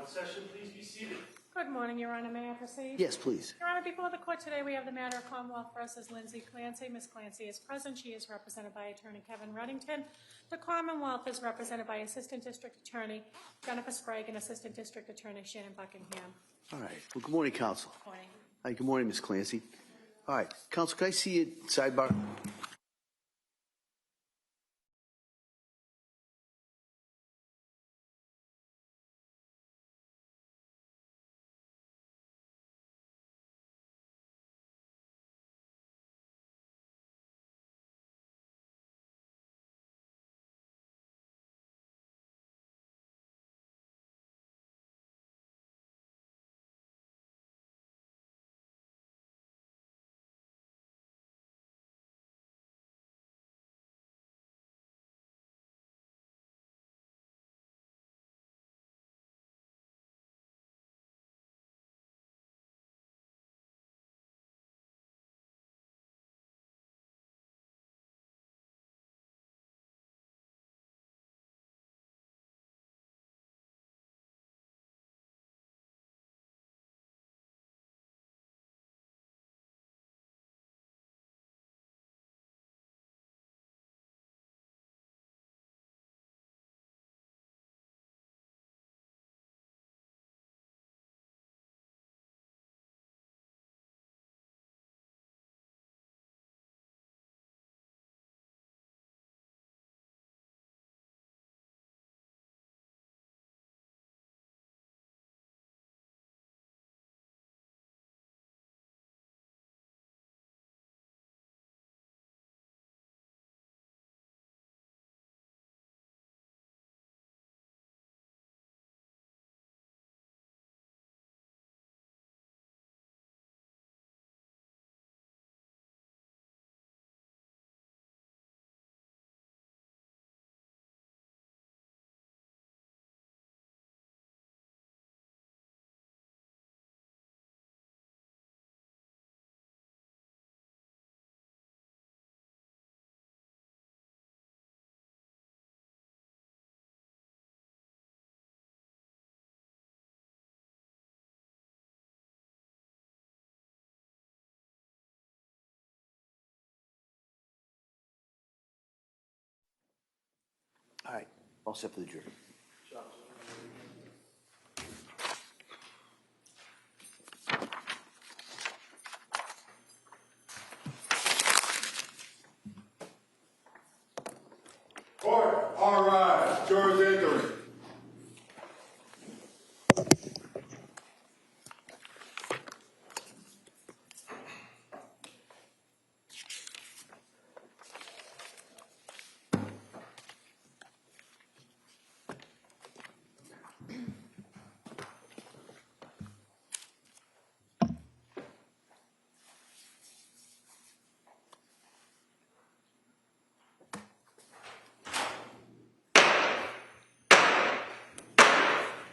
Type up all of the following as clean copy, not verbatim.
in session. Please be seated. Good morning, Your Honor. May I proceed? Yes, please. Your Honor, before the court today, we have the matter of Commonwealth versus Lindsay Clancy. Ms. Clancy is present. She is represented by Attorney Kevin Reddington. The Commonwealth is represented by Assistant District Attorney Jennifer Sprague and Assistant District Attorney Shannon Buckingham. All right. Well, good morning, counsel. Good morning. Hi, good morning, Ms. Clancy. All right. Counsel, can I see it sidebar? All right. All set for the jury. Court, all rise. Jurors entering.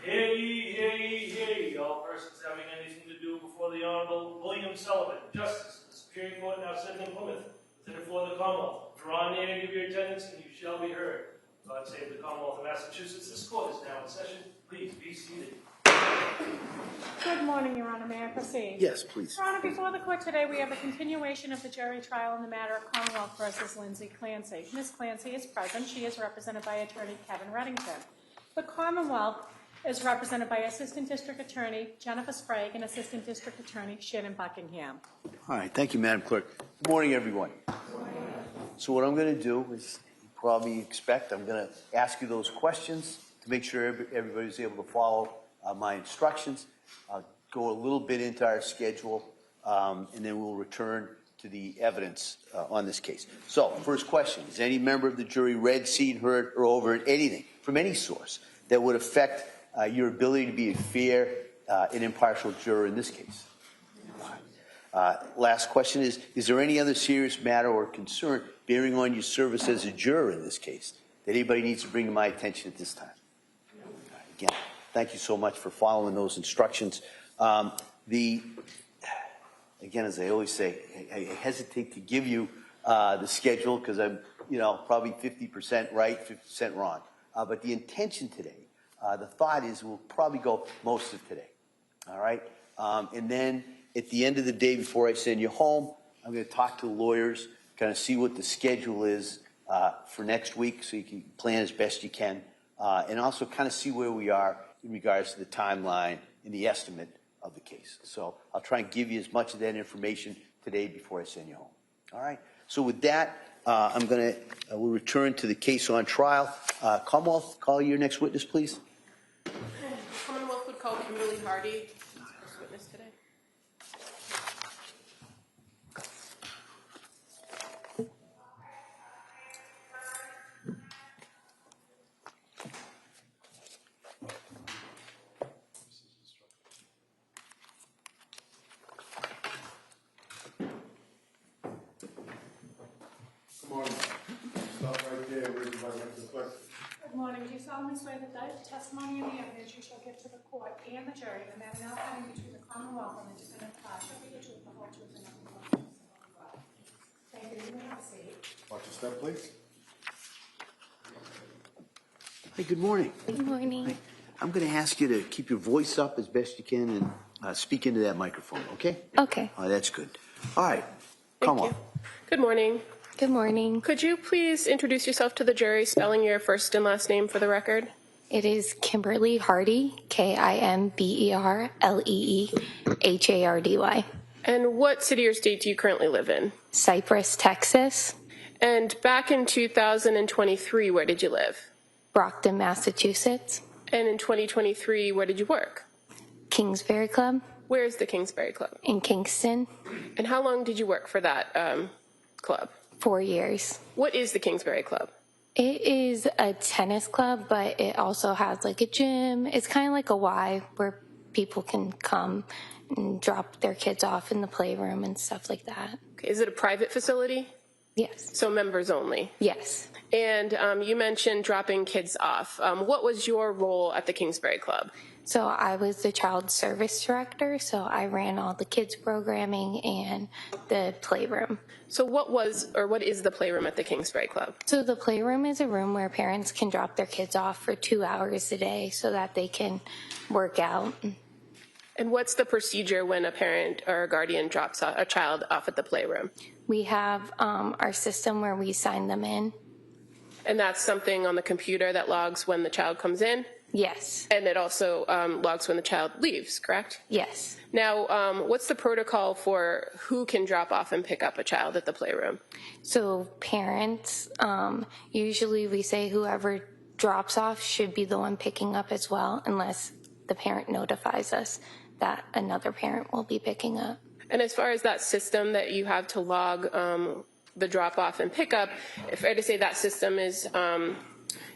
Hear ye, hear ye, hear ye. All persons having anything to do before the Honorable William Sullivan, Justice of the Superior Court now sitting in Plymouth, within and for the Commonwealth. Draw near and give your attendance, and you shall be heard. God save the Commonwealth of Massachusetts. This court is now in session. Please be seated. Good morning, Your Honor. May I proceed? Yes, please. Your Honor, before the court today, we have a continuation of the jury trial in the matter of Commonwealth versus Lindsay Clancy. Ms. Clancy is present. She is represented by Attorney Kevin Reddington. The Commonwealth is represented by Assistant District Attorney Jennifer Sprague and Assistant District Attorney Shannon Buckingham. All right. Thank you, Madam Clerk. Good morning, everyone. So what I'm going to do is, you probably expect, I'm going to ask you those questions to make sure everybody's able to follow my instructions. I'll go a little bit into our schedule, and then we'll return to the evidence on this case. So, first question. Has any member of the jury read, seen, heard, or overheard anything from any source that would affect your ability to be a fair and impartial juror in this case? Last question is there any other serious matter or concern bearing on your service as a juror in this case that anybody needs to bring to my attention at this time? Again, thank you so much for following those instructions. Again, as I always say, I hesitate to give you the schedule because I'm, probably 50% right, 50% wrong. But the intention today The thought is we'll probably go most of today. All right? And then at the end of the day, before I send you home, I'm going to talk to the lawyers, kind of see what the schedule is for next week so you can plan as best you can, and also kind of see where we are in regards to the timeline and the estimate of the case. So I'll try and give you as much of that information today before I send you home. All right? So with that, we'll return to the case on trial. Commonwealth, call your next witness, please. Commonwealth would call Kimberly Hardy as first witness today. Good morning. Stop right there. Where's the clerk? Good morning. Do you solemnly swear that the testimony and the evidence you shall give to the court and the jury, the matter now pending between the Commonwealth and the defendant class, shall be the truth, the whole truth, and nothing but the truth? Thank you. You may have a seat. Watch your step, please. Hey, good morning. Good morning. I'm going to ask you to keep your voice up as best you can and speak into that microphone, okay? Okay. Oh, that's good. All right. Thank Come you. on. Good morning. Good morning. Could you please introduce yourself to the jury, spelling your first and last name for the record? It is Kimberly Hardy, KIMBERLEEHARDY. And what city or state do you currently live in? Cypress, Texas. And back in 2023, where did you live? Brockton, Massachusetts. And in 2023, where did you work? Kingsbury Club Where is the Kingsbury Club? in Kingston. And how long did you work for that club? 4 years. What is the Kingsbury Club? It is a tennis club, but it also has like a gym. It's kind of like a Y where people can come and drop their kids off in the playroom and stuff like that. Okay, is it a private facility? Yes. So members only? Yes. And you mentioned dropping kids off. What was your role at the Kingsbury Club? So I was the child service director, so I ran all the kids programming and the playroom. So what is the playroom at the Kingsbury Club? So the playroom is a room where parents can drop their kids off for 2 hours a day so that they can work out. And what's the procedure when a parent or a guardian drops a child off at the playroom? We have our system where we sign them in. And that's something on the computer that logs when the child comes in? Yes. And it also logs when the child leaves, correct? Yes. Now, what's the protocol for who can drop off and pick up a child at the playroom? So parents, usually we say whoever drops off should be the one picking up as well, unless the parent notifies us that another parent will be picking up. And as far as that system that you have to log the drop off and pickup, fair to say that system is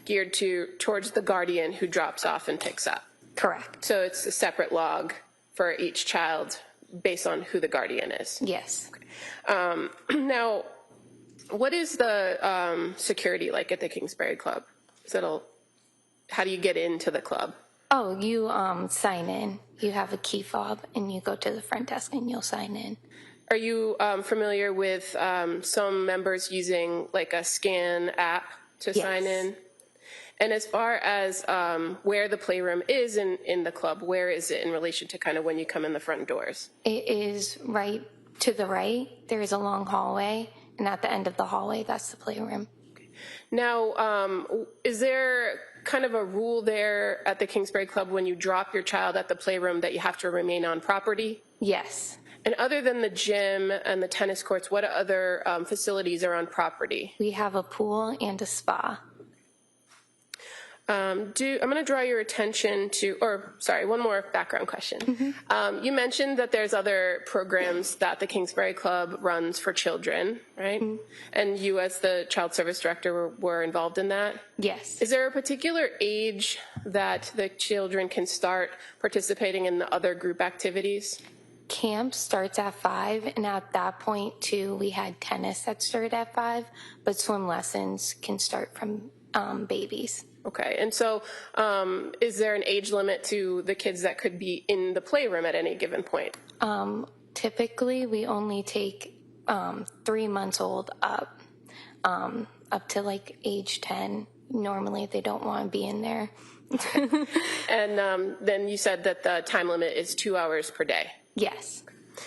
geared towards the guardian who drops off and picks up. Correct. So it's a separate log for each child based on who the guardian is. Yes. Now, what is the security like at the Kingsbury Club? How do you get into the club? Oh, you sign in. You have a key fob, and you go to the front desk, and you'll sign in. Are you familiar with some members using like a scan app to Yes. sign in? And as far as where the playroom is in the club, where is it in relation to kind of when you come in the front doors? It is right to the right. There is a long hallway, and at the end of the hallway, that's the playroom. Now, is there kind of a rule there at the Kingsbury Club when you drop your child at the playroom that you have to remain on property? Yes. And other than the gym and the tennis courts, what other facilities are on property? We have a pool and a spa. I'm going to draw your attention to, one more background question. Mm-hmm. You mentioned that there's other programs that the Kingsbury Club runs for children, right? Mm-hmm. And you as the child service director were involved in that? Yes. Is there a particular age that the children can start participating in the other group activities? Camp starts at 5, and at that point, too, we had tennis that started at 5, but swim lessons can start from babies. Okay, and so is there an age limit to the kids that could be in the playroom at any given point? Typically, we only take 3 months old up to like age 10, normally they don't want to be in there. And then you said that the time limit is 2 hours per day. Yes.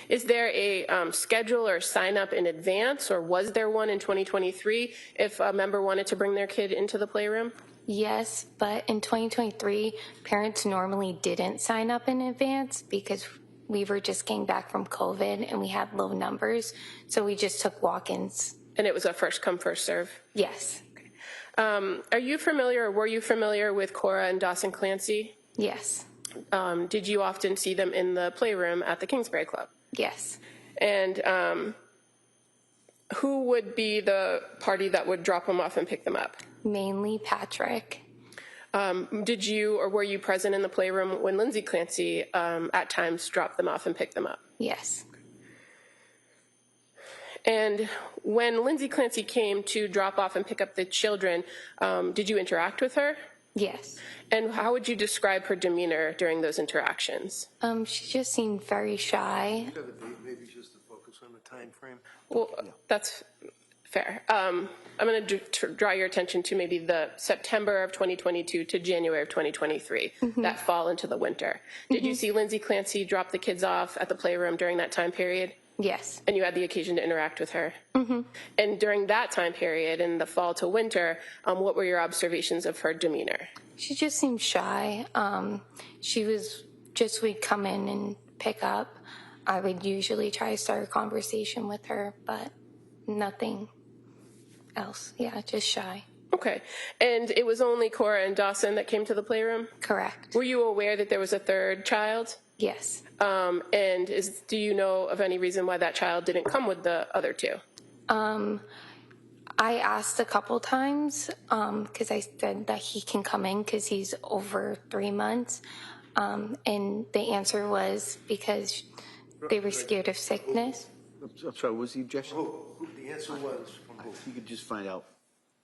Is there a schedule or sign up in advance, or was there one in 2023 if a member wanted to bring their kid into the playroom? Yes, but in 2023, parents normally didn't sign up in advance because we were just getting back from COVID and we had low numbers. So we just took walk-ins. And it was a first come, first serve? Yes. Are you familiar, or were you familiar with Cora and Dawson Clancy? Yes. Did you often see them in the playroom at the Kingsbury Club? Yes. And who would be the party that would drop them off and pick them up? Mainly Patrick. Did you, or were you present in the playroom when Lindsay Clancy at times dropped them off and picked them up? Yes. And when Lindsay Clancy came to drop off and pick up the children, did you interact with her? Yes. And how would you describe her demeanor during those interactions? She just seemed very shy. Maybe just to focus on the time frame. Well, that's fair. I'm going to draw your attention to maybe the September of 2022 to January of 2023, that fall into the winter. Did you see Lindsay Clancy drop the kids off at the playroom during that time period? Yes. And you had the occasion to interact with her? And during that time period, in the fall to winter, what were your observations of her demeanor? She just seemed shy. She was just, we'd come in and pick up. I would usually try to start a conversation with her, but nothing else. Yeah, just shy. Okay. And it was only Cora and Dawson that came to the playroom? Correct. Were you aware that there was a third child? Yes. And do you know of any reason why that child didn't come with the other two? I asked a couple times because I said that he can come in because he's over 3 months. And the answer was because they were scared of sickness. I'm sorry, what was the objection? The answer was from who? You could just find out.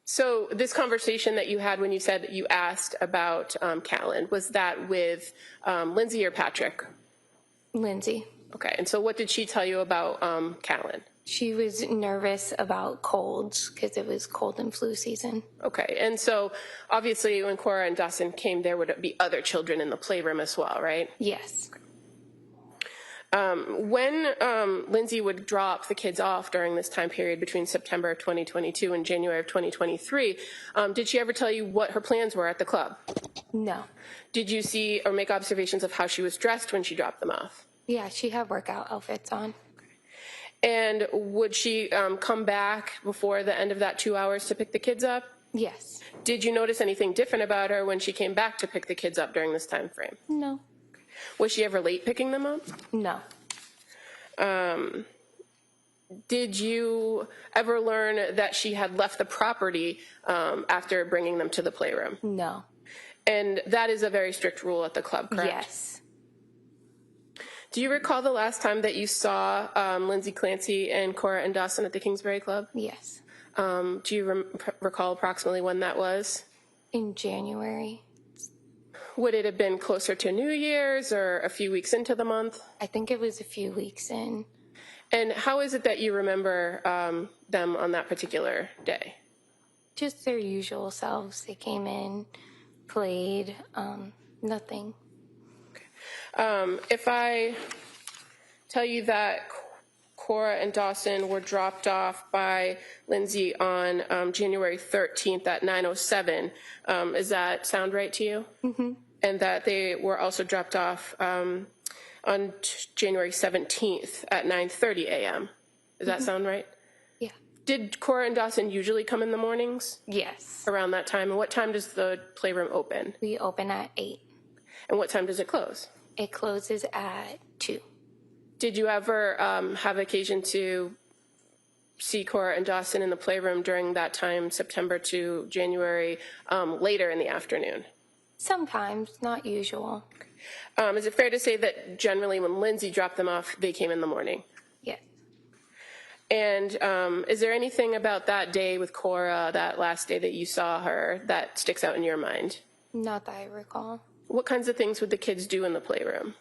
So this conversation that you had when you said that you asked about Callan, was that with Lindsay or Patrick? Lindsay. Okay, and so what did she tell you about Callan? She was nervous about colds because it was cold and flu season. Okay, and so obviously when Cora and Dawson came, there would be other children in the playroom as well, right? Yes. When Lindsay would drop the kids off during this time period between September of 2022 and January of 2023, did she ever tell you what her plans were at the club? No. Did you see or make observations of how she was dressed when she dropped them off? Yeah, she had workout outfits on. And would she come back before the end of that 2 hours to pick the kids up? Yes. Did you notice anything different about her when she came back to pick the kids up during this time frame? No. Was she ever late picking them up? No. Did you ever learn that she had left the property after bringing them to the playroom? No. And that is a very strict rule at the club, correct? Yes. Do you recall the last time that you saw Lindsay Clancy and Cora and Dawson at the Kingsbury Club? Yes. Do you recall approximately when that was? In January. Would it have been closer to New Year's or a few weeks into the month? I think it was a few weeks in. And how is it that you remember them on that particular day? Just their usual selves. They came in, played, nothing. If I tell you that Cora and Dawson were dropped off by Lindsay on January 13th at 9:07, does that sound right to you? Mm-hmm. And that they were also dropped off on January 17th at 9:30 a.m. Does that sound right? Yeah. Did Cora and Dawson usually come in the mornings? Yes. Around that time? And what time does the playroom open? We open at 8. And what time does it close? It closes at 2. Did you ever have occasion to see Cora and Dawson in the playroom during that time, September to January, later in the afternoon? Sometimes, not usual. Is it fair to say that generally when Lindsay dropped them off, they came in the morning? Yes. And is there anything about that day with Cora, that last day that you saw her, that sticks out in your mind? Not that I recall. What kinds of things would the kids do in the playroom?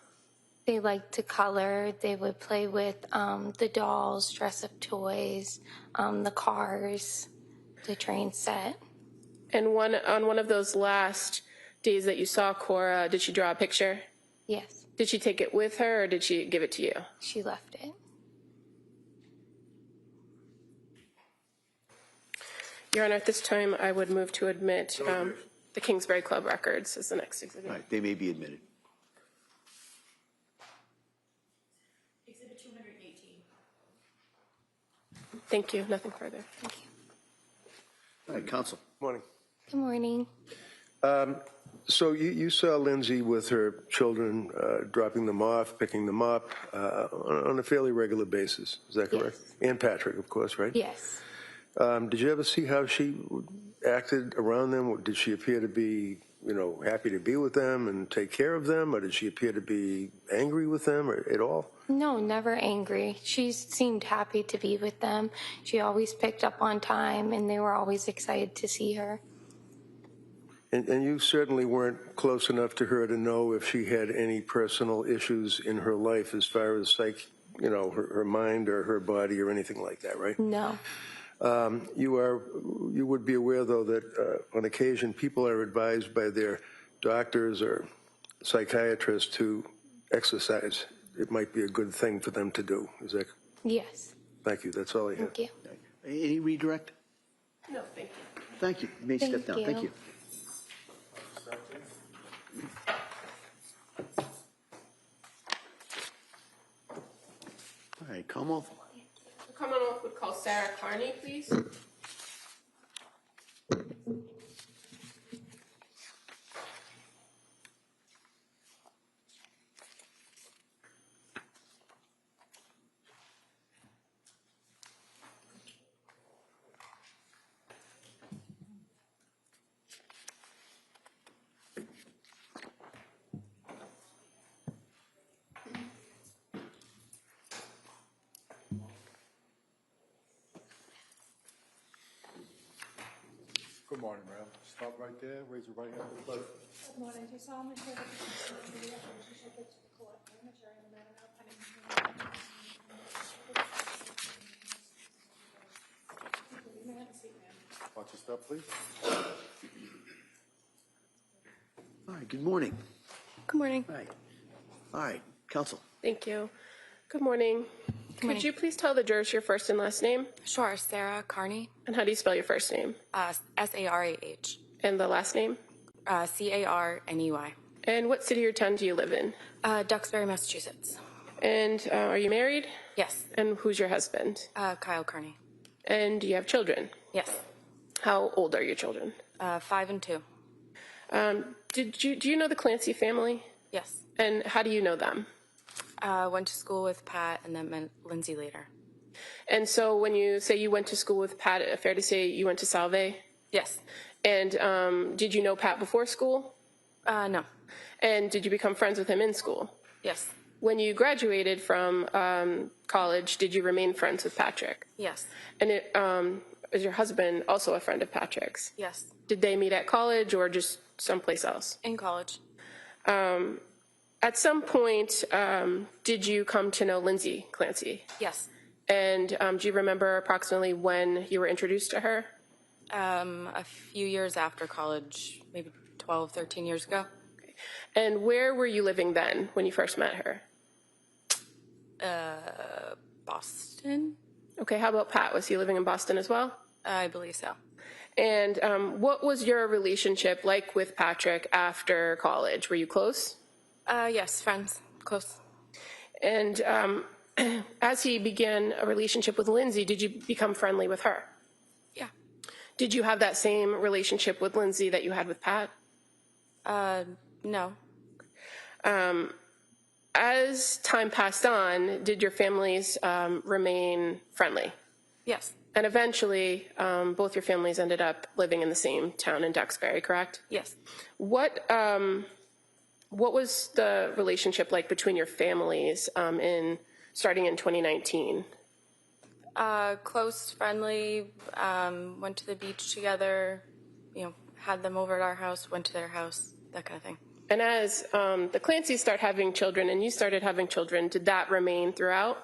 They liked to color. They would play with the dolls, dress-up toys, the cars, the train set. And on one of those last days that you saw Cora, did she draw a picture? Yes, Did she take it with her, or did she give it to you? she left it. Your Honor, at this time, I would move to admit the Kingsbury Club records as the next exhibit. All right, they may be admitted. Exhibit 218. Thank you. Nothing further. Thank you. All right, counsel. Morning. Good morning. So you saw Lindsay with her children, dropping them off, picking them up on a fairly regular basis. Is that correct? Yes. And Patrick, of course, right? Yes. Did you ever see how she acted around them? Did she appear to be, happy to be with them and take care of them, or did she appear to be angry with them or at all? No, never angry. She seemed happy to be with them. She always picked up on time, and they were always excited to see her. And you certainly weren't close enough to her to know if she had any personal issues in her life as far as her mind or her body or anything like that, right? No. You would be aware, though, that on occasion people are advised by their doctors or psychiatrists to exercise. It might be a good thing for them to do. Is that? Yes. Thank you. That's all I have. Thank you. Any redirect? No, thank you. Thank you. You may step Thank down. you. Thank you. All right, Commonwealth. The Commonwealth would call Sarah Carney, please. Good morning, ma'am. Stop right there, raise your right hand to the pledge. Good morning. Do you solemnly swear that the testimony you have to shall give to the court and the jury in the matter now pending before you may have a seat, ma'am. Watch your step, please. All right, good morning. Good morning. All right, counsel. Thank you. Good morning. Could you please tell the jurors your first and last name? Sure, Sarah Carney, And how do you spell your first name? Sarah, And the last name? Carney. And what city or town do you live in? Duxbury, Massachusetts. And are you married? Yes, And who's your husband? Kyle Carney. And do you have children? Yes, How old are your children? 5 and 2. Do you know the Clancy family? Yes, And how do you know them? went to school with Pat and then met Lindsay later. And so when you say you went to school with Pat, fair to say you went to Salve? Yes, And did you know Pat before school? no, And did you become friends with him in school? yes, When you graduated from college, did you remain friends with Patrick? yes, And is your husband also a friend of Patrick's? yes, Did they meet at college or just someplace else? in college. At some point, did you come to know Lindsay Clancy? Yes, And do you remember approximately when you were introduced to her? a few years after college, maybe 12, 13 years ago. And where were you living then when you first met her? Boston, Okay, how about Pat? Was he living in Boston as well? I believe so. And what was your relationship like with Patrick after college? Were you close? Yes, friends, close. And as he began a relationship with Lindsay, did you become friendly with her? Yeah, Did you have that same relationship with Lindsay that you had with Pat? no, As time passed on, did your families remain friendly? yes, And eventually, both your families ended up living in the same town in Duxbury, correct? yes. What was the relationship like between your families starting in 2019? Close, friendly, went to the beach together, had them over at our house, went to their house, that kind of thing. And as the Clancys start having children and you started having children, did that remain throughout?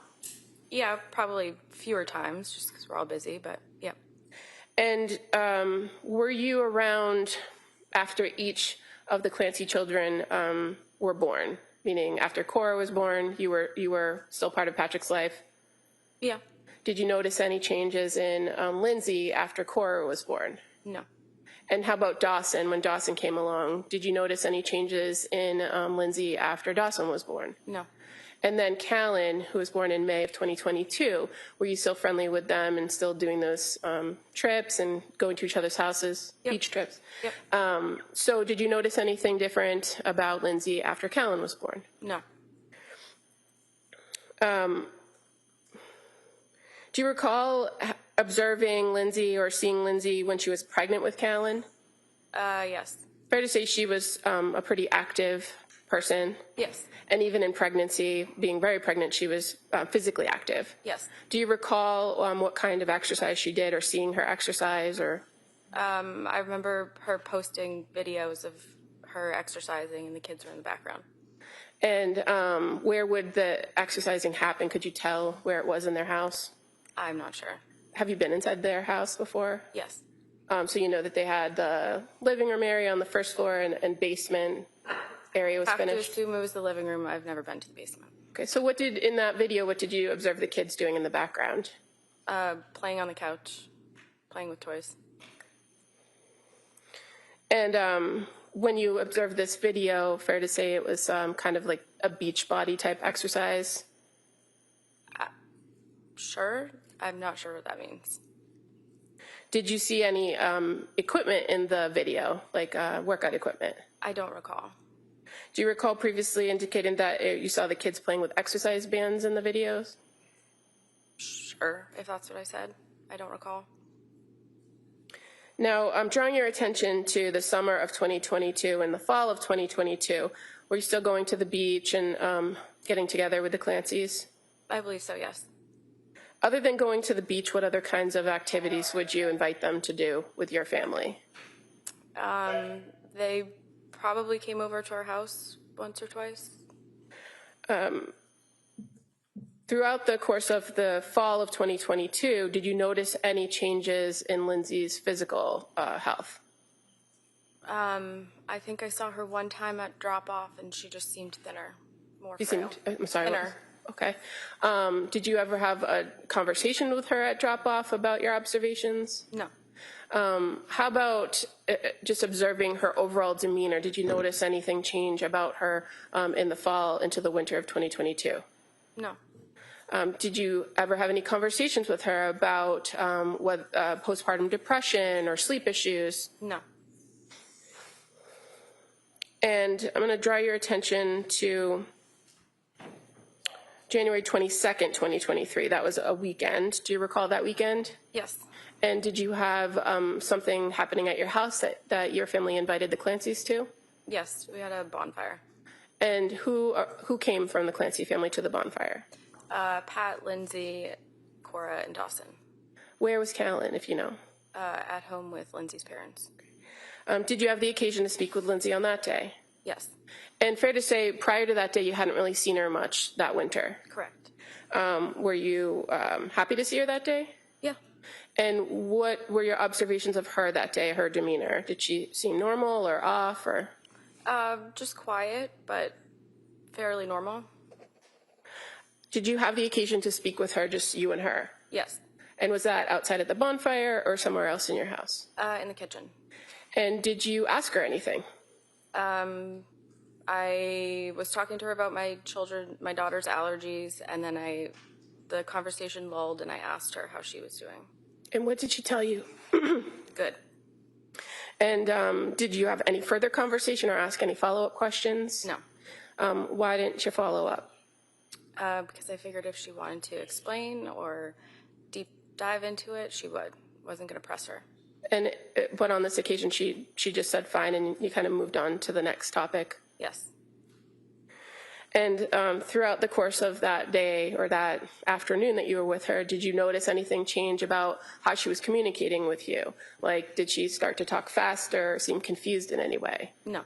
Yeah, probably fewer times, just because we're all busy, but yeah. And were you around after each of the Clancy children were born? Meaning after Cora was born, you were still part of Patrick's life? Yeah. Did you notice any changes in Lindsay after Cora was born? No. And how about Dawson? When Dawson came along, did you notice any changes in Lindsay after Dawson was born? No. And then Callan, who was born in May of 2022, were you still friendly with them and still doing those trips and going to each other's houses, Yep. beach trips? Yep. So did you notice anything different about Lindsay after Callan was born? No. Do you recall observing Lindsay or seeing Lindsay when she was pregnant with Callan? Yes. Fair to say she was a pretty active person? Yes. And even in pregnancy, being very pregnant, she was physically active. Yes. Do you recall what kind of exercise she did or seeing her exercise or? I remember her posting videos of her exercising and the kids were in the background. And where would the exercising happen? Could you tell where it was in their house? I'm not sure. Have you been inside their house before? Yes. So you know that they had the living room area on the first floor and basement area was Have to finished? assume it was the living room. I've never been to the basement. Okay, so what did, in that video, what did you observe the kids doing in the background? Playing on the couch, playing with toys. And when you observed this video, fair to say it was kind of like a beach body type exercise? Sure. I'm not sure what that means. Did you see any equipment in the video, like workout equipment? I don't recall. Do you recall previously indicating that you saw the kids playing with exercise bands in the videos? Sure, if that's what I said. I don't recall. Now, I'm drawing your attention to the summer of 2022 and the fall of 2022. Were you still going to the beach and getting together with the Clancys? I believe so, yes. Other than going to the beach, what other kinds of activities would you invite them to do with your family? They probably came over to our house once or twice. Throughout the course of the fall of 2022, did you notice any changes in Lindsay's physical health? I think I saw her one time at drop-off, and she just seemed thinner, more You frail. seemed, I'm sorry. Thinner. Okay. Did you ever have a conversation with her at drop-off about your observations? No. How about just observing her overall demeanor? Did you notice anything change about her in the fall into the winter of 2022? No. Did you ever have any conversations with her about postpartum depression or sleep issues? No. And I'm going to draw your attention to January 22nd, 2023. That was a weekend. Do you recall that weekend? Yes. And did you have something happening at your house that your family invited the Clancys to? Yes, we had a bonfire. And who came from the Clancy family to the bonfire? Pat, Lindsay, Cora, and Dawson. Where was Callan, if you know? At home with Lindsay's parents. Did you have the occasion to speak with Lindsay on that day? Yes. And fair to say, prior to that day, you hadn't really seen her much that winter. Correct. Were you happy to see her that day? Yeah. And what were your observations of her that day, her demeanor? Did she seem normal or off? Or Just quiet, but fairly normal. did you have the occasion to speak with her, just you and her? Yes. And was that outside at the bonfire or somewhere else in your house? In the kitchen. And did you ask her anything? I was talking to her about my daughter's allergies, and then the conversation lulled, and I asked her how she was doing. And what did she tell you? Good. And did you have any further conversation or ask any follow-up questions? No. Why didn't you follow up? Because I figured if she wanted to explain or deep dive into it, she would. Wasn't going to press her. And but on this occasion, she just said fine, and you kind of moved on to the next topic. Yes. And throughout the course of that day or that afternoon that you were with her, did you notice anything change about how she was communicating with you? Like, did she start to talk faster or seem confused in any way? No.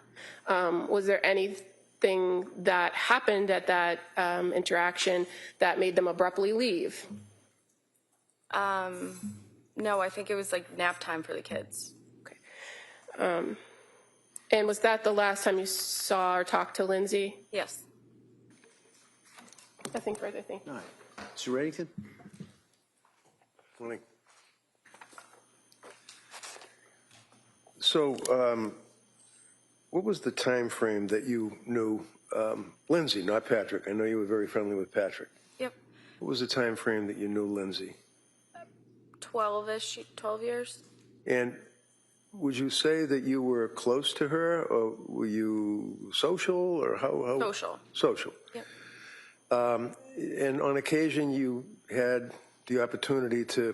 Was there anything that happened at that interaction that made them abruptly leave? No, I think it was like nap time for the kids. Okay. And was that the last time you saw or talked to Lindsay? Yes. Nothing further, thank you. All right. Mr. Reddington? Morning. So, what was the time frame that you knew Lindsay, not Patrick? I know you were very friendly with Patrick. Yep. What was the time frame that you knew Lindsay? 12 years. And would you say that you were close to her, or were you social, or how? Social. Social. Yep. And on occasion, you had the opportunity to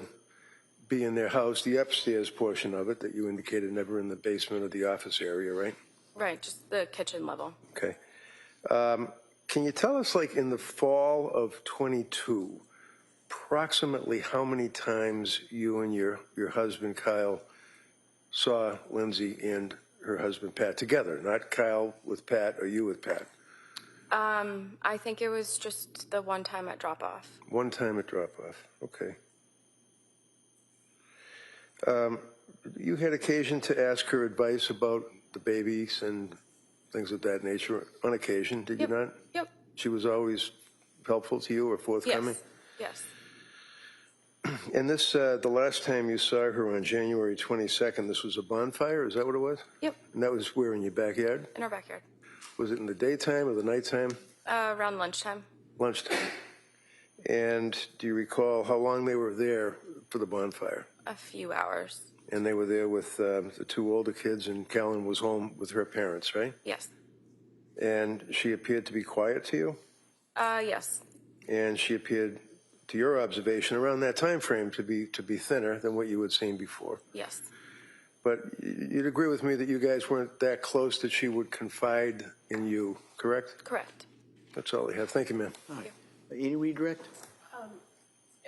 be in their house, the upstairs portion of it that you indicated, never in the basement or the office area, right? Right, just the kitchen level. Okay. Can you tell us, like in the fall of 22, approximately how many times you and your husband, Kyle, saw Lindsay and her husband, Pat, together? Not Kyle with Pat or you with Pat. I think it was just the one time at drop-off. One time at drop-off, okay. You had occasion to ask her advice about the babies and things of that nature on occasion, did you not? Yep. She was always helpful to you or forthcoming? Yes. And this, the last time you saw her on January 22nd, this was a bonfire, is that what it was? Yep. And that was where, in your backyard? In our backyard. Was it in the daytime or the nighttime? Around lunchtime. Lunchtime. And do you recall how long they were there for the bonfire? A few hours. And they were there with the two older kids, and Callan was home with her parents, right? Yes. And she appeared to be quiet to you? Yes. And she appeared, to your observation, around that time frame to be thinner than what you had seen before. Yes. But you'd agree with me that you guys weren't that close that she would confide in you, correct? Correct. That's all I have. Thank you, ma'am. All right. Any redirect?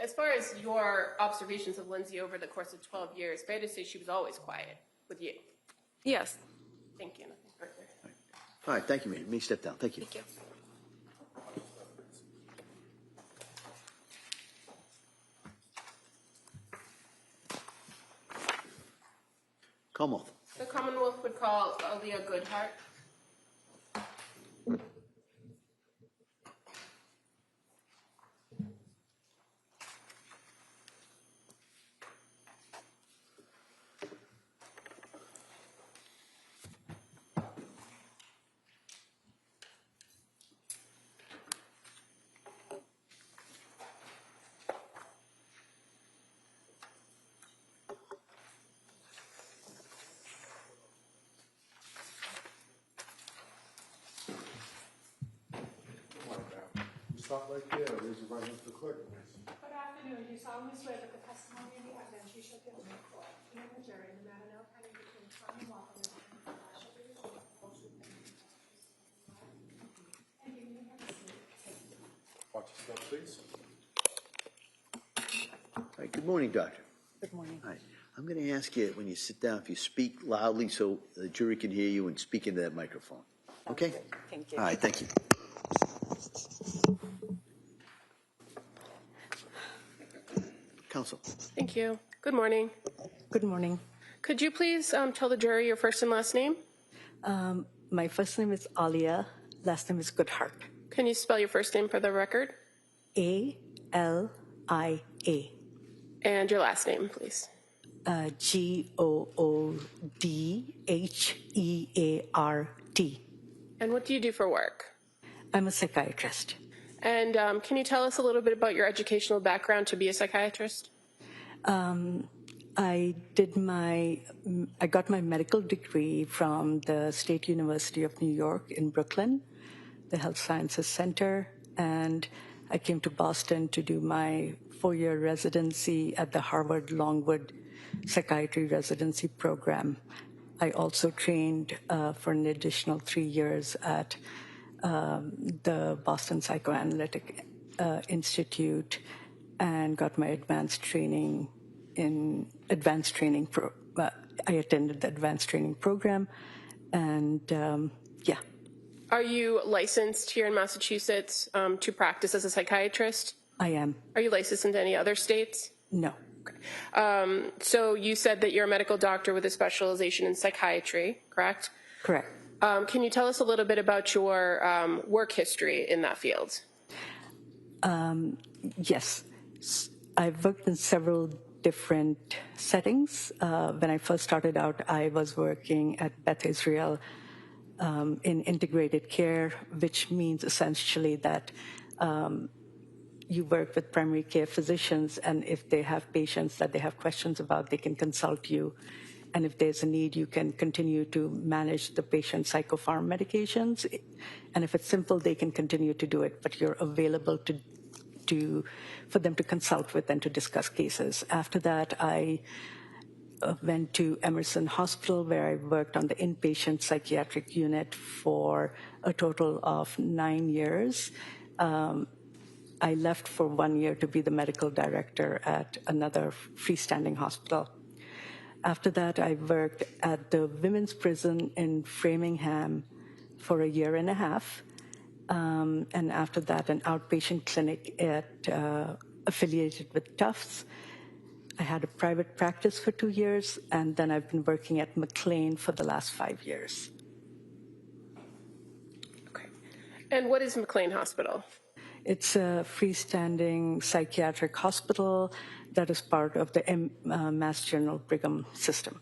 As far as your observations of Lindsay over the course of 12 years, fair to say she was always quiet with you. Yes. Thank you. Nothing further. All right, thank you, ma'am. Let me step down. Thank you. Thank you. Commonwealth. The Commonwealth would call Aaliyah Goodhart. Stop right there, raise your right hand for the clerk. Good afternoon. Do you solemnly swear that the testimony and the evidence you shall give in the court and in the jury in the matter now pending between Commonwealth and the shall be the truth, the whole truth, and nothing but the truth. And you may have a seat. Watch yourself, please. All right, good morning, doctor. Good morning. All right, I'm going to ask you, when you sit down, if you speak loudly so the jury can hear you and speak into that microphone. Okay? Thank you. All right, thank you. Counsel. Thank you. Good morning. Good morning. Could you please tell the jury your first and last name? My first name is Alia. Last name is Goodhart. Can you spell your first name for the record? Alia. And your last name, please. Goodhart. And what do you do for work? I'm a psychiatrist. And can you tell us a little bit about your educational background to be a psychiatrist? I got my medical degree from the State University of New York in Brooklyn, the Health Sciences Center, and I came to Boston to do my 4-year residency at the Harvard Longwood Psychiatry Residency Program. I also trained for an additional 3 years at the Boston Psychoanalytic Institute and got my advanced training I attended the advanced training program, and yeah. Are you licensed here in Massachusetts to practice as a psychiatrist? I am. Are you licensed in any other states? No. So you said that you're a medical doctor with a specialization in psychiatry, correct? Correct. Can you tell us a little bit about your work history in that field? Yes. I've worked in several different settings. When I first started out, I was working at Beth Israel in integrated care, which means essentially that you work with primary care physicians, and if they have patients that they have questions about, they can consult you. And if there's a need, you can continue to manage the patient's psychopharm medications. And if it's simple, they can continue to do it, but you're available for them to consult with and to discuss cases. After that, I went to Emerson Hospital, where I worked on the inpatient psychiatric unit for a total of 9 years. I left for 1 year to be the medical director at another freestanding hospital. After that, I worked at the women's prison in Framingham for 1.5 years. And after that, an outpatient clinic affiliated with Tufts. I had a private practice for 2 years, and then I've been working at McLean for the last 5 years. Okay. And what is McLean Hospital? It's a freestanding psychiatric hospital that is part of the Mass General Brigham system.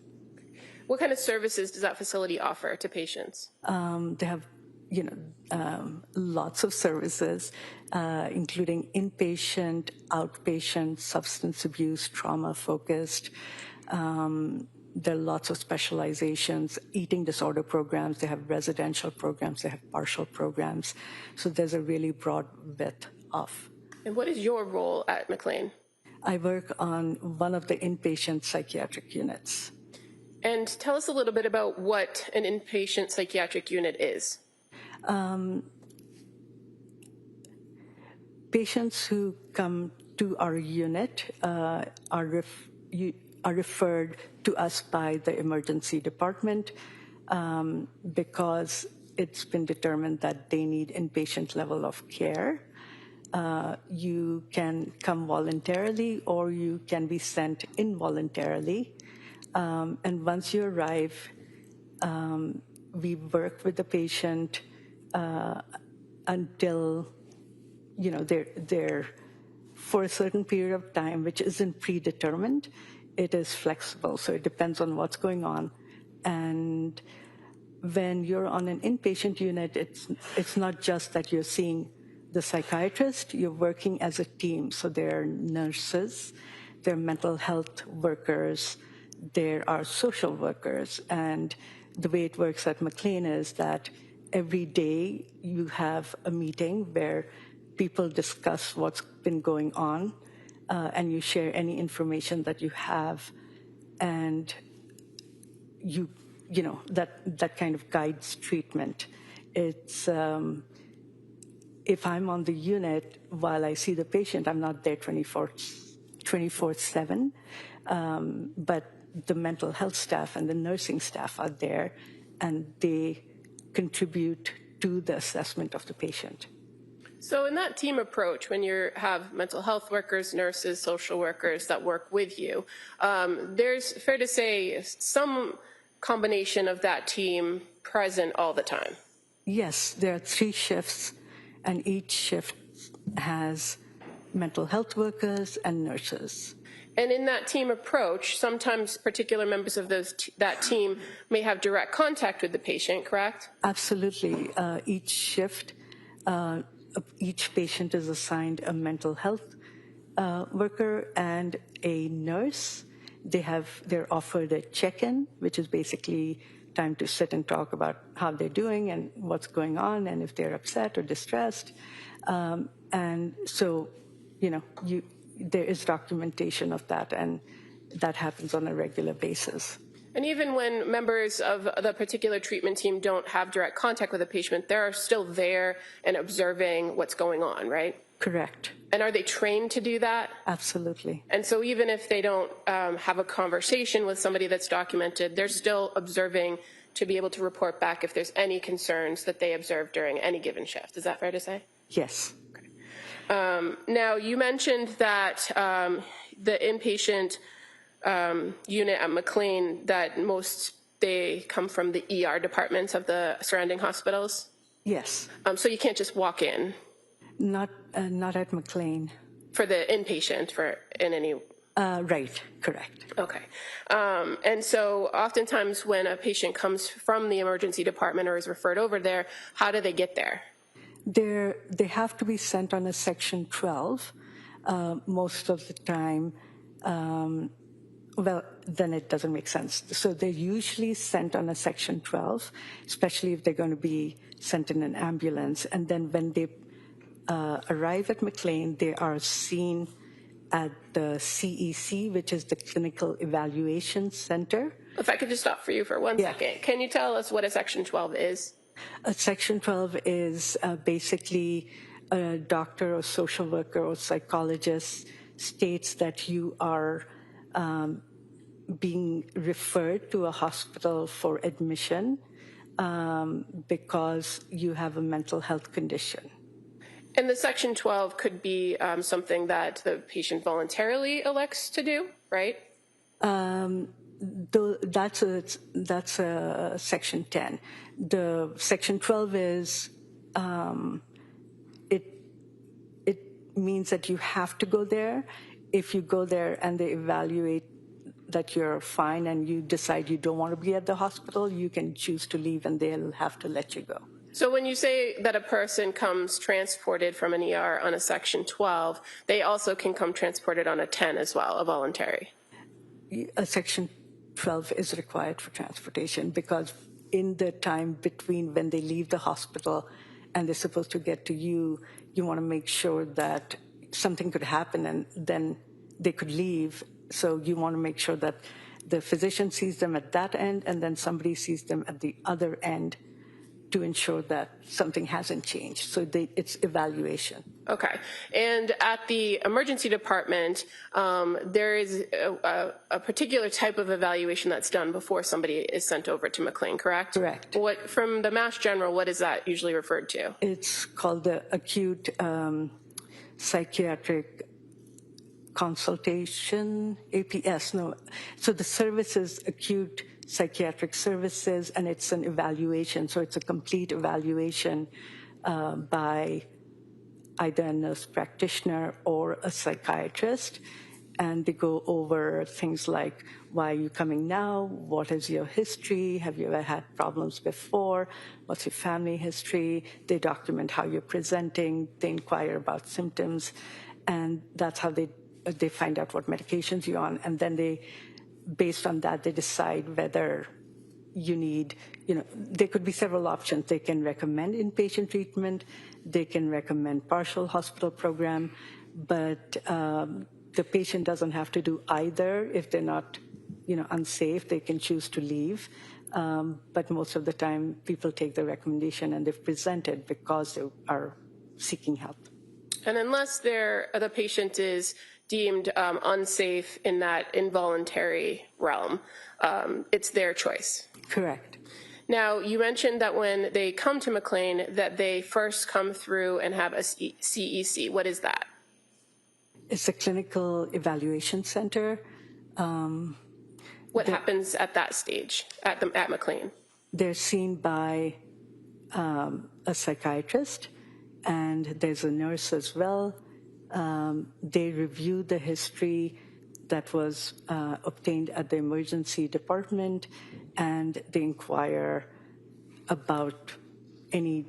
What kind of services does that facility offer to patients? They have, lots of services, including inpatient, outpatient, substance abuse, trauma-focused. There are lots of specializations, eating disorder programs. They have residential programs. They have partial programs. So there's a really broad width of. And what is your role at McLean? I work on one of the inpatient psychiatric units. And tell us a little bit about what an inpatient psychiatric unit is. Patients who come to our unit are referred to us by the emergency department because it's been determined that they need inpatient level of care. You can come voluntarily, or you can be sent involuntarily. And once you arrive, we work with the patient until, they're for a certain period of time, which isn't predetermined. It is flexible, so it depends on what's going on. And when you're on an inpatient unit, it's not just that you're seeing the psychiatrist, you're working as a team. So there are nurses, there are mental health workers, there are social workers. And the way it works at McLean is that every day you have a meeting where people discuss what's been going on, and you share any information that you have, and that kind of guides treatment. It's if I'm on the unit while I see the patient, I'm not there 24/7, but the mental health staff and the nursing staff are there, and they contribute to the assessment of the patient. So in that team approach, when you have mental health workers, nurses, social workers that work with you, there's, fair to say, some combination of that team present all the time. Yes, there are 3 shifts, and each shift has mental health workers and nurses. And in that team approach, sometimes particular members of that team may have direct contact with the patient, correct? Absolutely. Each shift, each patient is assigned a mental health worker and a nurse. They're offered a check-in, which is basically time to sit and talk about how they're doing and what's going on, and if they're upset or distressed. And so, there is documentation of that, and that happens on a regular basis. And even when members of the particular treatment team don't have direct contact with the patient, they're still there and observing what's going on, right? Correct. And are they trained to do that? Absolutely. And so even if they don't have a conversation with somebody that's documented, they're still observing to be able to report back if there's any concerns that they observe during any given shift. Is that fair to say? Yes. Now, you mentioned that the inpatient unit at McLean, that they come from the ER departments of the surrounding hospitals? Yes. So you can't just walk in? Not at McLean. For the inpatient, in any... Right, correct. Okay. And so oftentimes when a patient comes from the emergency department or is referred over there, how do they get there? They have to be sent on a Section 12 most of the time. Well, then it doesn't make sense. So they're usually sent on a Section 12, especially if they're going to be sent in an ambulance. And then when they arrive at McLean, they are seen at the CEC, which is the Clinical Evaluation Center. If I could just stop for you for one second. Can you tell us what a Section 12 is? A Section 12 is basically a doctor or social worker or psychologist states that you are being referred to a hospital for admission because you have a mental health condition. And the Section 12 could be something that the patient voluntarily elects to do, right? That's a Section 10. The Section 12 is it means that you have to go there. If you go there and they evaluate that you're fine and you decide you don't want to be at the hospital, you can choose to leave and they'll have to let you go. So when you say that a person comes transported from an ER on a Section 12, they also can come transported on a 10 as well, a voluntary? A Section 12 is required for transportation because in the time between when they leave the hospital and they're supposed to get to you, you want to make sure that something could happen and then they could leave. So you want to make sure that the physician sees them at that end and then somebody sees them at the other end to ensure that something hasn't changed. So it's evaluation. Okay. And at the emergency department, there is a particular type of evaluation that's done before somebody is sent over to McLean, correct? Correct. From the Mass General, what is that usually referred to? It's called the acute psychiatric consultation, APS. No. So the service is acute psychiatric services, and it's an evaluation. So it's a complete evaluation by either a nurse practitioner or a psychiatrist. And they go over things like, why are you coming now? What is your history? Have you ever had problems before? What's your family history? They document how you're presenting. They inquire about symptoms. And that's how they find out what medications you're on. And then based on that, they decide whether you need, there could be several options. They can recommend inpatient treatment. They can recommend partial hospital program. But the patient doesn't have to do either. If they're not, unsafe, they can choose to leave. But most of the time, people take the recommendation and they've presented because they are seeking help. And unless the patient is deemed unsafe in that involuntary realm, it's their choice. Correct. Now, you mentioned that when they come to McLean, that they first come through and have a CEC. What is that? It's a clinical evaluation center. What happens at that stage at McLean? They're seen by a psychiatrist, and there's a nurse as well. They review the history that was obtained at the emergency department, and they inquire about they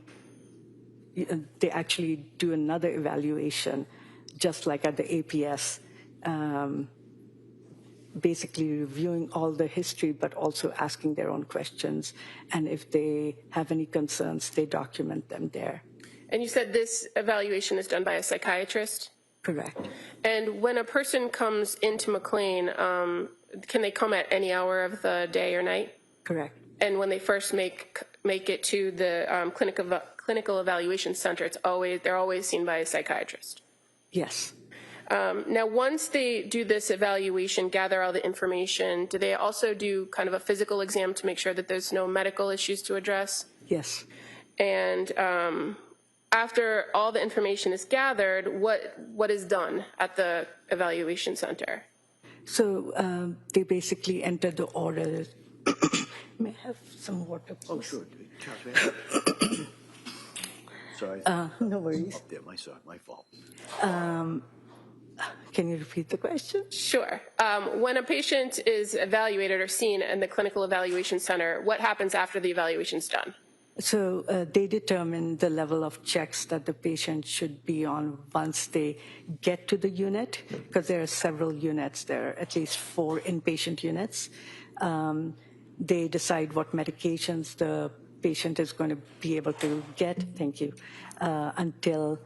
actually do another evaluation, just like at the APS, basically reviewing all the history, but also asking their own questions. And if they have any concerns, they document them there. And you said this evaluation is done by a psychiatrist? Correct. And when a person comes into McLean, can they come at any hour of the day or night? Correct. And when they first make it to the clinical evaluation center, they're always seen by a psychiatrist? Yes. Now, once they do this evaluation, gather all the information, do they also do kind of a physical exam to make sure that there's no medical issues to address? Yes. And after all the information is gathered, what is done at the evaluation center? So they basically enter the order. May I have some water, please? Oh, sure. Sorry. No worries. Up there, my fault. Can you repeat the question? Sure. When a patient is evaluated or seen in the clinical evaluation center, what happens after the evaluation's done? So they determine the level of checks that the patient should be on once they get to the unit, because there are several units. There are at least 4 inpatient units. They decide what medications the patient is going to be able to get, thank you, until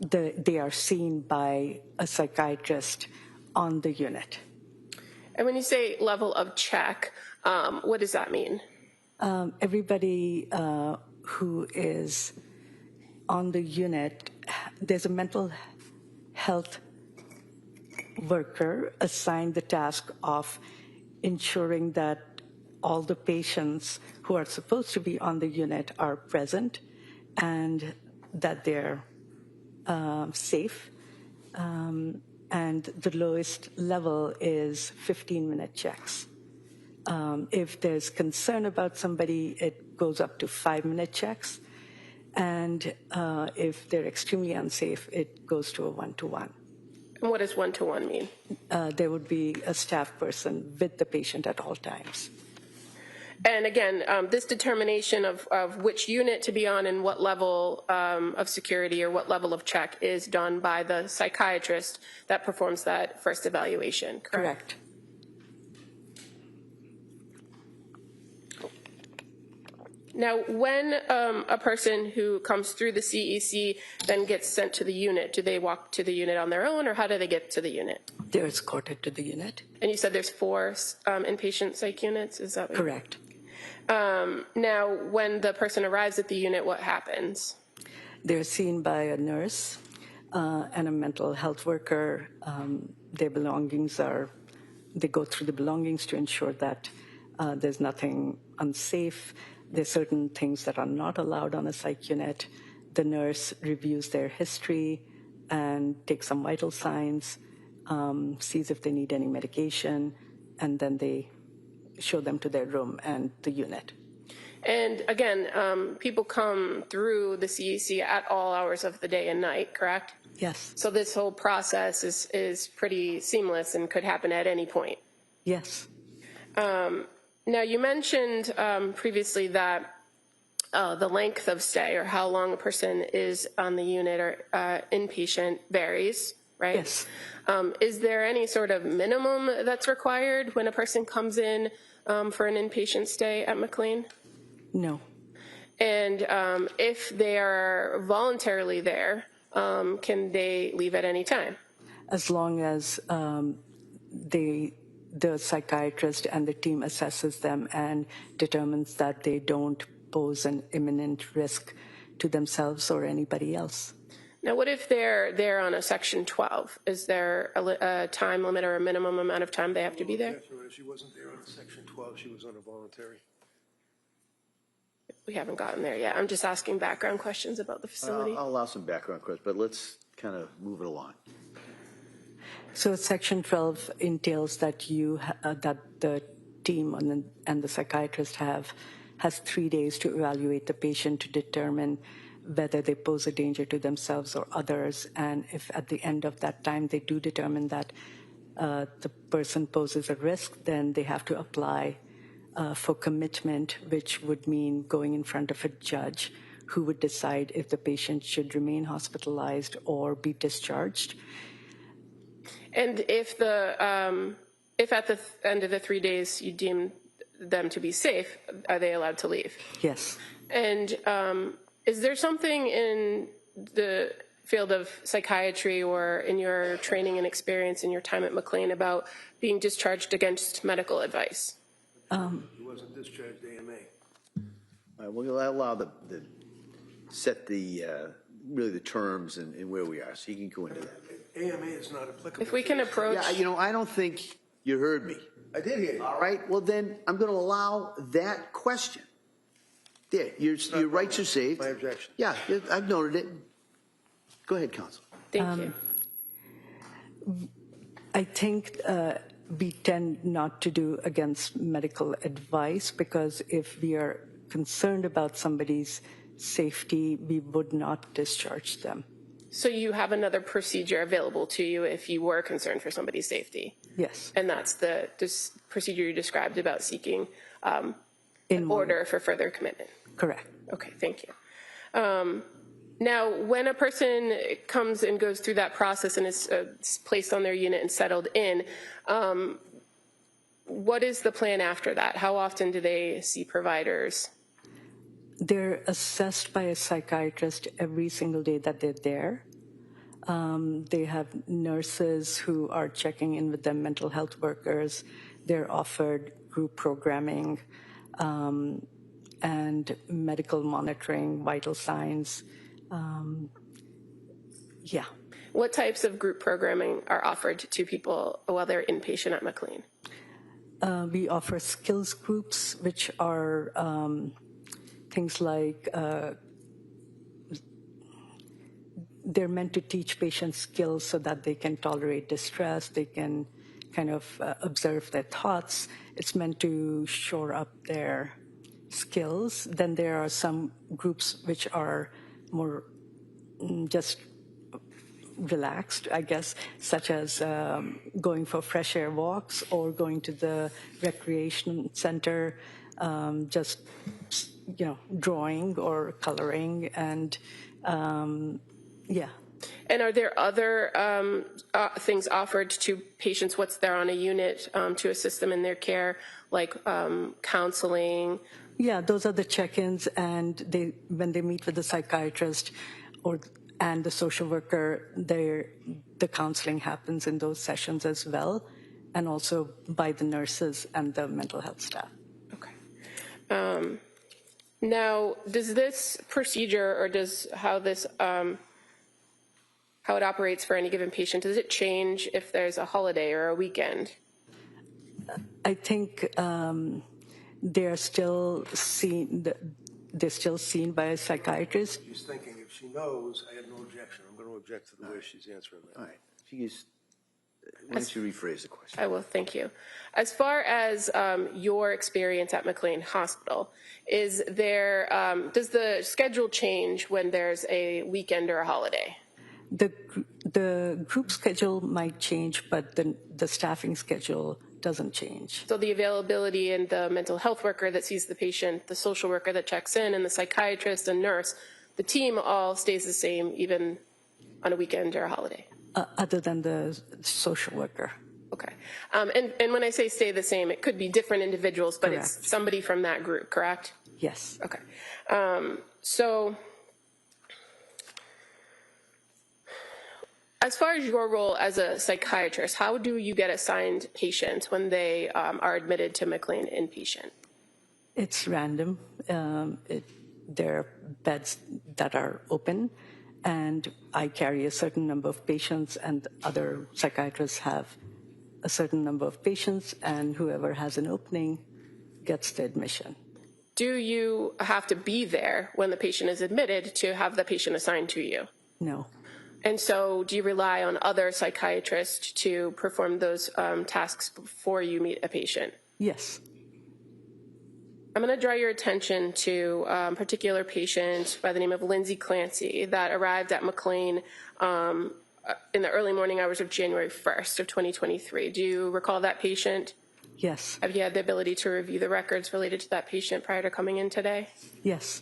they are seen by a psychiatrist on the unit. And when you say level of check, what does that mean? Everybody who is on the unit, there's a mental health worker assigned the task of ensuring that all the patients who are supposed to be on the unit are present and that they're safe. And the lowest level is 15-minute checks. If there's concern about somebody, it goes up to 5-minute checks. And if they're extremely unsafe, it goes to a 1-to-1. And what does 1-to-1 mean? There would be a staff person with the patient at all times. And again, this determination of which unit to be on and what level of security or what level of check is done by the psychiatrist that performs that first evaluation, correct? Now, when a person who comes through the CEC then gets sent to the unit, do they walk to the unit on their own, or how do they get to the unit? They're escorted to the unit. And you said there's 4 inpatient psych units, is that right? Correct. Now, when the person arrives at the unit, what happens? They're seen by a nurse and a mental health worker. Their belongings they go through the belongings to ensure that there's nothing unsafe. There's certain things that are not allowed on a psych unit. The nurse reviews their history and takes some vital signs, sees if they need any medication, and then they show them to their room and the unit. And again, people come through the CEC at all hours of the day and night, correct? Yes. So this whole process is pretty seamless and could happen at any point. Yes. Now, you mentioned previously that the length of stay or how long a person is on the unit or inpatient varies, right? Yes. Is there any sort of minimum that's required when a person comes in for an inpatient stay at McLean? No. And if they are voluntarily there, can they leave at any time? As long as the psychiatrist and the team assesses them and determines that they don't pose an imminent risk to themselves or anybody else. Now, what if they're there on a Section 12? Is there a time limit or a minimum amount of time they have to be there? She wasn't there on Section 12. She was on a voluntary. We haven't gotten there yet. I'm just asking background questions about the facility. I'll allow some background questions, but let's kind of move it along. So Section 12 entails that that the team and the psychiatrist has 3 days to evaluate the patient to determine whether they pose a danger to themselves or others. And if at the end of that time they do determine that the person poses a risk, then they have to apply for commitment, which would mean going in front of a judge who would decide if the patient should remain hospitalized or be discharged. And if at the end of the 3 days you deem them to be safe, are they allowed to leave? Yes. And is there something in the field of psychiatry or in your training and experience in your time at McLean about being discharged against medical advice? He wasn't discharged AMA. All right, we'll allow set the really the terms and where we are, so you can go into that. AMA is not applicable. If we can approach... Yeah, I don't think you heard me. I did hear you. All right, well then, I'm going to allow that question. There, your rights are saved. My objection. Yeah, I've noted it. Go ahead, Counsel. Thank you. I think we tend not to do against medical advice because if we are concerned about somebody's safety, we would not discharge them. So you have another procedure available to you if you were concerned for somebody's safety? Yes. And that's the procedure you described about seeking an In order for further commitment? Correct. Okay, thank you. Now, when a person comes and goes through that process and is placed on their unit and settled in, what is the plan after that? How often do they see providers? They're assessed by a psychiatrist every single day that they're there. They have nurses who are checking in with them, mental health workers. They're offered group programming and medical monitoring, vital signs. Yeah. What types of group programming are offered to people while they're inpatient at McLean? We offer skills groups, which are things like they're meant to teach patients skills so that they can tolerate distress, they can kind of observe their thoughts. It's meant to shore up their skills. Then there are some groups which are more just relaxed, I guess, such as going for fresh air walks or going to the recreation center, just, drawing or coloring and, yeah. And are there other things offered to patients once they're on a unit to assist them in their care, like counseling? Yeah, those are the check-ins, and when they meet with the psychiatrist and the social worker, the counseling happens in those sessions as well, and also by the nurses and the mental health staff. Okay. Now, does this procedure, or how it operates for any given patient, does it change if there's a holiday or a weekend? I think they're still seen by a psychiatrist. She's thinking if she knows, I have no objection. I'm going to object to the way she's answering that. All right. Why don't you rephrase the question? I will, thank you. As far as your experience at McLean Hospital, does the schedule change when there's a weekend or a holiday? The group schedule might change, but the staffing schedule doesn't change. So the availability and the mental health worker that sees the patient, the social worker that checks in, and the psychiatrist and nurse, the team all stays the same even on a weekend or a holiday? Other than the social worker. Okay. And when I say stay the same, it could be different individuals, but Correct. It's somebody from that group, correct? Yes. Okay. So as far as your role as a psychiatrist, how do you get assigned patients when they are admitted to McLean inpatient? It's random. There are beds that are open, and I carry a certain number of patients, and other psychiatrists have a certain number of patients, and whoever has an opening gets the admission. Do you have to be there when the patient is admitted to have the patient assigned to you? No. And so do you rely on other psychiatrists to perform those tasks before you meet a patient? Yes. I'm going to draw your attention to a particular patient by the name of Lindsay Clancy that arrived at McLean in the early morning hours of January 1st of 2023. Do you recall that patient? Yes. Have you had the ability to review the records related to that patient prior to coming in today? Yes.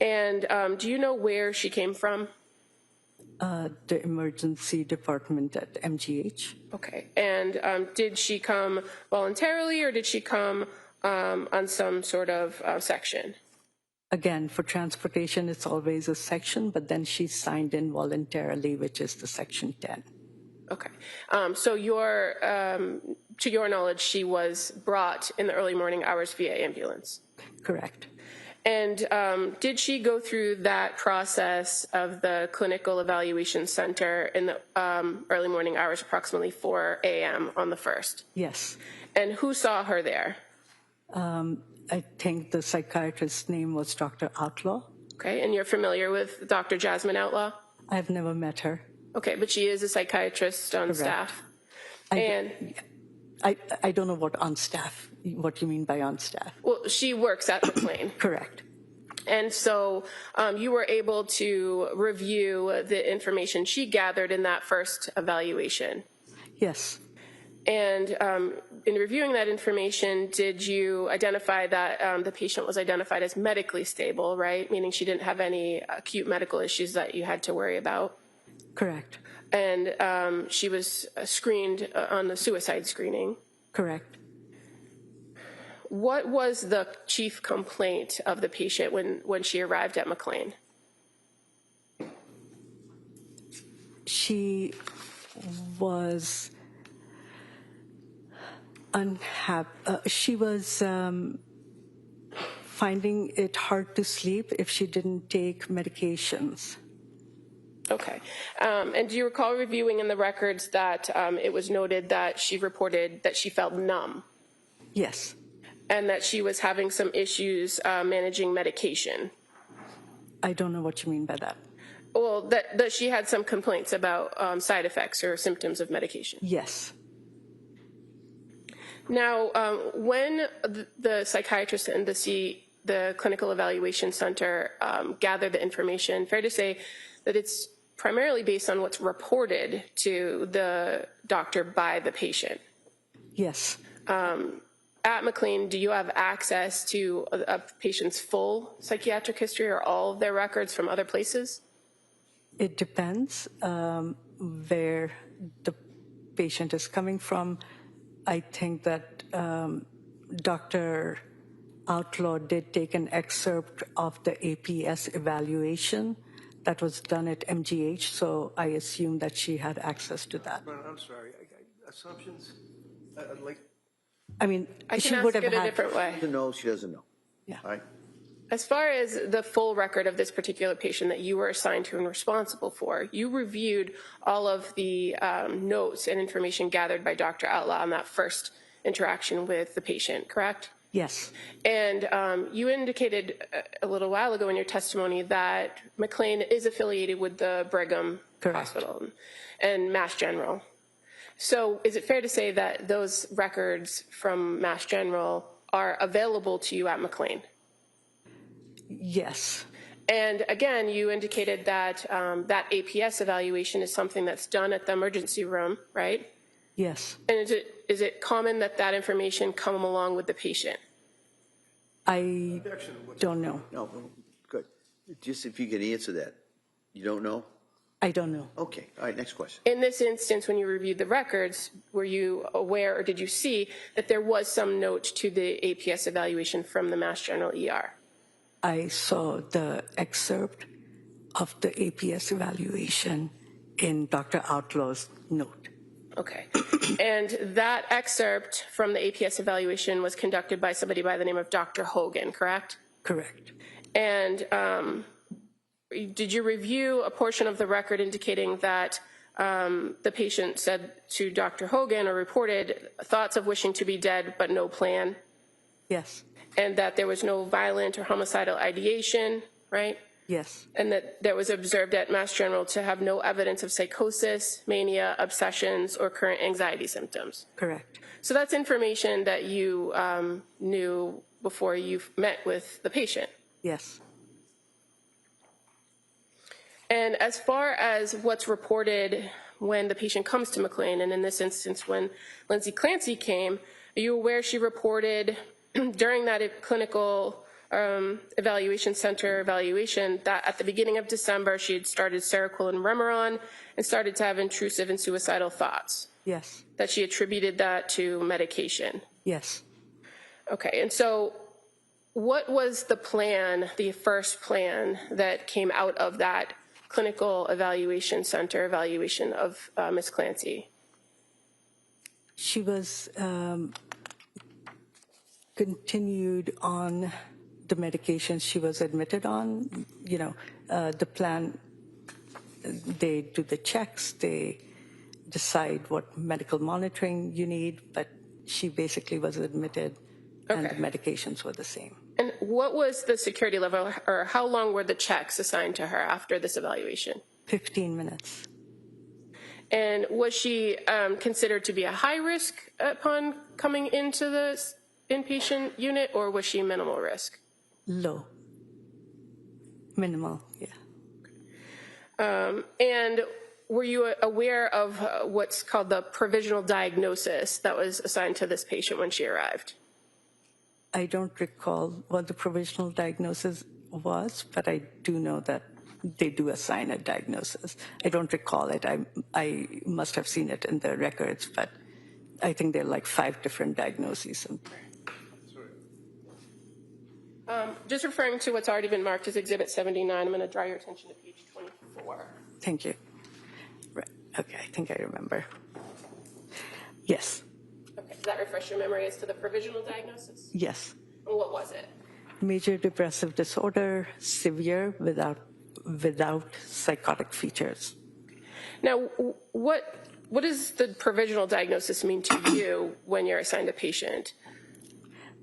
And do you know where she came from? The emergency department at MGH. Okay. And did she come voluntarily, or did she come on some sort of section? Again, for transportation, it's always a section, but then she signed in voluntarily, which is the section 10. Okay. So to your knowledge, she was brought in the early morning hours via ambulance? Correct. And did she go through that process of the clinical evaluation center in the early morning hours, approximately 4 a.m. on the 1st? Yes. And who saw her there? I think the psychiatrist's name was Dr. Outlaw. Okay, and you're familiar with Dr. Jasmine Outlaw? I've never met her. Okay, but she is a psychiatrist on Correct. staff. I don't know what you mean by on staff. Well, she works at McLean. Correct. And so you were able to review the information she gathered in that first evaluation. Yes. And in reviewing that information, did you identify that the patient was identified as medically stable, right? Meaning she didn't have any acute medical issues that you had to worry about? Correct. And she was screened on the suicide screening? Correct. What was the chief complaint of the patient when she arrived at McLean? She was unhappy. She was finding it hard to sleep if she didn't take medications. Okay. And do you recall reviewing in the records that it was noted that she reported that she felt numb? Yes. And that she was having some issues managing medication? I don't know what you mean by that. Well, that she had some complaints about side effects or symptoms of medication? Yes. Now, when the psychiatrist and the clinical evaluation center gathered the information, fair to say that it's primarily based on what's reported to the doctor by the patient? Yes. At McLean, do you have access to a patient's full psychiatric history or all of their records from other places? It depends where the patient is coming from. I think that Dr. Outlaw did take an excerpt of the APS evaluation that was done at MGH, so I assume that she had access to that. I'm sorry. Assumptions? I mean, I she can would ask have it a had. different way. She doesn't know, she doesn't know. Yeah. All right? As far as the full record of this particular patient that you were assigned to and responsible for, you reviewed all of the notes and information gathered by Dr. Outlaw on that first interaction with the patient, correct? Yes. And you indicated a little while ago in your testimony that McLean is affiliated with the Brigham Correct. Hospital and Mass General. So is it fair to say that those records from Mass General are available to you at McLean? Yes. And again, you indicated that that APS evaluation is something that's done at the emergency room, right? Yes. And is it common that that information come along with the patient? I don't know. No, good. Just if you could answer that. You don't know? I don't know. Okay, all right, next question. In this instance, when you reviewed the records, were you aware or did you see that there was some note to the APS evaluation from the Mass General ER? I saw the excerpt of the APS evaluation in Dr. Outlaw's note. Okay. And that excerpt from the APS evaluation was conducted by somebody by the name of Dr. Hogan, correct? Correct. And did you review a portion of the record indicating that the patient said to Dr. Hogan or reported thoughts of wishing to be dead but no plan? Yes. And that there was no violent or homicidal ideation, right? Yes. And that there was observed at Mass General to have no evidence of psychosis, mania, obsessions, or current anxiety symptoms. Correct. So that's information that you knew before you met with the patient. Yes. And as far as what's reported when the patient comes to McLean, and in this instance when Lindsay Clancy came, are you aware she reported during that clinical evaluation center evaluation that at the beginning of December she had started Seroquel and Remeron and started to have intrusive and suicidal thoughts? Yes. That she attributed that to medication? Yes. Okay, and so what was the plan, the first plan that came out of that clinical evaluation center evaluation of Ms. Clancy? She was continued on the medications she was admitted on. You know, the plan, they do the checks, they decide what medical monitoring you need, but she basically was admitted and the medications were the same. And what was the security level, or how long were the checks assigned to her after this evaluation? 15 minutes. And was she considered to be a high risk upon coming into the inpatient unit, or was she minimal risk? Low. Minimal, yeah. And were you aware of what's called the provisional diagnosis that was assigned to this patient when she arrived? I don't recall what the provisional diagnosis was, but I do know that they do assign a diagnosis. I don't recall it. I must have seen it in the records, but I think there are like 5 different diagnoses. Just referring to what's already been marked as Exhibit 79, I'm going to draw your attention to page 24. Thank you. Right. Okay, I think I remember. Yes. Okay, does that refresh your memory as to the provisional diagnosis? Yes. And what was it? Major depressive disorder, severe without psychotic features. Now, what does the provisional diagnosis mean to you when you're assigned a patient?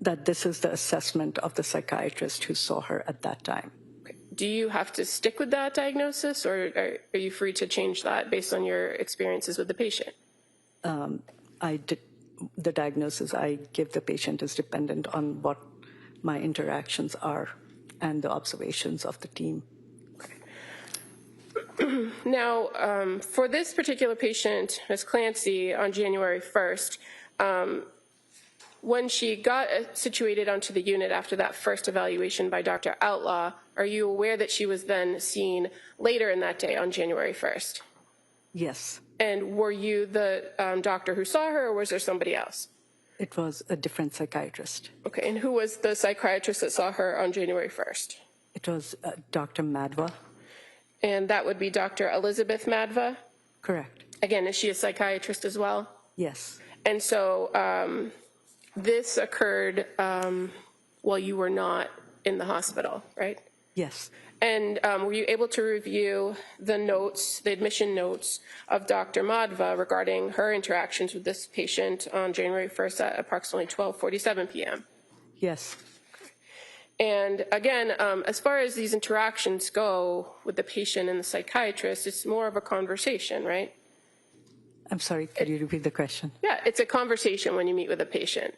That this is the assessment of the psychiatrist who saw her at that time. Okay. Do you have to stick with that diagnosis, or are you free to change that based on your experiences with the patient? The diagnosis I give the patient is dependent on what my interactions are and the observations of the team. Now, for this particular patient, Ms. Clancy, on January 1st, when she got situated onto the unit after that first evaluation by Dr. Outlaw, are you aware that she was then seen later in that day on January 1st? Yes. And were you the doctor who saw her, or was there somebody else? It was a different psychiatrist. Okay, and who was the psychiatrist that saw her on January 1st? It was Dr. Madva. And that would be Dr. Elizabeth Madva? Correct. Again, is she a psychiatrist as well? Yes. And so this occurred while you were not in the hospital, right? Yes. And were you able to review the notes, the admission notes of Dr. Madva regarding her interactions with this patient on January 1st at approximately 12:47 p.m.? Yes. And again, as far as these interactions go with the patient and the psychiatrist, it's more of a conversation, right? I'm sorry, could you repeat the question? Yeah, it's a conversation when you meet with a patient.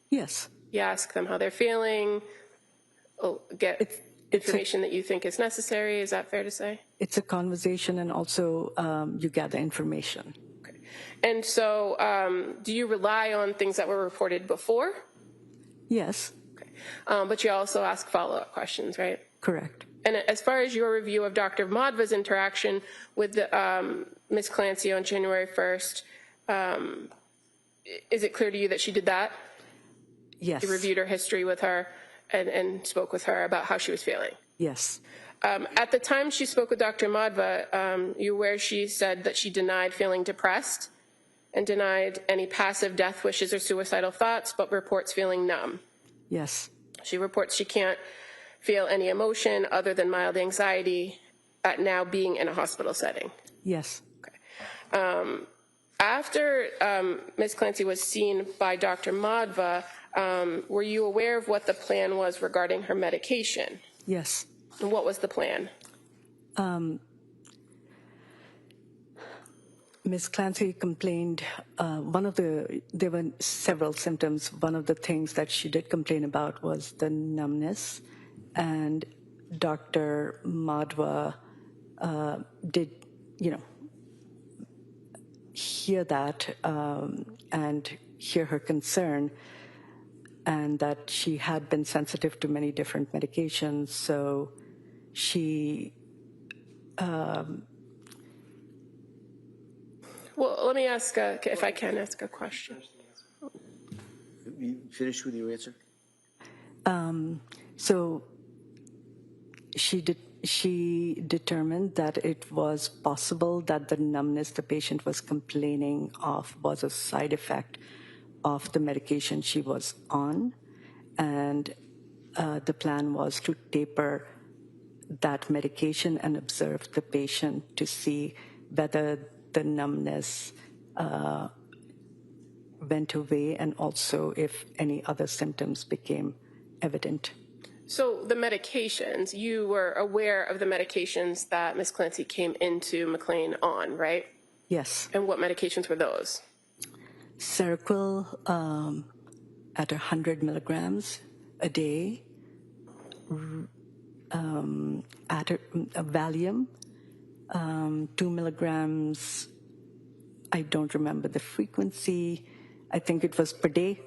Yes. You ask them how they're feeling, get information that you think is necessary. Is that fair to say? It's a conversation, and also you gather information. Okay. And so do you rely on things that were reported before? Yes. Okay. But you also ask follow-up questions, right? Correct. And as far as your review of Dr. Madva's interaction with Ms. Clancy on January 1st, is it clear to you that she did that? Yes. You reviewed her history with her and spoke with her about how she was feeling? Yes. At the time she spoke with Dr. Madva, you were aware she said that she denied feeling depressed and denied any passive death wishes or suicidal thoughts, but reports feeling numb. Yes. She reports she can't feel any emotion other than mild anxiety at now being in a hospital setting. Yes. Okay. After Ms. Clancy was seen by Dr. Madva, were you aware of what the plan was regarding her medication? Yes. And what was the plan? Ms. Clancy complained, there were several symptoms. One of the things that she did complain about was the numbness, and Dr. Madva did, hear that and hear her concern, and that she had been sensitive to many different medications, so she Well, let me ask, if I can ask a question. You finished with your answer? So she determined that it was possible that the numbness the patient was complaining of was a side effect of the medication she was on, and the plan was to taper that medication and observe the patient to see whether the numbness went away and also if any other symptoms became evident. So the medications, you were aware of the medications that Ms. Clancy came into McLean on, right? Yes. And what medications were those? Seroquel at 100 milligrams a day, Valium, 2 milligrams. I don't remember the frequency. I think it was per day.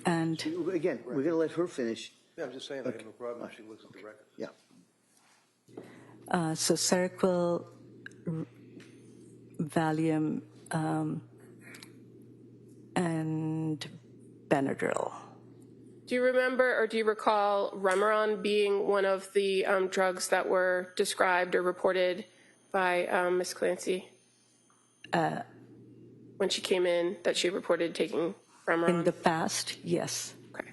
And Again, we're going to let her finish. Yeah, I'm just saying, I have no problem if she looks at the record. Yeah. so Seroquel, Valium, and Benadryl. Do you remember or do you recall Remeron being one of the drugs that were described or reported by Ms. Clancy? When she came in, that she reported taking Remeron? In the past, yes. Okay.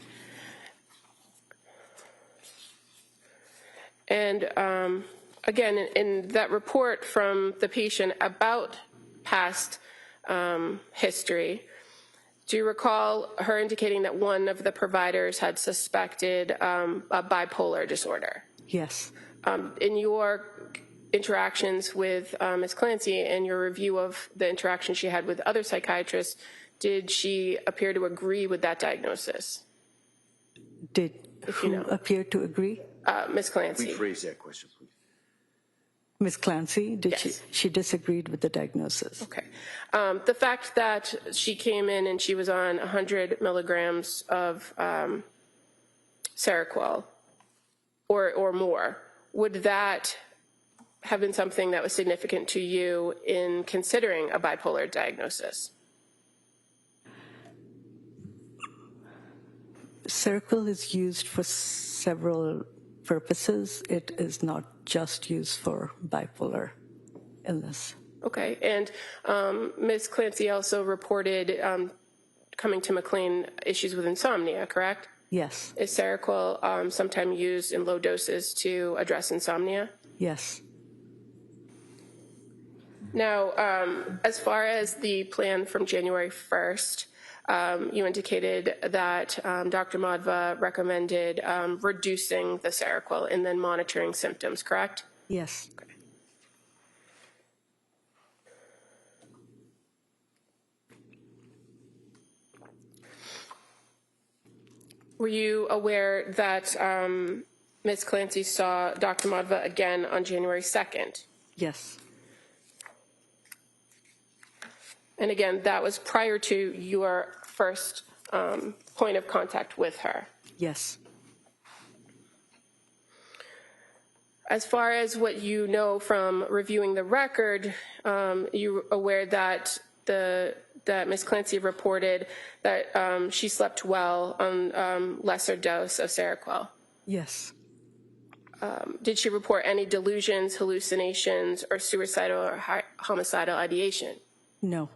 And again, in that report from the patient about past history, do you recall her indicating that one of the providers had suspected a bipolar disorder? Yes. In your interactions with Ms. Clancy and your review of the interaction she had with other psychiatrists, did she appear to agree with that diagnosis? Did If who you know. appear to agree? Ms. Clancy. Rephrase that question, please. Ms. Clancy, did Yes. she disagreed with the diagnosis? Okay. The fact that she came in and she was on 100 milligrams of Seroquel or more, would that have been something that was significant to you in considering a bipolar diagnosis? Seroquel is used for several purposes. It is not just used for bipolar illness. Okay. And Ms. Clancy also reported coming to McLean issues with insomnia, correct? Yes. Is Seroquel sometimes used in low doses to address insomnia? Yes. Now, as far as the plan from January 1st, you indicated that Dr. Madhva recommended reducing the Seroquel and then monitoring symptoms, correct? Yes. Okay. Were you aware that Ms. Clancy saw Dr. Madhva again on January 2nd? Yes. And again, that was prior to your first point of contact with her. Yes. As far as what you know from reviewing the record, you aware that Ms. Clancy reported that she slept well on lesser dose of Seroquel. Yes. Did she report any delusions, hallucinations, or suicidal or homicidal ideation? No.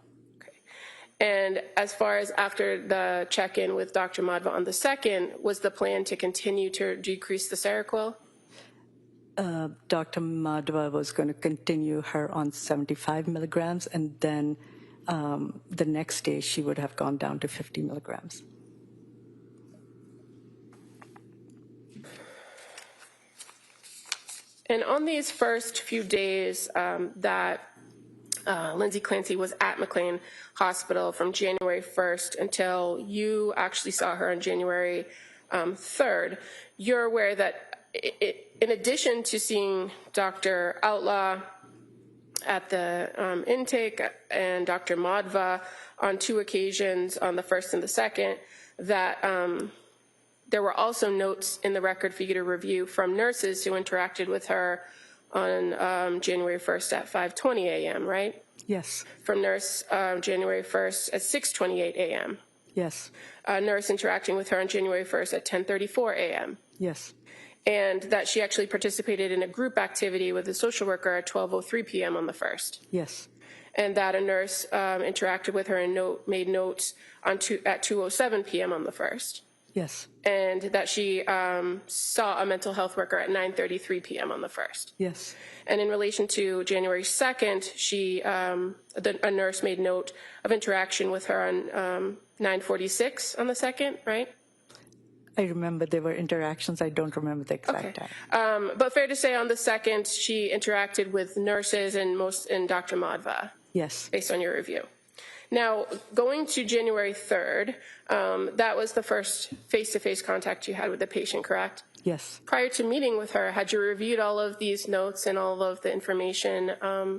And as far as after the check-in with Dr. Madhva on the 2nd, was the plan to continue to decrease the Seroquel? Dr. Madhva was going to continue her on 75 milligrams, and then the next day she would have gone down to 50 milligrams. And on these first few days that Lindsay Clancy was at McLean Hospital from January 1st until you actually saw her on January 3rd, you're aware that in addition to seeing Dr. Outlaw at the intake and Dr. Madhva on 2 occasions on the 1st and the 2nd, that there were also notes in the record for you to review from nurses who interacted with her on January 1st at 5:20 a.m., right? Yes. From nurse January 1st at 6:28 a.m. Yes. A nurse interacting with her on January 1st at 10:34 a.m. Yes. And that she actually participated in a group activity with a social worker at 12:03 p.m. on the 1st. Yes. And that a nurse interacted with her and made notes at 2:07 p.m. on the 1st. Yes. And that she saw a mental health worker at 9:33 p.m. on the 1st. Yes. And in relation to January 2nd, a nurse made note of interaction with her on 9:46 on the 2nd, right? I remember there were interactions. I don't remember the exact time. But fair to say on the 2nd, she interacted with nurses and Dr. Madhva, Yes. based on your review. Now, going to January 3rd, that was the first face-to-face contact you had with the patient, correct? Yes. Prior to meeting with her, had you reviewed all of these notes and all of the information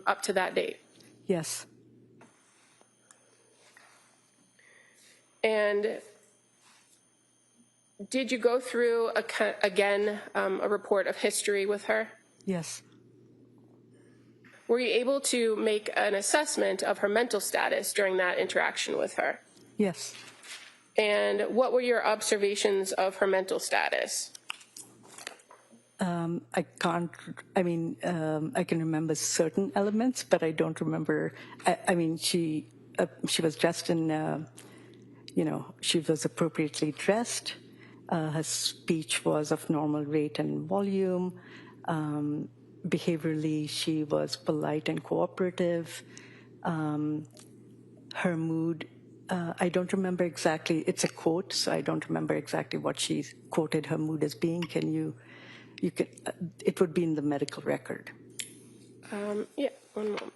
up to that date? Yes. And did you go through, again, a report of history with her? Yes. Were you able to make an assessment of her mental status during that interaction with her? Yes. And what were your observations of her mental status? I can't, I can remember certain elements, but I don't remember. She was dressed in, she was appropriately dressed. Her speech was of normal rate and volume. Behaviorally, she was polite and cooperative. Her mood, I don't remember exactly. It's a quote, so I don't remember exactly what she quoted her mood as being. It would be in the medical record. Yeah, one moment.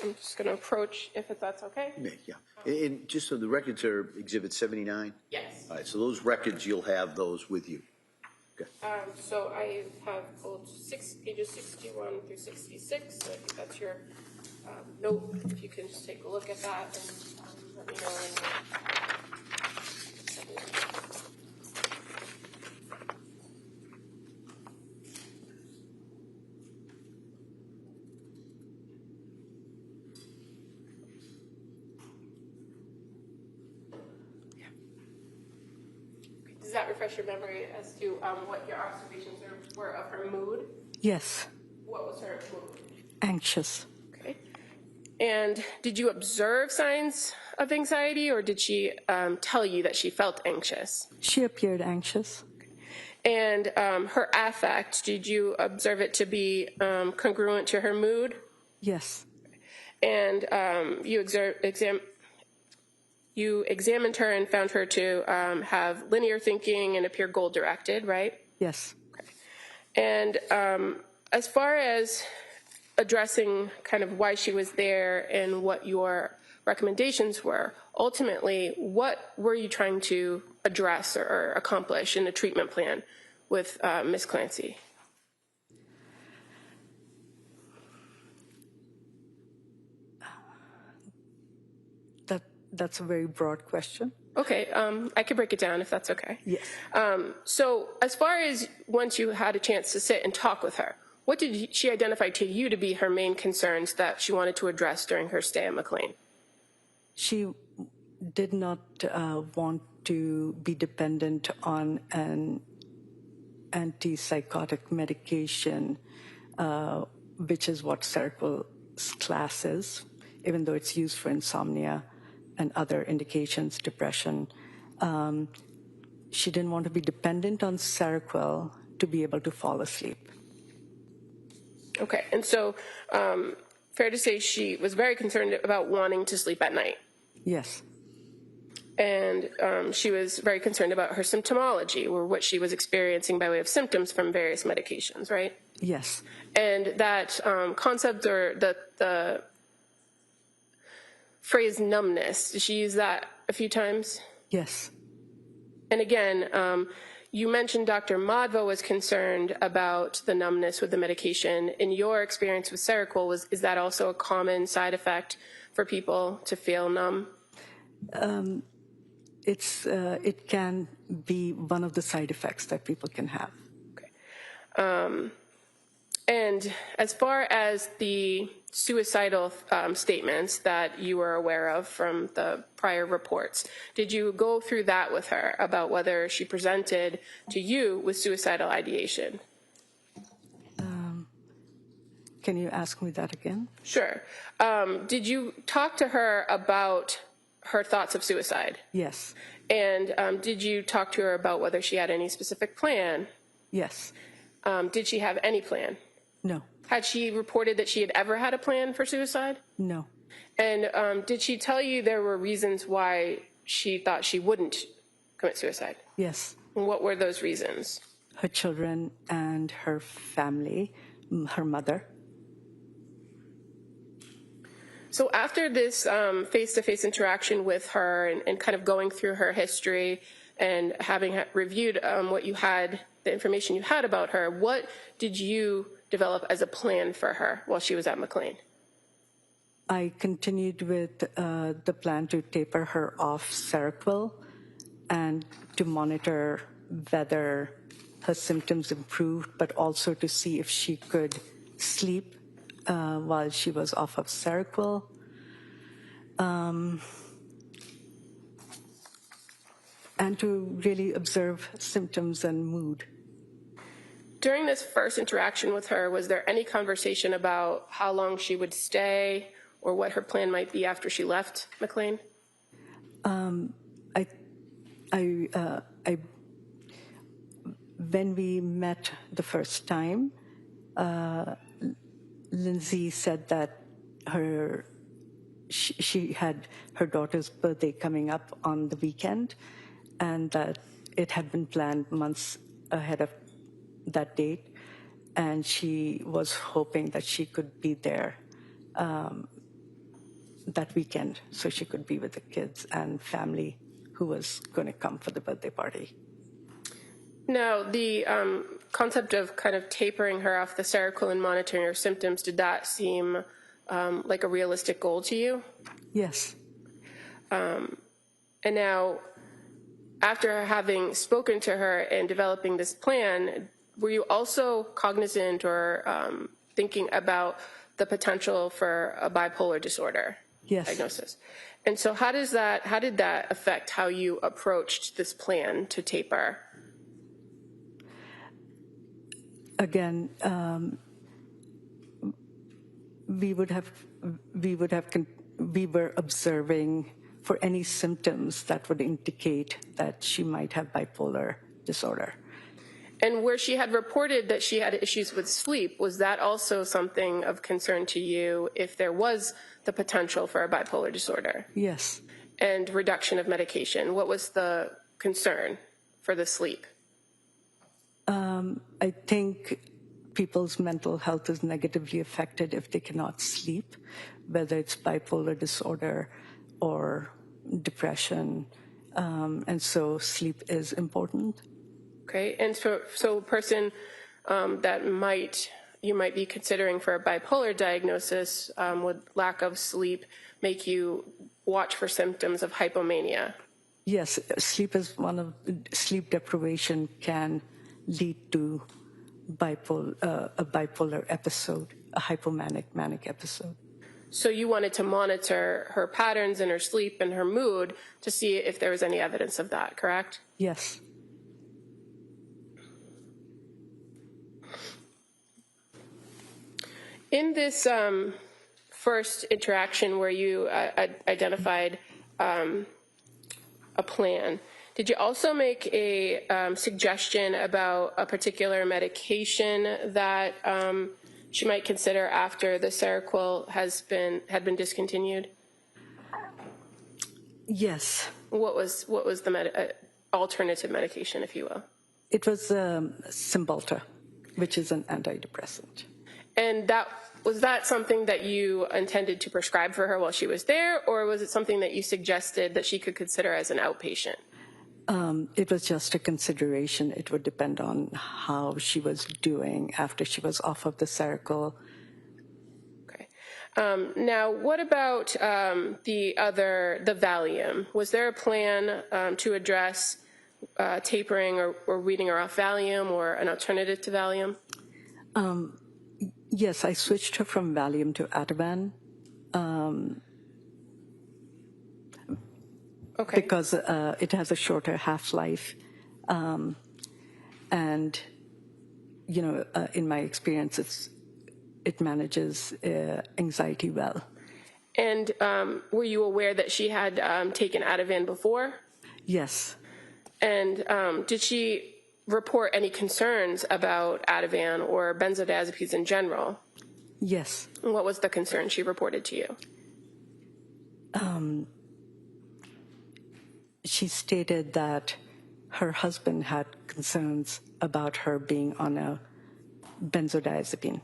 I'm just going to approach, if that's okay. Yeah. And just so the records are Exhibit 79? Yes. All right, so those records, you'll have those with you. Okay. So I have pulled pages 61 through 66. So I think that's your note. If you can just take a look at that and let me know. Does that refresh your memory as to what your observations were of her mood? Yes. What was her mood? Anxious. Okay. And did you observe signs of anxiety, or did she tell you that she felt anxious? She appeared anxious. And her affect, did you observe it to be congruent to her mood? Yes. And you examined her and found her to have linear thinking and appear goal-directed, right? Yes. Okay. And as far as addressing kind of why she was there and what your recommendations were, ultimately, what were you trying to address or accomplish in the treatment plan with Ms. Clancy? That's a very broad question. Okay, I could break it down if that's okay. Yes. So as far as once you had a chance to sit and talk with her, what did she identify to you to be her main concerns that she wanted to address during her stay at McLean? She did not want to be dependent on an antipsychotic medication, which is what Seroquel's class is, even though it's used for insomnia and other indications, depression. She didn't want to be dependent on Seroquel to be able to fall asleep. Okay, and so fair to say she was very concerned about wanting to sleep at night. Yes. And she was very concerned about her symptomology, or what she was experiencing by way of symptoms from various medications, right? Yes. And that concept, or the phrase numbness, did she use that a few times? Yes. And again, you mentioned Dr. Madhva was concerned about the numbness with the medication. In your experience with Seroquel, is that also a common side effect for people to feel numb? It can be one of the side effects that people can have. Okay. And as far as the suicidal statements that you were aware of from the prior reports, did you go through that with her about whether she presented to you with suicidal ideation? Can you ask me that again? Sure. Did you talk to her about her thoughts of suicide? Yes. And did you talk to her about whether she had any specific plan? Yes. Did she have any plan? No. Had she reported that she had ever had a plan for suicide? No. And did she tell you there were reasons why she thought she wouldn't commit suicide? Yes. And what were those reasons? Her children and her family, her mother. So after this face-to-face interaction with her and kind of going through her history and having reviewed what you had, the information you had about her, what did you develop as a plan for her while she was at McLean? I continued with the plan to taper her off Seroquel and to monitor whether her symptoms improved, but also to see if she could sleep while she was off of Seroquel. And to really observe symptoms and mood. During this first interaction with her, was there any conversation about how long she would stay or what her plan might be after she left McLean? When we met the first time, Lindsay said that she had her daughter's birthday coming up on the weekend, and that it had been planned months ahead of that date, and she was hoping that she could be there that weekend so she could be with the kids and family who was going to come for the birthday party. Now, the concept of kind of tapering her off the Seroquel and monitoring her symptoms, did that seem like a realistic goal to you? Yes. And now, after having spoken to her and developing this plan, were you also cognizant or thinking about the potential for a bipolar disorder diagnosis? And so how did that affect how you approached this plan to taper? Again, we were observing for any symptoms that would indicate that she might have bipolar disorder. And where she had reported that she had issues with sleep, was that also something of concern to you if there was the potential for a bipolar disorder? Yes. And reduction of medication, what was the concern for the sleep? I think people's mental health is negatively affected if they cannot sleep, whether it's bipolar disorder or depression, and so sleep is important. Okay, and so a person that you might be considering for a bipolar diagnosis would lack of sleep make you watch for symptoms of hypomania? Yes, sleep deprivation can lead to a bipolar episode, a hypomanic manic episode. So you wanted to monitor her patterns in her sleep and her mood to see if there was any evidence of that, correct? Yes. In this first interaction where you identified a plan, did you also make a suggestion about a particular medication that she might consider after the Seroquel had been discontinued? Yes. What was the alternative medication, if you will? It was Cymbalta, which is an antidepressant. And was that something that you intended to prescribe for her while she was there, or was it something that you suggested that she could consider as an outpatient? It was just a consideration. It would depend on how she was doing after she was off of the Seroquel. Okay. Now, what about the Valium? Was there a plan to address tapering or weaning her off Valium or an alternative to Valium? Yes, I switched her from Valium to Ativan. Okay. Because it has a shorter half-life. And, in my experience, it manages anxiety well. And were you aware that she had taken Ativan before? Yes. And did she report any concerns about Ativan or benzodiazepines in general? Yes. And what was the concern she reported to you? She stated that her husband had concerns about her being on a benzodiazepine.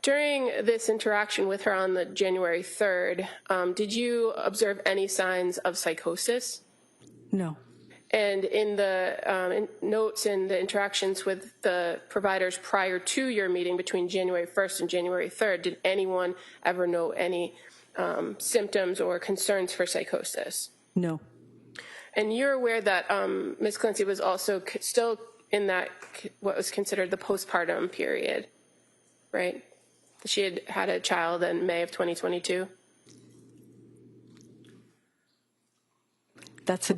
During this interaction with her on the January 3rd, did you observe any signs of psychosis? No. And in the notes and the interactions with the providers prior to your meeting between January 1st and January 3rd, did anyone ever note any symptoms or concerns for psychosis? No. And you're aware that Ms. Clancy was also still in that, what was considered the postpartum period, right? She had had a child in May of 2022? That's a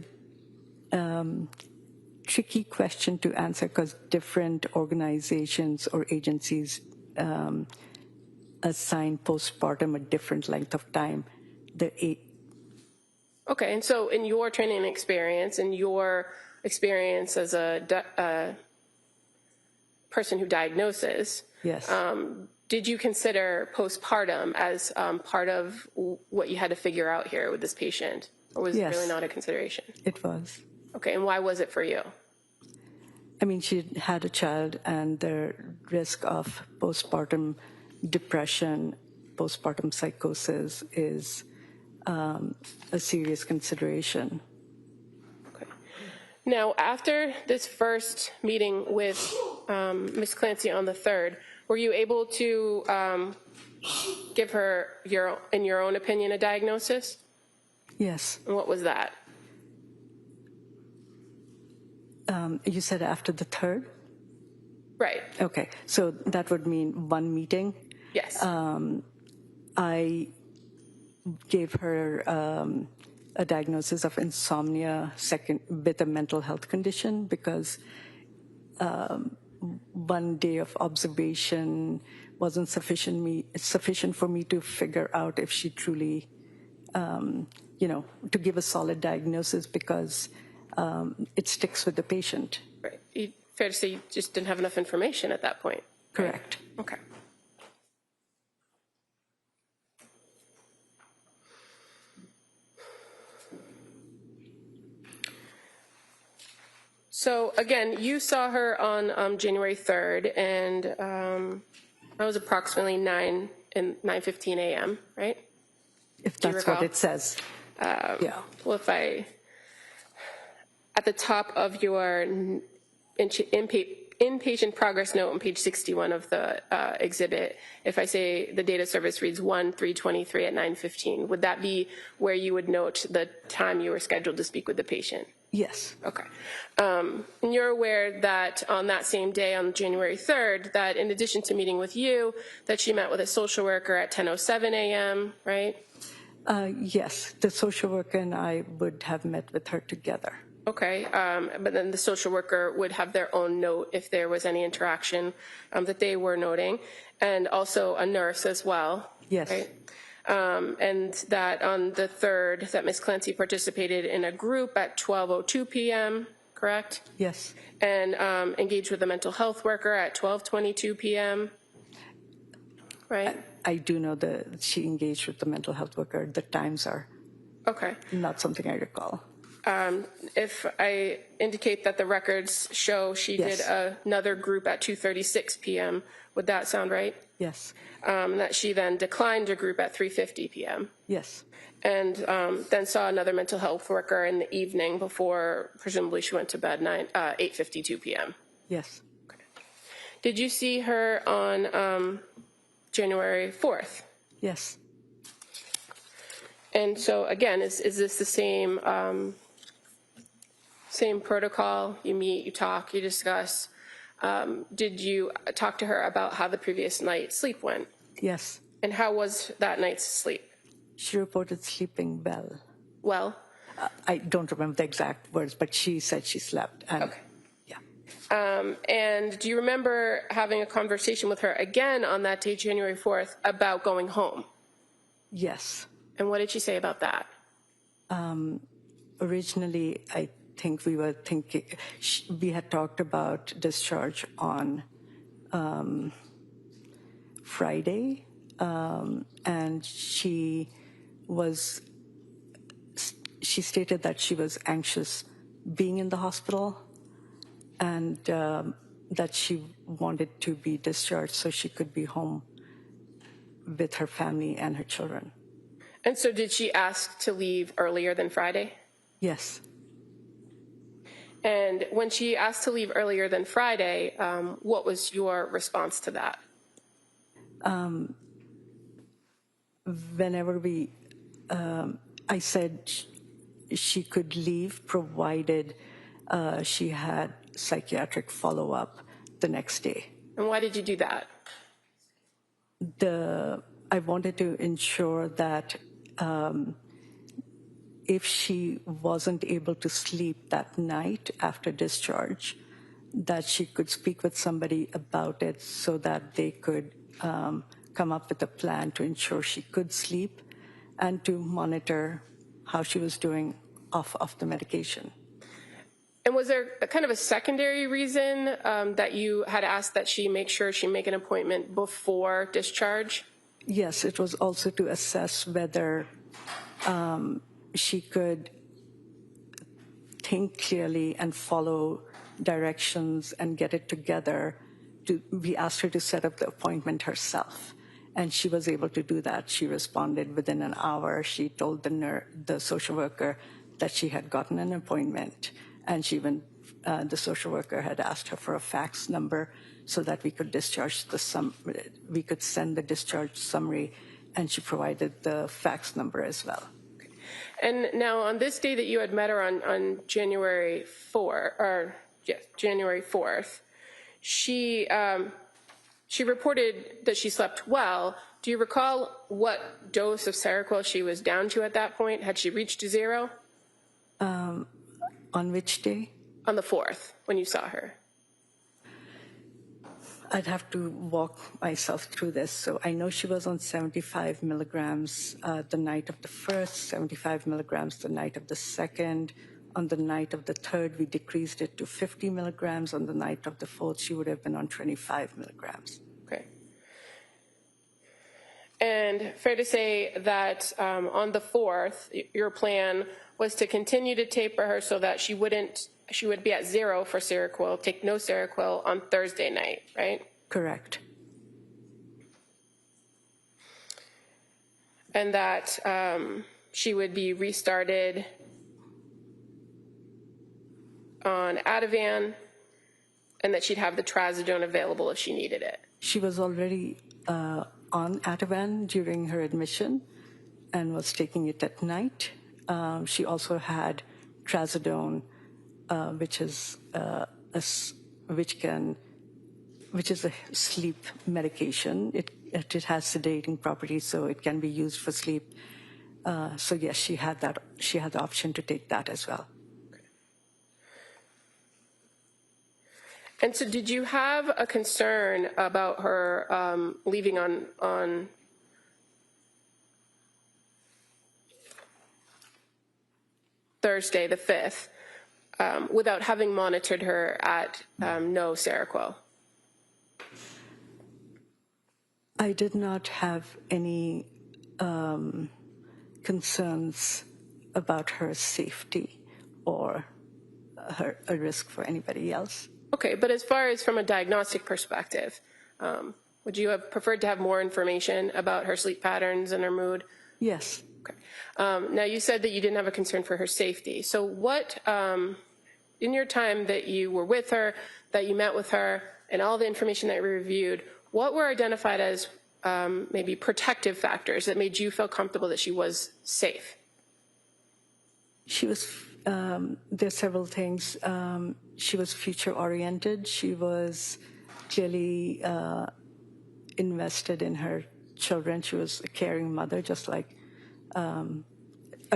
tricky question to answer because different organizations or agencies assign postpartum a different length of time. Okay, and so in your training experience, in your experience as a person who diagnoses, Yes. Did you consider postpartum as part of what you had to figure out here with this patient? Or was it really not a consideration? It was. Okay, and why was it for you? I mean, she had a child, and the risk of postpartum depression, postpartum psychosis is a serious consideration. Okay. Now, after this first meeting with Ms. Clancy on the 3rd, were you able to give her, in your own opinion, a diagnosis? Yes. And what was that? You said after the 3rd? Right. Okay, so that would mean one meeting. Yes. I gave her a diagnosis of insomnia with a mental health condition because one day of observation wasn't sufficient for me to figure out if she truly, to give a solid diagnosis because it sticks with the patient. Right. Fair to say you just didn't have enough information at that point. Correct. Right? Okay. So again, you saw her on January 3rd, and that was approximately 9:15 a.m., right? If that's what it says. Yeah. Well, at the top of your inpatient progress note on page 61 of the exhibit, if I say the data service reads 1/3/23 at 9:15, would that be where you would note the time you were scheduled to speak with the patient? Yes. Okay. And you're aware that on that same day, on January 3rd, that in addition to meeting with you, that she met with a social worker at 10:07 a.m., right? Yes, the social worker and I would have met with her together. Okay, but then the social worker would have their own note if there was any interaction that they were noting, and also a nurse as well. Yes. Right? And that on the 3rd, that Ms. Clancy participated in a group at 12:02 p.m., correct? Yes. And engaged with a mental health worker at 12:22 p.m., right? I do know that she engaged with the mental health worker. The times are not something I recall. If I indicate that the records show she did another group at 2:36 p.m., would that sound right? Yes. That she then declined a group at 3:50 p.m. Yes. And then saw another mental health worker in the evening before presumably she went to bed 8:52 p.m. Yes. Okay. Did you see her on January 4th? Yes. And so again, is this the same protocol? You meet, you talk, you discuss. Did you talk to her about how the previous night's sleep went? Yes. And how was that night's sleep? She reported sleeping well. Well? I don't remember the exact words, but she said she slept. And, okay. Yeah. And do you remember having a conversation with her again on that day, January 4th, about going home? Yes. And what did she say about that? Originally, I think we were thinking, we had talked about discharge on Friday, and she stated that she was anxious being in the hospital, and that she wanted to be discharged so she could be home with her family and her children. And so did she ask to leave earlier than Friday? Yes. And when she asked to leave earlier than Friday, what was your response to that? Whenever I said she could leave provided she had psychiatric follow-up the next day. And why did you do that? I wanted to ensure that if she wasn't able to sleep that night after discharge, that she could speak with somebody about it so that they could come up with a plan to ensure she could sleep and to monitor how she was doing off the medication. And was there a kind of a secondary reason that you had asked that she make sure she make an appointment before discharge? Yes, it was also to assess whether she could think clearly and follow directions and get it together. We asked her to set up the appointment herself, and she was able to do that. She responded within an hour. She told the social worker that she had gotten an appointment, and the social worker had asked her for a fax number so that we could we could send the discharge summary, and she provided the fax number as well. And now on this day that you had met her on January 4th, she reported that she slept well. Do you recall what dose of Seroquel she was down to at that point? Had she reached 0? On which day? On the 4th, when you saw her. I'd have to walk myself through this. So I know she was on 75 milligrams the night of the 1st, 75 milligrams the night of the 2nd. On the night of the 3rd, we decreased it to 50 milligrams. On the night of the 4th, she would have been on 25 milligrams. Okay. And fair to say that on the 4th, your plan was to continue to taper her so that she would be at 0 for Seroquel, take no Seroquel on Thursday night, right? Correct. And that she would be restarted on Ativan, and that she'd have the trazodone available if she needed it. She was already on Ativan during her admission and was taking it at night. She also had trazodone, which is a sleep medication. It has sedating properties, so it can be used for sleep. So yes, she had that. She had the option to take that as well. And so did you have a concern about her leaving on Thursday, the 5th, without having monitored her at no Seroquel? I did not have any concerns about her safety or a risk for anybody else. Okay, but as far as from a diagnostic perspective, would you have preferred to have more information about her sleep patterns and her mood? Yes. Okay. Now, you said that you didn't have a concern for her safety. So what, in your time that you were with her, that you met with her, and all the information that you reviewed, what were identified as maybe protective factors that made you feel comfortable that she was safe? She was, there are several things. She was future-oriented. She was clearly invested in her children. She was a caring mother, just like a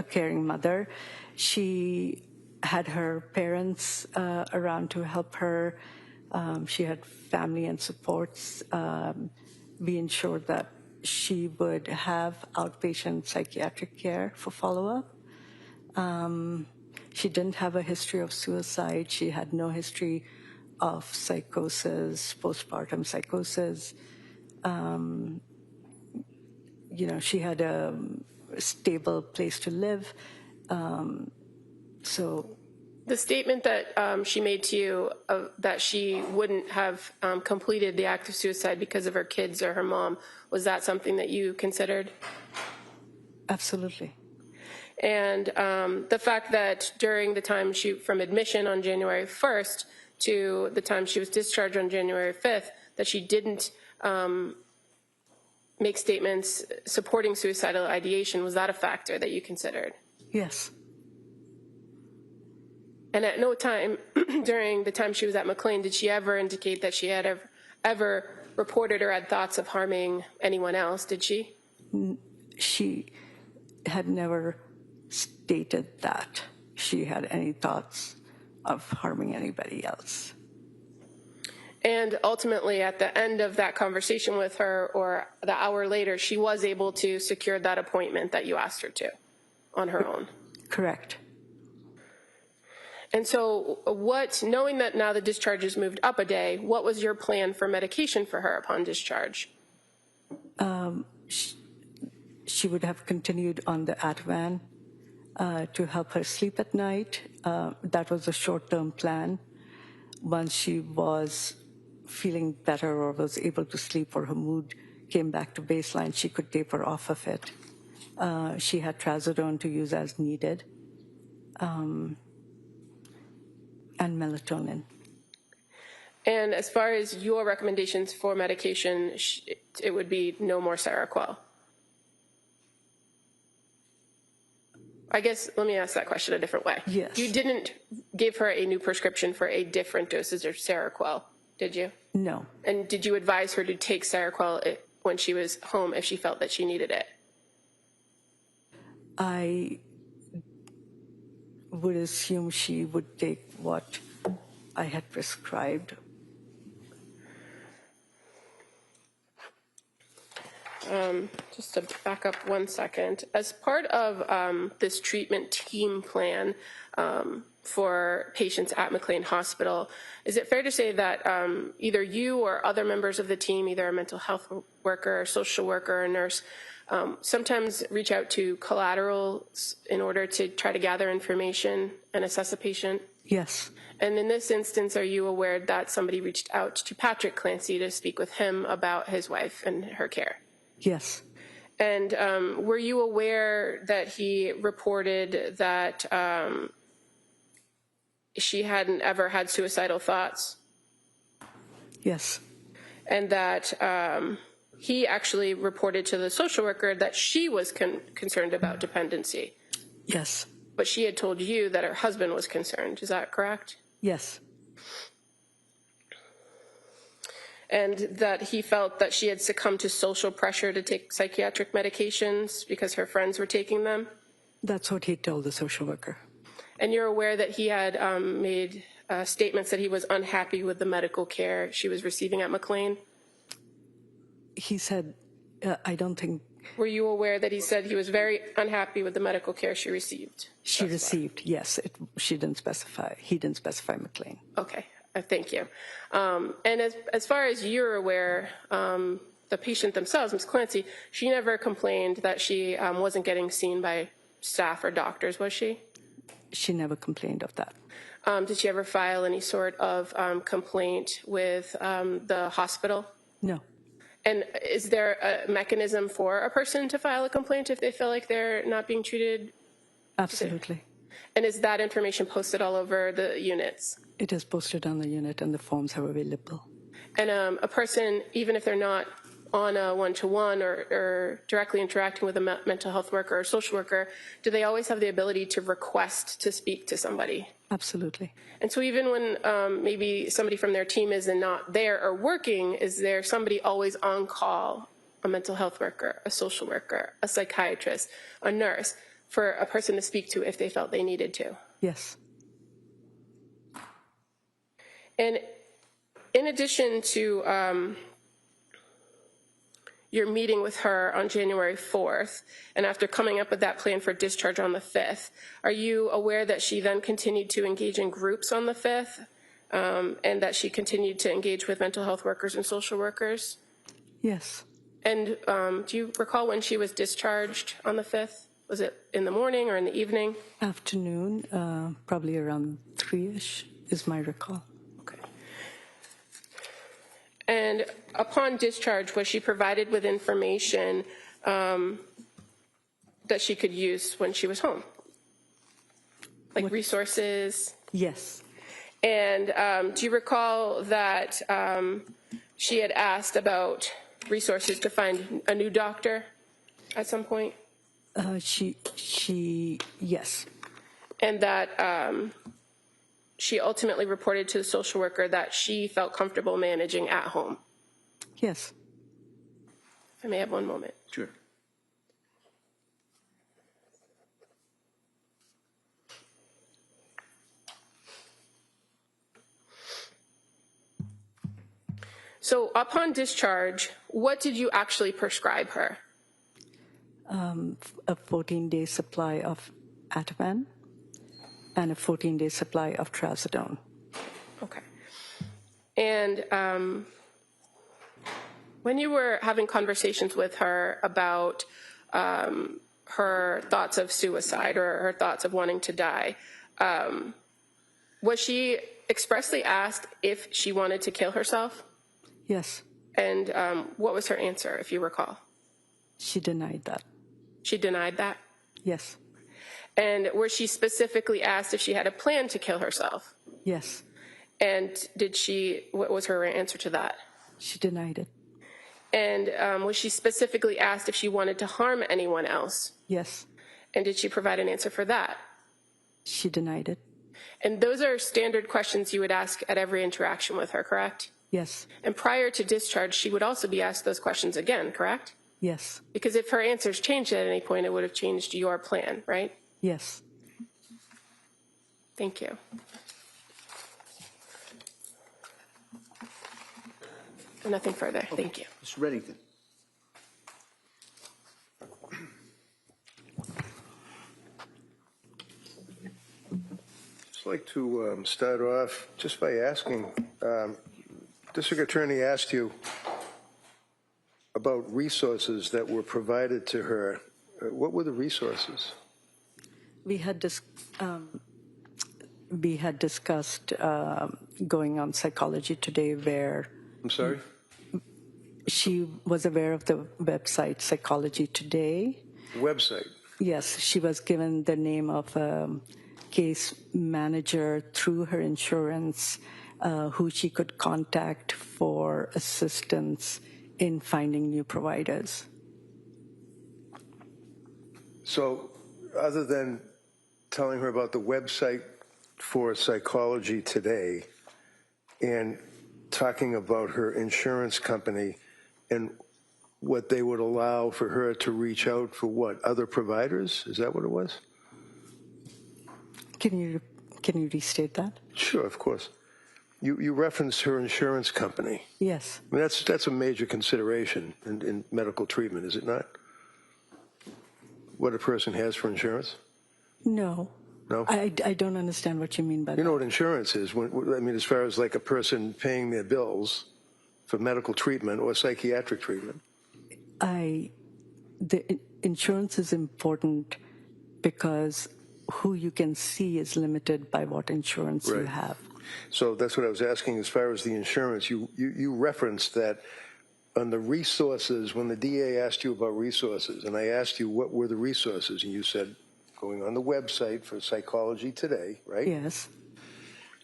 caring mother. She had her parents around to help her. She had family and supports. We ensured that she would have outpatient psychiatric care for follow-up. She didn't have a history of suicide. She had no history of psychosis, postpartum psychosis. She had a stable place to live. So the statement that she made to you that she wouldn't have completed the act of suicide because of her kids or her mom, was that something that you considered? absolutely. And the fact that during the time from admission on January 1st to the time she was discharged on January 5th, that she didn't make statements supporting suicidal ideation, was that a factor that you considered? Yes. And at no time during the time she was at McLean did she ever indicate that she had ever reported or had thoughts of harming anyone else, did she? She had never stated that she had any thoughts of harming anybody else. And ultimately, at the end of that conversation with her, or the hour later, she was able to secure that appointment that you asked her to on her own. Correct. And so knowing that now the discharge has moved up a day, what was your plan for medication for her upon discharge? She would have continued on the Ativan to help her sleep at night. That was a short-term plan. Once she was feeling better or was able to sleep or her mood came back to baseline, she could taper off of it. She had trazodone to use as needed, and melatonin. And as far as your recommendations for medication, it would be no more Seroquel. I guess, let me ask that question a different way. Yes. You didn't give her a new prescription for a different dosage of Seroquel, did you? No. And did you advise her to take Seroquel when she was home if she felt that she needed it? I would assume she would take what I had prescribed. Just to back up 1 second, as part of this treatment team plan for patients at McLean Hospital, is it fair to say that either you or other members of the team, either a mental health worker, a social worker, or a nurse, sometimes reach out to collaterals in order to try to gather information and assess a patient? Yes. And in this instance, are you aware that somebody reached out to Patrick Clancy to speak with him about his wife and her care? Yes. And were you aware that he reported that she hadn't ever had suicidal thoughts? Yes. And that he actually reported to the social worker that she was concerned about dependency? Yes. But she had told you that her husband was concerned. Is that correct? Yes. And that he felt that she had succumbed to social pressure to take psychiatric medications because her friends were taking them? That's what he told the social worker. And you're aware that he had made statements that he was unhappy with the medical care she was receiving at McLean? He said, I don't think... Were you aware that he said he was very unhappy with the medical care she received? She received, yes. She didn't specify. He didn't specify McLean. Okay. Thank you. And as far as you're aware, the patient themselves, Ms. Clancy, she never complained that she wasn't getting seen by staff or doctors, was she? She never complained of that. Did she ever file any sort of complaint with the hospital? No. And is there a mechanism for a person to file a complaint if they feel like they're not being treated? Absolutely. And is that information posted all over the units? It is posted on the unit and the forms are available. And a person, even if they're not on a one-to-one or directly interacting with a mental health worker or social worker, do they always have the ability to request to speak to somebody? Absolutely. And so even when maybe somebody from their team is not there or working, is there somebody always on call, a mental health worker, a social worker, a psychiatrist, a nurse, for a person to speak to if they felt they needed to? Yes. And in addition to your meeting with her on January 4th, and after coming up with that plan for discharge on the 5th, are you aware that she then continued to engage in groups on the 5th and that she continued to engage with mental health workers and social workers. Yes. And do you recall when she was discharged on the 5th? Was it in the morning or in the evening? Afternoon, probably around 3-ish is my recall. Okay. And upon discharge, was she provided with information that she could use when she was home? Like resources? Yes. And do you recall that she had asked about resources to find a new doctor at some point? Yes. And that she ultimately reported to the social worker that she felt comfortable managing at home? Yes. If I may have one moment. Sure. So upon discharge, what did you actually prescribe her? A 14-day supply of Ativan and a 14-day supply of trazodone. Okay. And when you were having conversations with her about her thoughts of suicide or her thoughts of wanting to die, was she expressly asked if she wanted to kill herself? Yes. And what was her answer, if you recall? She denied that. She denied that? Yes. And was she specifically asked if she had a plan to kill herself? Yes. And what was her answer to that? She denied it. And was she specifically asked if she wanted to harm anyone else? Yes. And did she provide an answer for that? She denied it. And those are standard questions you would ask at every interaction with her, correct? Yes. And prior to discharge, she would also be asked those questions again, correct? Yes. Because if her answers changed at any point, it would have changed your plan, right? Yes. Thank you. Nothing further. Okay. Thank you. Mr. Reddington. I'd like to start off just by asking, District Attorney asked you about resources that were provided to her. What were the resources? We had discussed going on Psychology Today, where I'm sorry? she was aware of the website Psychology Today. Website? Yes, she was given the name of a case manager through her insurance who she could contact for assistance in finding new providers. So other than telling her about the website for Psychology Today and talking about her insurance company and what they would allow for her to reach out for what, other providers? Is that what it was? Can you restate that? Sure, of course. You referenced her insurance company. Yes. I mean, that's a major consideration in medical treatment, is it not? What a person has for insurance? No. No? I don't understand what you mean by that. You know what insurance is? I mean, as far as like a person paying their bills for medical treatment or psychiatric treatment. The insurance is important because who you can see is limited by what insurance you have. So that's what I was asking as far as the insurance. You referenced that on the resources, when the DA asked you about resources, and I asked you what were the resources, and you said going on the website for Psychology Today, right? Yes.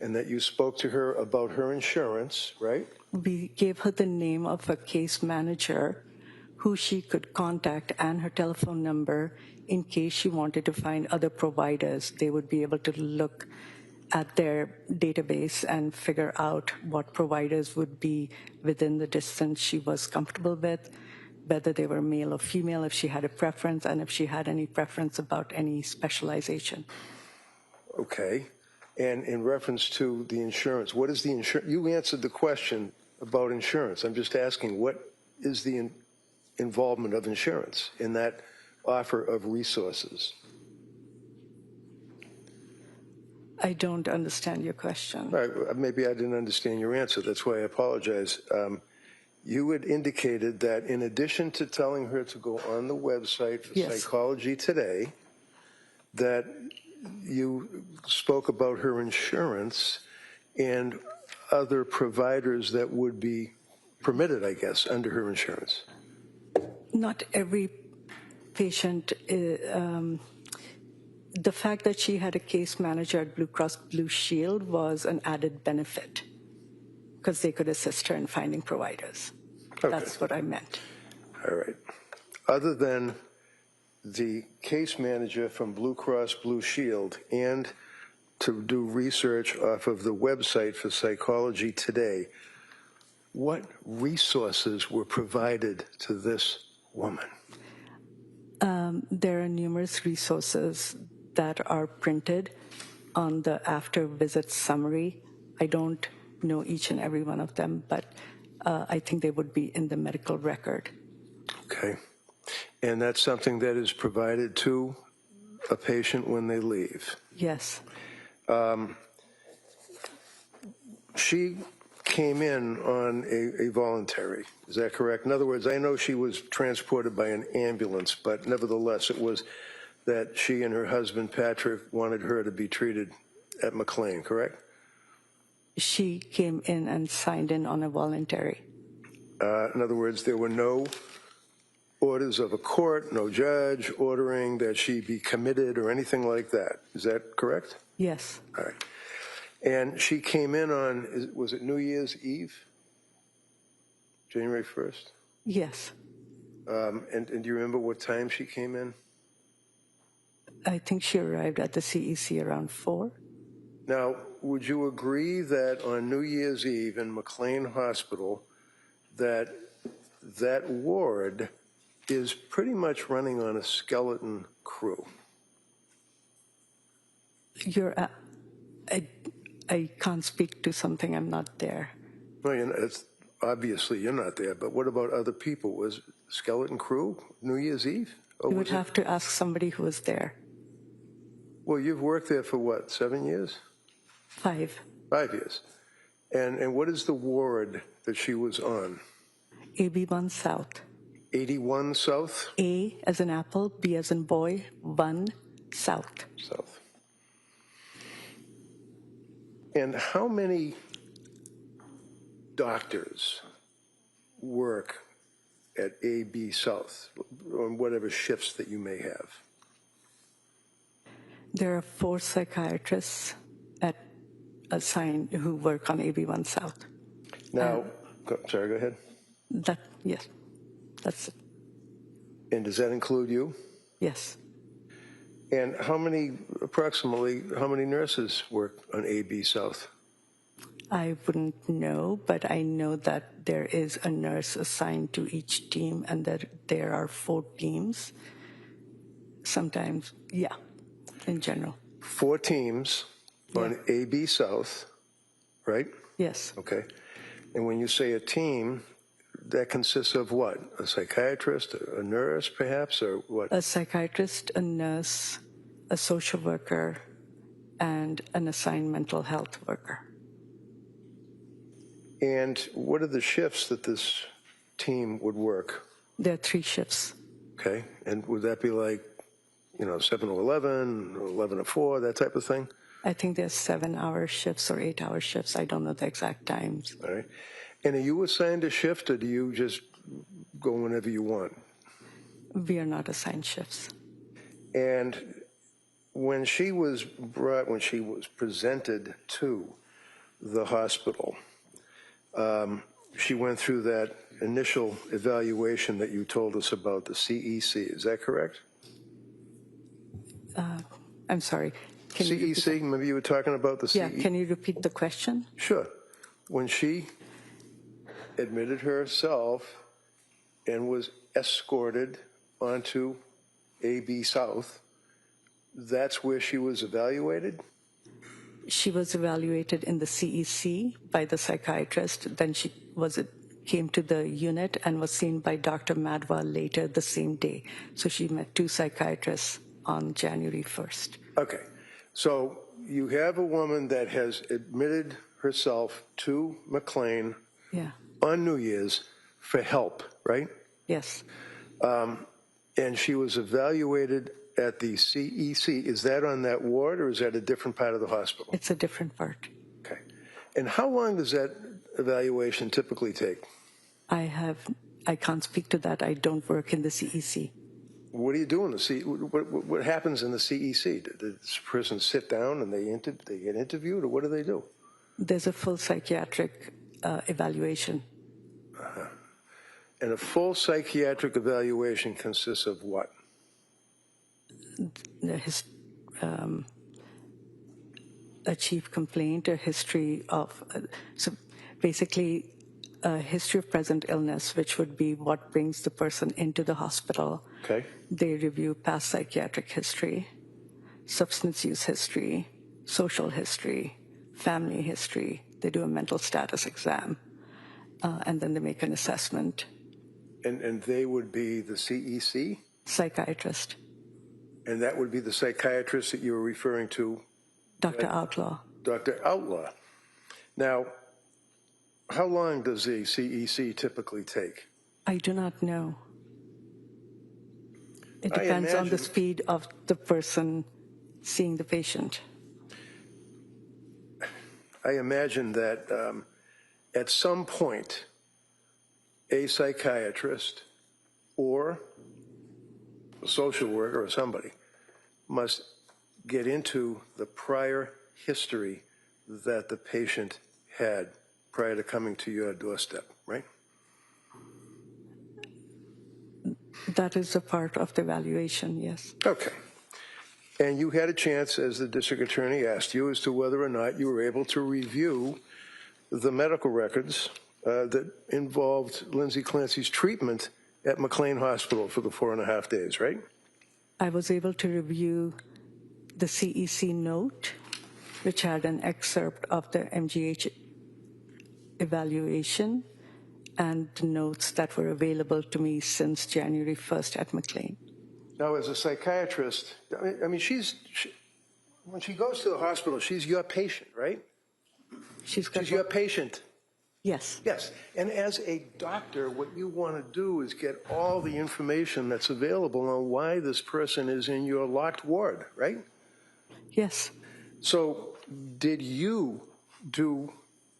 And that you spoke to her about her insurance, right? We gave her the name of a case manager who she could contact and her telephone number in case she wanted to find other providers. They would be able to look at their database and figure out what providers would be within the distance she was comfortable with, whether they were male or female, if she had a preference, and if she had any preference about any specialization. Okay. And in reference to the insurance, what is the insurance? You answered the question about insurance. I'm just asking, what is the involvement of insurance in that offer of resources? I don't understand your question. All right, maybe I didn't understand your answer. That's why I apologize. You had indicated that in addition to telling her to go on the website for Yes. Psychology Today, that you spoke about her insurance and other providers that would be permitted, I guess, under her insurance. Not every patient, the fact that she had a case manager at Blue Cross Blue Shield was an added benefit because they could assist her in finding providers. Okay. That's what I meant. All right. Other than the case manager from Blue Cross Blue Shield and to do research off of the website for Psychology Today, what resources were provided to this woman? There are numerous resources that are printed on the after visit summary. I don't know each and every one of them, but I think they would be in the medical record. Okay. And that's something that is provided to a patient when they leave. Yes. She came in on a voluntary, is that correct? In other words, I know she was transported by an ambulance, but nevertheless it was that she and her husband, Patrick, wanted her to be treated at McLean, correct? She came in and signed in on a voluntary. In other words, there were no orders of a court, no judge ordering that she be committed or anything like that. Is that correct? Yes. All right. And she came in on, was it New Year's Eve? January 1st? Yes. And do you remember what time she came in? I think she arrived at the CEC around 4. Now, would you agree that on New Year's Eve in McLean Hospital, that that ward is pretty much running on a skeleton crew? I can't speak to something I'm not there. Well, it's obviously you're not there, but what about other people? Was it skeleton crew New Year's Eve? Or You would was it- have to ask somebody who was there. Well, you've worked there for what, 7 years? 5. 5 years. And what is the ward that she was on? AB1 South. 81 South? A as in apple, B as in boy, 1 South. South. And how many doctors work at AB South, on whatever shifts that you may have? There are 4 psychiatrists assigned who work on AB1 South. Now, sorry, go ahead. Yes, that's it. And does that include you? Yes. And approximately how many nurses work on AB South? I wouldn't know, but I know that there is a nurse assigned to each team and that there are 4 teams. Sometimes, yeah, in general. 4 teams on AB South, right? Yes. Okay. And when you say a team, that consists of what? A psychiatrist, a nurse, perhaps, or what? A psychiatrist, a nurse, a social worker, and an assigned mental health worker. And what are the shifts that this team would work? There are 3 shifts. Okay. And would that be like, 7 to 11, 11 to 4, that type of thing? I think there's 7-hour shifts or 8-hour shifts. I don't know the exact times. All right. And are you assigned a shift, or do you just go whenever you want? We are not assigned shifts. And when she was presented to the hospital, she went through that initial evaluation that you told us about, the CEC. Is that correct? I'm sorry. Can you repeat CEC, maybe you were talking about the CEC? Yeah, can you repeat the question? Sure. When she admitted herself and was escorted onto AB South, that's where she was evaluated? She was evaluated in the CEC by the psychiatrist. Then she came to the unit and was seen by Dr. Madhwa later the same day. So she met 2 psychiatrists on January 1st. Okay. So you have a woman that has admitted herself to McLean Yeah. on New Year's for help, right? Yes. And she was evaluated at the CEC. Is that on that ward, or is that a different part of the hospital? It's a different part. Okay. And how long does that evaluation typically take? I can't speak to that. I don't work in the CEC. What do you do in the CEC? What happens in the CEC? Does this person sit down and they get interviewed, or what do they do? There's a full psychiatric evaluation. And a full psychiatric evaluation consists of what? A chief complaint, a history of, so basically a history of present illness, which would be what brings the person into the hospital. Okay. They review past psychiatric history, substance use history, social history, family history. They do a mental status exam, and then they make an assessment. And they would be the CEC? Psychiatrist. And that would be the psychiatrist that you were referring to? Dr. Outlaw. Dr. Outlaw. Now, how long does the CEC typically take? I do not know. It depends on the speed of the person seeing the patient. I imagine that at some point, a psychiatrist or a social worker or somebody must get into the prior history that the patient had prior to coming to your doorstep, right? That is a part of the evaluation, yes. Okay. And you had a chance, as the district attorney asked you, as to whether or not you were able to review the medical records that involved Lindsay Clancy's treatment at McLean Hospital for the 4.5 days, right? I was able to review the CEC note, which had an excerpt of the MGH evaluation and the notes that were available to me since January 1st at McLean. Now, as a psychiatrist, I mean, when she goes to the hospital, she's your patient, right? She's your patient. Yes. Yes. And as a doctor, what you want to do is get all the information that's available on why this person is in your locked ward, right? Yes. So did you do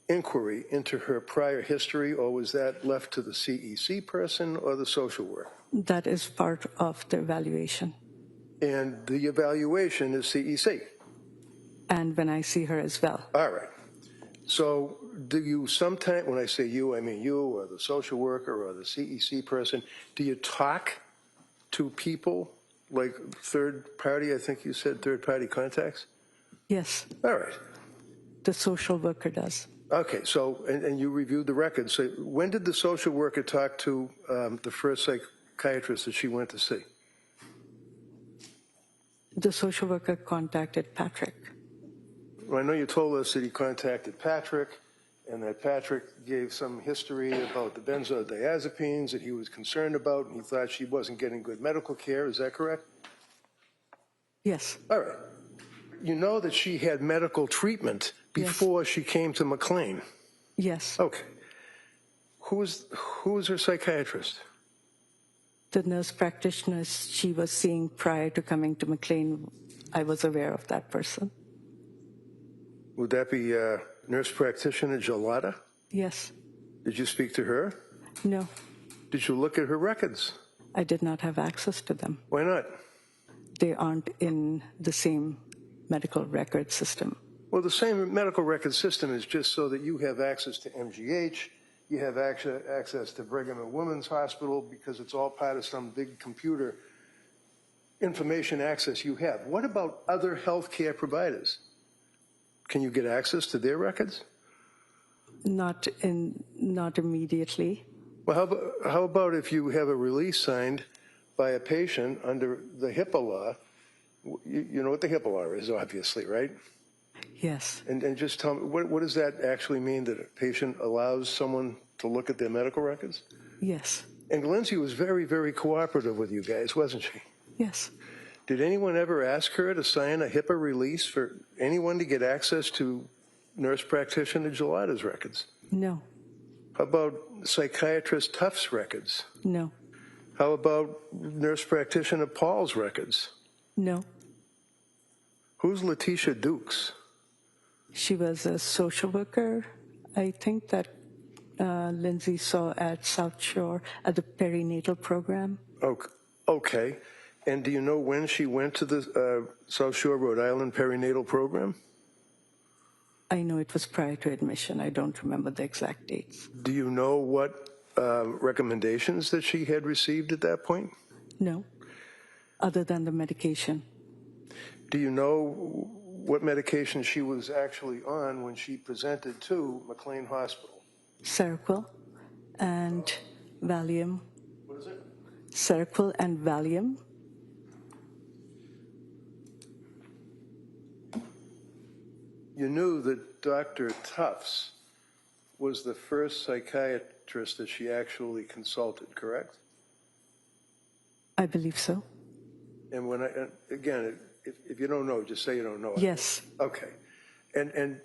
inquiry into her prior history, or was that left to the CEC person or the social worker? That is part of the evaluation. And the evaluation is CEC? And when I see her as well. All right. So do you sometimes, when I say you, I mean you or the social worker or the CEC person, do you talk to people like third party, I think you said third party contacts? Yes. All right. The social worker does. Okay, so, and you reviewed the records. So when did the social worker talk to the first psychiatrist that she went to see? The social worker contacted Patrick. Well, I know you told us that he contacted Patrick, and that Patrick gave some history about the benzodiazepines that he was concerned about, and he thought she wasn't getting good medical care. Is that correct? Yes. All right. You know that she had medical treatment before she came to McLean? Yes. Okay. Who was her psychiatrist? The nurse practitioner she was seeing prior to coming to McLean, I was aware of that person. Would that be nurse practitioner Gelada? Yes. Did you speak to her? No. Did you look at her records? I did not have access to them. Why not? They aren't in the same medical record system. Well, the same medical record system is just so that you have access to MGH, you have access to Brigham and Women's Hospital, because it's all part of some big computer information access you have. What about other healthcare providers? Can you get access to their records? Not immediately. Well, how about if you have a release signed by a patient under the HIPAA law? You know what the HIPAA law is, obviously, right? Yes. And just tell me, what does that actually mean, that a patient allows someone to look at their medical records? Yes. And Lindsay was very, very cooperative with you guys, wasn't she? Yes. Did anyone ever ask her to sign a HIPAA release for anyone to get access to nurse practitioner Gelada's records? No, How about psychiatrist Tufts' records? no, How about nurse practitioner Paul's records? no. Who's Letitia Dukes? She was a social worker, I think, that Lindsay saw at South Shore at the perinatal program. Okay. And do you know when she went to the South Shore, Rhode Island perinatal program? I know it was prior to admission. I don't remember the exact dates. Do you know what recommendations that she had received at that point? No, other than the medication. Do you know what medication she was actually on when she presented to McLean Hospital? Seroquel and Valium. What is it? Seroquel and Valium. You knew that Dr. Tufts was the first psychiatrist that she actually consulted, correct? I believe so. And when again, if you don't know, just say you don't know. Yes. Okay. And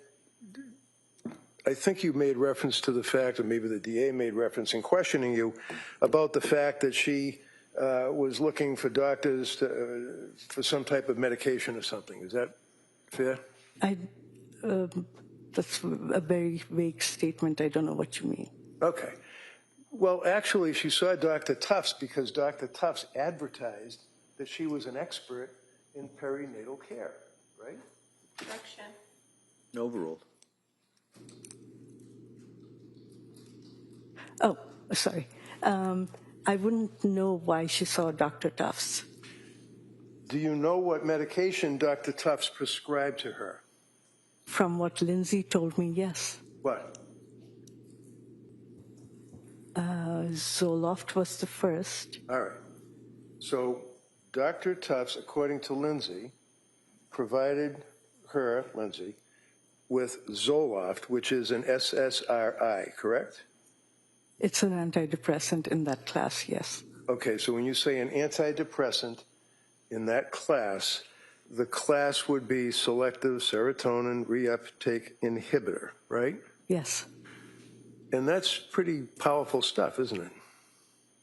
I think you made reference to the fact, or maybe the DA made reference in questioning you, about the fact that she was looking for doctors for some type of medication or something. Is that fair? That's a very vague statement. I don't know what you mean. Okay. Well, actually, she saw Dr. Tufts because Dr. Tufts advertised that she was an expert in perinatal care, right? Correction. Overruled. Oh, sorry. I wouldn't know why she saw Dr. Tufts. Do you know what medication Dr. Tufts prescribed to her? From what Lindsay told me, yes. What? Zoloft was the first. All right. So Dr. Tufts, according to Lindsay, provided her, Lindsay, with Zoloft, which is an SSRI, correct? It's an antidepressant in that class, yes. Okay, so when you say an antidepressant in that class, the class would be selective serotonin reuptake inhibitor, right? Yes. And that's pretty powerful stuff, isn't it?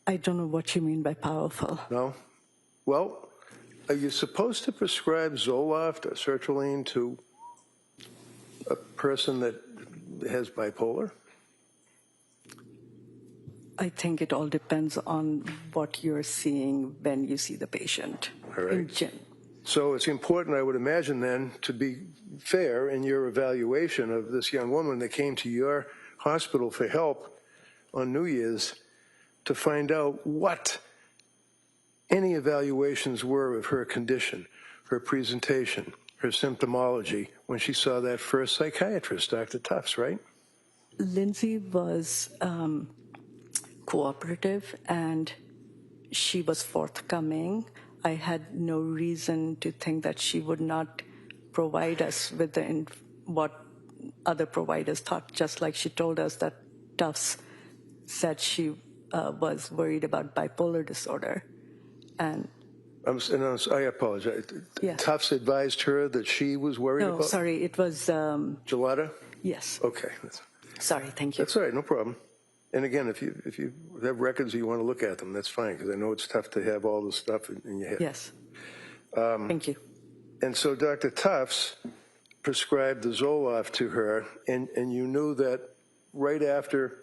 I don't know what you mean by powerful. No? Well, are you supposed to prescribe Zoloft or sertraline to a person that has bipolar? I think it all depends on what you're seeing when you see the patient. All right. So it's important, I would imagine then, to be fair in your evaluation of this young woman that came to your hospital for help on New Year's to find out what any evaluations were of her condition, her presentation, her symptomology when she saw that first psychiatrist, Dr. Tufts, right? Lindsay was cooperative and she was forthcoming. I had no reason to think that she would not provide us with what other providers thought, just like she told us that Tufts said she was worried about bipolar disorder. And I apologize. Yes. Tufts advised her that she was worried about? No, sorry, it was... Gelada? Yes. Okay. Sorry, thank you. That's all right, no problem. And again, if you have records or you want to look at them, that's fine, because I know it's tough to have all this stuff in your head. Yes. Thank you. And so Dr. Tufts prescribed the Zoloft to her, and you knew that right after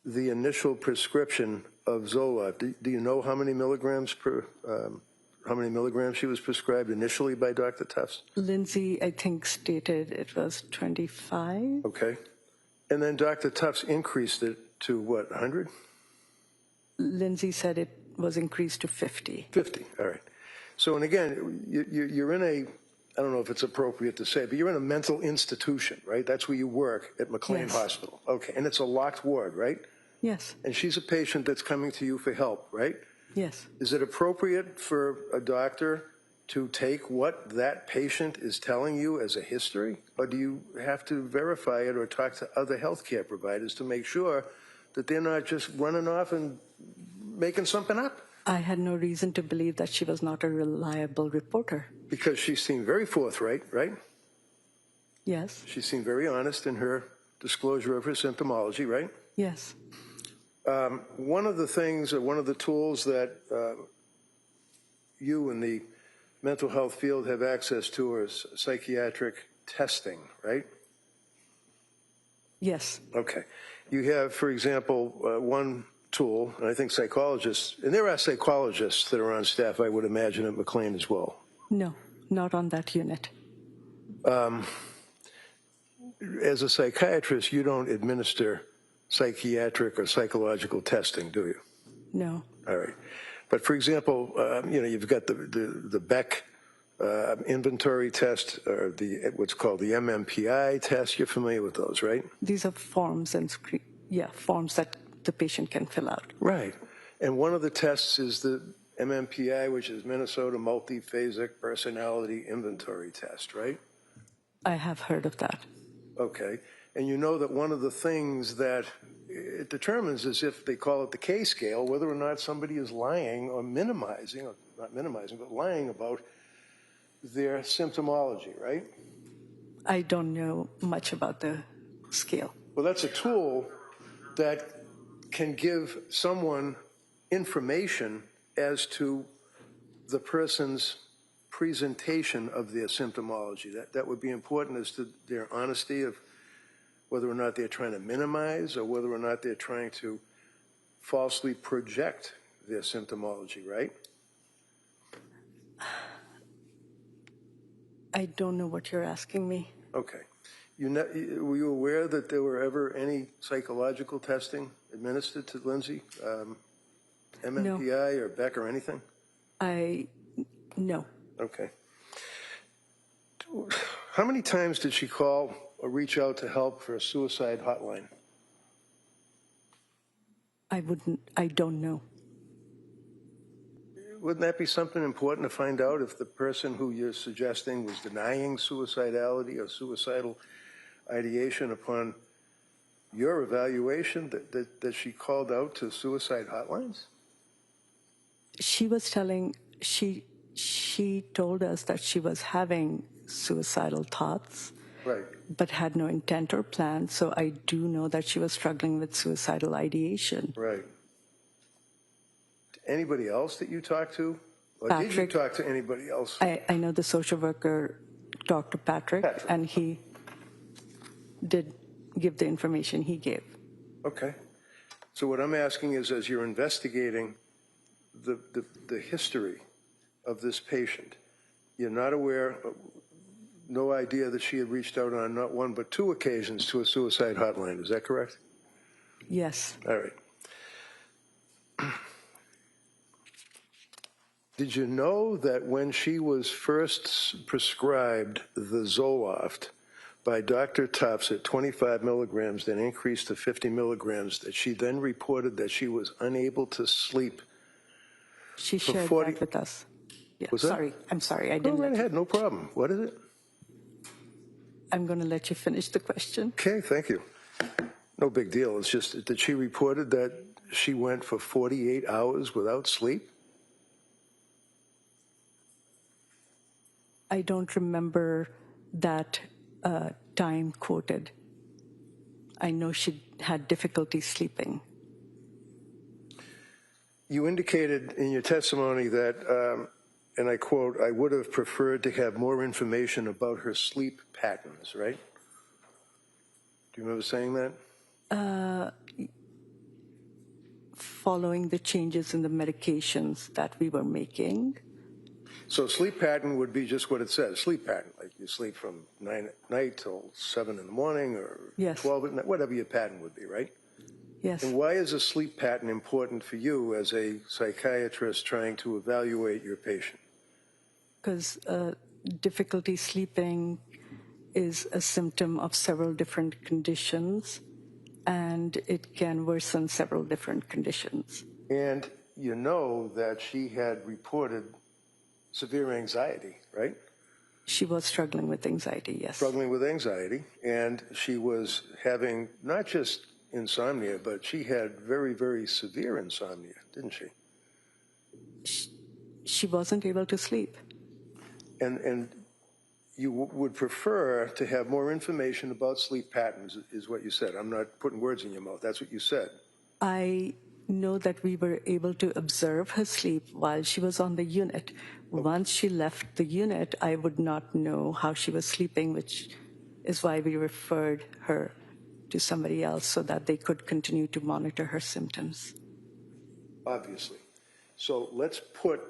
the initial prescription of Zoloft, do you know how many milligrams she was prescribed initially by Dr. Tufts? Lindsay, I think, stated it was 25. Okay. And then Dr. Tufts increased it to what, 100? Lindsay said it was increased to 50. 50, all right. So, and again, you're in a, I don't know if it's appropriate to say, but you're in a mental institution, right? That's where you work at McLean Yes. Hospital. Okay, and it's a locked ward, right? Yes, And she's a patient that's coming to you for help, right? yes. Is it appropriate for a doctor to take what that patient is telling you as a history? Or do you have to verify it or talk to other healthcare providers to make sure that they're not just running off and making something up? I had no reason to believe that she was not a reliable reporter. Because she seemed very forthright, right? Yes, She seemed very honest in her disclosure of her symptomology, right? yes. One of the things, or one of the tools that you in the mental health field have access to is psychiatric testing, right? Yes. Okay. You have, for example, one tool, and I think psychologists, and there are psychologists that are on staff, I would imagine, at McLean as well. No, not on that unit. As a psychiatrist, you don't administer psychiatric or psychological testing, do you? No. All right. But for example, you've got the Beck inventory test, or what's called the MMPI test. You're familiar with those, right? These are forms and forms that the patient can fill out. Right. And one of the tests is the MMPI, which is Minnesota Multiphasic Personality Inventory Test, right? I have heard of that. Okay. And you know that one of the things that it determines is, if they call it the K scale, whether or not somebody is lying or minimizing, or not minimizing, but lying about their symptomology, right? I don't know much about the scale. Well, that's a tool that can give someone information as to the person's presentation of their symptomology. That would be important as to their honesty of whether or not they're trying to minimize or whether or not they're trying to falsely project their symptomology, right? I don't know what you're asking me. Okay. Were you aware that there were ever any psychological testing administered to Lindsay? MMPI or Beck or anything? No. Okay. How many times did she call or reach out to help for a suicide hotline? I don't know. Wouldn't that be something important to find out, if the person who you're suggesting was denying suicidality or suicidal ideation upon your evaluation, that she called out to suicide hotlines? She was telling, she told us that she was having suicidal thoughts, Right. but had no intent or plan. So I do know that she was struggling with suicidal ideation. Right. Anybody else that you talked to? Or did you Patrick. talk to anybody else? I know the social worker, Dr. Patrick, and he did give the information he gave. Okay. So what I'm asking is, as you're investigating the history of this patient, you're not aware, no idea that she had reached out on not one but two occasions to a suicide hotline. Is that correct? Yes. All right. Did you know that when she was first prescribed the Zoloft by Dr. Tufts at 25 milligrams, then increased to 50 milligrams, that she then reported that she was unable to sleep? She For shared 40 that with us. Yeah. Was that? Sorry, I'm sorry. I Go didn't. right ahead, no problem. What is it? I'm going to let you finish the question. Okay, thank you. No big deal. It's just that she reported that she went for 48 hours without sleep. I don't remember that time quoted. I know she had difficulty sleeping. You indicated in your testimony that, and I quote, "I would have preferred to have more information about her sleep patterns," right? Do you remember saying that? Following the changes in the medications that we were making. So sleep pattern would be just what it says, sleep pattern, like you sleep from 9 at night till 7 in the morning, or Yes. 12 at night, whatever your pattern would be, right? Yes. And why is a sleep pattern important for you as a psychiatrist trying to evaluate your patient? Because difficulty sleeping is a symptom of several different conditions, and it can worsen several different conditions. And you know that she had reported severe anxiety, right? She was struggling with anxiety, yes. Struggling with anxiety, and she was having not just insomnia, but she had very, very severe insomnia, didn't she? she wasn't able to sleep. And you would prefer to have more information about sleep patterns, is what you said. I'm not putting words in your mouth. That's what you said. I know that we were able to observe her sleep while she was on the unit. Once she left the unit, I would not know how she was sleeping, which is why we referred her to somebody else so that they could continue to monitor her symptoms. Obviously. So let's put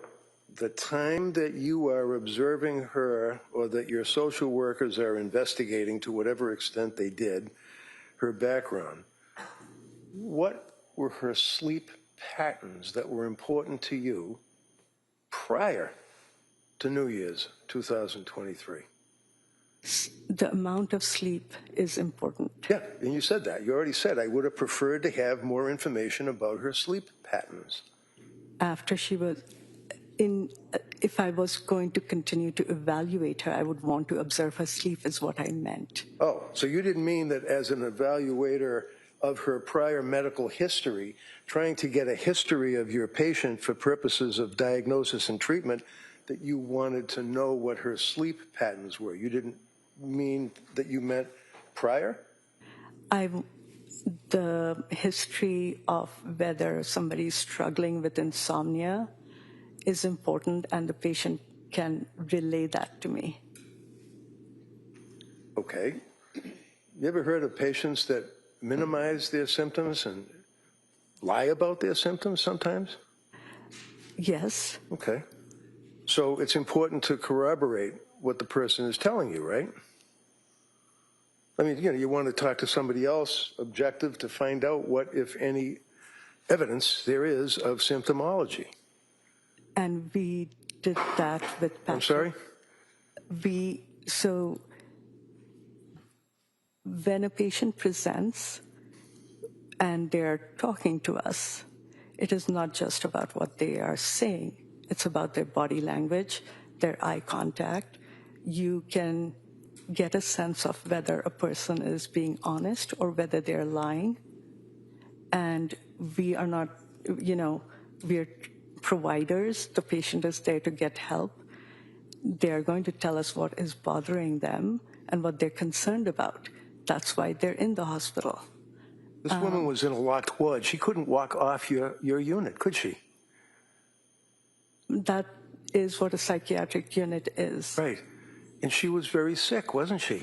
the time that you are observing her, or that your social workers are investigating to whatever extent they did, her background. What were her sleep patterns that were important to you prior to New Year's 2023? The amount of sleep is important. Yeah, and you said that. You already said, I would have preferred to have more information about her sleep patterns. After she was if I was going to continue to evaluate her, I would want to observe her sleep is what I meant. Oh, so you didn't mean that as an evaluator of her prior medical history, trying to get a history of your patient for purposes of diagnosis and treatment, that you wanted to know what her sleep patterns were. You didn't mean that you meant prior? The history of whether somebody is struggling with insomnia is important, and the patient can relay that to me. Okay. You ever heard of patients that minimize their symptoms and lie about their symptoms sometimes? Yes. Okay. So it's important to corroborate what the person is telling you, right? I mean, you want to talk to somebody else objective to find out what, if any, evidence there is of symptomology. And we did that with Patrick. I'm sorry? So when a patient presents and they're talking to us, it is not just about what they are saying. It's about their body language, their eye contact. You can get a sense of whether a person is being honest or whether they're lying. And we are not, we're providers. The patient is there to get help. They're going to tell us what is bothering them and what they're concerned about. That's why they're in the hospital. This woman was in a locked ward. She couldn't walk off your unit, could she? That is what a psychiatric unit is. Right. And she was very sick, wasn't she?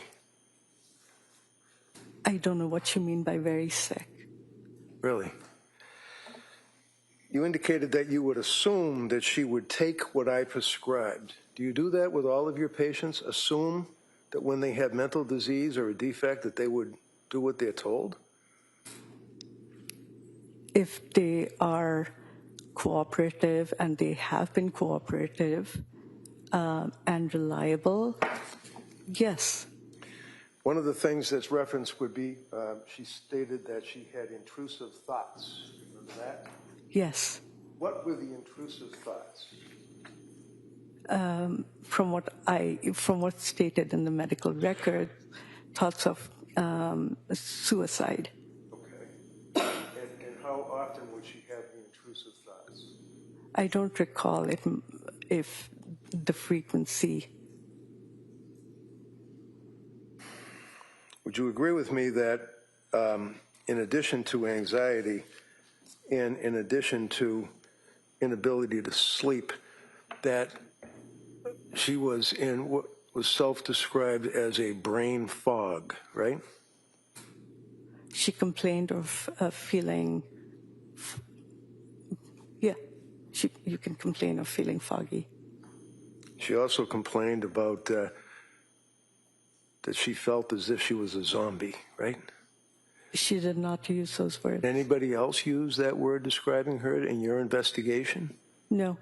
I don't know what you mean by very sick. Really? You indicated that you would assume that she would take what I prescribed. Do you do that with all of your patients? Assume that when they have mental disease or a defect that they would do what they're told? If they are cooperative, and they have been cooperative and reliable, yes. One of the things that's referenced would be, she stated that she had intrusive thoughts. Remember that? Yes. What were the intrusive thoughts? From what's stated in the medical record, thoughts of suicide. Okay. And how often would she have the intrusive thoughts? I don't recall if the frequency. Would you agree with me that in addition to anxiety and in addition to inability to sleep, that she was in what was self-described as a brain fog, right? She complained of feeling, you can complain of feeling foggy. She also complained about that she felt as if she was a zombie, right? She did not use those words. Anybody else use that word describing her in your investigation? No.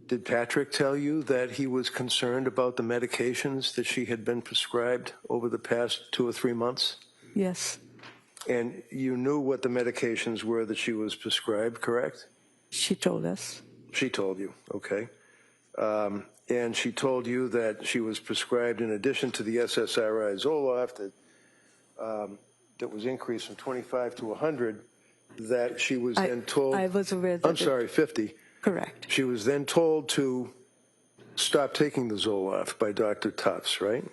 Did Patrick tell you that he was concerned about the medications that she had been prescribed over the past 2 or 3 months? Yes. And you knew what the medications were that she was prescribed, correct? She told us. She told you, okay. And she told you that she was prescribed, in addition to the SSRI Zoloft that was increased from 25 to 100, that she was then told... I was aware that... I'm sorry, 50. Correct. She was then told to stop taking the Zoloft by Dr. Tufts, right?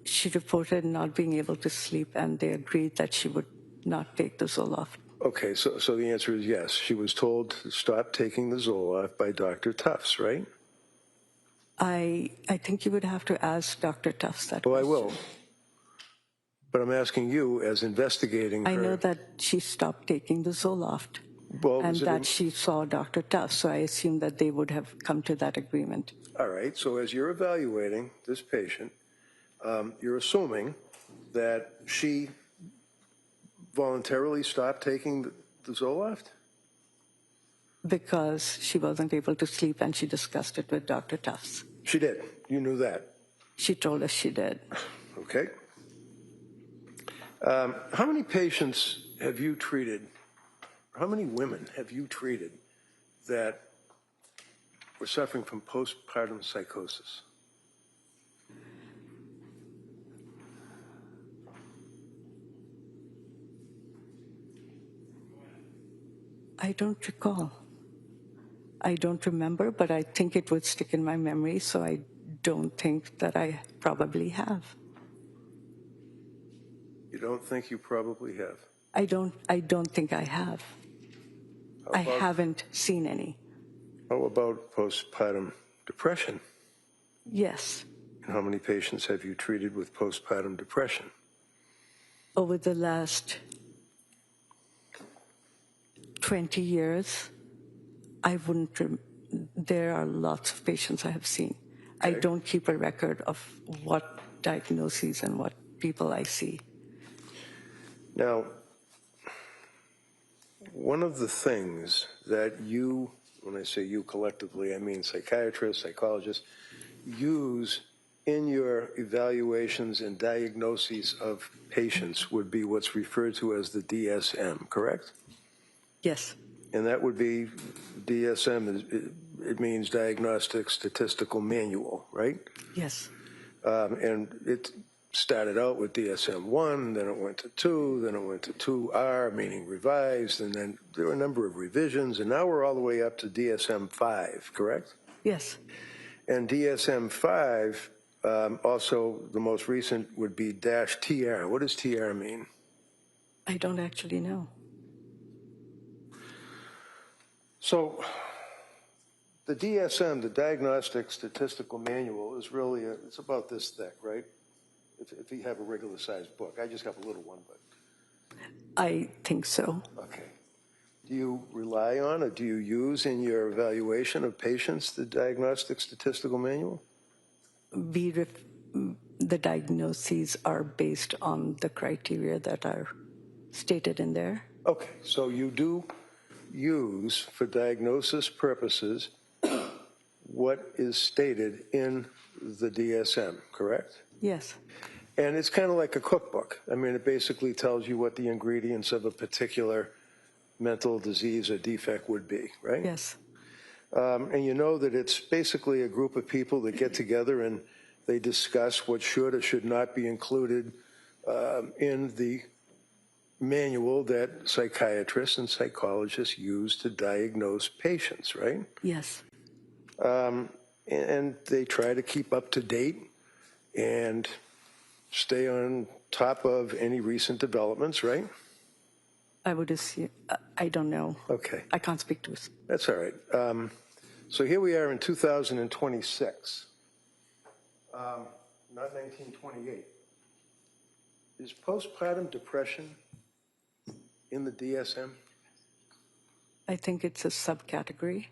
She reported not being able to sleep, and they agreed that she would not take the Zoloft. Okay, so the answer is yes. She was told to stop taking the Zoloft by Dr. Tufts, right? I think you would have to ask Dr. Tufts that Well, I question. will. But I'm asking you, as investigating I her. know that she stopped taking the Zoloft, Well, and is it that she saw Dr. Tufts, so I assume that they would have come to that agreement. All right, so as you're evaluating this patient, you're assuming that she voluntarily stopped taking the Zoloft? Because she wasn't able to sleep, and she discussed it with Dr. Tufts. She did. You knew that. She told us she did. Okay. How many patients have you treated, how many women have you treated that were suffering from postpartum psychosis? I don't recall. I don't remember, but I think it would stick in my memory, so I don't think that I probably have. You don't think you probably have? I don't think I have. I haven't seen any. How about postpartum depression? Yes. And how many patients have you treated with postpartum depression? Over the last 20 years, I wouldn't, there are lots of patients I have seen. I don't keep a record of what diagnoses and what people I see. Now, one of the things that you, when I say you collectively, I mean psychiatrists, psychologists, use in your evaluations and diagnoses of patients would be what's referred to as the DSM, correct? Yes. And that would be, DSM, it means Diagnostic Statistical Manual, right? Yes. And it started out with DSM-1, then it went to 2, then it went to 2R, meaning revised, and then there were a number of revisions, and now we're all the way up to DSM-5, correct? Yes. And DSM-5, also the most recent would be -TR. What does TR mean? I don't actually know. So the DSM, the Diagnostic Statistical Manual, is really, it's about this thick, right? If you have a regular sized book. I just have a little one, but. I think so. Okay. Do you rely on or do you use in your evaluation of patients the Diagnostic Statistical Manual? The diagnoses are based on the criteria that are stated in there. Okay, so you do use, for diagnosis purposes, what is stated in the DSM, correct? Yes. And it's kind of like a cookbook. I mean, it basically tells you what the ingredients of a particular mental disease or defect would be, right? Yes. And you know that it's basically a group of people that get together and they discuss what should or should not be included in the manual that psychiatrists and psychologists use to diagnose patients, right? Yes. And they try to keep up to date and stay on top of any recent developments, right? I would assume, I don't know. Okay. I can't speak to it. That's all right. So here we are in 2026, not 1928. Is postpartum depression in the DSM? I think it's a subcategory.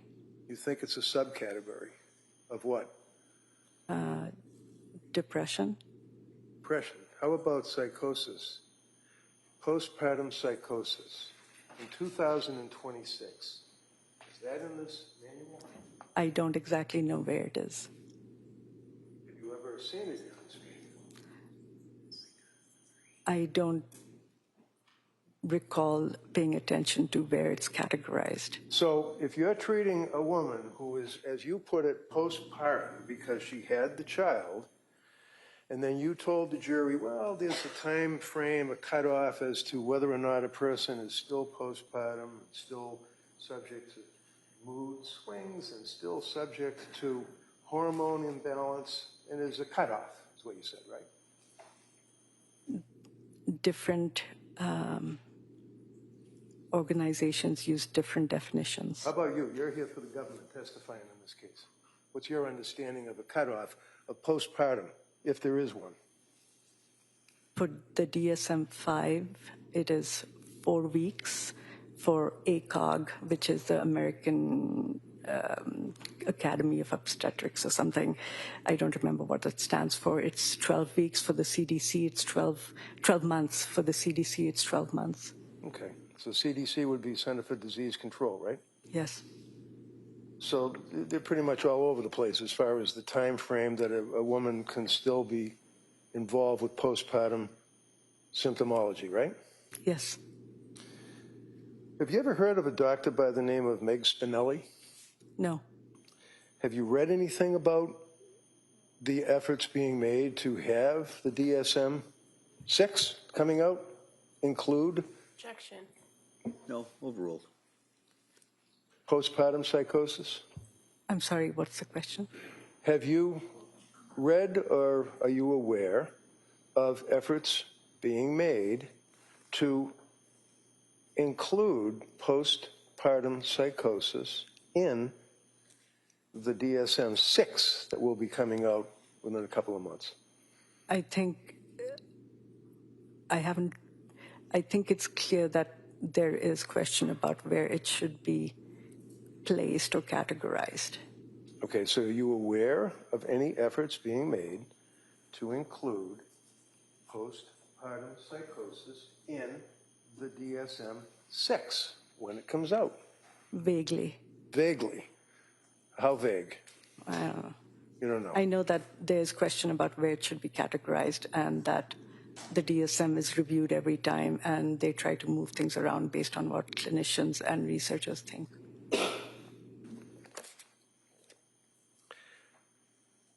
You think it's a subcategory of what? Depression. Depression. How about psychosis? Postpartum psychosis in 2026. Is that in this manual? I don't exactly know where it is. Have you ever seen it in this manual? I don't recall paying attention to where it's categorized. So if you're treating a woman who is, as you put it, postpartum because she had the child, and then you told the jury, well, there's a time frame, a cutoff as to whether or not a person is still postpartum, still subject to mood swings and still subject to hormone imbalance, and is a cutoff, is what you said, right? Different organizations use different definitions. How about you? You're here for the government testifying in this case. What's your understanding of a cutoff of postpartum, if there is one? For the DSM-5, it is 4 weeks. For ACOG, which is the American Academy of Obstetrics or something, I don't remember what it stands for. It's 12 weeks. For the CDC, it's 12 months. For the CDC, it's 12 months. Okay, so CDC would be Center for Disease Control, right? Yes. So they're pretty much all over the place as far as the time frame that a woman can still be involved with postpartum symptomology, right? Yes. Have you ever heard of a doctor by the name of Meg Spinelli? No. Have you read anything about the efforts being made to have the DSM-6 coming out include Objection. No, overruled. postpartum psychosis? I'm sorry, what's the question? Have you read or are you aware of efforts being made to include postpartum psychosis in the DSM-6 that will be coming out within a couple of months? I think it's clear that there is question about where it should be placed or categorized. Okay, so are you aware of any efforts being made to include postpartum psychosis in the DSM-6 when it comes out? Vaguely. Vaguely. How vague? I don't know. You don't know. I know that there's question about where it should be categorized and that the DSM is reviewed every time and they try to move things around based on what clinicians and researchers think.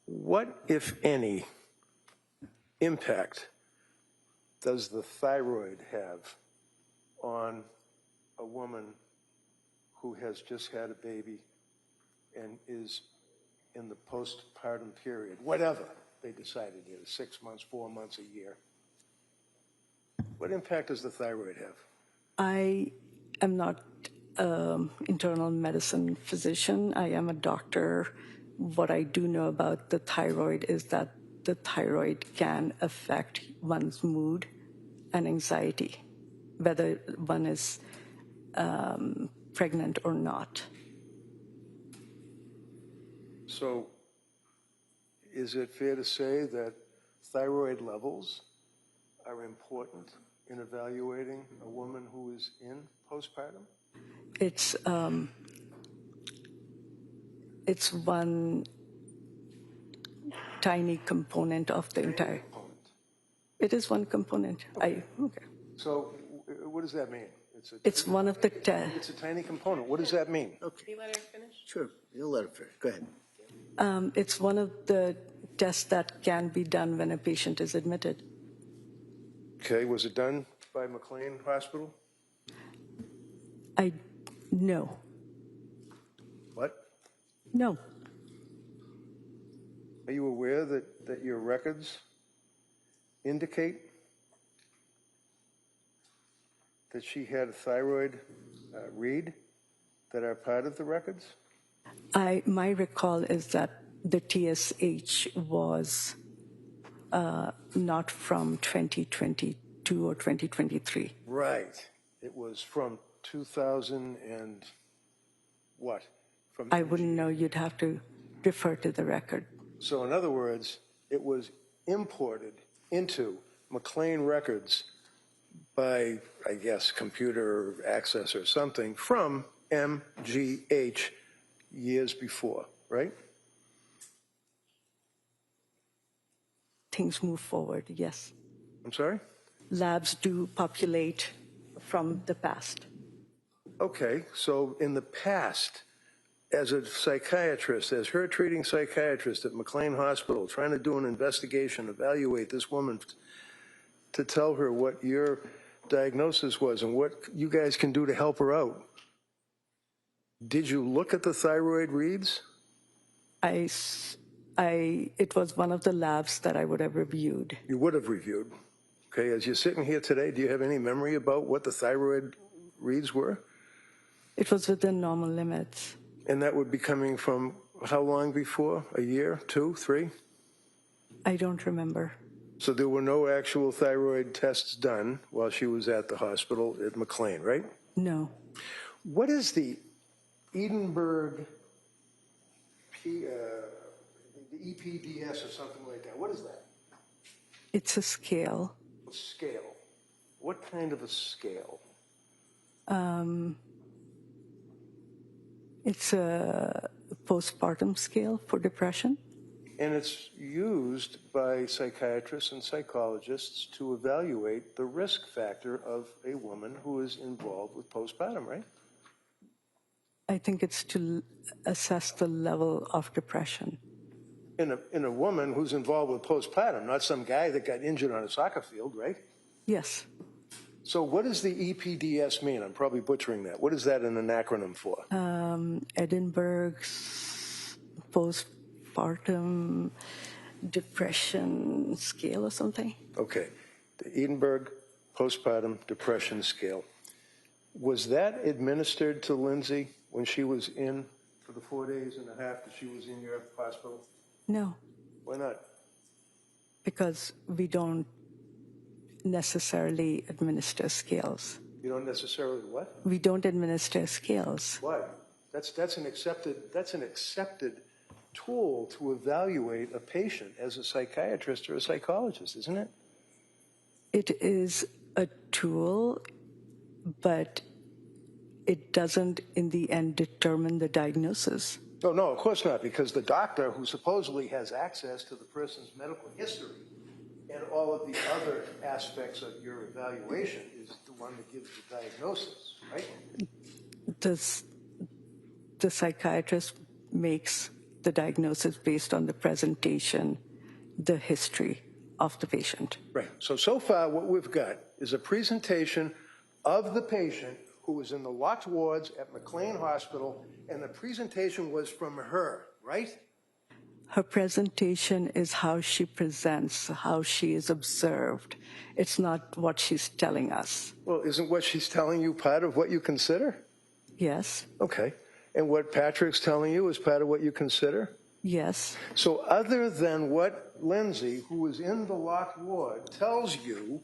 What, if any, impact does the thyroid have on a woman who has just had a baby and is in the postpartum period, whatever they decided it is, 6 months, 4 months, a year? What impact does the thyroid have? I am not an internal medicine physician. I am a doctor. What I do know about the thyroid is that the thyroid can affect one's mood and anxiety, whether one is pregnant or not. So is it fair to say that thyroid levels are important in evaluating a woman who is in postpartum? It's one tiny component of the entire. Component. It is one component. Okay. Okay. So what does that mean? It's one of the It's a tiny component. What does that mean? Okay. Can you let her finish? Sure, you'll let it finish. Go ahead. It's one of the tests that can be done when a patient is admitted. Okay, was it done by McLean Hospital? No. What? No. Are you aware that your records indicate that she had a thyroid read that are part of the records? My recall is that the TSH was not from 2022 or 2023. Right. It was from 2000 and what? From I wouldn't know. You'd have to refer to the record. So in other words, it was imported into McLean records by, I guess, computer access or something from MGH years before, right? Things move forward, yes. I'm sorry? Labs do populate from the past. Okay, so in the past, as a psychiatrist, as her treating psychiatrist at McLean Hospital, trying to do an investigation, evaluate this woman to tell her what your diagnosis was and what you guys can do to help her out, Did you look at the thyroid reads? It was one of the labs that I would have reviewed. You would have reviewed. Okay, as you're sitting here today, do you have any memory about what the thyroid reads were? It was within normal limits. And that would be coming from how long before? A year, 2, 3? I don't remember. So there were no actual thyroid tests done while she was at the hospital at McLean, right? No. What is the Edinburgh, the EPDS or something like that? What is that? It's a scale. A scale. What kind of a scale? It's a postpartum scale for depression. And it's used by psychiatrists and psychologists to evaluate the risk factor of a woman who is involved with postpartum, right? I think it's to assess the level of depression. In a woman who's involved with postpartum, not some guy that got injured on a soccer field, right? Yes. So what does the EPDS mean? I'm probably butchering that. What is that an acronym for? Edinburgh's postpartum depression scale or something. Okay. The Edinburgh postpartum depression scale. Was that administered to Lindsay when she was in for the 4 days and a half that she was in your hospital? No. Why not? Because we don't necessarily administer scales. You don't necessarily what? We don't administer scales. Why? That's an accepted tool to evaluate a patient as a psychiatrist or a psychologist, isn't it? It is a tool, but it doesn't in the end determine the diagnosis. Oh, no, of course not, because the doctor who supposedly has access to the person's medical history and all of the other aspects of your evaluation is the one that gives the diagnosis, right? The psychiatrist makes the diagnosis based on the presentation, the history of the patient. Right. So far what we've got is a presentation of the patient who was in the locked wards at McLean Hospital, and the presentation was from her, right? Her presentation is how she presents, how she is observed. It's not what she's telling us. Well, isn't what she's telling you part of what you consider? Yes. Okay. And what Patrick's telling you is part of what you consider? Yes. So other than what Lindsay, who was in the locked ward, tells you,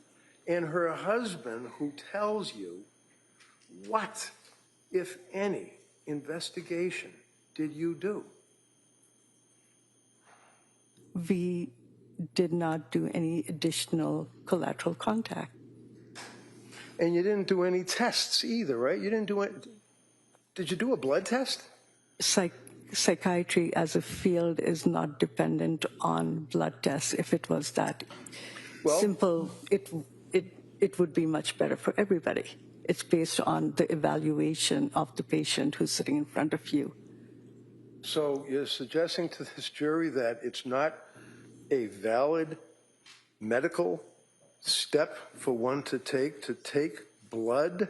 and her husband who tells you, what, if any, investigation did you do? We did not do any additional collateral contact. And you didn't do any tests either, right? You didn't do it. Did you do a blood test? Psychiatry as a field is not dependent on blood tests. If it was that simple, it would be much better for everybody. It's based on the evaluation of the patient who's sitting in front of you. So you're suggesting to this jury that it's not a valid medical step for one to take blood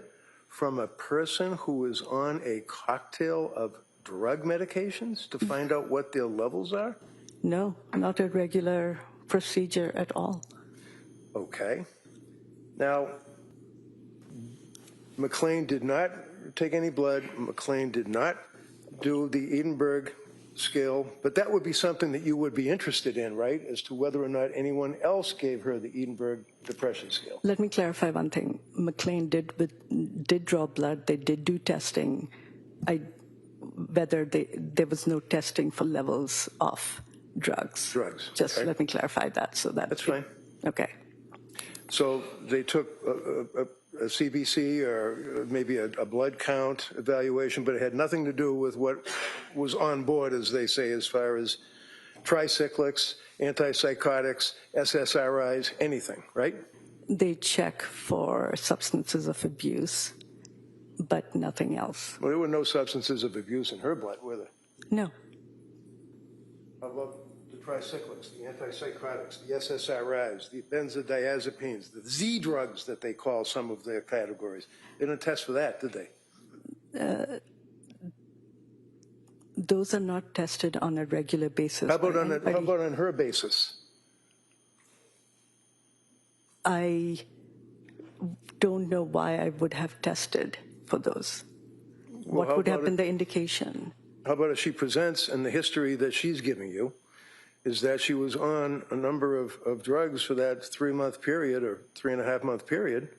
from a person who is on a cocktail of drug medications to find out what their levels are? No, not a regular procedure at all. Okay. Now, McLean did not take any blood. McLean did not do the Edinburgh scale, but that would be something that you would be interested in, right, as to whether or not anyone else gave her the Edinburgh depression scale. Let me clarify one thing. McLean did draw blood. They did do testing. There was no testing for levels of drugs. Just okay. let me clarify that. That's fine. Okay. So they took a CBC or maybe a blood count evaluation, but it had nothing to do with what was on board, as they say, as far as tricyclics, antipsychotics, SSRIs, anything, right? They check for substances of abuse, but nothing else. Well, there were no substances of abuse in her blood, were there? No. How about the tricyclics, the antipsychotics, the SSRIs, the benzodiazepines, the Z drugs that they call some of their categories? They didn't test for that, did they? Those are not tested on a regular basis. How about by how anybody. about on her basis? I don't know why I would have tested for those. Well, What would have been the indication? How about if she presents, and the history that she's giving you is that she was on a number of drugs for that 3-month period or 3.5-month period?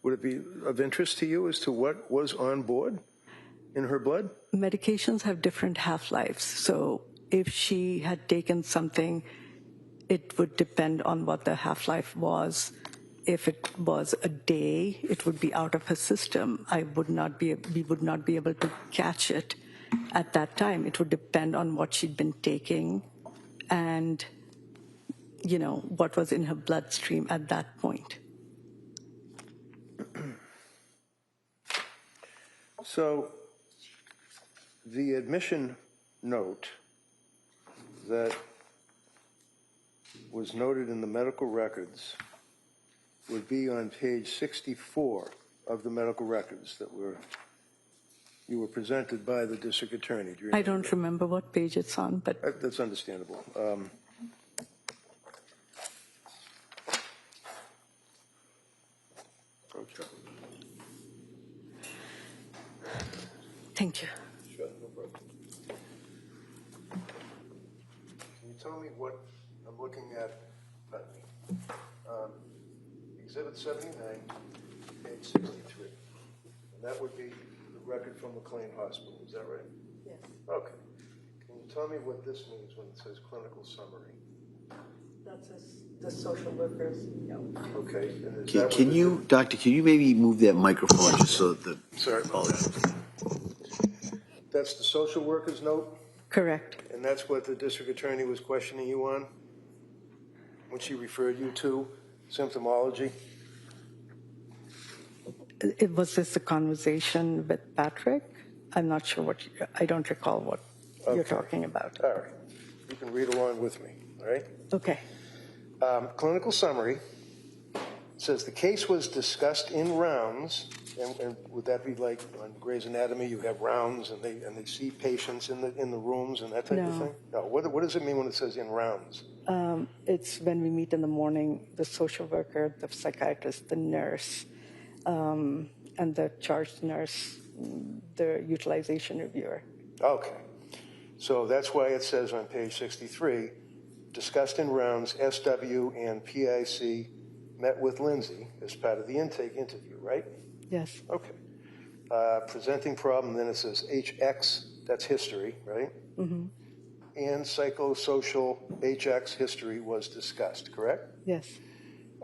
Would it be of interest to you as to what was on board in her blood? Medications have different half-lives. So if she had taken something, it would depend on what the half-life was. If it was a day, it would be out of her system. We would not be able to catch it at that time. It would depend on what she'd been taking and, what was in her bloodstream at that point. So the admission note that was noted in the medical records would be on page 64 of the medical records that you were presented by the district attorney. Do you I don't remember what page it's on, but That's understandable. Okay. thank you. Sure, no problem. Can you tell me what I'm looking at? Exhibit 79, page 63. And that would be the record from McLean Hospital, is that right? Yes. Okay. Can you tell me what this means when it says clinical summary? That's the social workers. Okay. And is that Can what you, Doctor, can you maybe move that microphone just so that Sorry. That's the social worker's note? Correct. And that's what the district attorney was questioning you on when she referred you to symptomology? It was this a conversation with Patrick? I'm not sure I don't recall what you're talking about. All right. You can read along with me, all right? Okay. Clinical summary says the case was discussed in rounds, and would that be like on Grey's Anatomy? You have rounds, and they see patients in the rooms and that type of No. thing. No. What does it mean when it says in rounds? It's when we meet in the morning, the social worker, the psychiatrist, the nurse, and the charge nurse, the utilization reviewer. Okay. So that's why it says on page 63, discussed in rounds, SW and PIC met with Lindsay as part of the intake interview, right? Yes. Okay. Presenting problem, then it says HX, that's history, right? Mm-hmm. And psychosocial HX history was discussed, correct? Yes.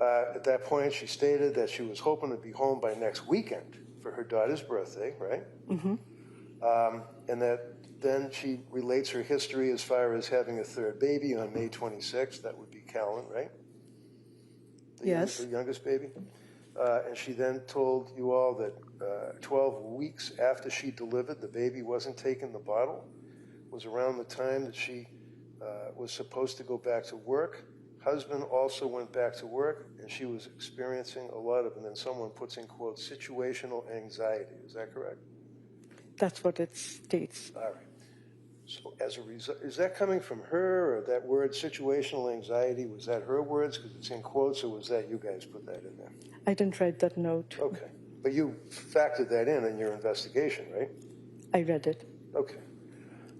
At that point, she stated that she was hoping to be home by next weekend for her daughter's birthday, right? Mm-hmm. And that then she relates her history as far as having a third baby on May 26th. That would be Callan, right? Yes. The youngest baby. And she then told you all that 12 weeks after she delivered, the baby wasn't taking the bottle. It was around the time that she was supposed to go back to work. Husband also went back to work, and she was experiencing a lot of, and then someone puts in quotes, situational anxiety. Is that correct? That's what it states. All right. So as a result, is that coming from her, or that word situational anxiety, was that her words because it's in quotes, or was that you guys put that in there? I didn't write that note. Okay. But you factored that in your investigation, right? I read it. Okay.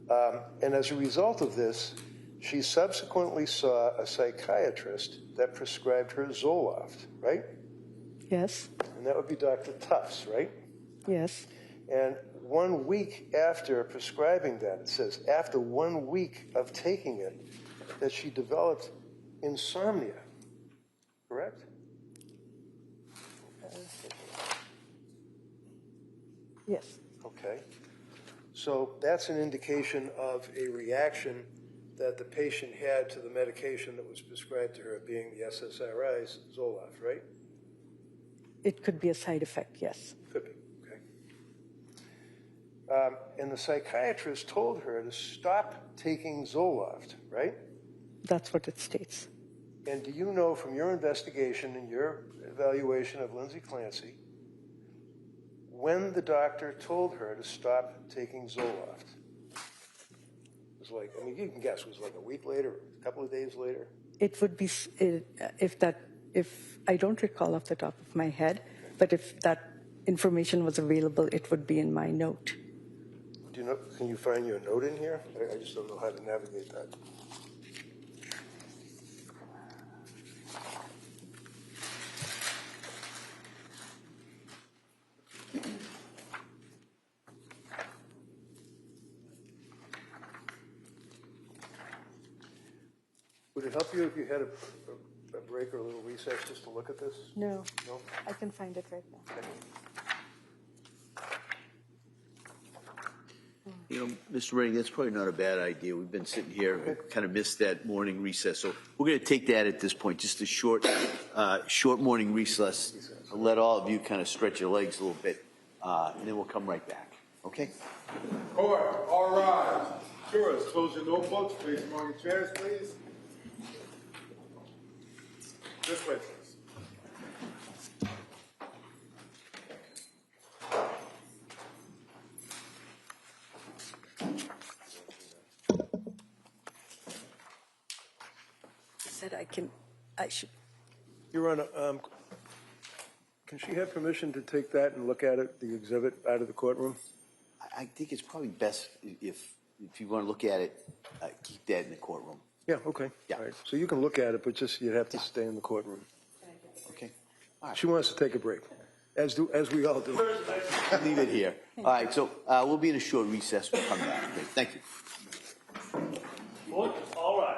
And as a result of this, she subsequently saw a psychiatrist that prescribed her Zoloft, right? Yes. And that would be Dr. Tufts, right? Yes. And 1 week after prescribing that, it says, after 1 week of taking it, that she developed insomnia, correct? Yes. Okay. So that's an indication of a reaction that the patient had to the medication that was prescribed to her, being the SSRIs, Zoloft, right? It could be a side effect, yes. Could be, okay. And the psychiatrist told her to stop taking Zoloft, right? That's what it states. And do you know from your investigation and your evaluation of Lindsay Clancy, when the doctor told her to stop taking Zoloft? was like, I mean, you can guess, was it like a week later, a couple of days later? It would be, if I don't recall off the top of my head, but if that information was available, it would be in my note. Do you know, can you find your note in here? I just don't know how to navigate that. Would it help you if you had a break or a little recess just to look at this? No, No? I can find it right now. Okay. You know, Mr. Redding, that's probably not a bad idea. We've been sitting here, kind of missed that morning recess. So we're going to take that at this point, just a short morning recess. I'll let all of you kind of stretch your legs a little bit, and then we'll come right back. Okay? Court, all rise. Jurors, close your notebooks, place them on your chairs, please. This way, please. Said I should. Your Honor, can she have permission to take that and look at it, the exhibit, out of the courtroom? I think it's probably best if you want to look at it, keep that in the courtroom. Yeah, okay. Yeah. All right. So you can look at it, but just you'd have to stay in the courtroom. Okay? All right. She wants to take a break, as we all do. Leave it here. All right, so we'll be in a short recess. We'll come back. Okay, thank you. Court, all rise.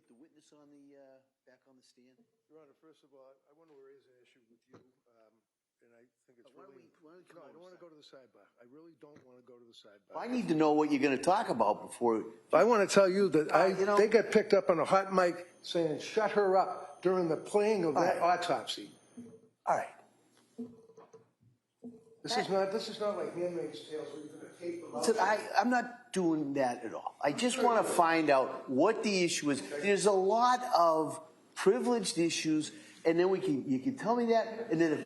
the witness on the, back on the stand? Your Honor, first of all, I want to raise an issue with you, and I think it's Why don't really... why don't we come No, I over don't want to side? go to the sidebar. I really don't want to go to the sidebar. I need to know what you're gonna talk about before, I want to tell you that you know- they got picked up on a hot mic saying, shut her up during the playing of that right. autopsy. all right. This is not like Handmaid's Tales where you're going to tape them out. Listen, I'm not doing that at all. I just want to find out what the issue is. There's a lot of privileged issues, and then you can tell me that, and then if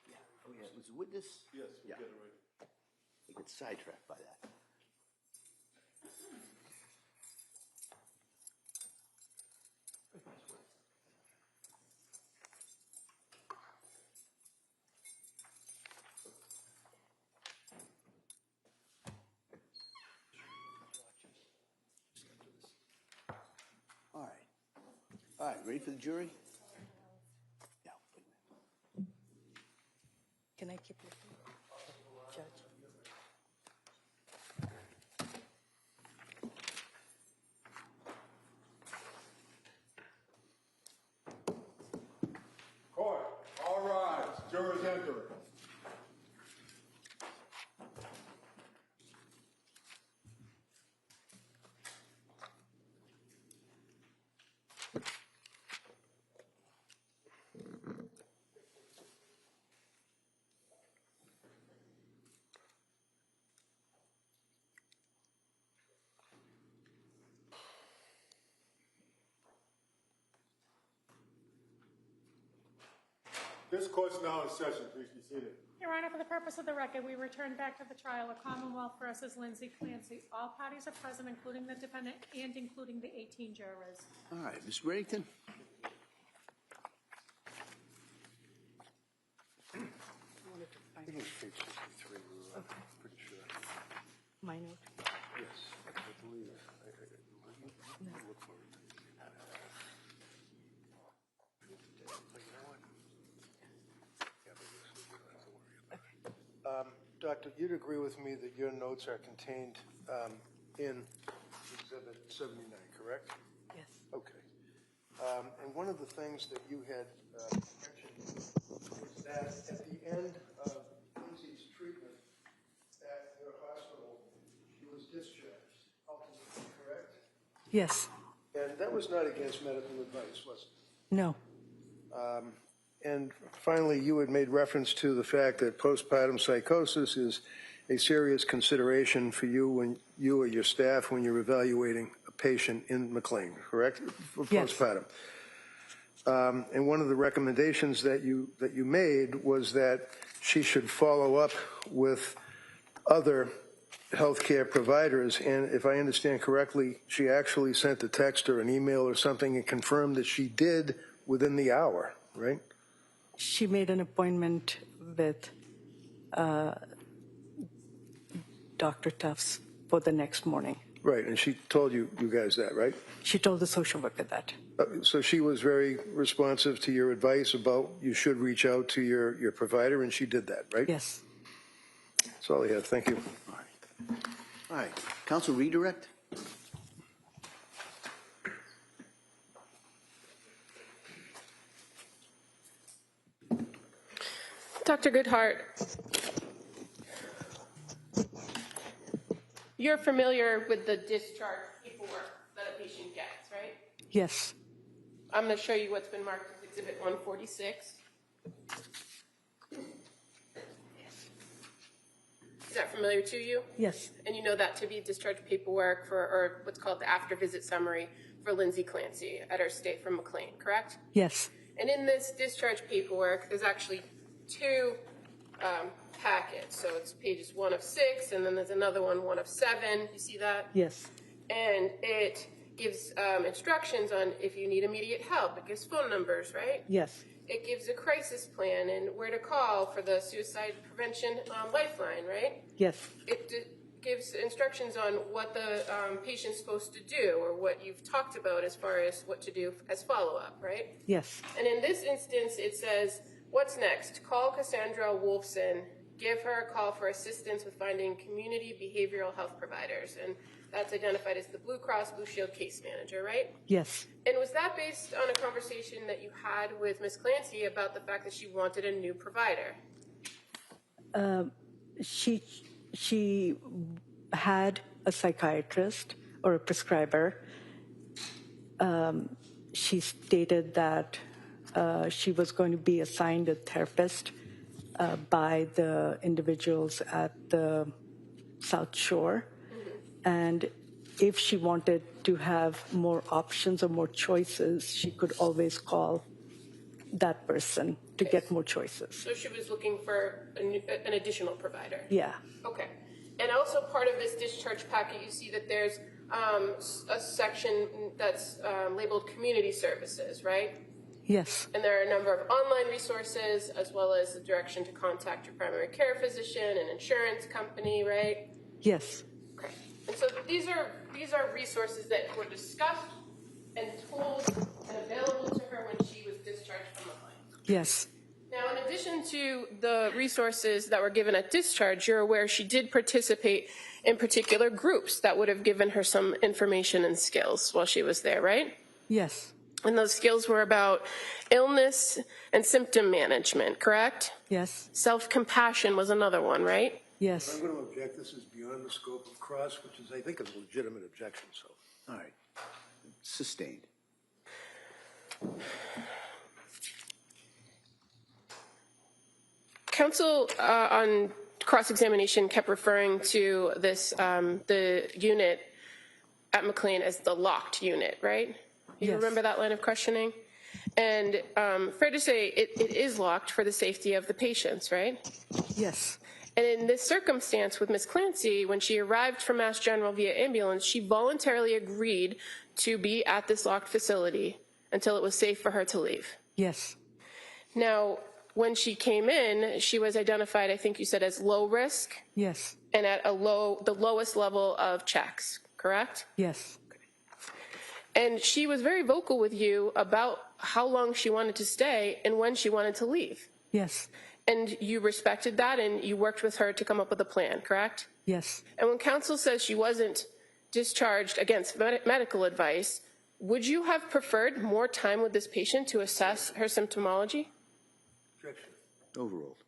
Yeah. Oh, yeah. Was the witness? Yes, we'll Yeah. get it right. I get sidetracked by that. All right. All right. Ready for the jury? Yeah. Can I keep looking? Judge. Court, all rise. Jurors enter. This court's now in session. Please be seated. Your Honor, for the purpose of the record, we return back to the trial of Commonwealth versus Lindsay Clancy. All parties are present, including the defendant and including the 18 jurors. All right, Ms. Reddington. I think it's page 63, we're pretty sure. My note. Yes, I believe. Look for it. Doctor, you'd agree with me that your notes are contained in Exhibit 79, correct? Yes. Okay. And one of the things that you had mentioned was that at the end of Lindsay's treatment at your hospital, she was discharged, ultimately, correct? Yes. And that was not against medical advice, was it? No. And finally, you had made reference to the fact that postpartum psychosis is a serious consideration for you when you or your staff when you're evaluating a patient in McLean, correct? For Yes. postpartum. And one of the recommendations that you made was that she should follow up with other healthcare providers. And if I understand correctly, she actually sent a text or an email or something and confirmed that she did within the hour, right? She made an appointment with Dr. Tufts for the next morning. Right, and she told you guys that, right? She told the social worker that. So she was very responsive to your advice about you should reach out to your provider, and she did that, right? Yes. That's all I have. Thank you. All right. All right. Counsel, redirect. Dr. Goodhart, you're familiar with the discharge paperwork that a patient gets, right? Yes. I'm going to show you what's been marked as Exhibit 146. Is that familiar to you? Yes. And you know that to be discharge paperwork for, or what's called the after visit summary for Lindsay Clancy at her stay from McLean, correct? Yes. And in this discharge paperwork, there's actually two packets. So it's pages 1 of 6, and then there's another one of 7. You see that? Yes. And it gives instructions on if you need immediate help. It gives phone numbers, right? Yes. It gives a crisis plan and where to call for the suicide prevention lifeline, right? Yes. It gives instructions on what the patient's supposed to do or what you've talked about as far as what to do as follow-up, right? Yes. And in this instance, it says, what's next? Call Cassandra Wolfson. Give her a call for assistance with finding community behavioral health providers. And that's identified as the Blue Cross Blue Shield case manager, right? Yes. And was that based on a conversation that you had with Ms. Clancy about the fact that she wanted a new provider? She had a psychiatrist or a prescriber. She stated that she was going to be assigned a therapist by the individuals at the South Shore. And if she wanted to have more options or more choices, she could always call that person to get more choices. So she was looking for an additional provider? Yeah. Okay. And also part of this discharge packet, you see that there's a section that's labeled community services, right? Yes. And there are a number of online resources as well as the direction to contact your primary care physician and insurance company, right? Yes. Okay. And so these are resources that were discussed and told and available to her when she was discharged from the line. Yes. Now, in addition addition to the resources that were given at discharge, you're aware she did participate in particular groups that would have given her some information and skills while she was there, right? Yes. And those skills were about illness and symptom management, correct? Yes. Self-compassion was another one, right? Yes. I'm going to object. This is beyond the scope of cross, which is, I think, a legitimate objection. So, All right. Sustained. Counsel on cross-examination kept referring to this, the unit at McLean as the locked unit, right? You Yes. remember that line of questioning? And fair to say, it is locked for the safety of the patients, right? Yes. And in this circumstance with Ms. Clancy, when she arrived from Mass General via ambulance, she voluntarily agreed to be at this locked facility until it was safe for her to leave. Yes. Now, when she came in, she was identified, I think you said, as low risk Yes. and at the lowest level of checks, correct? Yes. And she was very vocal with you about how long she wanted to stay and when she wanted to leave. Yes. And you respected that and you worked with her to come up with a plan, correct? Yes. And when counsel says she wasn't discharged against medical advice, would you have preferred more time with this patient to assess her symptomology? objection. Overruled.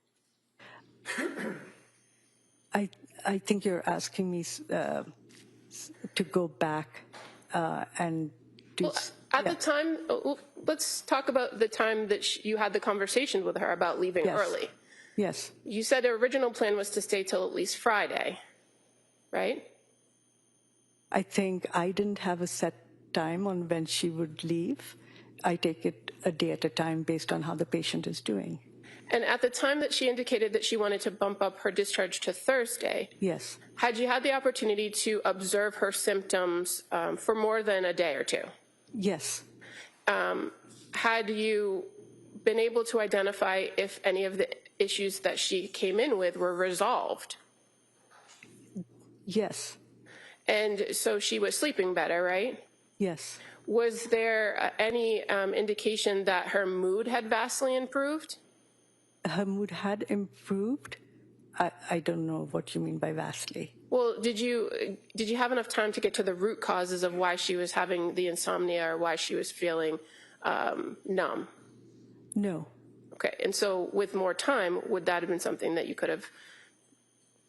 I think you're asking me to go back and do. Well, at the time, let's talk about the time that you had the conversation with her about leaving Yes. early. Yes. You said her original plan was to stay till at least Friday, right? I think I didn't have a set time on when she would leave. I take it a day at a time based on how the patient is doing. And at the time that she indicated that she wanted to bump up her discharge to Thursday, Yes. had you had the opportunity to observe her symptoms for more than a day or two? Yes. Had you been able to identify if any of the issues that she came in with were resolved? Yes. And so she was sleeping better, right? Yes. Was there any indication that her mood had vastly improved? Her mood had improved. I don't know what you mean by vastly. Well, did you have enough time to get to the root causes of why she was having the insomnia or why she was feeling numb? No. Okay, and so with more time, would that have been something that you could have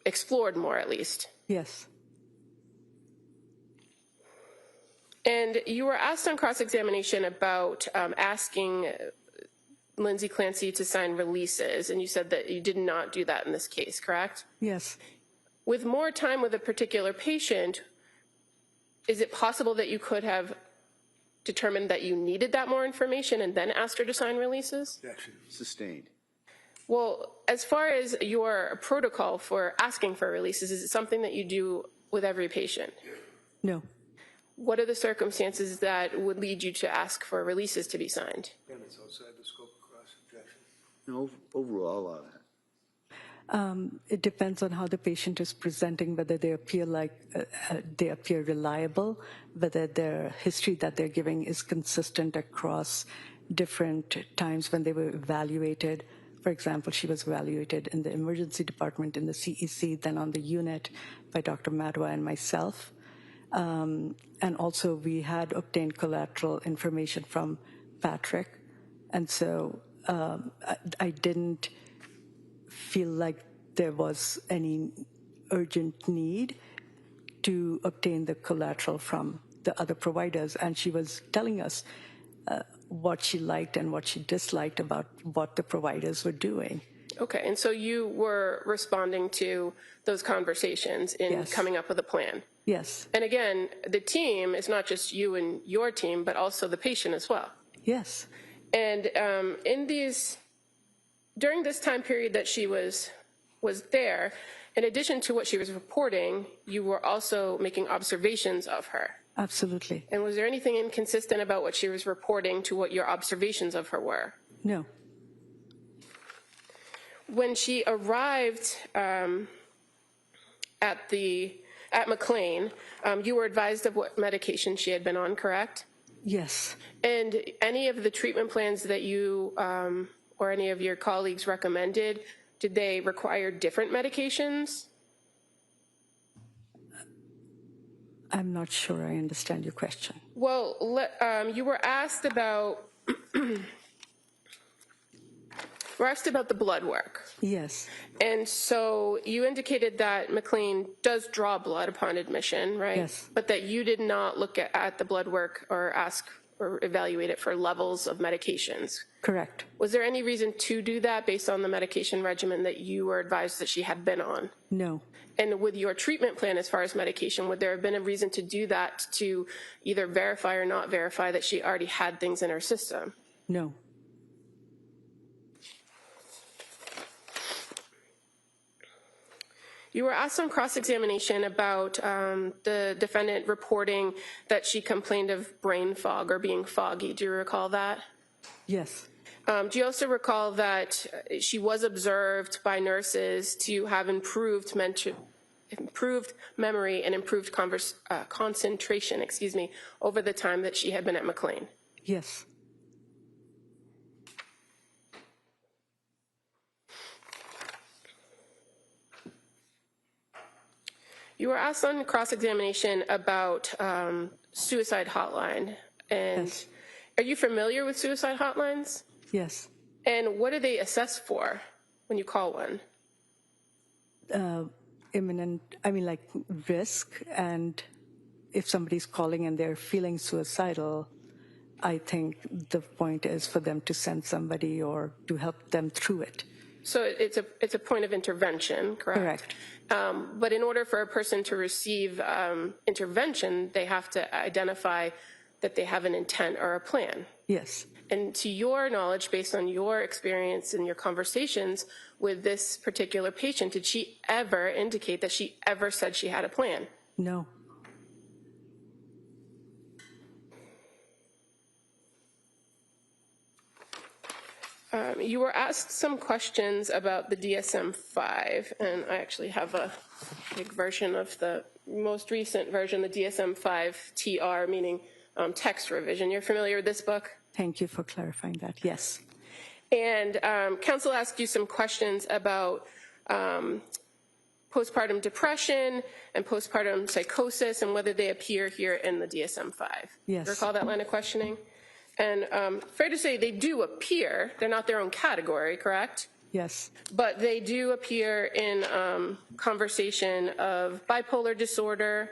explored more at least? Yes. And you were asked on cross-examination about asking Lindsay Clancy to sign releases, and you said that you did not do that in this case, correct? Yes. With more time with a particular patient, is it possible that you could have determined that you needed that more information and then asked her to sign releases? Objection. Sustained. Well, as far as your protocol for asking for releases, is it something that you do with every patient? No. What are the circumstances that would lead you to ask for releases to be signed? Again, it's outside the scope of cross objection. No, overall, I'll allow that. It depends on how the patient is presenting, whether they appear reliable, whether their history that they're giving is consistent across different times when they were evaluated. For example, she was evaluated in the emergency department in the CEC, then on the unit by Dr. Madwa and myself. And also we had obtained collateral information from Patrick. And so I didn't feel like there was any urgent need to obtain the collateral from the other providers. And she was telling us what she liked and what she disliked about what the providers were doing. Okay, and so you were responding to those conversations in Yes. coming up with a plan. Yes. And again, the team is not just you and your team, but also the patient as well. Yes. And during this time period that she was there, in addition to what she was reporting, you were also making observations of her. Absolutely. And was there anything inconsistent about what she was reporting to what your observations of her were? No. When she arrived at McLean, you were advised of what medication she had been on, correct? Yes. And any of the treatment plans that you or any of your colleagues recommended, did they require different medications? I'm not sure I understand your question. Well, you were asked about the blood work. Yes, And so you indicated that McLean does draw blood upon admission, right? Yes. But that you did not look at the blood work or ask or evaluate it for levels of medications. correct. Was there any reason to do that based on the medication regimen that you were advised that she had been on? No, And with your treatment plan as far as medication, would there have been a reason to do that to either verify or not verify that she already had things in her system? no, You were asked on cross-examination about the defendant reporting that she complained of brain fog or being foggy. Do you recall that? yes, Do you also recall that she was observed by nurses to have improved memory and improved concentration, over the time that she had been at McLean? yes, You were asked on cross-examination about suicide hotline. And Yes. Are you familiar with suicide hotlines? yes. And what do they assess for when you call one? Imminent, like risk, and if somebody's calling and they're feeling suicidal, I think the point is for them to send somebody or to help them through it. So it's a point of intervention, correct? Correct. But in order for a person to receive intervention, they have to identify that they have an intent or a plan. Yes, And to your knowledge, based on your experience and your conversations with this particular patient, did she ever indicate that she ever said she had a plan? no, You were asked some questions about the DSM-5, and I actually have a big version of the most recent version, the DSM-5 TR, meaning text revision. You're familiar with this book? thank you for clarifying that. Yes, And counsel asked you some questions about postpartum depression and postpartum psychosis and whether they appear here in the DSM-5. Yes. Recall that line of questioning? And fair to say they do appear. They're not their own category, correct? yes, But they do appear in conversation of bipolar disorder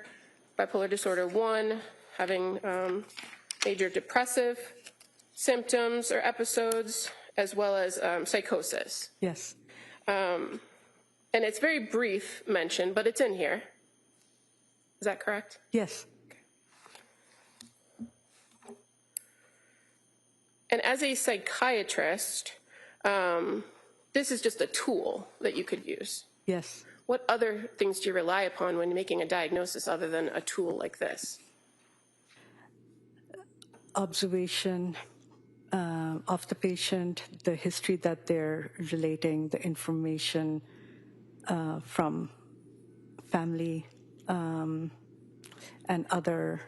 1, having major depressive symptoms or episodes, as well as psychosis. yes, And it's very brief mention, but it's in here. Is that correct? yes, And as a psychiatrist, this is just a tool that you could use. yes. What other things do you rely upon when making a diagnosis other than a tool like this? Observation of the patient, the history that they're relating, the information from family, and other,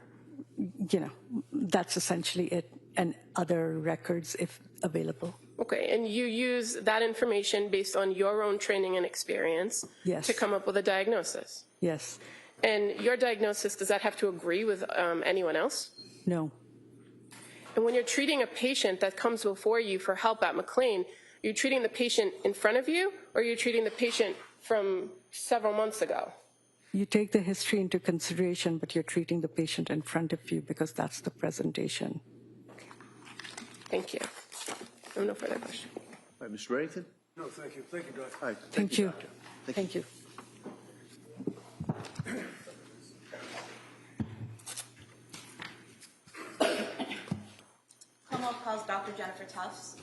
that's essentially it, and other records if available. Okay, and you use that information based on your own training and experience Yes. to come up with a diagnosis. Yes, And your diagnosis, does that have to agree with anyone else? no, And when you're treating a patient that comes before you for help at McLean, are you treating the patient in front of you, or are you treating the patient from several months ago? you take the history into consideration, but you're treating the patient in front of you because that's the presentation. Thank you. I have no further questions. All right, Mr. Reddington? No, thank you. Thank you, Doctor. All right, Thank you. Doctor. Thank you. Commonwealth calls Dr. Jennifer Tufts.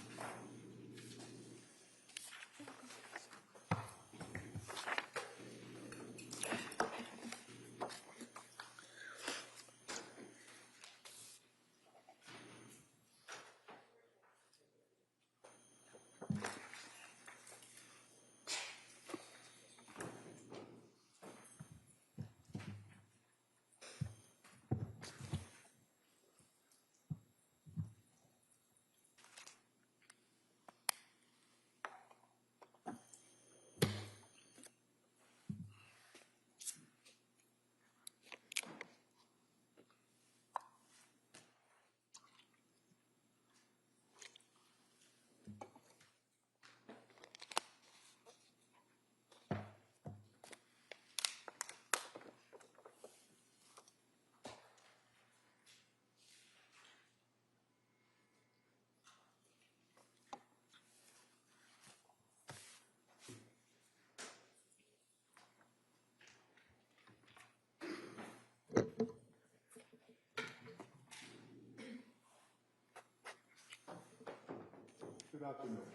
Good afternoon.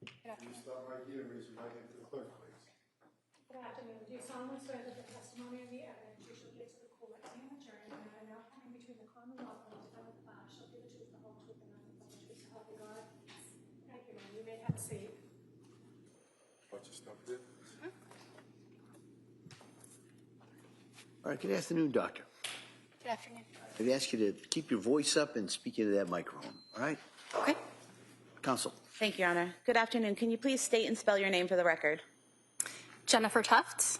Can you start right here and raise your right hand to the clerk, please? Good afternoon. Do you solemnly swear that the testimony and the evidence you shall give to the court and the jury in the matter now pending between the Commonwealth and the defendant shall be the truth, the whole truth, and nothing but the truth, so help you God? Thank you, ma'am. You may have a seat. Watch your stuff there. All right, good afternoon, doctor. Good afternoon. I'd ask you to keep your voice up and speak into that microphone, all right? Okay. Counsel. Thank you, Your Honor. Good afternoon. Can you please state and spell your name for the record? Jennifer Tufts.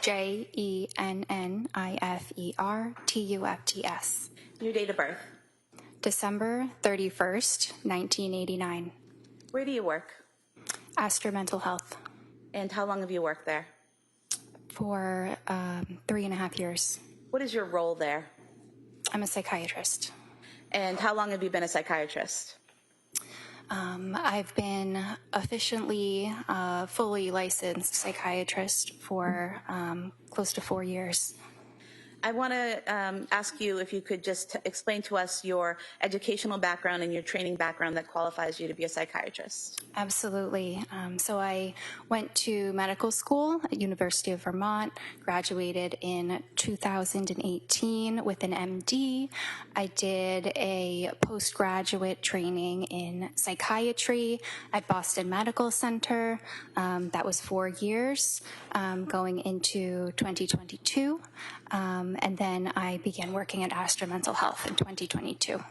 JENNIFERTUFTS. Your date of birth. December 31st, 1989. Where do you work? Astor Mental Health. And how long have you worked there? For 3.5 years. What is your role there? I'm a psychiatrist. And how long have you been a psychiatrist? I've been officially fully licensed psychiatrist for close to 4 years. I want to ask you if you could just explain to us your educational background and your training background that qualifies you to be a psychiatrist. Absolutely. So I went to medical school at University of Vermont, graduated in 2018 with an MD. I did a postgraduate training in psychiatry at Boston Medical Center. That was 4 years, going into 2022. And then I began working at Astor Mental Health in 2022.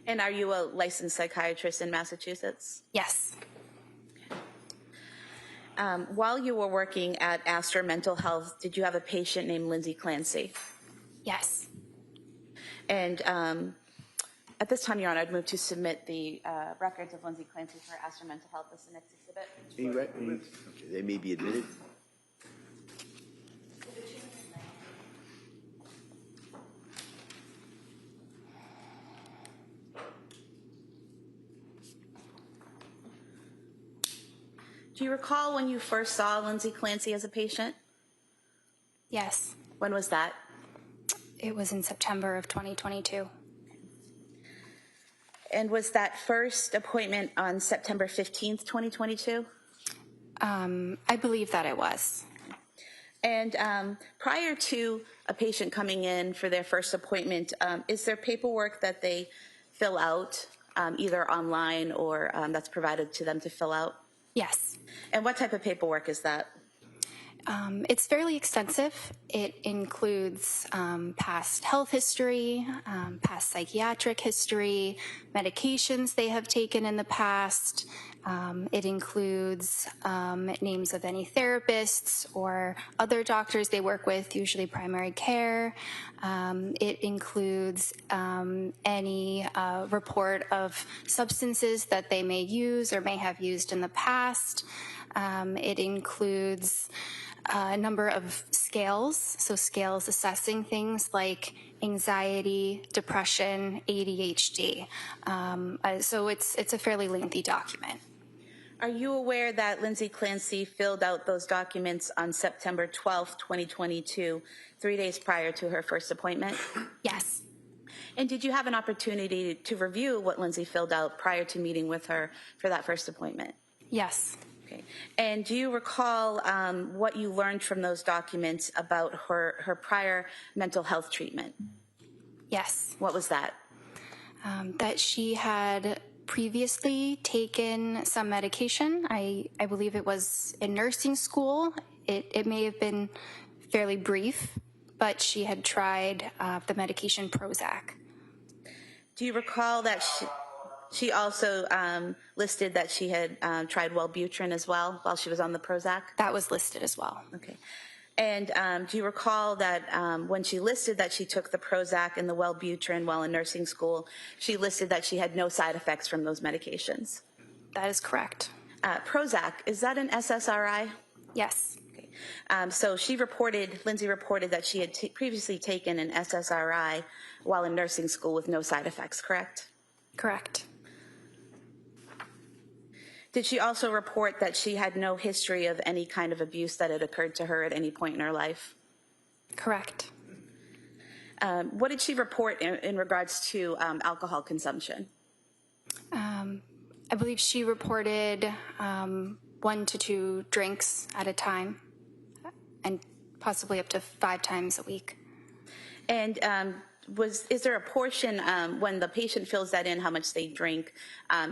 And are you a licensed psychiatrist in Massachusetts? Yes. While you were working at Astor Mental Health, did you have a patient named Lindsay Clancy? Yes. And at this time, Your Honor, I'd move to submit the records of Lindsay Clancy for Astor Mental Health as the next exhibit. Okay, they may be admitted. Do you recall when you first saw Lindsay Clancy as a patient? Yes. When was that? It was in September of 2022. And was that first appointment on September 15th, 2022? I believe that it was. And prior to a patient coming in for their first appointment, is there paperwork that they fill out, either online or that's provided to them to fill out? Yes. And what type of paperwork is that? It's fairly extensive. It includes past health history, past psychiatric history, medications they have taken in the past. It includes names of any therapists or other doctors they work with, usually primary care. It includes any report of substances that they may use or may have used in the past. It includes a number of scales, so scales assessing things like anxiety, depression, ADHD. So it's a fairly lengthy document. Are you aware that Lindsay Clancy filled out those documents on September 12th, 2022, 3 days prior to her first appointment? Yes. And did you have an opportunity to review what Lindsay filled out prior to meeting with her for that first appointment? Yes. Okay. And do you recall what you learned from those documents about her prior mental health treatment? Yes. What was that? That she had previously taken some medication. I believe it was in nursing school. It may have been fairly brief, but she had tried the medication Prozac. Do you recall that she also listed that she had tried Wellbutrin as well while she was on the Prozac? That was listed as well. Okay. And do you recall that when she listed that she took the Prozac and the Wellbutrin while in nursing school, she listed that she had no side effects from those medications? That is correct. Prozac, is that an SSRI? Yes. Okay. So Lindsay reported that she had previously taken an SSRI while in nursing school with no side effects, correct? Correct. Did she also report that she had no history of any kind of abuse that had occurred to her at any point in her life? Correct. What did she report in regards to alcohol consumption? I believe she reported 1 to 2 drinks at a time, and possibly up to 5 times a week. And is there a portion when the patient fills that in, how much they drink?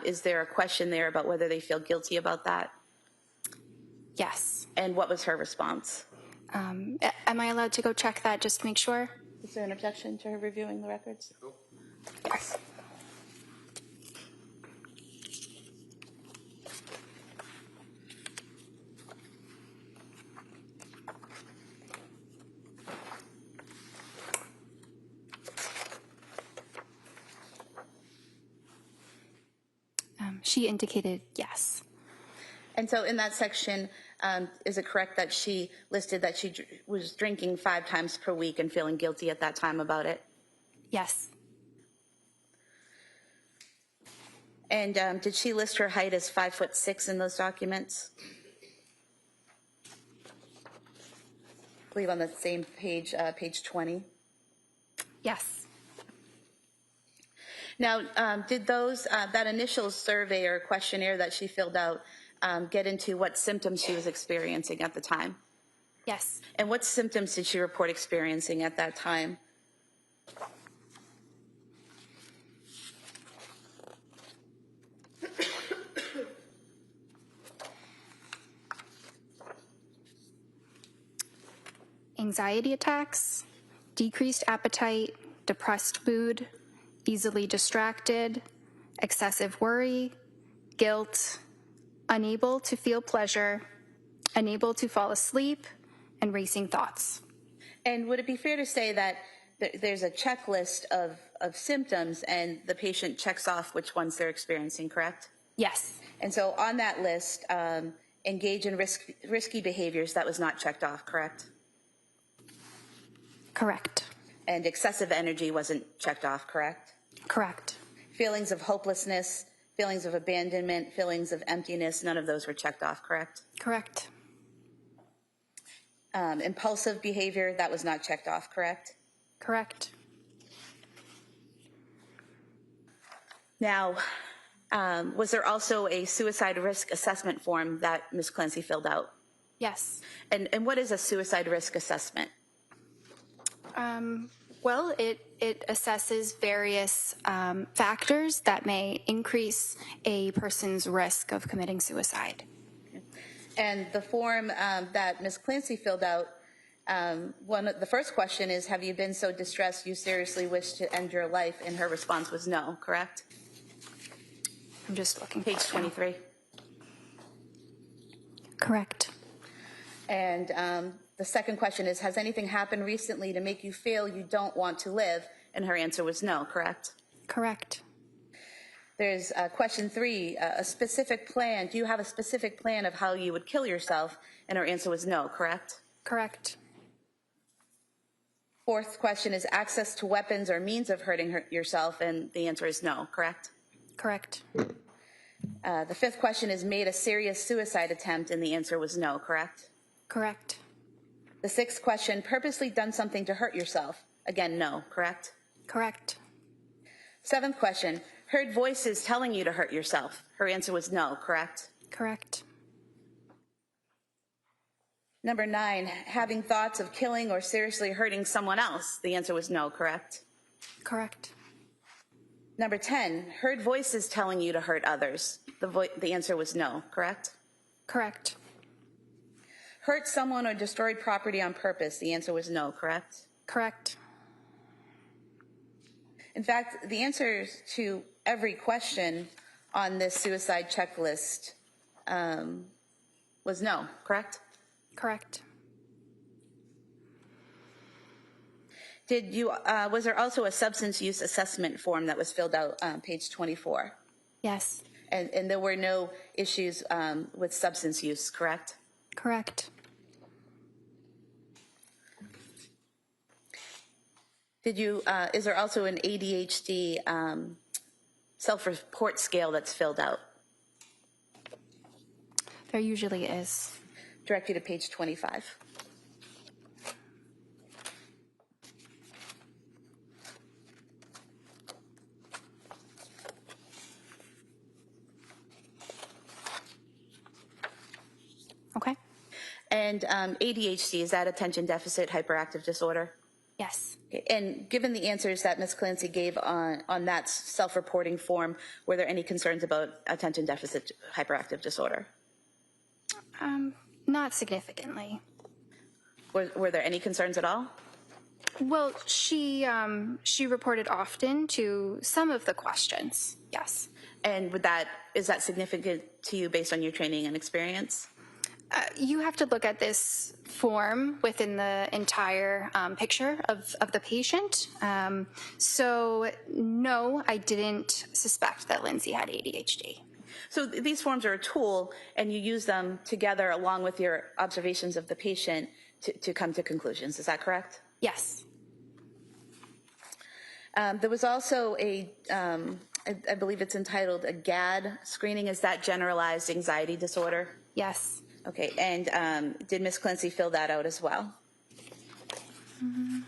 Is there a question there about whether they feel guilty about that? Yes. And what was her response? Am I allowed to go check that just to make sure? Is there an objection to her reviewing the records? Yes. She indicated yes. And so in that section, is it correct that she listed that she was drinking 5 times per week and feeling guilty at that time about it? Yes. And did she list her height as 5'6" in those documents? I believe on the same page, page 20. Yes. Now, did that initial survey or questionnaire that she filled out get into what symptoms she was experiencing at the time? Yes. And what symptoms did she report experiencing at that time? Anxiety attacks, decreased appetite, depressed mood, easily distracted, excessive worry, guilt, unable to feel pleasure, unable to fall asleep, and racing thoughts. And would it be fair to say that there's a checklist of symptoms and the patient checks off which ones they're experiencing, correct? Yes. And so on that list, engage in risky behaviors, that was not checked off, correct? Correct. And excessive energy wasn't checked off, correct? Correct. Feelings of hopelessness, feelings of abandonment, feelings of emptiness, none of those were checked off, correct? Correct. Impulsive behavior, that was not checked off, correct? Correct. Now, was there also a suicide risk assessment form that Ms. Clancy filled out? Yes. And what is a suicide risk assessment? Well, it assesses various factors that may increase a person's risk of committing suicide. And the form that Ms. Clancy filled out, the first question is, have you been so distressed you seriously wish to end your life? And her response was no, correct? I'm just looking. Page 23. Correct. And the second question is, has anything happened recently to make you feel you don't want to live? And her answer was no, correct? Correct. There's question 3, a specific plan. Do you have a specific plan of how you would kill yourself? And her answer was no, correct? Correct. Fourth question is access to weapons or means of hurting yourself, and the answer is no, correct? Correct. The fifth question is made a serious suicide attempt, and the answer was no, correct? Correct. The sixth question, purposely done something to hurt yourself. Again, no, correct? Correct. Seventh question, heard voices telling you to hurt yourself. Her answer was no, correct? Correct. Number 9, having thoughts of killing or seriously hurting someone else. The answer was no, correct? Correct. Number 10, heard voices telling you to hurt others. The answer was no, correct? Correct. Hurt someone or destroyed property on purpose. The answer was no, correct? Correct. In fact, the answers to every question on this suicide checklist was no, correct? Correct. Was there also a substance use assessment form that was filled out on page 24? Yes. And there were no issues with substance use, correct? Correct. Is there also an ADHD self-report scale that's filled out? There usually is. Direct you to page 25. And ADHD, is that attention deficit hyperactive disorder? Yes. Okay. And given the answers that Ms. Clancy gave on that self-reporting form, were there any concerns about attention deficit hyperactive disorder? Not significantly. Were there any concerns at all? Well, she reported often to some of the questions. Yes. And is that significant to you based on your training and experience? You have to look at this form within the entire picture of the patient. So no, I didn't suspect that Lindsay had ADHD. So these forms are a tool, and you use them together along with your observations of the patient to come to conclusions. Is that correct? Yes. There was also I believe it's entitled a GAD screening. Is that generalized anxiety disorder? Yes. Okay, and did Ms. Clancy fill that out as well? Mm-hmm.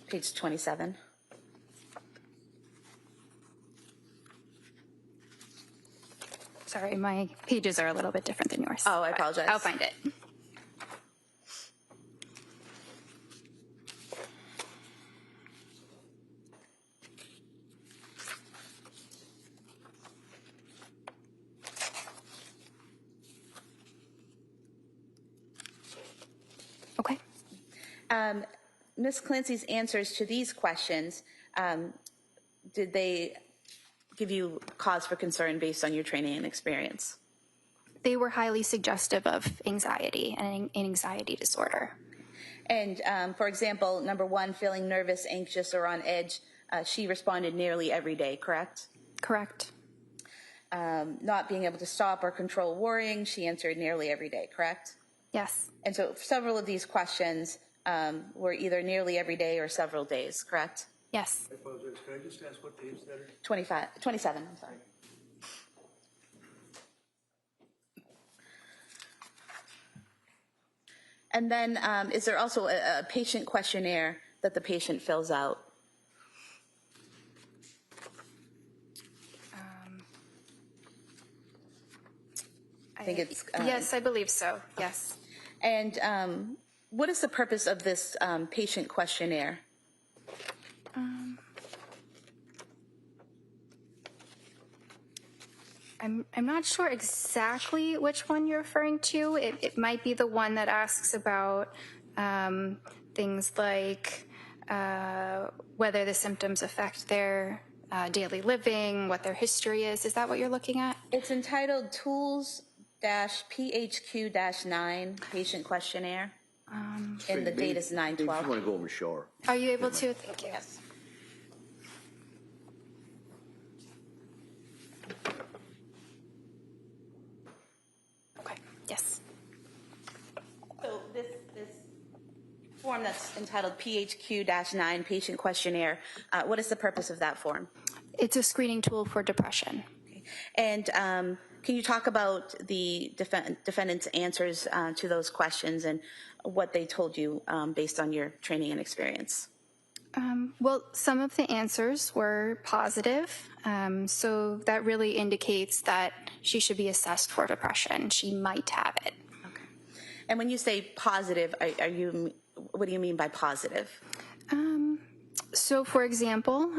Page 27. Sorry, my pages are a little bit different than yours. Oh, I apologize. I'll find it. Okay. Ms. Clancy's answers to these questions, did they give you cause for concern based on your training and experience? They were highly suggestive of anxiety and an anxiety disorder. And for example, number 1, feeling nervous, anxious, or on edge, she responded nearly every day, correct? Correct. Not being able to stop or control worrying, she answered nearly every day, correct? Yes. And so several of these questions were either nearly every day or several days, correct? Yes. I apologize. Can I just ask what days that are? 27, I'm sorry. And then is there also a patient questionnaire that the patient fills out? I think it's... yes, I believe so. Yes. And what is the purpose of this patient questionnaire? I'm not sure exactly which one you're referring to. It might be the one that asks about things like whether the symptoms affect their daily living, what their history is. Is that what you're looking at? It's entitled Tools-PHQ-9 Patient Questionnaire. And the date is 9/12. If you want to go over and show her. Are you able to? Thank you. Yes. Okay. Yes. So this form that's entitled PHQ-9 Patient Questionnaire, what is the purpose of that form? It's a screening tool for depression. Okay. And can you talk about the defendant's answers to those questions and what they told you based on your training and experience? Well, some of the answers were positive, so that really indicates that she should be assessed for depression. She might have it. Okay. And when you say positive, what do you mean by positive? So, for example,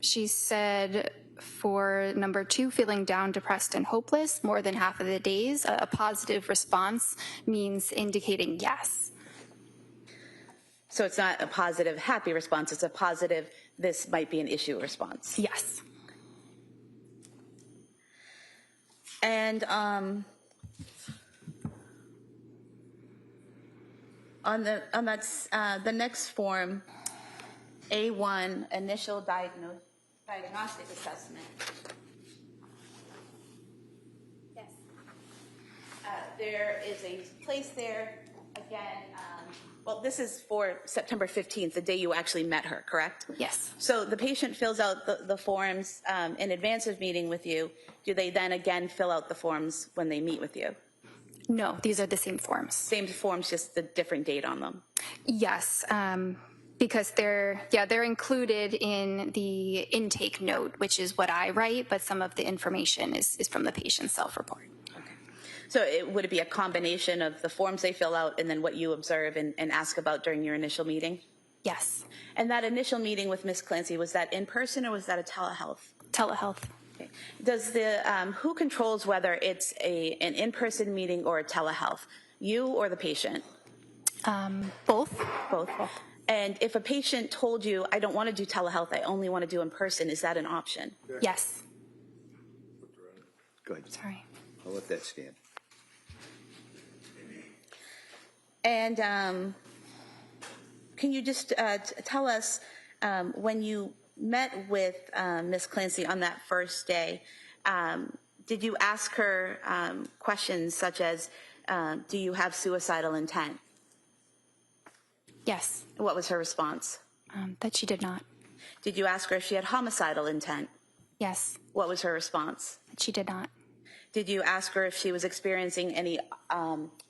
she said for number 2, feeling down, depressed, and hopeless more than half of the days, a positive response means indicating yes. So it's not a positive, happy response. It's a positive, this might be an issue response. Yes. And the next form, A1, initial diagnostic assessment. Yes. There is a place there, again, well, this is for September 15th, the day you actually met her, correct? Yes. So the patient fills out the forms in advance of meeting with you. Do they then again fill out the forms when they meet with you? No, these are the same forms. Same forms, just the different date on them? Yes, because they're included in the intake note, which is what I write, but some of the information is from the patient's self-report. Okay. So would it be a combination of the forms they fill out and then what you observe and ask about during your initial meeting? Yes. And that initial meeting with Ms. Clancy, was that in person or was that a telehealth? Telehealth. Okay. Does the who controls whether it's an in-person meeting or a telehealth? You or the patient? Both. Both. And if a patient told you, I don't want to do telehealth, I only want to do in person, is that an option? Yes. Go ahead. Sorry. I'll let that stand. And can you just tell us when you met with Ms. Clancy on that first day, did you ask her questions such as, do you have suicidal intent? Yes. What was her response? That she did not. Did you ask her if she had homicidal intent? Yes. What was her response? That she did not. Did you ask her if she was experiencing any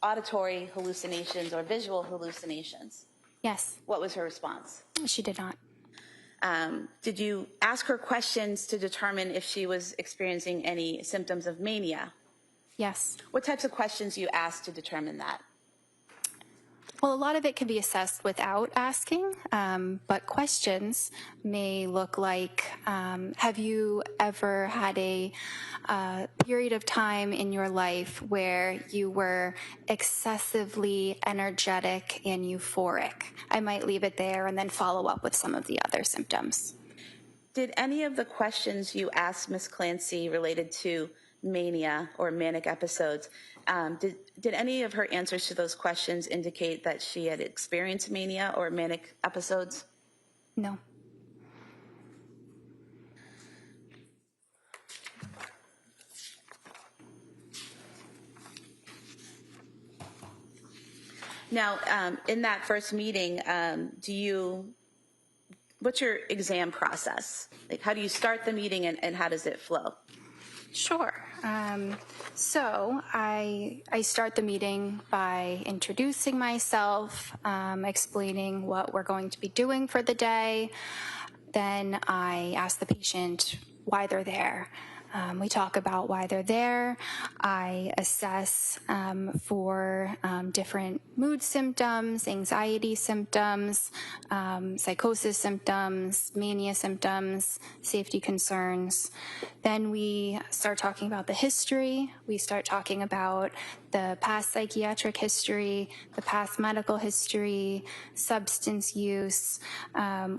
auditory hallucinations or visual hallucinations? Yes. What was her response? She did not. Did you ask her questions to determine if she was experiencing any symptoms of mania? Yes. What types of questions you asked to determine that? Well, a lot of it can be assessed without asking, but questions may look like, have you ever had a period of time in your life where you were excessively energetic and euphoric? I might leave it there and then follow up with some of the other symptoms. Did any of the questions you asked Ms. Clancy related to mania or manic episodes, did any of her answers to those questions indicate that she had experienced mania or manic episodes? No. Now, in that first meeting, what's your exam process? Like, how do you start the meeting and how does it flow? Sure. So I start the meeting by introducing myself, explaining what we're going to be doing for the day. Then I ask the patient why they're there. We talk about why they're there. I assess for different mood symptoms, anxiety symptoms, psychosis symptoms, mania symptoms, safety concerns. Then we start talking about the history. We start talking about the past psychiatric history, the past medical history, substance use.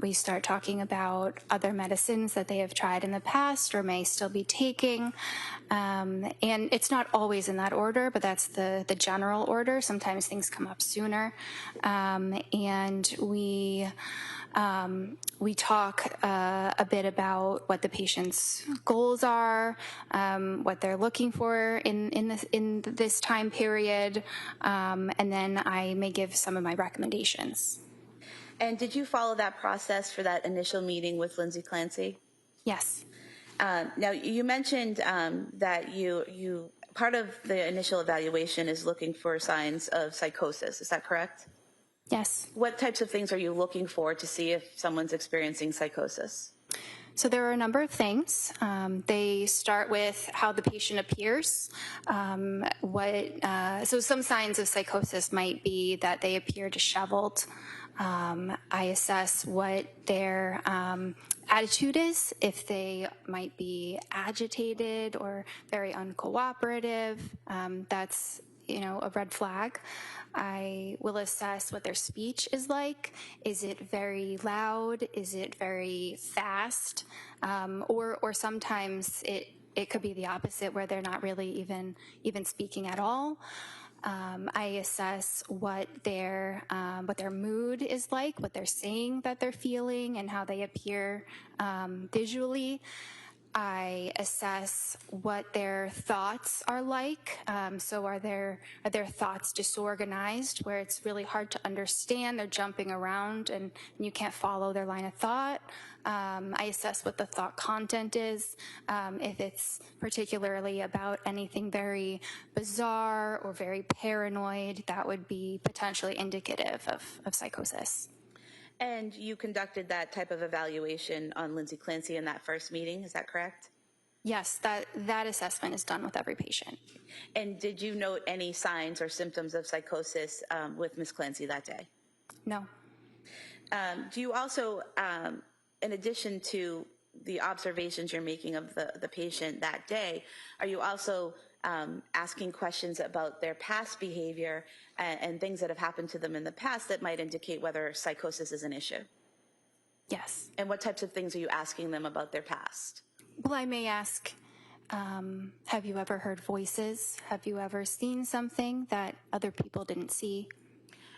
We start talking about other medicines that they have tried in the past or may still be taking. And it's not always in that order, but that's the general order. Sometimes things come up sooner. And we talk a bit about what the patient's goals are, what they're looking for in this time period, and then I may give some of my recommendations. And did you follow that process for that initial meeting with Lindsay Clancy? Yes. Now, you mentioned that you part of the initial evaluation is looking for signs of psychosis. Is that correct? Yes. What types of things are you looking for to see if someone's experiencing psychosis? So there are a number of things. They start with how the patient appears. So some signs of psychosis might be that they appear disheveled. I assess what their attitude is, if they might be agitated or very uncooperative. That's a red flag. I will assess what their speech is like. Is it very loud? Is it very fast? Or sometimes it could be the opposite, where they're not really even speaking at all. I assess what their mood is like, what they're saying that they're feeling, and how they appear visually. I assess what their thoughts are like. So are their thoughts disorganized, where it's really hard to understand? They're jumping around and you can't follow their line of thought. I assess what the thought content is. If it's particularly about anything very bizarre or very paranoid, that would be potentially indicative of psychosis. And you conducted that type of evaluation on Lindsay Clancy in that first meeting, is that correct? Yes, that assessment is done with every patient. And did you note any signs or symptoms of psychosis with Ms. Clancy that day? No. Do you also, in addition to the observations you're making of the patient that day, are you also asking questions about their past behavior and things that have happened to them in the past that might indicate whether psychosis is an issue? Yes. And what types of things are you asking them about their past? Well, I may ask, have you ever heard voices? Have you ever seen something that other people didn't see?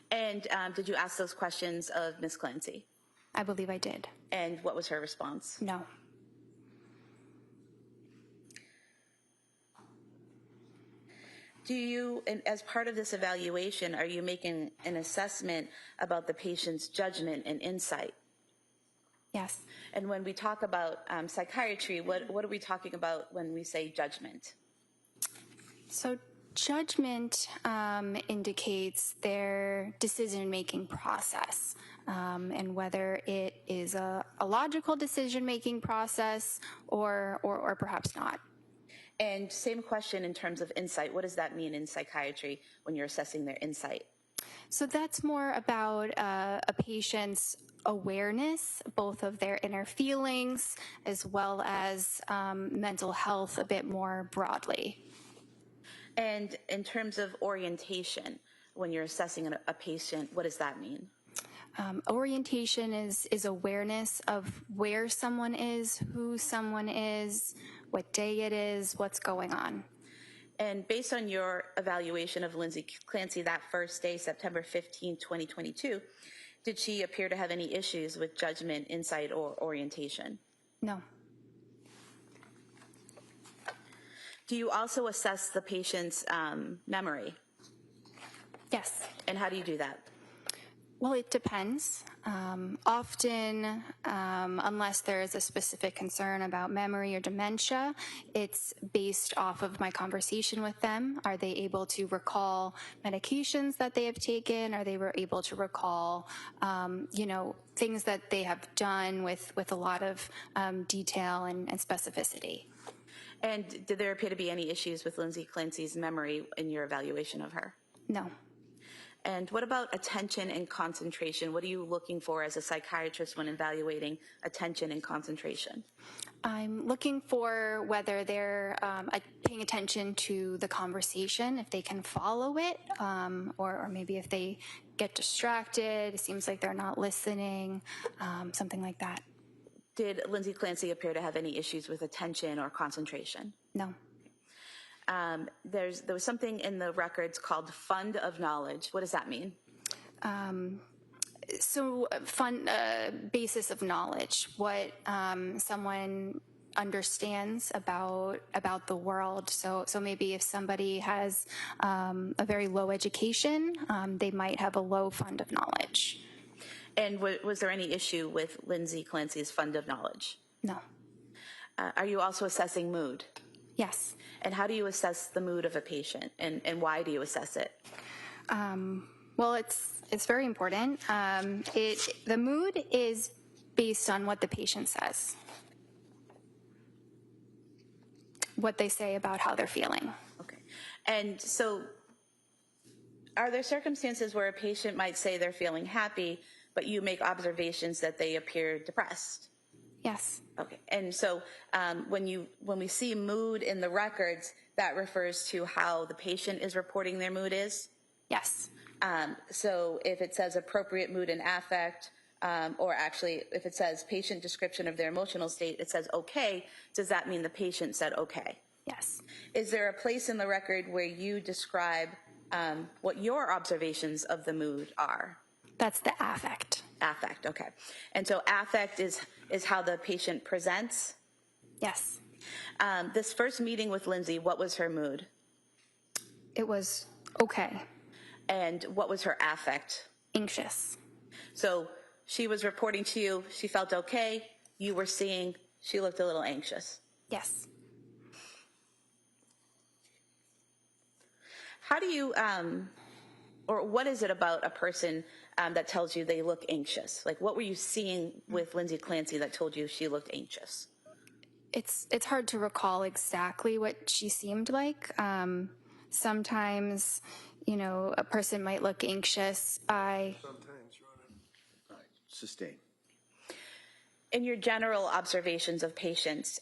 And did you ask those questions of Ms. Clancy? I believe I did. And what was her response? No. Do you, and as part of this evaluation, are you making an assessment about the patient's judgment and insight? Yes. And when we talk about psychiatry, what are we talking about when we say judgment? So judgment indicates their decision-making process, and whether it is a logical decision-making process or perhaps not. And same question in terms of insight. What does that mean in psychiatry when you're assessing their insight? So that's more about a patient's awareness, both of their inner feelings as well as mental health a bit more broadly. And in terms of orientation, when you're assessing a patient, what does that mean? Orientation is awareness of where someone is, who someone is, what day it is, what's going on. And based on your evaluation of Lindsay Clancy that first day, September 15, 2022, did she appear to have any issues with judgment, insight, or orientation? No. Do you also assess the patient's memory? Yes. And how do you do that? Well, it depends. Often, unless there is a specific concern about memory or dementia, it's based off of my conversation with them. Are they able to recall medications that they have taken? Are they able to recall, things that they have done with a lot of detail and specificity? And did there appear to be any issues with Lindsay Clancy's memory in your evaluation of her? No. And what about attention and concentration? What are you looking for as a psychiatrist when evaluating attention and concentration? I'm looking for whether they're paying attention to the conversation, if they can follow it, or maybe if they get distracted, it seems like they're not listening, something like that. Did Lindsay Clancy appear to have any issues with attention or concentration? No. There was something in the records called fund of knowledge. What does that mean? Basis of knowledge, what someone understands about the world. So maybe if somebody has a very low education, they might have a low fund of knowledge. And was there any issue with Lindsay Clancy's fund of knowledge? No. Are you also assessing mood? Yes. And how do you assess the mood of a patient, and why do you assess it? Well, it's very important. The mood is based on what the patient says, what they say about how they're feeling. Okay. And so are there circumstances where a patient might say they're feeling happy, but you make observations that they appear depressed? Yes. Okay. And so when we see mood in the records, that refers to how the patient is reporting their mood is? Yes. So if it says appropriate mood and affect, or actually if it says patient description of their emotional state, it says okay, does that mean the patient said okay? Yes. Is there a place in the record where you describe what your observations of the mood are? That's the affect. Affect, okay. And so affect is how the patient presents? Yes. This first meeting with Lindsay, what was her mood? It was okay. And what was her affect? Anxious. So she was reporting to you, she felt okay, you were seeing she looked a little anxious. Yes. How do you, or what is it about a person that tells you they look anxious? Like, what were you seeing with Lindsay Clancy that told you she looked anxious? It's hard to recall exactly what she seemed like. Sometimes, a person might look anxious. Sometimes, Your Honor. All right, sustain. In your general observations of patients,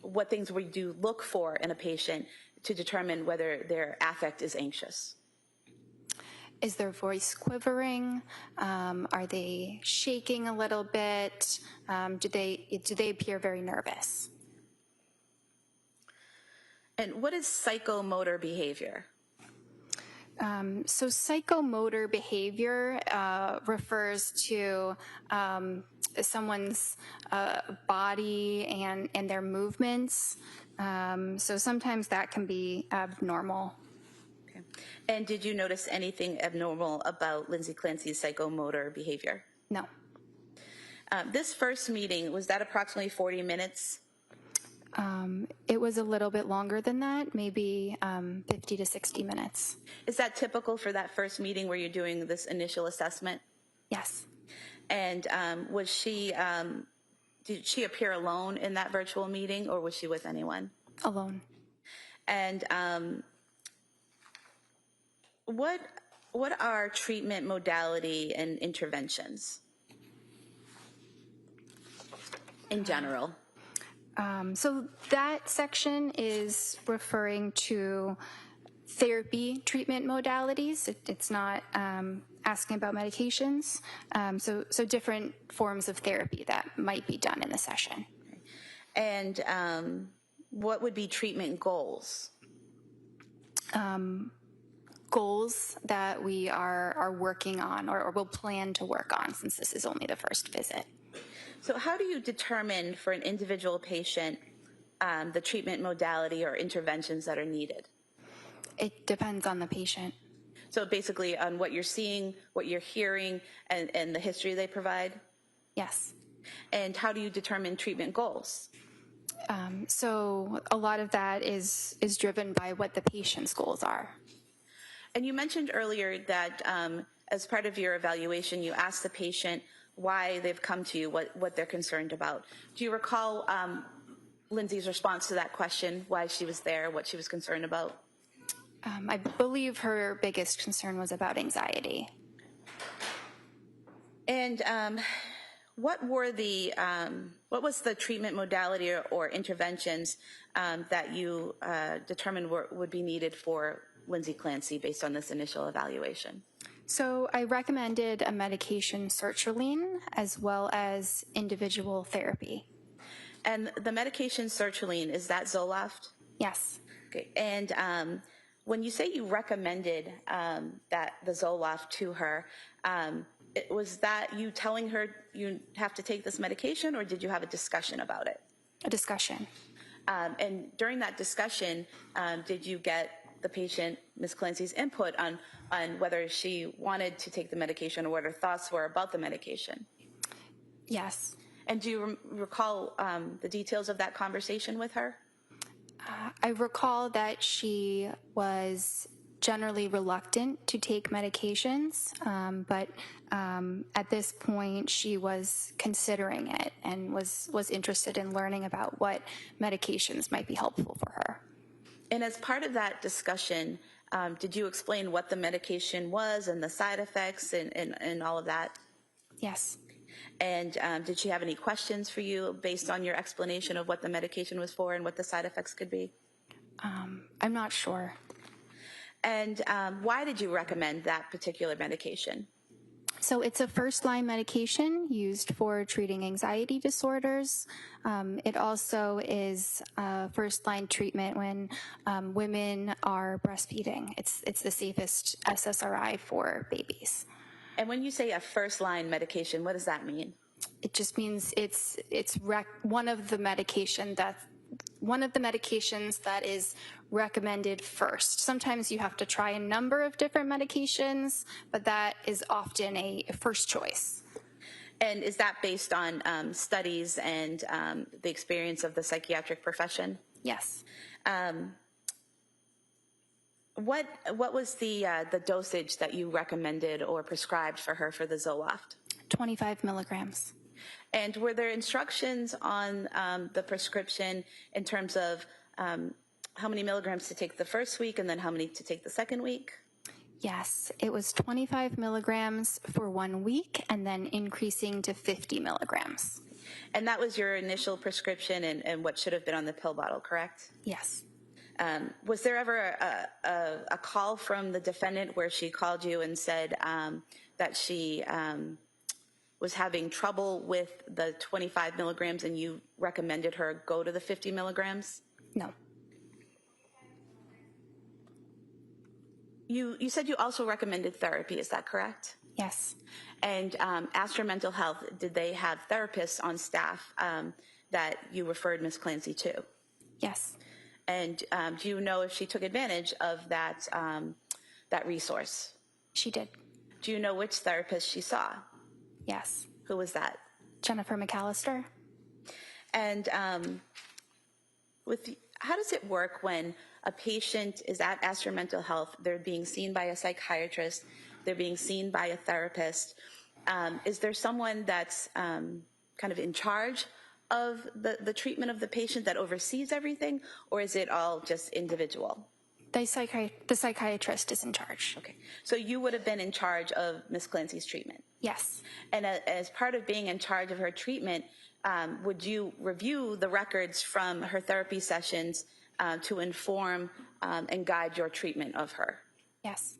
what things would you look for in a patient to determine whether their affect is anxious? Is their voice quivering? Are they shaking a little bit? Do they appear very nervous? And what is psychomotor behavior? So psychomotor behavior refers to someone's body and their movements. So sometimes that can be abnormal. Okay. And did you notice anything abnormal about Lindsay Clancy's psychomotor behavior? No. This first meeting, was that approximately 40 minutes? It was a little bit longer than that, maybe 50 to 60 minutes. Is that typical for that first meeting where you're doing this initial assessment? Yes. And did she appear alone in that virtual meeting, or was she with anyone? Alone. And what are treatment modality and interventions in general? So that section is referring to therapy treatment modalities. It's not asking about medications. So different forms of therapy that might be done in the session. And what would be treatment goals? Goals that we are working on or will plan to work on, since this is only the first visit. So how do you determine for an individual patient the treatment modality or interventions that are needed? It depends on the patient. So basically on what you're seeing, what you're hearing, and the history they provide? Yes. And how do you determine treatment goals? So a lot of that is driven by what the patient's goals are. And you mentioned earlier that as part of your evaluation, you asked the patient why they've come to you, what they're concerned about. Do you recall Lindsay's response to that question, why she was there, what she was concerned about? I believe her biggest concern was about anxiety. And what was the treatment modality or interventions that you determined would be needed for Lindsay Clancy based on this initial evaluation? So I recommended a medication sertraline as well as individual therapy. And the medication sertraline, is that Zoloft? Yes. Okay. And when you say you recommended the Zoloft to her, was that you telling her you have to take this medication, or did you have a discussion about it? A discussion. And during that discussion, did you get the patient, Ms. Clancy's, input on whether she wanted to take the medication or what her thoughts were about the medication? Yes. And do you recall the details of that conversation with her? I recall that she was generally reluctant to take medications, but at this point she was considering it and was interested in learning about what medications might be helpful for her. And as part of that discussion, did you explain what the medication was and the side effects and all of that? Yes. And did she have any questions for you based on your explanation of what the medication was for and what the side effects could be? I'm not sure. And why did you recommend that particular medication? So it's a first-line medication used for treating anxiety disorders. It also is a first-line treatment when women are breastfeeding. It's the safest SSRI for babies. And when you say a first-line medication, what does that mean? It just means it's one of the medications that is recommended first. Sometimes you have to try a number of different medications, but that is often a first choice. And is that based on studies and the experience of the psychiatric profession? Yes. What was the dosage that you recommended or prescribed for her for the Zoloft? 25 milligrams. And were there instructions on the prescription in terms of how many milligrams to take the first week and then how many to take the second week? Yes, it was 25 milligrams for 1 week and then increasing to 50 milligrams. And that was your initial prescription and what should have been on the pill bottle, correct? Yes. Was there ever a call from the defendant where she called you and said that she was having trouble with the 25 milligrams and you recommended her go to the 50 milligrams? No. You said you also recommended therapy, is that correct? Yes. And Astor Mental Health, did they have therapists on staff that you referred Ms. Clancy to? Yes. And do you know if she took advantage of that, that resource? She did. Do you know which therapist she saw? Yes. Who was that? Jennifer McAllister. And how does it work when a patient is at Astor Mental Health, they're being seen by a psychiatrist, they're being seen by a therapist? Is there someone that's kind of in charge of the treatment of the patient that oversees everything, or is it all just individual? The psychiatrist is in charge. Okay. So you would have been in charge of Ms. Clancy's treatment? Yes. And as part of being in charge of her treatment, would you review the records from her therapy sessions to inform and guide your treatment of her? Yes.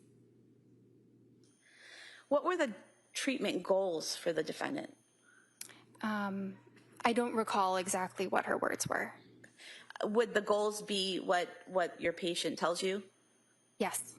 What were the treatment goals for the defendant? I don't recall exactly what her words were. Would the goals be what your patient tells you? Yes.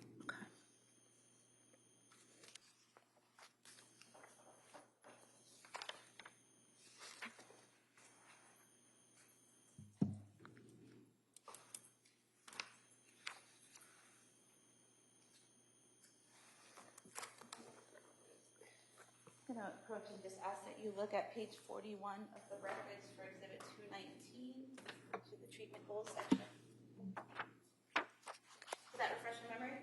I'm going to approach and just ask that you look at page 41 of the records for Exhibit 219 to the treatment goals section. Did that refresh your memory?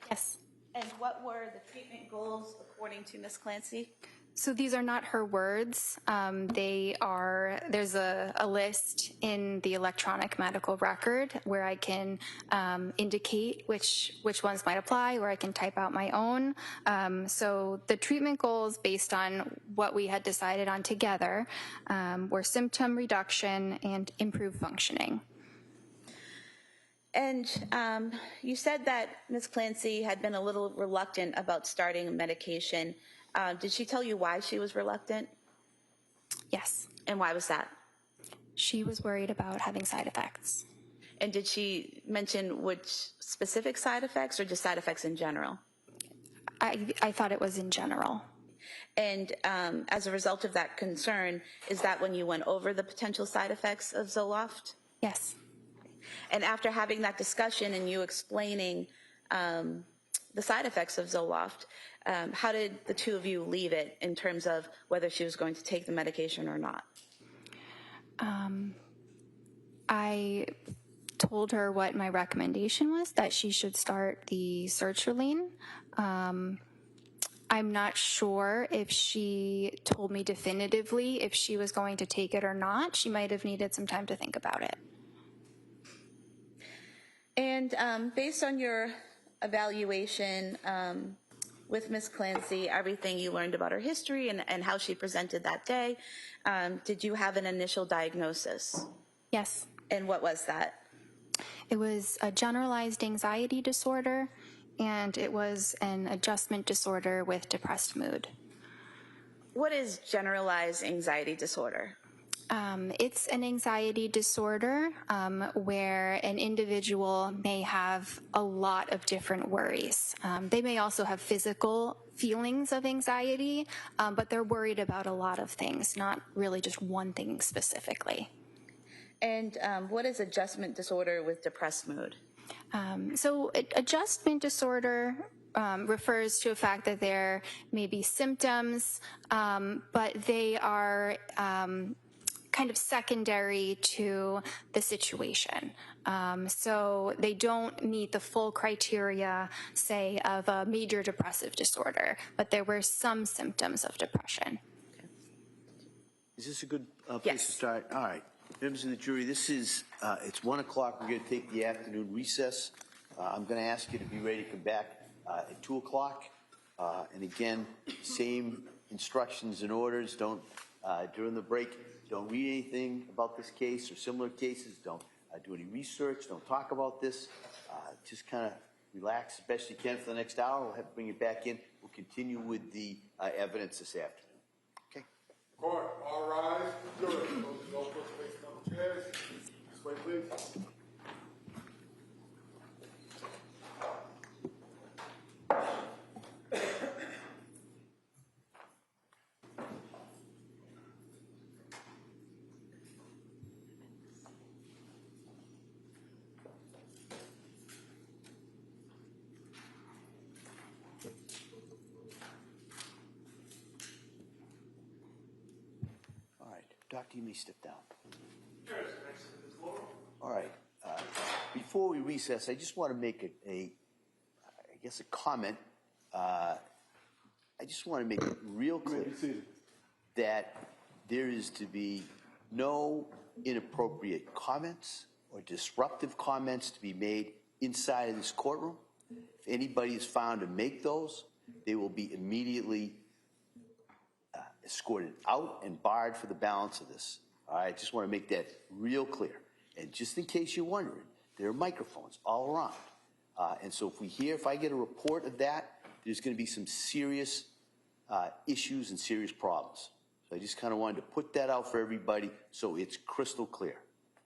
Yes. And what were the treatment goals according to Ms. Clancy? So these are not her words. There's a list in the electronic medical record where I can indicate which ones might apply, or I can type out my own. So the treatment goals based on what we had decided on together were symptom reduction and improved functioning. And you said that Ms. Clancy had been a little reluctant about starting medication. Did she tell you why she was reluctant? Yes. And why was that? She was worried about having side effects. And did she mention which specific side effects or just side effects in general? I thought it was in general. And as a result of that concern, is that when you went over the potential side effects of Zoloft? Yes. And after having that discussion and you explaining the side effects of Zoloft, how did the two of you leave it in terms of whether she was going to take the medication or not? I told her what my recommendation was, that she should start the sertraline. I'm not sure if she told me definitively if she was going to take it or not. She might have needed some time to think about it. And based on your evaluation with Ms. Clancy, everything you learned about her history and how she presented that day, did you have an initial diagnosis? Yes. And what was that? It was a generalized anxiety disorder, and it was an adjustment disorder with depressed mood. What is generalized anxiety disorder? It's an anxiety disorder where an individual may have a lot of different worries. They may also have physical feelings of anxiety, but they're worried about a lot of things, not really just one thing specifically. And what is adjustment disorder with depressed mood? So adjustment disorder refers to the fact that there may be symptoms, but they are kind of secondary to the situation. So they don't meet the full criteria, say, of a major depressive disorder, but there were some symptoms of depression. Is this a good place Yes. to start? All right. Members of the jury, this is, it's 1 o'clock. We're going to take the afternoon recess. I'm going to ask you to be ready to come back at 2 o'clock. And again, same instructions and orders. Don't, during the break, don't read anything about this case or similar cases. Don't do any research. Don't talk about this. Just kind of relax as best you can for the next hour. We'll have to bring it back in. We'll continue with the evidence this afternoon. Okay? Court, all rise. Jurors, closing all books, placing on the chairs. This way, please. All right. Doctor, you may step down. All right. Before we recess, I just want to make I guess, a comment. I just want to make it real clear that there is to be no inappropriate comments or disruptive comments to be made inside of this courtroom. If anybody is found to make those, they will be immediately escorted out and barred for the balance of this. All right, I just want to make that real clear. And just in case you're wondering, there are microphones all around. And so if I get a report of that, there's going to be some serious issues and serious problems. So I just kind of wanted to put that out for everybody so it's crystal clear.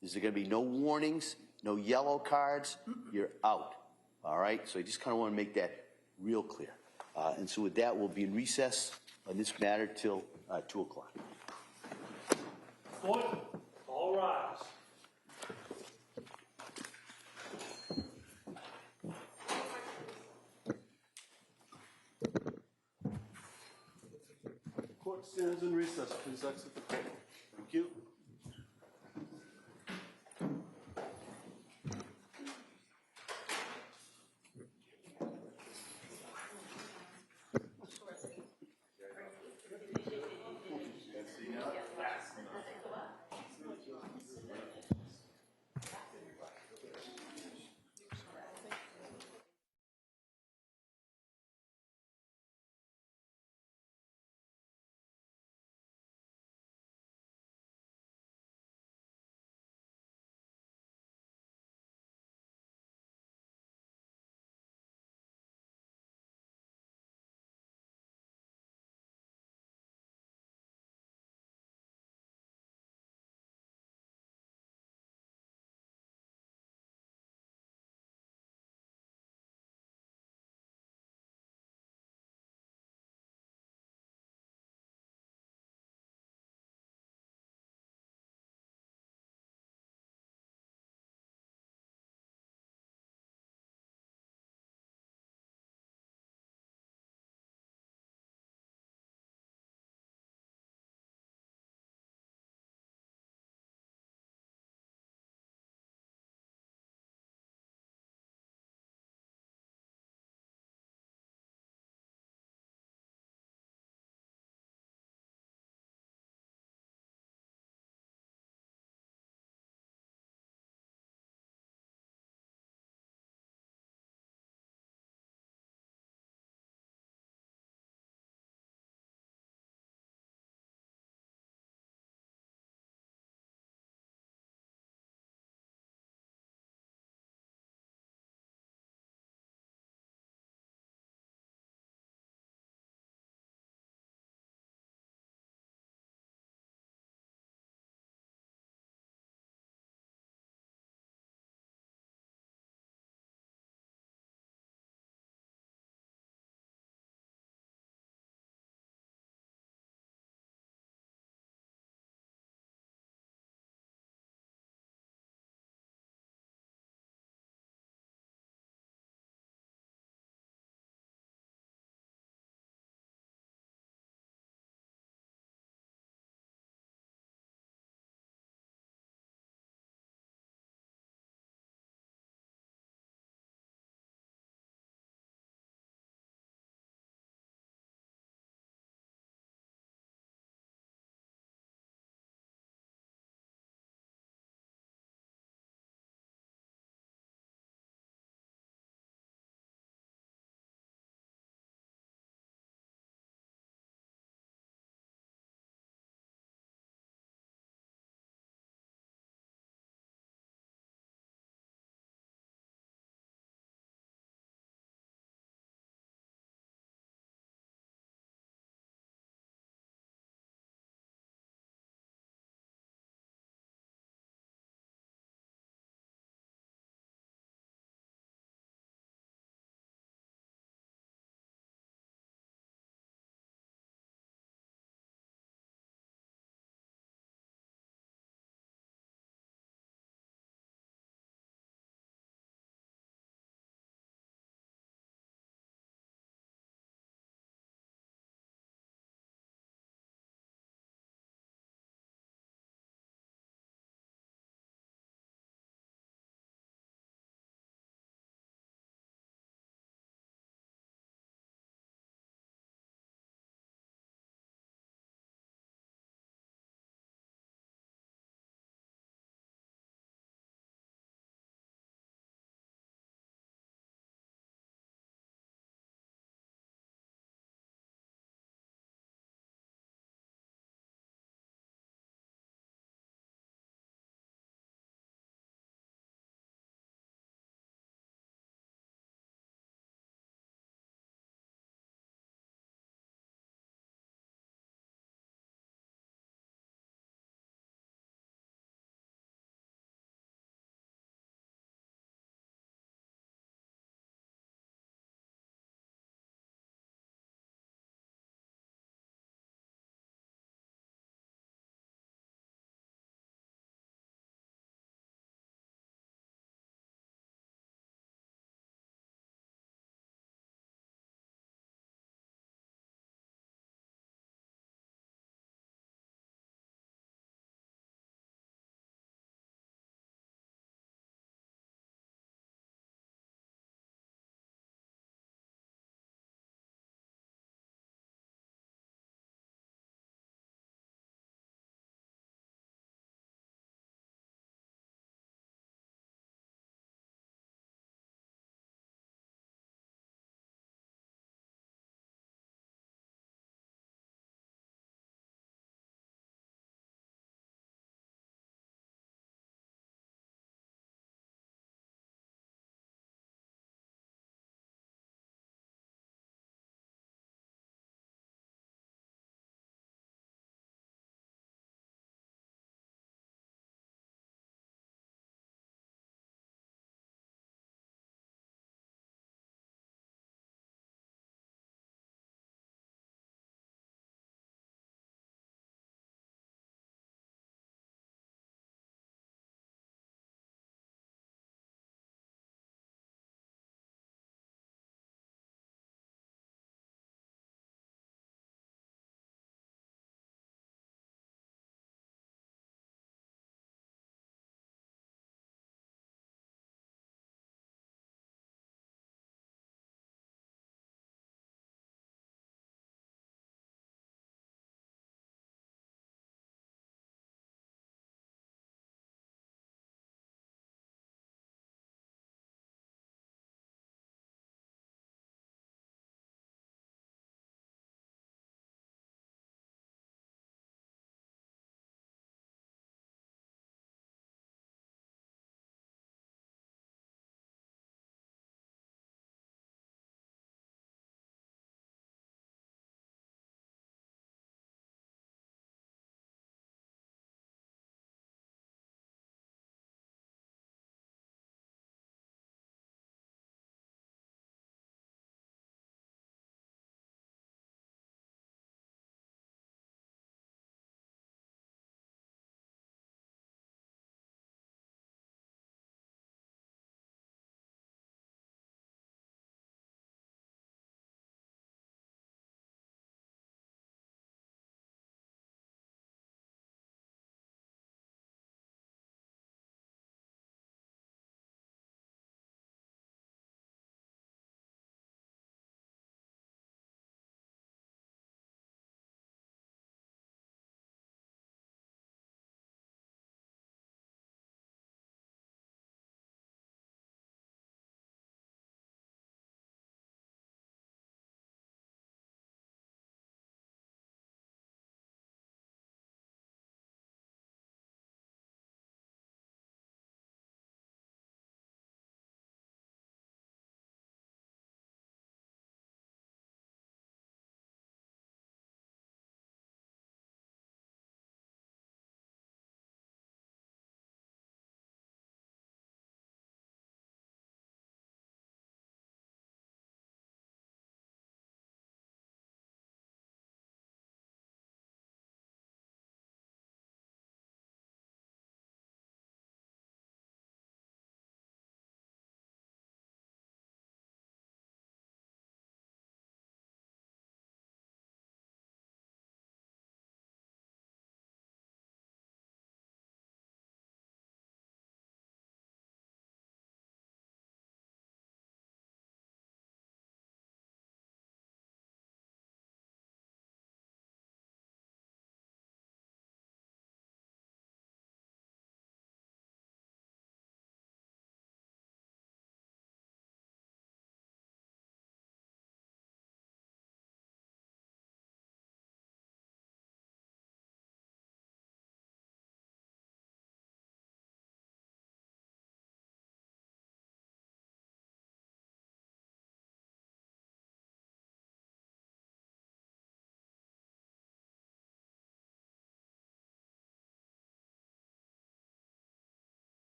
There's going to be no warnings, no yellow cards. You're out. All right? So I just kind of want to make that real clear. And so with that, we'll be in recess on this matter till 2 o'clock. Court, all rise. Court stands in recess. Please exit the courtroom. Thank you.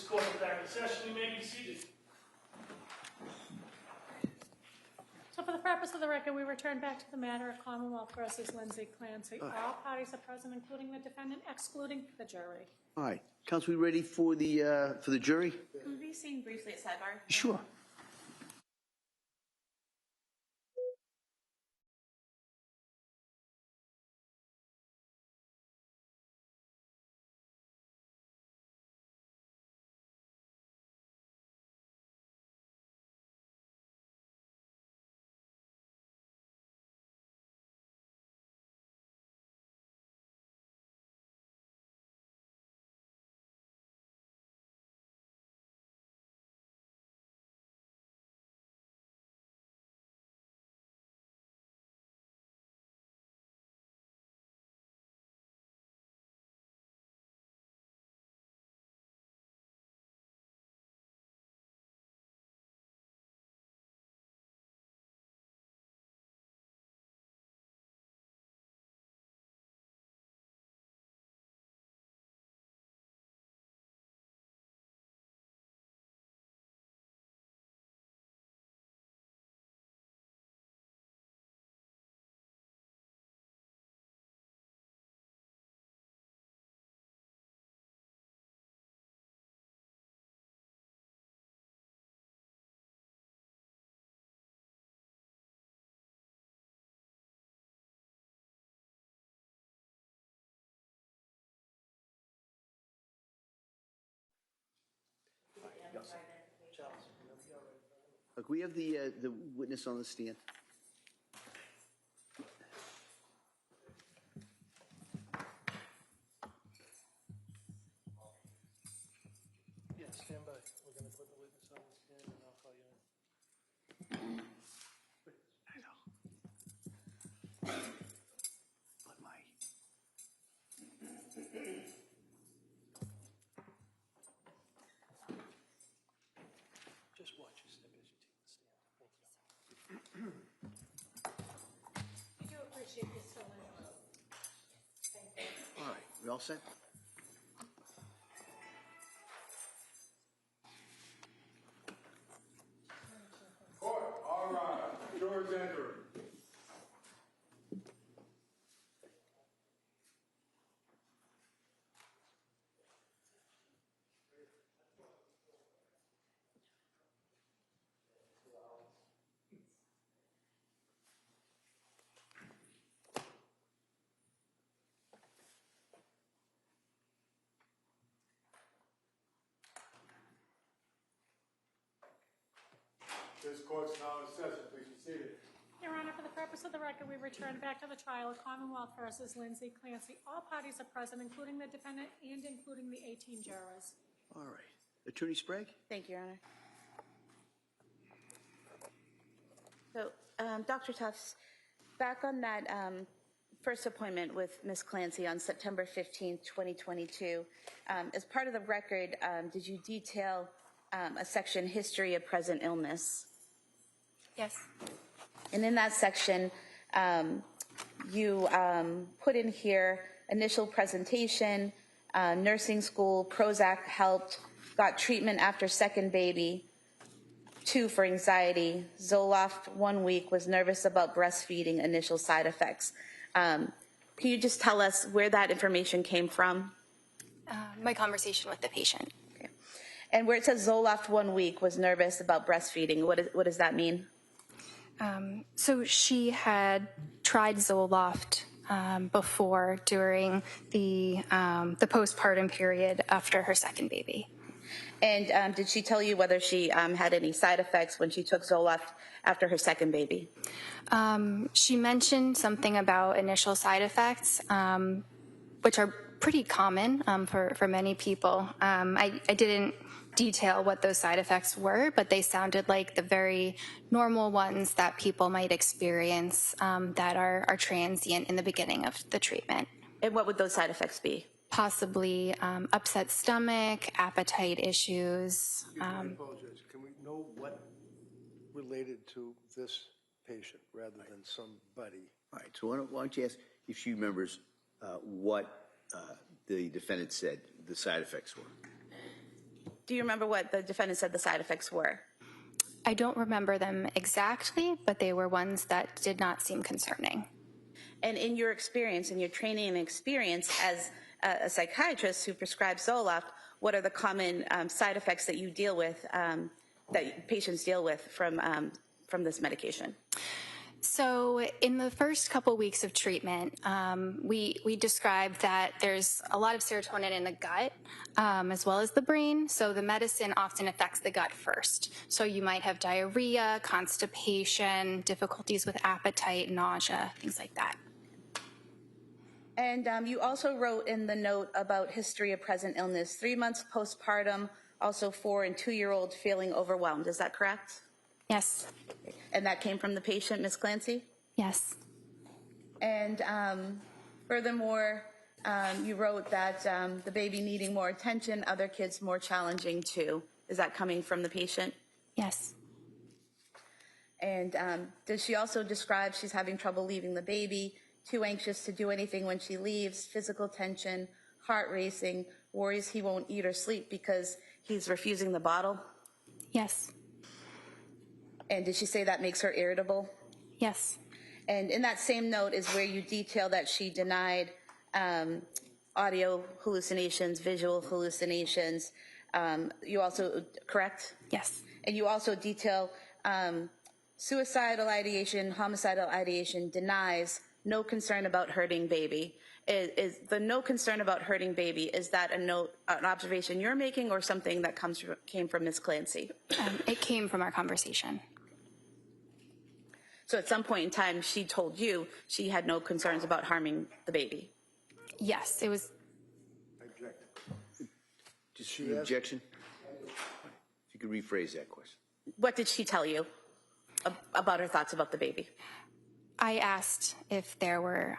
court is back in session. You may be seated. So for the purpose of the record, we return back to the matter of Commonwealth versus Lindsay Clancy. All parties are present, including the defendant, excluding the jury. All right, counsel, we ready for the jury? Can we be seen briefly at sidebar? Sure. Look, we have the witness on the stand. Yeah, stand by. We're going to put the witness on the stand and I'll call you in. But my Just watch your step as you take the stand. Thank you. I do appreciate this so much. Thank you. all right, we all set? Court, all rise. Jurors enter. This court's now in session. Please be seated. Your Honor, for the purpose of the record, we return back to the trial of Commonwealth versus Lindsay Clancy. All parties are present, including the defendant and including the 18 jurors. All right. Attorney Sprague? Thank you, Your Honor. So, Dr. Tufts, back on that first appointment with Ms. Clancy on September 15th, 2022, as part of the record, did you detail a section, history of present illness? Yes. And in that section, you put in here initial presentation, nursing school, Prozac helped, got treatment after second baby, 2 for anxiety, Zoloft 1 week, was nervous about breastfeeding, initial side effects. Can you just tell us where that information came from? My conversation with the patient. Okay. And where it says Zoloft 1 week, was nervous about breastfeeding, what does that mean? So she had tried Zoloft before during the postpartum period after her second baby. And did she tell you whether she had any side effects when she took Zoloft after her second baby? She mentioned something about initial side effects, which are pretty common for many people. I didn't detail what those side effects were, but they sounded like the very normal ones that people might experience that are transient in the beginning of the treatment. And what would those side effects be? Possibly upset stomach, appetite issues. I apologize. Can we know what related to this patient rather than somebody? All right, so why don't you ask if she remembers what the defendant said the side effects were? do you remember what the defendant said the side effects were? I don't remember them exactly, but they were ones that did not seem concerning. And in your experience, in your training and experience as a psychiatrist who prescribes Zoloft, what are the common side effects that you deal with, that patients deal with from this medication? So in the first couple weeks of treatment, we described that there's a lot of serotonin in the gut as well as the brain. So the medicine often affects the gut first. So you might have diarrhea, constipation, difficulties with appetite, nausea, things like that. And you also wrote in the note about history of present illness, 3 months postpartum, also 4 and 2-year-old feeling overwhelmed. Is that correct? Yes. And that came from the patient, Ms. Clancy? Yes. And furthermore, you wrote that the baby needing more attention, other kids more challenging too. Is that coming from the patient? Yes. And does she also describe she's having trouble leaving the baby, too anxious to do anything when she leaves, physical tension, heart racing, worries he won't eat or sleep because he's refusing the bottle? Yes. And did she say that makes her irritable? Yes. And in that same note is where you detail that she denied audio hallucinations, visual hallucinations. You also, correct? Yes. And you also detail suicidal ideation, homicidal ideation, denies, no concern about hurting baby. Is the no concern about hurting baby, is that an observation you're making or something that came from Ms. Clancy? It came from our conversation. So at some point in time, she told you she had no concerns about harming the baby? Yes, it was. Just an objection? If you could rephrase that question. What did she tell you about her thoughts about the baby? I asked if there were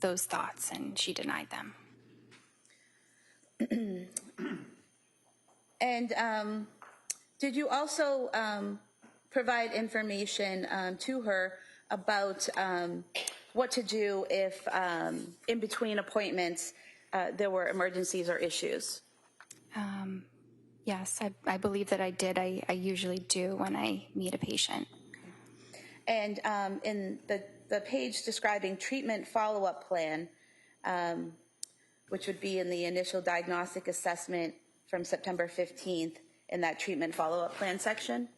those thoughts, and she denied them. And did you also provide information to her about what to do if in between appointments there were emergencies or issues? Yes, I believe that I did. I usually do when I meet a patient. And in the page describing treatment follow-up plan, which would be in the initial diagnostic assessment from September 15th in that treatment follow-up plan section,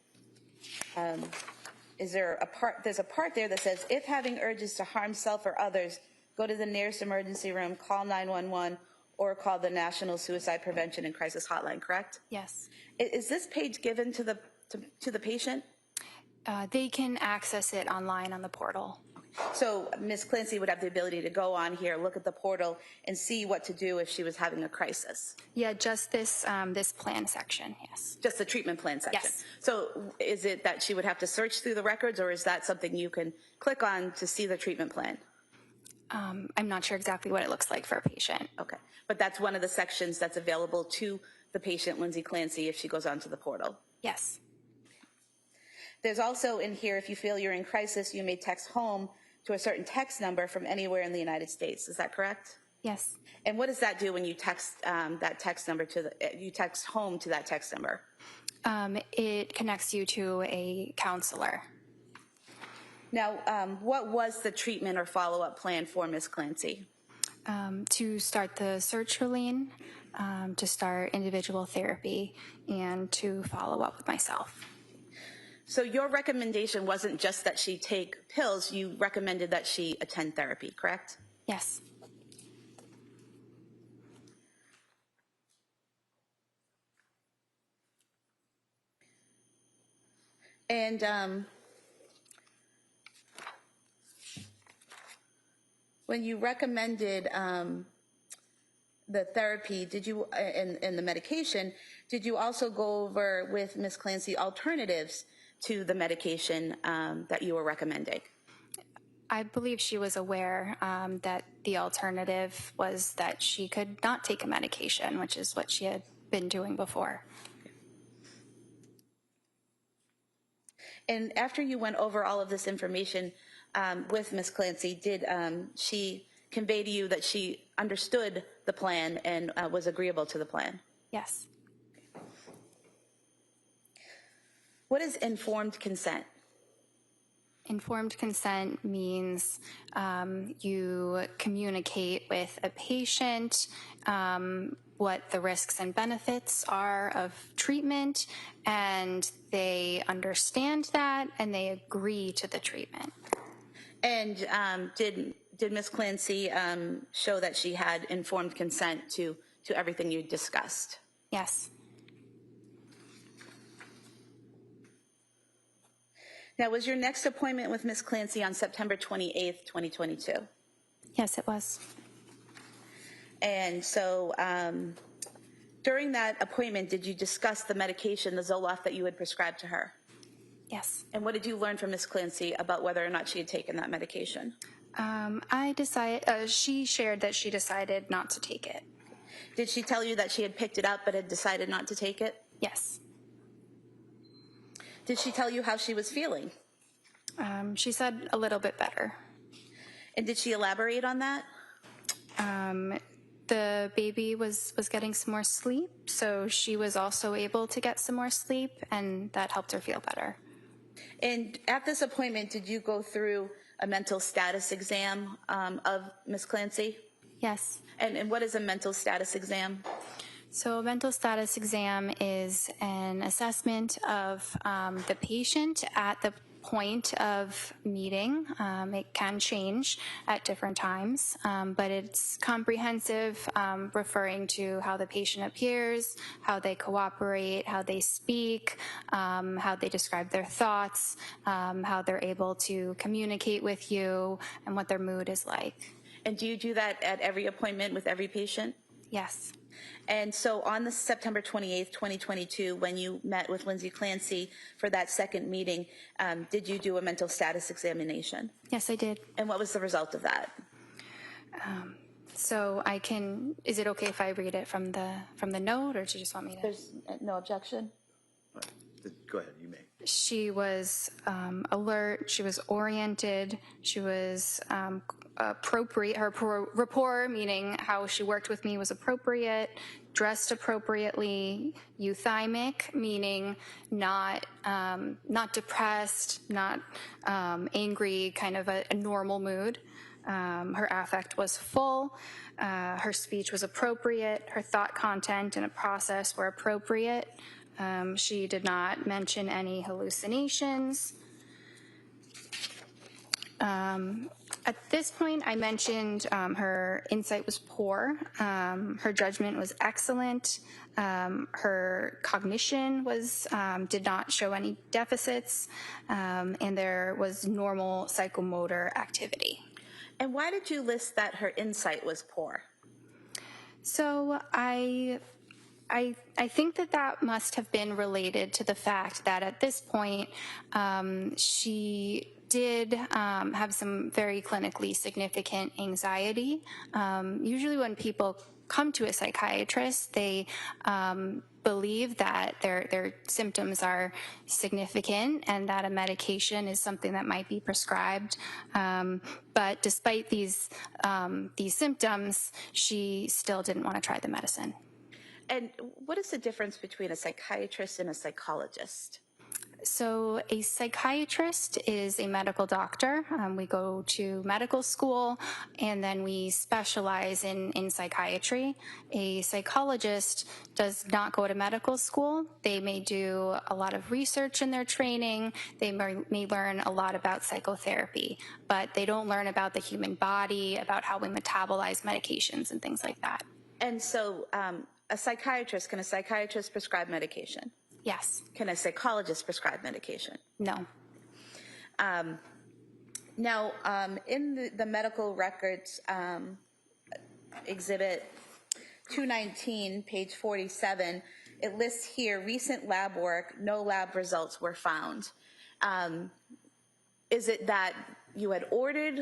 is there a part, there's a part there that says, if having urges to harm self or others, go to the nearest emergency room, call 911, or call the National Suicide Prevention and Crisis Hotline, correct? Yes. Is this page given to the patient? They can access it online on the portal. So Ms. Clancy would have the ability to go on here, look at the portal, and see what to do if she was having a crisis? Yeah, just this this plan section, yes. Just the treatment plan section? Yes. So is it that she would have to search through the records, or is that something you can click on to see the treatment plan? I'm not sure exactly what it looks like for a patient. Okay, but that's one of the sections that's available to the patient, Lindsay Clancy, if she goes onto the portal? Yes. There's also in here, if you feel you're in crisis, you may text home to a certain text number from anywhere in the United States. Is that correct? Yes. And what does that do when you text that text number you text home to that text number? It connects you to a counselor. Now, what was the treatment or follow-up plan for Ms. Clancy? To start the sertraline, to start individual therapy, and to follow up with myself. So your recommendation wasn't just that she take pills, you recommended that she attend therapy, correct? Yes. And when you recommended the therapy, did you, and the medication, did you also go over with Ms. Clancy alternatives to the medication that you were recommending? I believe she was aware that the alternative was that she could not take a medication, which is what she had been doing before. And after you went over all of this information with Ms. Clancy, did she convey to you that she understood the plan and was agreeable to the plan? Yes. What is informed consent? Informed consent means you communicate with a patient what the risks and benefits are of treatment, and they understand that and they agree to the treatment. And did Ms. Clancy show that she had informed consent to everything you discussed? Yes. Now, was your next appointment with Ms. Clancy on September 28th, 2022? Yes, it was. And so during that appointment, did you discuss the medication, the Zoloft, that you had prescribed to her? Yes. And what did you learn from Ms. Clancy about whether or not she had taken that medication? She shared that she decided not to take it. Did she tell you that she had picked it up but had decided not to take it? Yes. Did she tell you how she was feeling? She said a little bit better. And did she elaborate on that? The baby was getting some more sleep, so she was also able to get some more sleep, and that helped her feel better. And at this appointment, did you go through a mental status exam of Ms. Clancy? Yes. And what is a mental status exam? So a mental status exam is an assessment of the patient at the point of meeting. It can change at different times, but it's comprehensive, referring to how the patient appears, how they cooperate, how they speak, how they describe their thoughts, how they're able to communicate with you, and what their mood is like. And do you do that at every appointment with every patient? Yes. And so on the September 28th, 2022, when you met with Lindsay Clancy for that second meeting, did you do a mental status examination? Yes, I did. And what was the result of that? So I can, is it okay if I read it from the note, or do you just want me to? There's no objection? Go ahead, you may. She was alert, she was oriented, she was appropriate, her rapport, meaning how she worked with me, was appropriate, dressed appropriately, euthymic, meaning not depressed, not angry, kind of a normal mood. Her affect was full, her speech was appropriate, her thought content and a process were appropriate. She did not mention any hallucinations. At this point, I mentioned her insight was poor, her judgment was excellent, her cognition did not show any deficits, and there was normal psychomotor activity. And why did you list that her insight was poor? So I think that must have been related to the fact that at this point, she did have some very clinically significant anxiety. Usually when people come to a psychiatrist, they believe that their symptoms are significant and that a medication is something that might be prescribed. But despite these symptoms, she still didn't want to try the medicine. And what is the difference between a psychiatrist and a psychologist? So a psychiatrist is a medical doctor. We go to medical school and then we specialize in psychiatry. A psychologist does not go to medical school. They may do a lot of research in their training. They may learn a lot about psychotherapy, but they don't learn about the human body, about how we metabolize medications and things like that. And so can a psychiatrist prescribe medication? Yes. Can a psychologist prescribe medication? No. Now, in the medical records exhibit 219, page 47, it lists here recent lab work, no lab results were found. Is it that you had ordered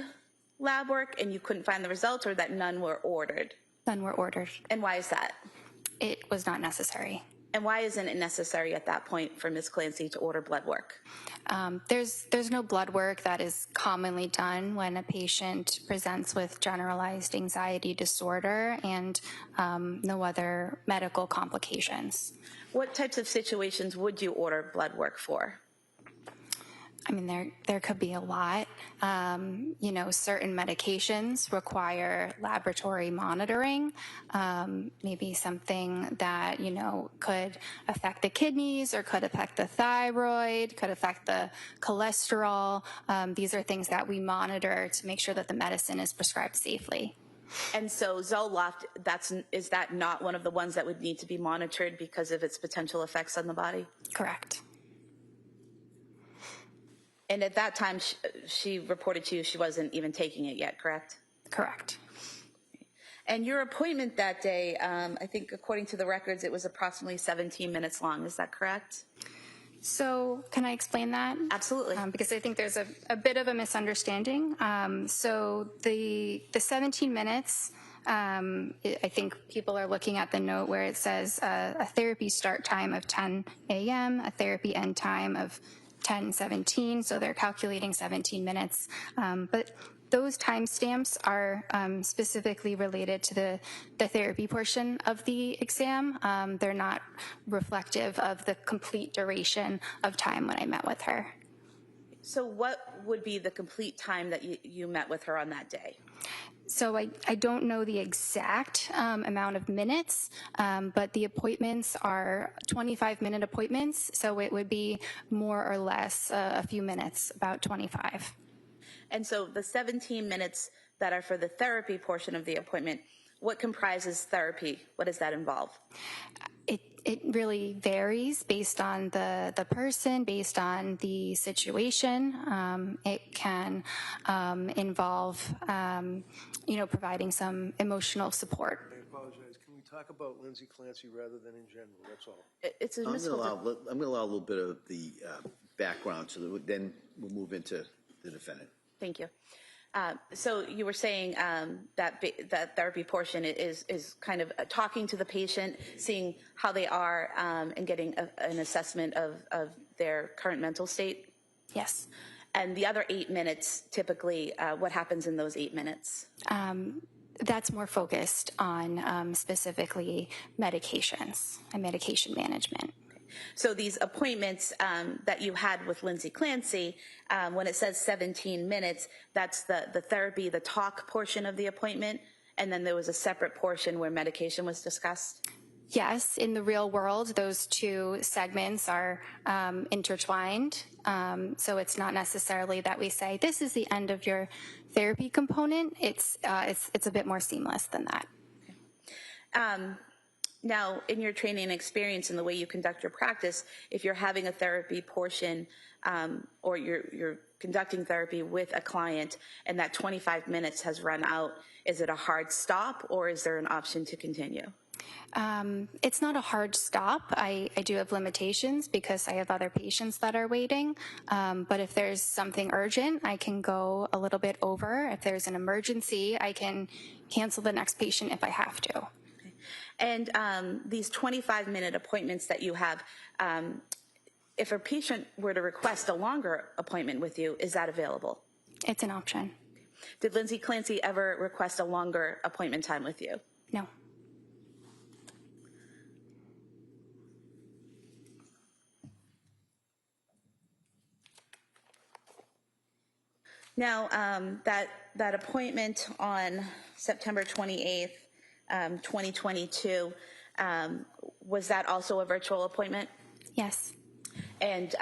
lab work and you couldn't find the results, or that none were ordered? None were ordered. And why is that? It was not necessary. And why isn't it necessary at that point for Ms. Clancy to order blood work? There's no blood work that is commonly done when a patient presents with generalized anxiety disorder and no other medical complications. What types of situations would you order blood work for? I mean, there could be a lot. Certain medications require laboratory monitoring, maybe something that, could affect the kidneys or could affect the thyroid, could affect the cholesterol. These are things that we monitor to make sure that the medicine is prescribed safely. And so Zoloft, is that not one of the ones that would need to be monitored because of its potential effects on the body? Correct. And at that time, she reported to you she wasn't even taking it yet, correct? Correct. And your appointment that day, I think according to the records, it was approximately 17 minutes long. Is that correct? So can I explain that? Absolutely. Because I think there's a bit of a misunderstanding. So the 17 minutes, I think people are looking at the note where it says a therapy start time of 10 a.m., a therapy end time of 10:17, so they're calculating 17 minutes. But those timestamps are specifically related to the therapy portion of the exam. They're not reflective of the complete duration of time when I met with her. So what would be the complete time that you met with her on that day? So I don't know the exact amount of minutes, but the appointments are 25-minute appointments, so it would be more or less a few minutes, about 25. And so the 17 minutes that are for the therapy portion of the appointment, what comprises therapy? What does that involve? It really varies based on the person, based on the situation. It can involve, providing some emotional support. I apologize. Can we talk about Lindsay Clancy rather than in general? That's all. It's I'm going to allow a little bit of the background, so that then we'll move into the defendant. Thank you. So you were saying that therapy portion is kind of talking to the patient, seeing how they are, and getting an assessment of their current mental state? Yes. And the other 8 minutes, typically, what happens in those 8 minutes? That's more focused on specifically medications and medication management. So these appointments that you had with Lindsay Clancy, when it says 17 minutes, that's the therapy, the talk portion of the appointment, and then there was a separate portion where medication was discussed? Yes, in the real world, those two segments are intertwined. So it's not necessarily that we say, this is the end of your therapy component. It's a bit more seamless than that. Okay. Now, in your training and experience in the way you conduct your practice, if you're having a therapy portion or you're conducting therapy with a client and that 25 minutes has run out, is it a hard stop or is there an option to continue? It's not a hard stop. I do have limitations because I have other patients that are waiting. But if there's something urgent, I can go a little bit over. If there's an emergency, I can cancel the next patient if I have to. And these 25-minute appointments that you have, if a patient were to request a longer appointment with you, is that available? It's an option. Did Lindsay Clancy ever request a longer appointment time with you? No. Now, that appointment on September 28th, 2022, was that also a virtual appointment? Yes. And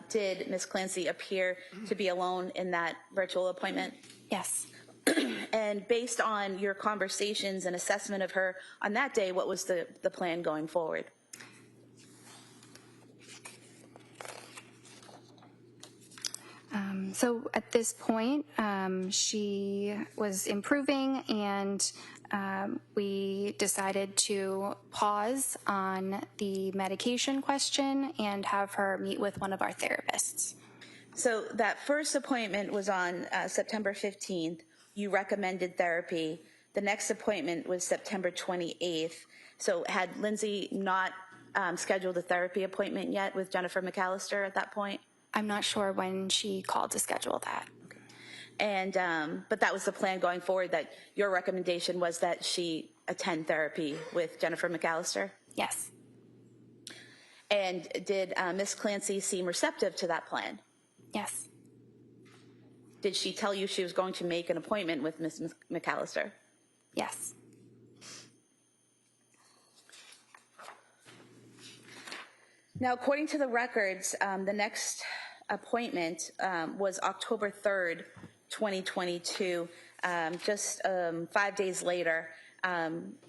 did Ms. Clancy appear to be alone in that virtual appointment? Yes. And based on your conversations and assessment of her on that day, what was the plan going forward? So at this point, she was improving and we decided to pause on the medication question and have her meet with one of our therapists. So that first appointment was on September 15th. You recommended therapy. The next appointment was September 28th. So had Lindsay not scheduled a therapy appointment yet with Jennifer McAllister at that point? I'm not sure when she called to schedule that. And but that was the plan going forward, that your recommendation was that she attend therapy with Jennifer McAllister? Yes. And did Ms. Clancy seem receptive to that plan? Yes. Did she tell you she was going to make an appointment with Ms. McAllister? Yes. Now, according to the records, the next appointment was October 3rd, 2022, just 5 days later.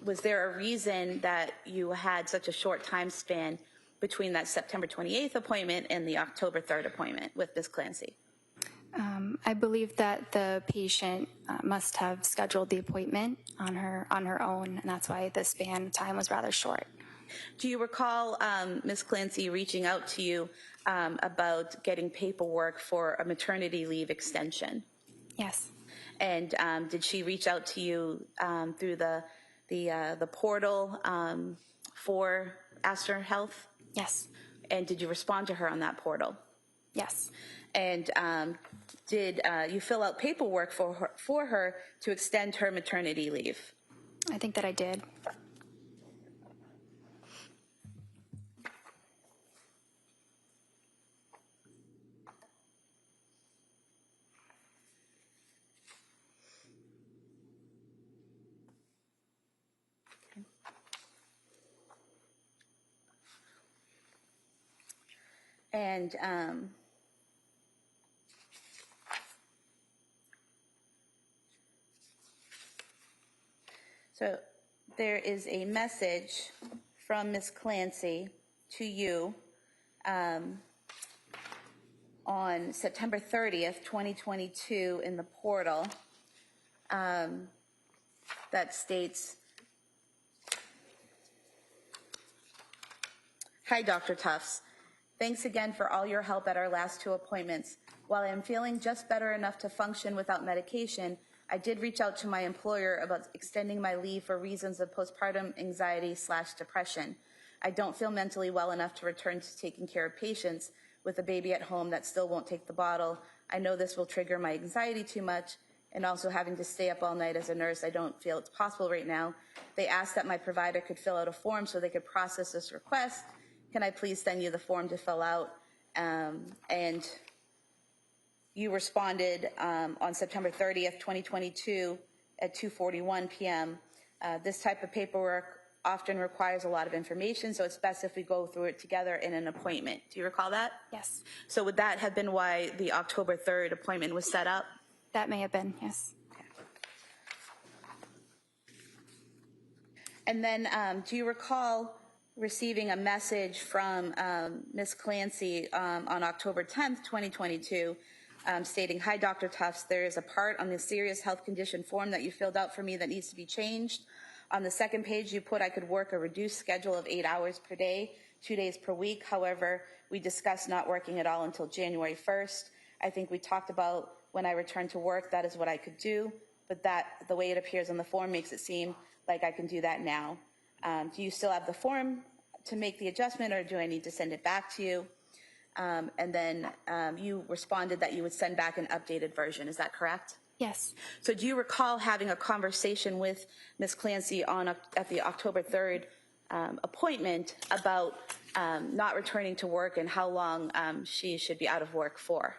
Was there a reason that you had such a short time span between that September 28th appointment and the October 3rd appointment with Ms. Clancy? I believe that the patient must have scheduled the appointment on her own, and that's why the span of time was rather short. Do you recall Ms. Clancy reaching out to you about getting paperwork for a maternity leave extension? Yes. And did she reach out to you through the portal for Astor Health? Yes. And did you respond to her on that portal? Yes. And did you fill out paperwork for her to extend her maternity leave? I think that I did. And so there is a message from Ms. Clancy to you on September 30th, 2022 in the portal that states, "Hi, Dr. Tufts. Thanks again for all your help at our last 2 appointments. While I am feeling just better enough to function without medication, I did reach out to my employer about extending my leave for reasons of postpartum anxiety/depression. I don't feel mentally well enough to return to taking care of patients with a baby at home that still won't take the bottle. I know this will trigger my anxiety too much, and also having to stay up all night as a nurse, I don't feel it's possible right now. They asked that my provider could fill out a form so they could process this request. Can I please send you the form to fill out?" And you responded on September 30th, 2022 at 2:41 p.m. This type of paperwork often requires a lot of information, so it's best if we go through it together in an appointment. Do you recall that? Yes. So would that have been why the October 3rd appointment was set up? That may have been, yes. And then do you recall receiving a message from Ms. Clancy on October 10th, 2022, stating, "Hi, Dr. Tufts, there is a part on the serious health condition form that you filled out for me that needs to be changed. On the second page, you put I could work a reduced schedule of 8 hours per day, 2 days per week. However, we discussed not working at all until January 1st. I think we talked about when I return to work, that is what I could do, but that the way it appears on the form makes it seem like I can do that now. Do you still have the form to make the adjustment, or do I need to send it back to you?" And then you responded that you would send back an updated version. Is that correct? Yes. So do you recall having a conversation with Ms. Clancy at the October 3rd appointment about not returning to work and how long she should be out of work for?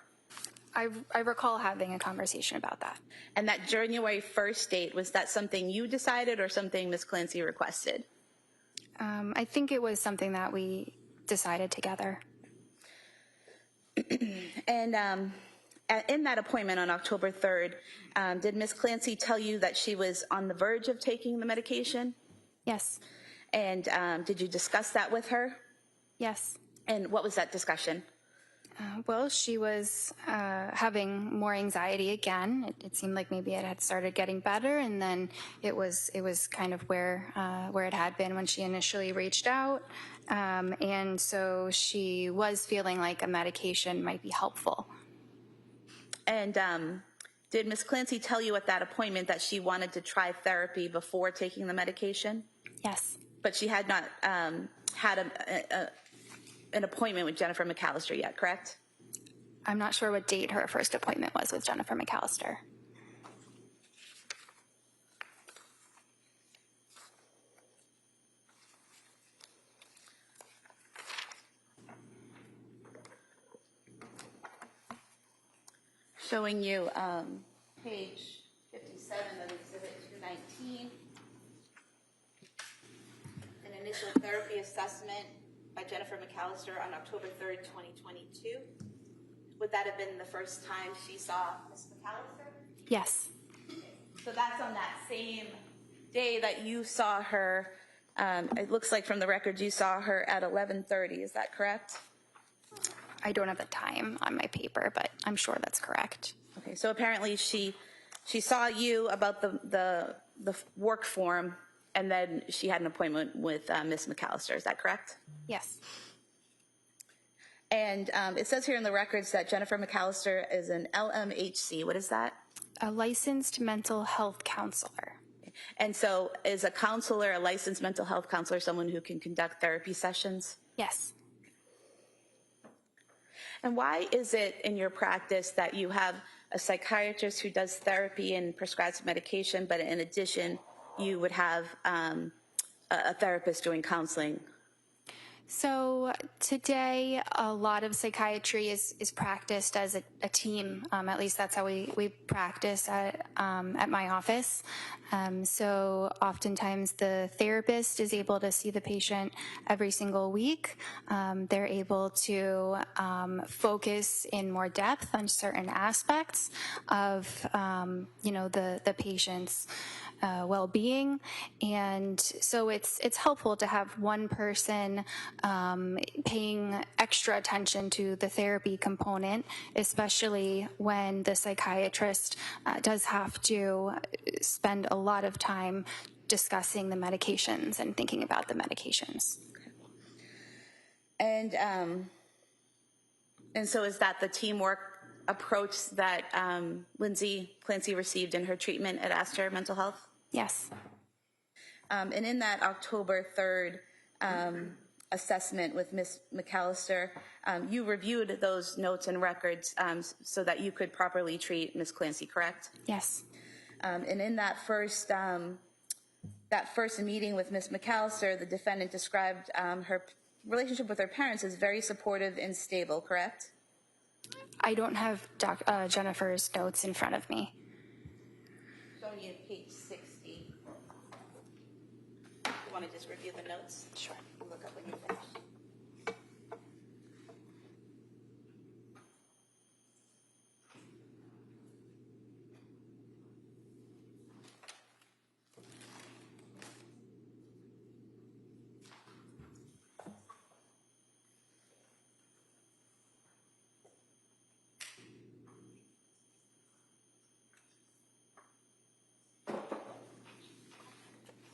I recall having a conversation about that. And that January 1st date, was that something you decided or something Ms. Clancy requested? I think it was something that we decided together. And in that appointment on October 3rd, did Ms. Clancy tell you that she was on the verge of taking the medication? Yes. And did you discuss that with her? Yes. And what was that discussion? Well, she was having more anxiety again. It seemed like maybe it had started getting better, and then it was kind of where it had been when she initially reached out, and so she was feeling like a medication might be helpful. And did Ms. Clancy tell you at that appointment that she wanted to try therapy before taking the medication? Yes. But she had not had an appointment with Jennifer McAllister yet, correct? I'm not sure what date her first appointment was with Jennifer McAllister. Showing you page 57 of Exhibit 219. An initial therapy assessment by Jennifer McAllister on October 3rd, 2022. Would that have been the first time she saw Ms. McAllister? Yes. So that's on that same day that you saw her. It looks like from the records you saw her at 11:30. Is that correct? I don't have the time on my paper, but I'm sure that's correct. Okay, so apparently she saw you about the work form, and then she had an appointment with Ms. McAllister. Is that correct? Yes. And it says here in the records that Jennifer McAllister is an LMHC. What is that? A licensed mental health counselor. And so is a counselor, a licensed mental health counselor, someone who can conduct therapy sessions? Yes. And why is it in your practice that you have a psychiatrist who does therapy and prescribes medication, but in addition, you would have a therapist doing counseling? So today, a lot of psychiatry is practiced as a team. At least that's how we practice at my office. So oftentimes the therapist is able to see the patient every single week. They're able to focus in more depth on certain aspects of the patient's well-being, and so it's helpful to have one person paying extra attention to the therapy component, especially when the psychiatrist does have to spend a lot of time discussing the medications and thinking about the medications. And so is that the teamwork approach that Lindsay Clancy received in her treatment at Astor Mental Health? Yes. And in that October 3rd assessment with Ms. McAllister, you reviewed those notes and records so that you could properly treat Ms. Clancy, correct? Yes. And in that first meeting with Ms. McAllister, the defendant described her relationship with her parents as very supportive and stable, correct? I don't have Jennifer's notes in front of me. Showing you page 60. You want to just review the notes? Sure. Look up when you're finished.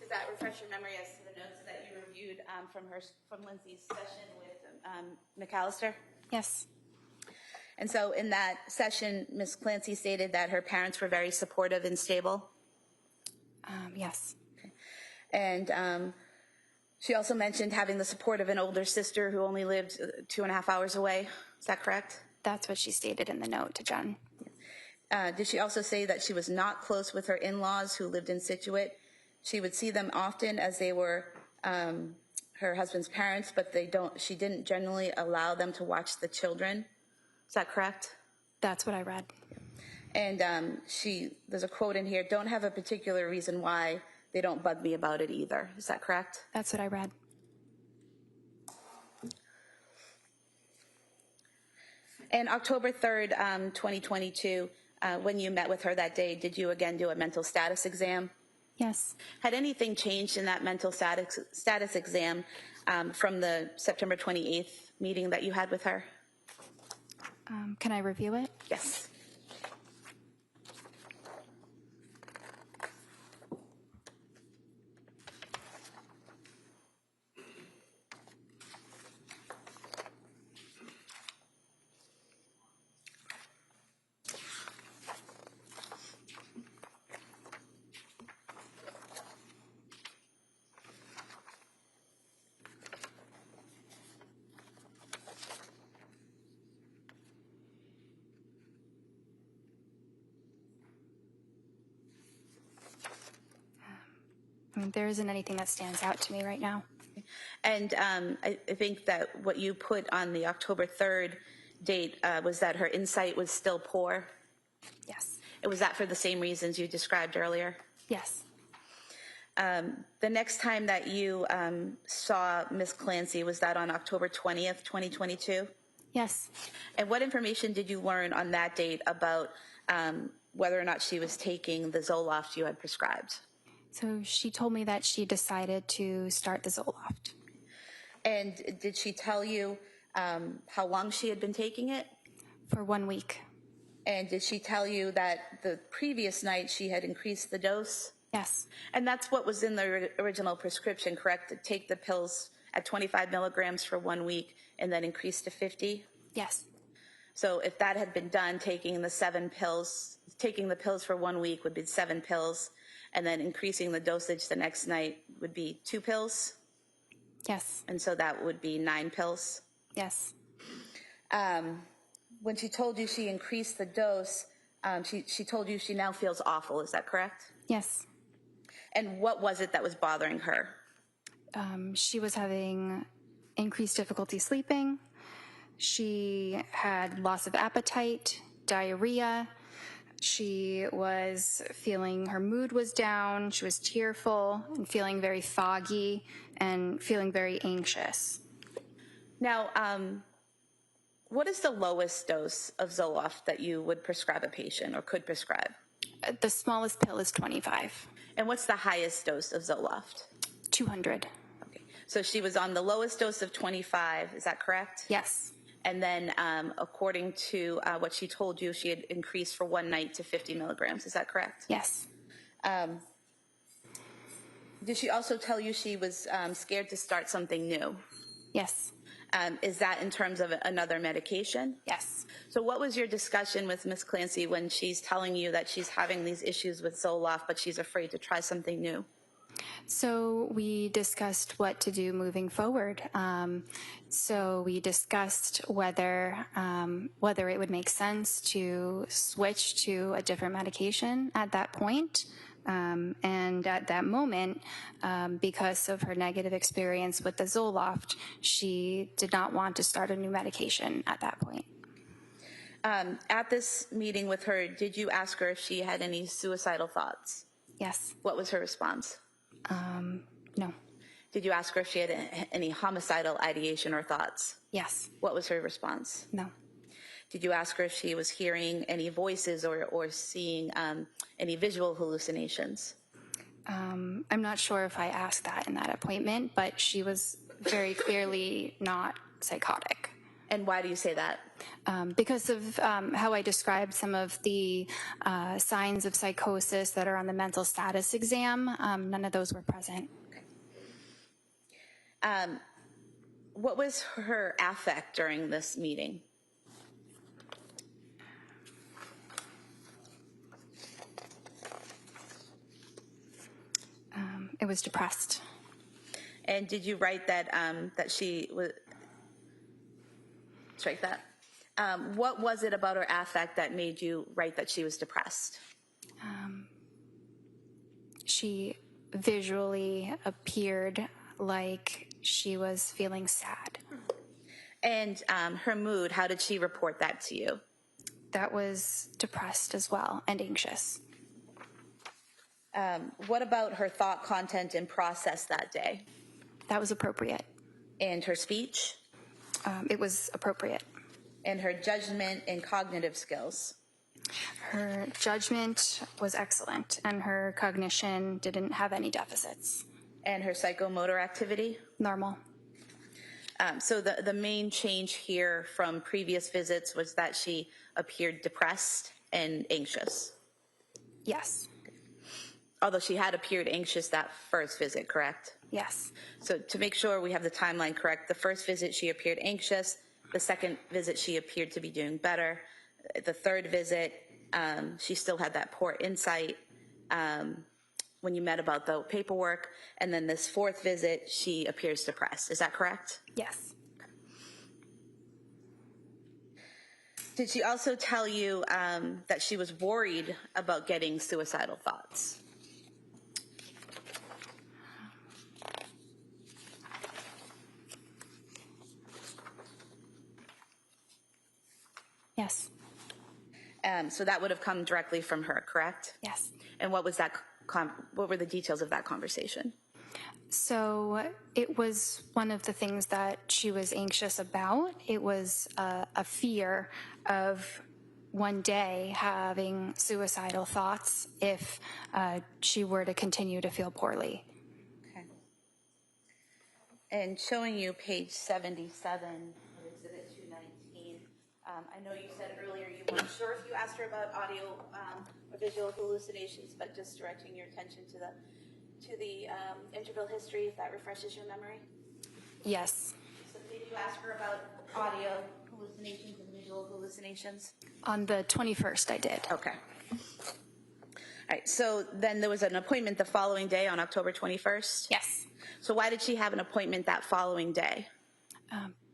Does that refresh your memory as to the notes that you reviewed from Lindsay's session with McAllister? Yes. And so in that session, Ms. Clancy stated that her parents were very supportive and stable? Yes. Okay. And she also mentioned having the support of an older sister who only lived 2.5 hours away. Is that correct? That's what she stated in the note to Jen. Did she also say that she was not close with her in-laws who lived in Scituate? She would see them often as they were her husband's parents, but she didn't generally allow them to watch the children. Is that correct? That's what I read. And there's a quote in here, don't have a particular reason why, they don't bug me about it either. Is that correct? That's what I read. And October 3rd, 2022, when you met with her that day, did you again do a mental status exam? Yes. Had anything changed in that mental status exam from the September 28th meeting that you had with her? Can I review it? Yes. I mean, there isn't anything that stands out to me right now. And I think that what you put on the October 3rd date was that her insight was still poor. Yes. Was that for the same reasons you described earlier? Yes. The next time that you saw Ms. Clancy, was that on October 20th, 2022? Yes. And what information did you learn on that date about whether or not she was taking the Zoloft you had prescribed? So she told me that she decided to start the Zoloft. And did she tell you how long she had been taking it? For 1 week. And did she tell you that the previous night she had increased the dose? Yes. And that's what was in the original prescription, correct? To take the pills at 25 milligrams for 1 week and then increase to 50? Yes. So if that had been done, taking the 7 pills, taking the pills for 1 week would be 7 pills, and then increasing the dosage the next night would be 2 pills? Yes. And so that would be 9 pills? Yes. When she told you she increased the dose, she told you she now feels awful. Is that correct? Yes. And what was it that was bothering her? She was having increased difficulty sleeping. She had loss of appetite, diarrhea. She was feeling her mood was down. She was tearful and feeling very foggy and feeling very anxious. Now, what is the lowest dose of Zoloft that you would prescribe a patient or could prescribe? The smallest pill is 25. And what's the highest dose of Zoloft? 200. Okay. So she was on the lowest dose of 25, is that correct? Yes. And then according to what she told you, she had increased for 1 night to 50 milligrams, is that correct? Yes. Did she also tell you she was scared to start something new? Yes. Is that in terms of another medication? Yes. So what was your discussion with Ms. Clancy when she's telling you that she's having these issues with Zoloft, but she's afraid to try something new? So we discussed what to do moving forward. So we discussed whether it would make sense to switch to a different medication at that point. And at that moment, because of her negative experience with the Zoloft, she did not want to start a new medication at that point. At this meeting with her, did you ask her if she had any suicidal thoughts? Yes. What was her response? No. Did you ask her if she had any homicidal ideation or thoughts? Yes. What was her response? No. Did you ask her if she was hearing any voices or seeing any visual hallucinations? I'm not sure if I asked that in that appointment, but she was very clearly not psychotic. And why do you say that? Because of how I described some of the signs of psychosis that are on the mental status exam. None of those were present. Okay. What was her affect during this meeting? It was depressed. And did you write that that she was? Strike that. What was it about her affect that made you write that she was depressed? She visually appeared like she was feeling sad. And her mood, how did she report that to you? That was depressed as well and anxious. What about her thought content and process that day? That was appropriate. And her speech? It was appropriate. And her judgment and cognitive skills? Her judgment was excellent, and her cognition didn't have any deficits. And her psychomotor activity? Normal. So the main change here from previous visits was that she appeared depressed and anxious? Yes. Although she had appeared anxious that first visit, correct? Yes. So to make sure we have the timeline correct, the first visit she appeared anxious, the second visit she appeared to be doing better, the third visit she still had that poor insight when you met about the paperwork, and then this fourth visit she appears depressed. Is that correct? Yes. Did she also tell you that she was worried about getting suicidal thoughts? Yes. So that would have come directly from her, correct? Yes. And what was that? What were the details of that conversation? So it was one of the things that she was anxious about. It was a fear of one day having suicidal thoughts if she were to continue to feel poorly. Okay. And showing you page 77 of Exhibit 219, I know you said earlier you weren't sure if you asked her about audio or visual hallucinations, but just directing your attention to the interval history, if that refreshes your memory. Yes. So did you ask her about audio hallucinations and visual hallucinations? On the 21st, I did. Okay. All right, so then there was an appointment the following day on October 21st? Yes. So why did she have an appointment that following day?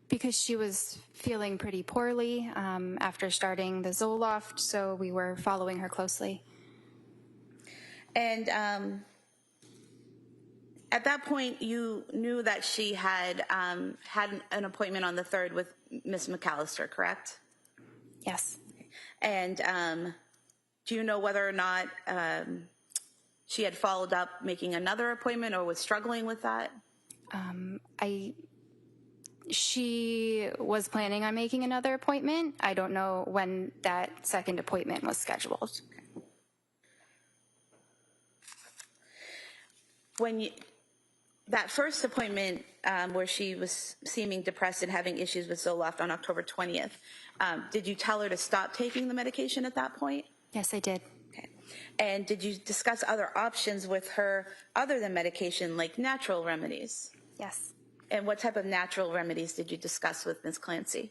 Because she was feeling pretty poorly after starting the Zoloft, so we were following her closely. And at that point, you knew that she had had an appointment on the 3rd with Miss McAllister, correct? Yes. And do you know whether or not she had followed up making another appointment or was struggling with that? She was planning on making another appointment. I don't know when that second appointment was scheduled. When that first appointment where she was seeming depressed and having issues with Zoloft on October 20th, did you tell her to stop taking the medication at that point? Yes, I did. Okay. And did you discuss other options with her other than medication, like natural remedies? Yes. And what type of natural remedies did you discuss with Ms. Clancy?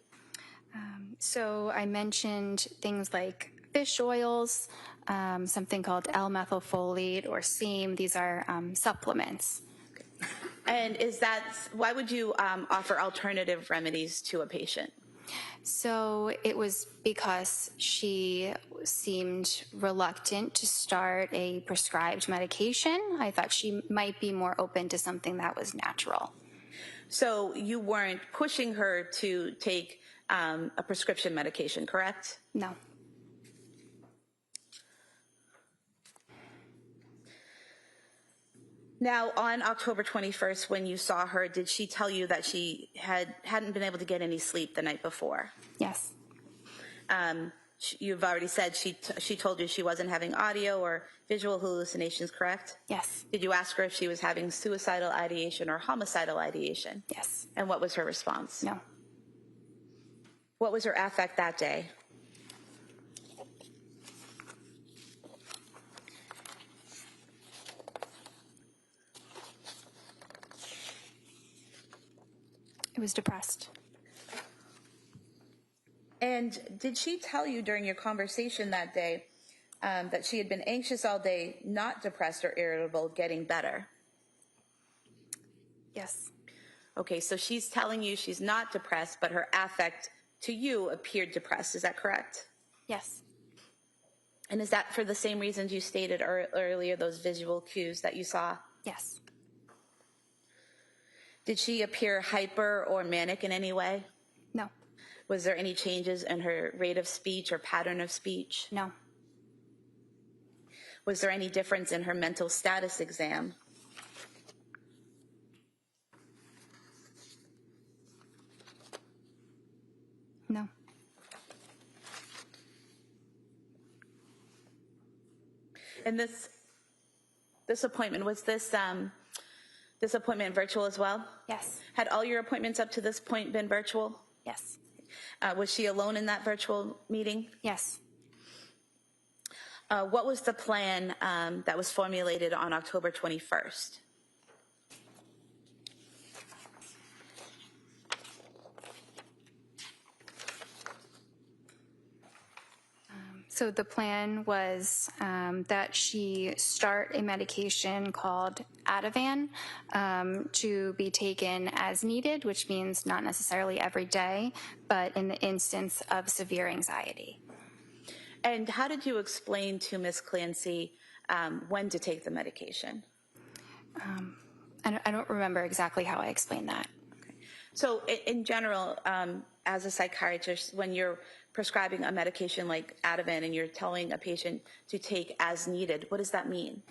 So I mentioned things like fish oils, something called L-methylfolate or SEAM. These are supplements. And why would you offer alternative remedies to a patient? So it was because she seemed reluctant to start a prescribed medication. I thought she might be more open to something that was natural. So you weren't pushing her to take a prescription medication, correct? No. Now, on October 21st, when you saw her, did she tell you that she hadn't been able to get any sleep the night before? Yes. You've already said she told you she wasn't having audio or visual hallucinations, correct? Yes. Did you ask her if she was having suicidal ideation or homicidal ideation? Yes. And what was her response? No. What was her affect that day? It was depressed. And did she tell you during your conversation that day that she had been anxious all day, not depressed or irritable, getting better? Yes. Okay, so she's telling you she's not depressed, but her affect to you appeared depressed. Is that correct? Yes. And is that for the same reasons you stated earlier, those visual cues that you saw? Yes. Did she appear hyper or manic in any way? No. Was there any changes in her rate of speech or pattern of speech? No. Was there any difference in her mental status exam? No. And this appointment, was this appointment virtual as well? Yes. Had all your appointments up to this point been virtual? Yes. Was she alone in that virtual meeting? Yes. What was the plan that was formulated on October 21st? So the plan was that she start a medication called Ativan to be taken as needed, which means not necessarily every day, but in the instance of severe anxiety. And how did you explain to Ms. Clancy when to take the medication? I don't remember exactly how I explained that. Okay. So in general, as a psychiatrist, when you're prescribing a medication like Ativan and you're telling a patient to take as needed, what does that mean?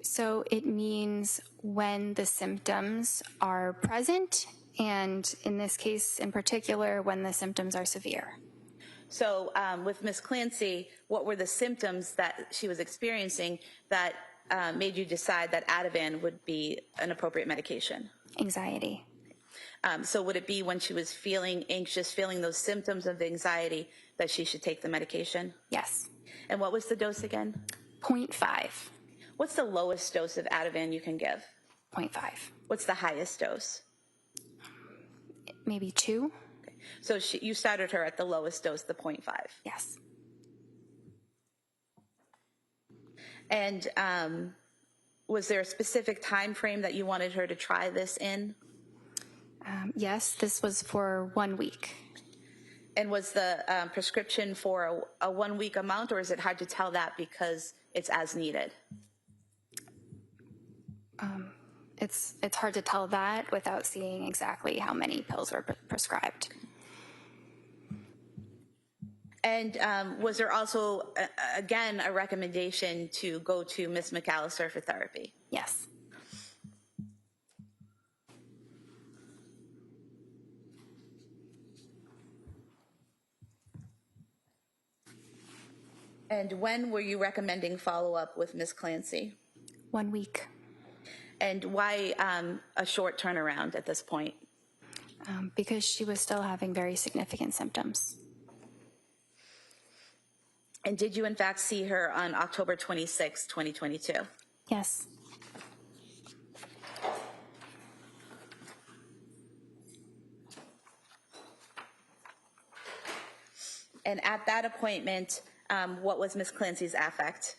So it means when the symptoms are present, and in this case in particular, when the symptoms are severe. So with Ms. Clancy, what were the symptoms that she was experiencing that made you decide that Ativan would be an appropriate medication? Anxiety. So would it be when she was feeling anxious, feeling those symptoms of anxiety, that she should take the medication? Yes. And what was the dose again? 0.5. What's the lowest dose of Ativan you can give? 0.5. What's the highest dose? Maybe 2. Okay. So you started her at the lowest dose, the 0.5. Yes. And was there a specific time frame that you wanted her to try this in? Yes, this was for 1 week. And was the prescription for a 1 week amount, or is it hard to tell that because it's as needed? It's hard to tell that without seeing exactly how many pills were prescribed. And was there also, again, a recommendation to go to Ms. McAllister for therapy? Yes. And when were you recommending follow-up with Ms. Clancy? 1 week. And why a short turnaround at this point? Because she was still having very significant symptoms. And did you in fact see her on October 26, 2022? Yes. And at that appointment, what was Ms. Clancy's affect?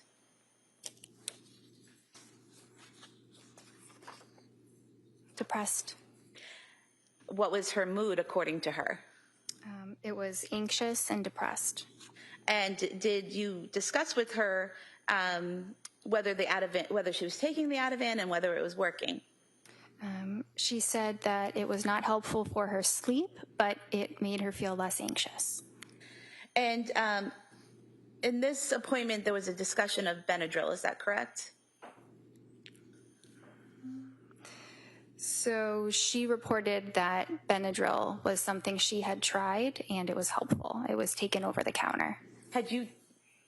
Depressed. What was her mood according to her? It was anxious and depressed. And did you discuss with her whether she was taking the Ativan and whether it was working? She said that it was not helpful for her sleep, but it made her feel less anxious. And in this appointment, there was a discussion of Benadryl, is that correct? So she reported that Benadryl was something she had tried and it was helpful. It was taken over the counter. Had you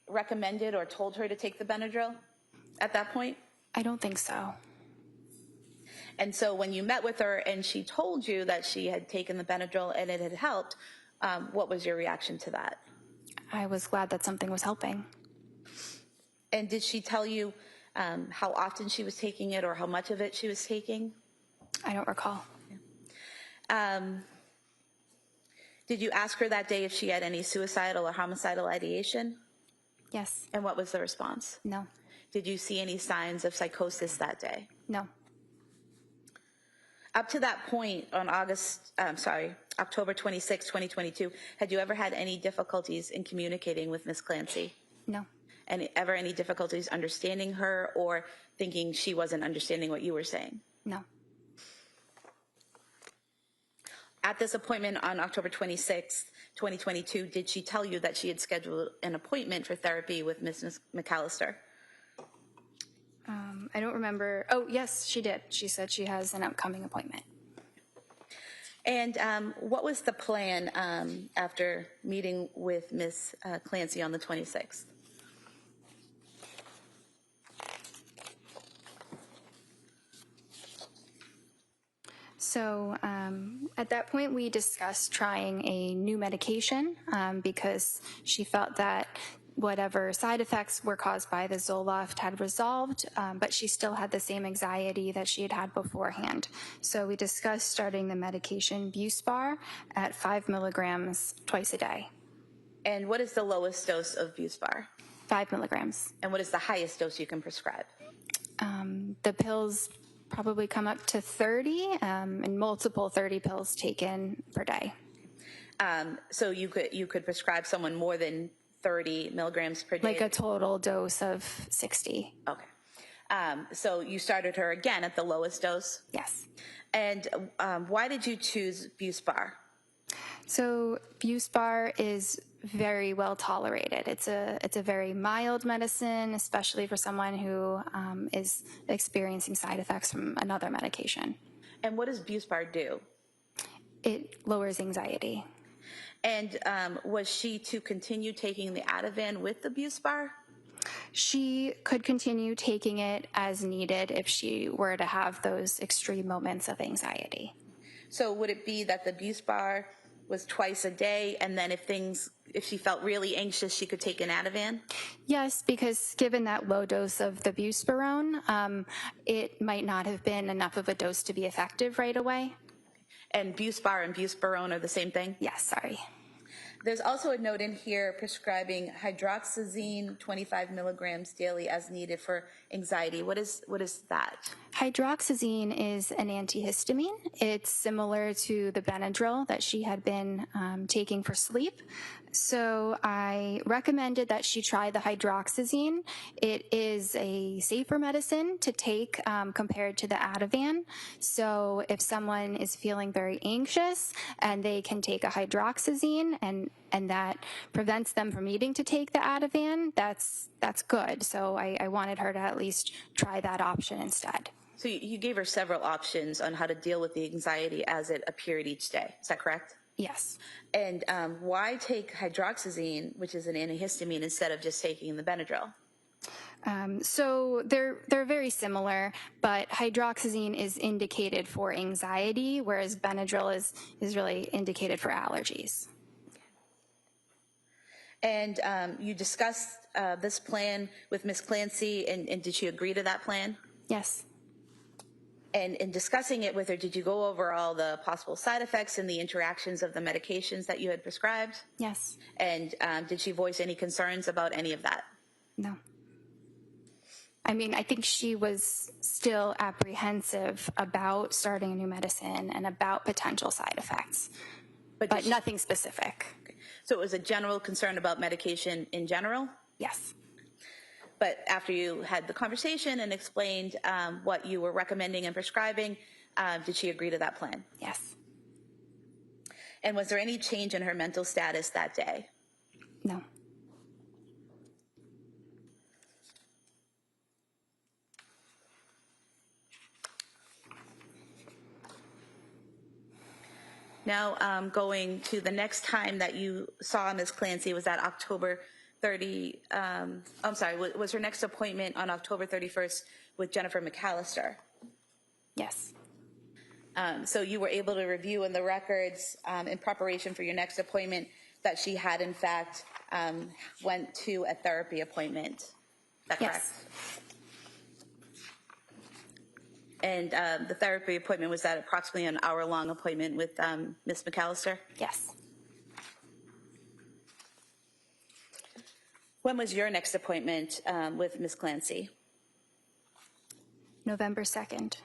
recommended or told her to take the Benadryl at that point? I don't think so. And so when you met with her and she told you that she had taken the Benadryl and it had helped, what was your reaction to that? I was glad that something was helping. And did she tell you how often she was taking it or how much of it she was taking? I don't recall. Did you ask her that day if she had any suicidal or homicidal ideation? Yes. And what was the response? No. Did you see any signs of psychosis that day? No. Up to that point on October 26, 2022, had you ever had any difficulties in communicating with Ms. Clancy? No. And ever any difficulties understanding her or thinking she wasn't understanding what you were saying? No. At this appointment on October 26, 2022, did she tell you that she had scheduled an appointment for therapy with Ms. McAllister? I don't remember. Oh, yes, she did. She said she has an upcoming appointment. And what was the plan after meeting with Ms. Clancy on the 26th? So at that point, we discussed trying a new medication because she felt that whatever side effects were caused by the Zoloft had resolved, but she still had the same anxiety that she had had beforehand. So we discussed starting the medication Buspar at 5 milligrams twice a day. And what is the lowest dose of Buspar? 5 milligrams. And what is the highest dose you can prescribe? The pills probably come up to 30 and multiple 30 pills taken per day. So you could prescribe someone more than 30 milligrams per day? Like a total dose of 60. Okay. So you started her again at the lowest dose? Yes. And why did you choose Buspar? So Buspar is very well tolerated. It's a very mild medicine, especially for someone who is experiencing side effects from another medication. And what does Buspar do? It lowers anxiety. And was she to continue taking the Ativan with the Buspar? She could continue taking it as needed if she were to have those extreme moments of anxiety. So would it be that the Buspar was twice a day, and then if she felt really anxious, she could take an Ativan? Yes, because given that low dose of the buspirone, it might not have been enough of a dose to be effective right away. And Buspar and buspirone are the same thing? Yes, sorry. There's also a note in here prescribing hydroxyzine 25 milligrams daily as needed for anxiety. What is that? Hydroxyzine is an antihistamine. It's similar to the Benadryl that she had been taking for sleep. So I recommended that she try the hydroxyzine. It is a safer medicine to take compared to the Ativan. So if someone is feeling very anxious and they can take a hydroxyzine and that prevents them from needing to take the Ativan, that's good. So I wanted her to at least try that option instead. So you gave her several options on how to deal with the anxiety as it appeared each day. Is that correct? Yes. And why take hydroxyzine, which is an antihistamine, instead of just taking the Benadryl? So they're very similar, but hydroxyzine is indicated for anxiety, whereas Benadryl is really indicated for allergies. And you discussed this plan with Ms. Clancy, and did she agree to that plan? Yes. And in discussing it with her, did you go over all the possible side effects and the interactions of the medications that you had prescribed? Yes. And did she voice any concerns about any of that? No. I mean, I think she was still apprehensive about starting a new medicine and about potential side effects, but nothing specific. Okay. So it was a general concern about medication in general? Yes. But after you had the conversation and explained what you were recommending and prescribing, did she agree to that plan? Yes. And was there any change in her mental status that day? No. Now, going to the next time that you saw Ms. Clancy, was that October 30, was her next appointment on October 31st with Jennifer McAllister? Yes. So you were able to review in the records in preparation for your next appointment that she had, in fact, went to a therapy appointment. Is that correct? Yes. And the therapy appointment, was that approximately an hour-long appointment with Ms. McAllister? Yes. When was your next appointment with Ms. Clancy? November 2nd.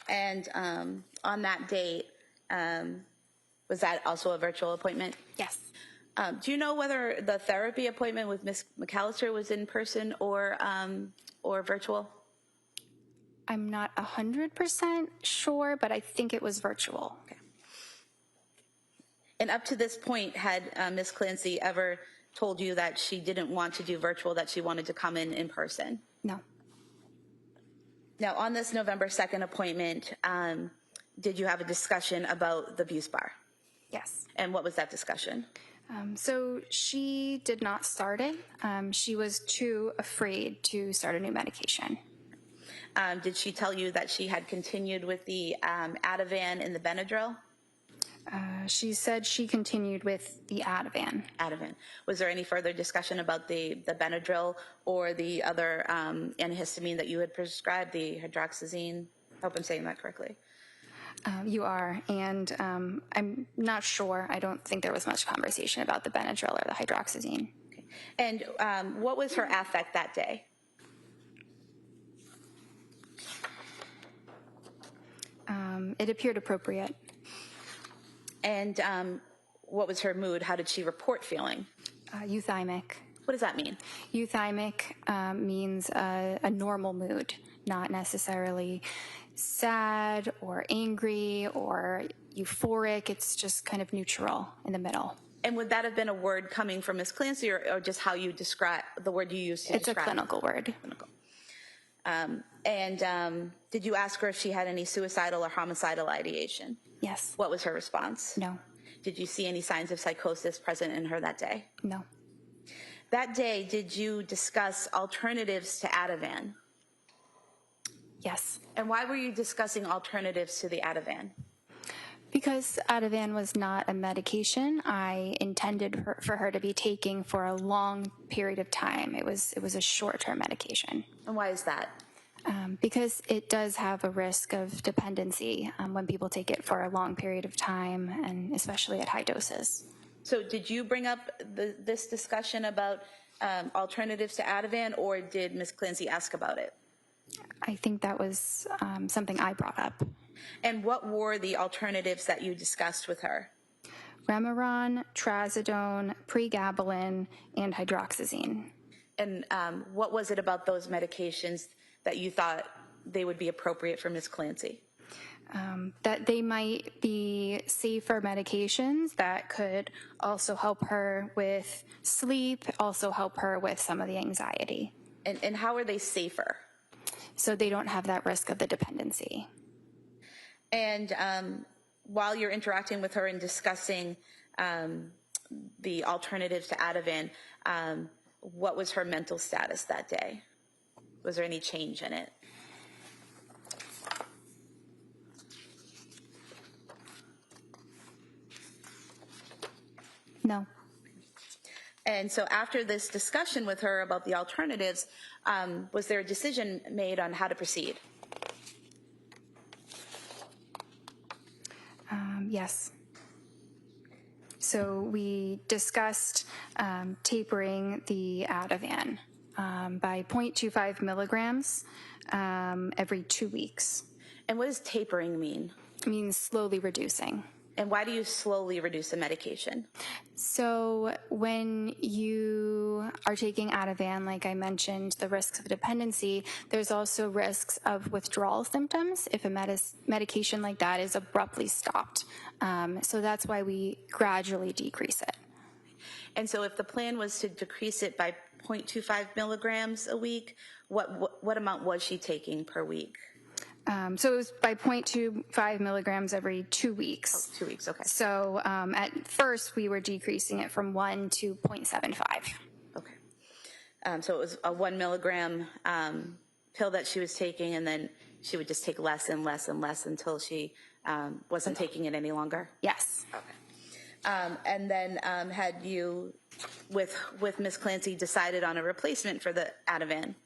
And on that date, was that also a virtual appointment? Yes. Do you know whether the therapy appointment with Ms. McAllister was in person or virtual? I'm not 100% sure, but I think it was virtual. Okay. And up to this point, had Ms. Clancy ever told you that she didn't want to do virtual, that she wanted to come in person? No. Now, on this November 2nd appointment, did you have a discussion about the Buspar? Yes. And what was that discussion? So she did not start it. She was too afraid to start a new medication. Did she tell you that she had continued with the Ativan and the Benadryl? She said she continued with the Ativan. Ativan. Was there any further discussion about the Benadryl or the other antihistamine that you had prescribed, the hydroxyzine? I hope I'm saying that correctly. You are, and I'm not sure. I don't think there was much conversation about the Benadryl or the hydroxyzine. Okay. And what was her affect that day? It appeared appropriate. And what was her mood? How did she report feeling? Euthymic. What does that mean? Euthymic means a normal mood, not necessarily sad or angry or euphoric. It's just kind of neutral in the middle. And would that have been a word coming from Ms. Clancy, or just how you describe the word you used to describe? It's a clinical word. Clinical. Did you ask her if she had any suicidal or homicidal ideation? Yes. What was her response? No. Did you see any signs of psychosis present in her that day? No. That day, did you discuss alternatives to Ativan? Yes. And why were you discussing alternatives to the Ativan? Because Ativan was not a medication I intended for her to be taking for a long period of time. It was a short-term medication. And why is that? Because it does have a risk of dependency when people take it for a long period of time, and especially at high doses. So did you bring up this discussion about alternatives to Ativan, or did Ms. Clancy ask about it? I think that was something I brought up. And what were the alternatives that you discussed with her? Remeron, trazodone, pregabalin, and hydroxyzine. And what was it about those medications that you thought they would be appropriate for Ms. Clancy? That they might be safer medications that could also help her with sleep, also help her with some of the anxiety. And how are they safer? So they don't have that risk of the dependency. And while you're interacting with her and discussing the alternatives to Ativan, what was her mental status that day? Was there any change in it? No. And so after this discussion with her about the alternatives, was there a decision made on how to proceed? Yes. So we discussed tapering the Ativan by 0.25 milligrams every 2 weeks. And what does tapering mean? It means slowly reducing. And why do you slowly reduce the medication? So when you are taking Ativan, like I mentioned, the risks of dependency, there's also risks of withdrawal symptoms if a medication like that is abruptly stopped. So that's why we gradually decrease it. And so if the plan was to decrease it by 0.25 milligrams a week, what amount was she taking per week? So it was by 0.25 milligrams every 2 weeks. Oh, 2 weeks, okay. So at first we were decreasing it from 1 to 0.75. Okay. So it was a 1 milligram pill that she was taking, and then she would just take less and less and less until she wasn't taking it any longer? Yes. Okay. And then had you, with Ms. Clancy, decided on a replacement for the Ativan?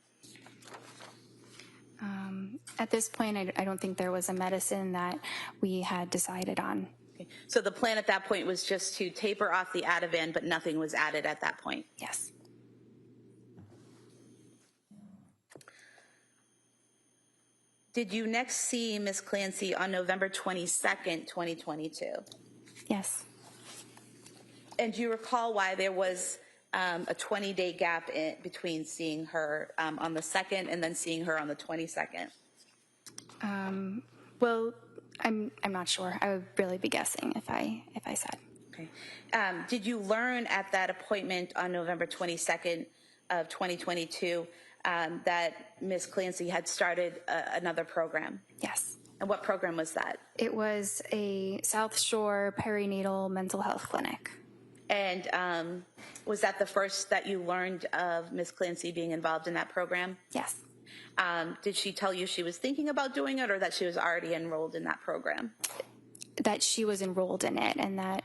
At this point, I don't think there was a medicine that we had decided on. Okay. So the plan at that point was just to taper off the Ativan, but nothing was added at that point? Yes. Did you next see Ms. Clancy on November 22nd, 2022? Yes. And do you recall why there was a 20-day gap between seeing her on the 2nd and then seeing her on the 22nd? Well, I'm not sure. I would really be guessing if I said. Okay. Did you learn at that appointment on November 22nd of 2022 that Ms. Clancy had started another program? Yes. And what program was that? It was a South Shore perinatal mental health clinic. And was that the first that you learned of Ms. Clancy being involved in that program? Yes. Did she tell you she was thinking about doing it, or that she was already enrolled in that program? That she was enrolled in it, and that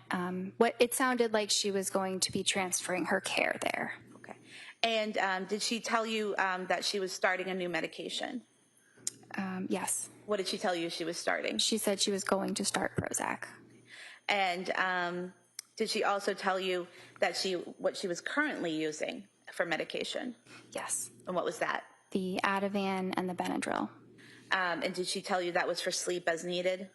what it sounded like she was going to be transferring her care there. Okay. And did she tell you that she was starting a new medication? Yes. What did she tell you she was starting? She said she was going to start Prozac. And did she also tell you that what she was currently using for medication? Yes. And what was that? The Ativan and the Benadryl. And did she tell you that was for sleep as needed?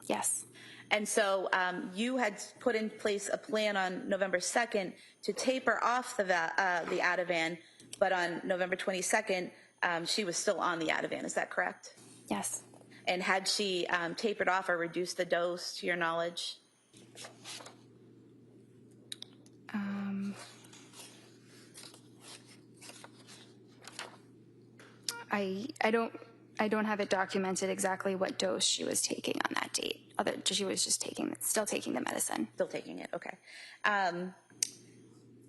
Yes. And so you had put in place a plan on November 2nd to taper off the Ativan, but on November 22nd, she was still on the Ativan. Is that correct? Yes. And had she tapered off or reduced the dose, to your knowledge? I don't have it documented exactly what dose she was taking on that date. She was just still taking the medicine. Still taking it, okay.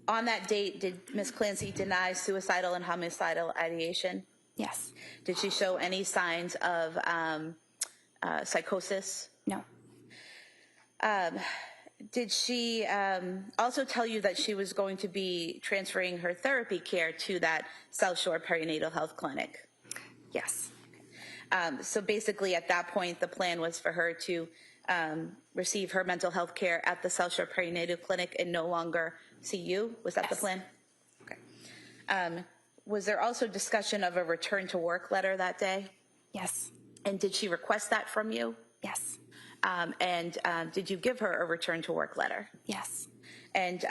On that date, did Ms. Clancy deny suicidal and homicidal ideation? Yes. Did she show any signs of psychosis? No. Did she also tell you that she was going to be transferring her therapy care to that South Shore Perinatal Health Clinic? Yes. So basically at that point, the plan was for her to receive her mental health care at the South Shore Perinatal Clinic and no longer see you? Was that the plan? Okay. Was there also discussion of a return to work letter that day? Yes. And did she request that from you? Yes. And did you give her a return to work letter? Yes. And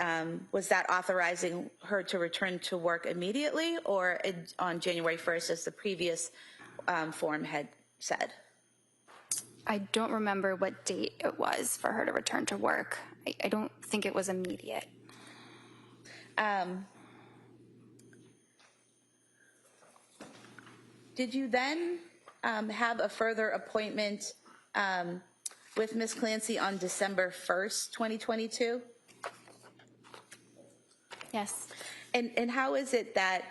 was that authorizing her to return to work immediately or on January 1st as the previous form had said? I don't remember what date it was for her to return to work. I don't think it was immediate. Did you then have a further appointment with Ms. Clancy on December 1st, 2022? Yes. And how is it that,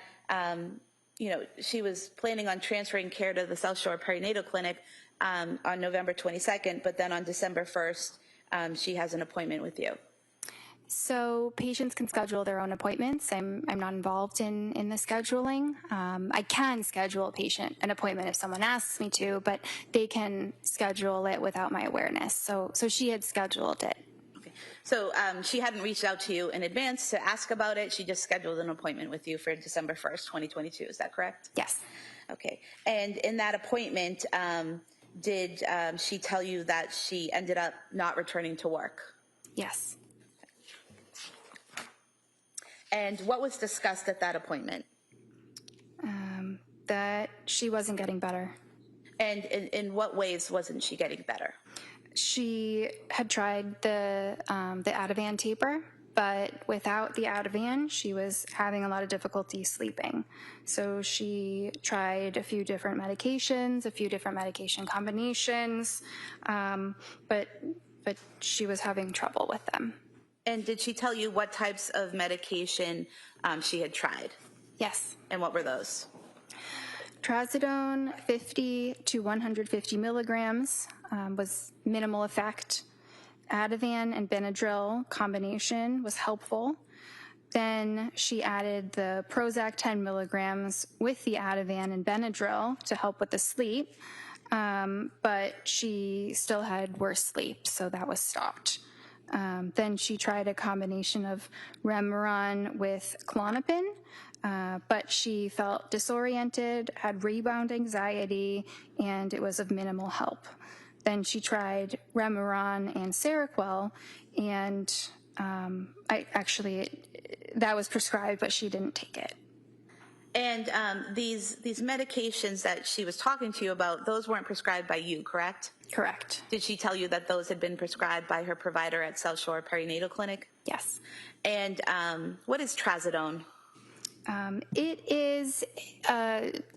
she was planning on transferring care to the South Shore Perinatal Clinic on November 22nd, but then on December 1st, she has an appointment with you? So patients can schedule their own appointments. I'm not involved in the scheduling. I can schedule an appointment if someone asks me to, but they can schedule it without my awareness. So she had scheduled it. Okay. So she hadn't reached out to you in advance to ask about it. She just scheduled an appointment with you for December 1st, 2022. Is that correct? Yes. Okay. And in that appointment, did she tell you that she ended up not returning to work? Yes. And what was discussed at that appointment? That she wasn't getting better. And in what ways wasn't she getting better? She had tried the Ativan taper, but without the Ativan, she was having a lot of difficulty sleeping. So she tried a few different medications, a few different medication combinations, but she was having trouble with them. And did she tell you what types of medication she had tried? Yes. And what were those? Trazodone 50 to 150 milligrams was minimal effect. Ativan and Benadryl combination was helpful. Then she added the Prozac 10 milligrams with the Ativan and Benadryl to help with the sleep, but she still had worse sleep, so that was stopped. Then she tried a combination of Remeron with Klonopin, but she felt disoriented, had rebound anxiety, and it was of minimal help. Then she tried Remeron and Seroquel, and that was prescribed, but she didn't take it. And these medications that she was talking to you about, those weren't prescribed by you, correct? Correct. Did she tell you that those had been prescribed by her provider at South Shore Perinatal Clinic? Yes. And what is Trazodone?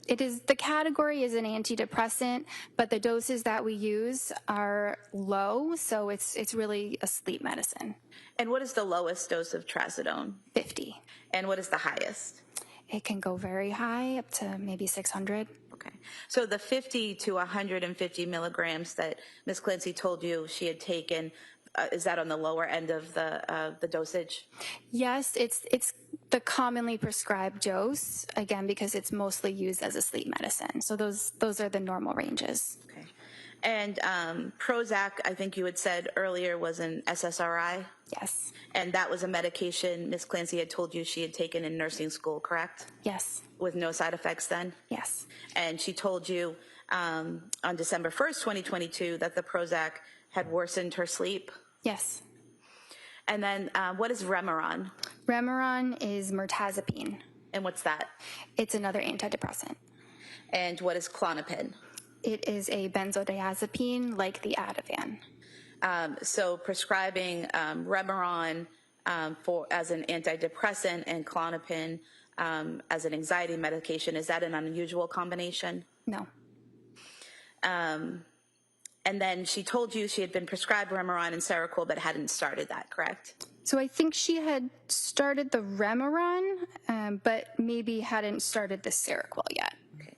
The category is an antidepressant, but the doses that we use are low, so it's really a sleep medicine. And what is the lowest dose of Trazodone? 50. And what is the highest? It can go very high, up to maybe 600. Okay. So the 50 to 150 milligrams that Ms. Clancy told you she had taken, is that on the lower end of the dosage? Yes, it's the commonly prescribed dose, again, because it's mostly used as a sleep medicine. So those are the normal ranges. Okay. And Prozac, I think you had said earlier, was an SSRI? Yes. And that was a medication Ms. Clancy had told you she had taken in nursing school, correct? Yes. With no side effects then? Yes. And she told you on December 1st, 2022, that the Prozac had worsened her sleep? Yes. And then what is Remeron? Remeron is mirtazapine. And what's that? It's another antidepressant. And what is Klonopin? It is a benzodiazepine like the Ativan. So prescribing Remeron as an antidepressant and Klonopin as an anxiety medication, is that an unusual combination? No. And then she told you she had been prescribed Remeron and Seroquel but hadn't started that, correct? So I think she had started the Remeron, but maybe hadn't started the Seroquel yet. Okay.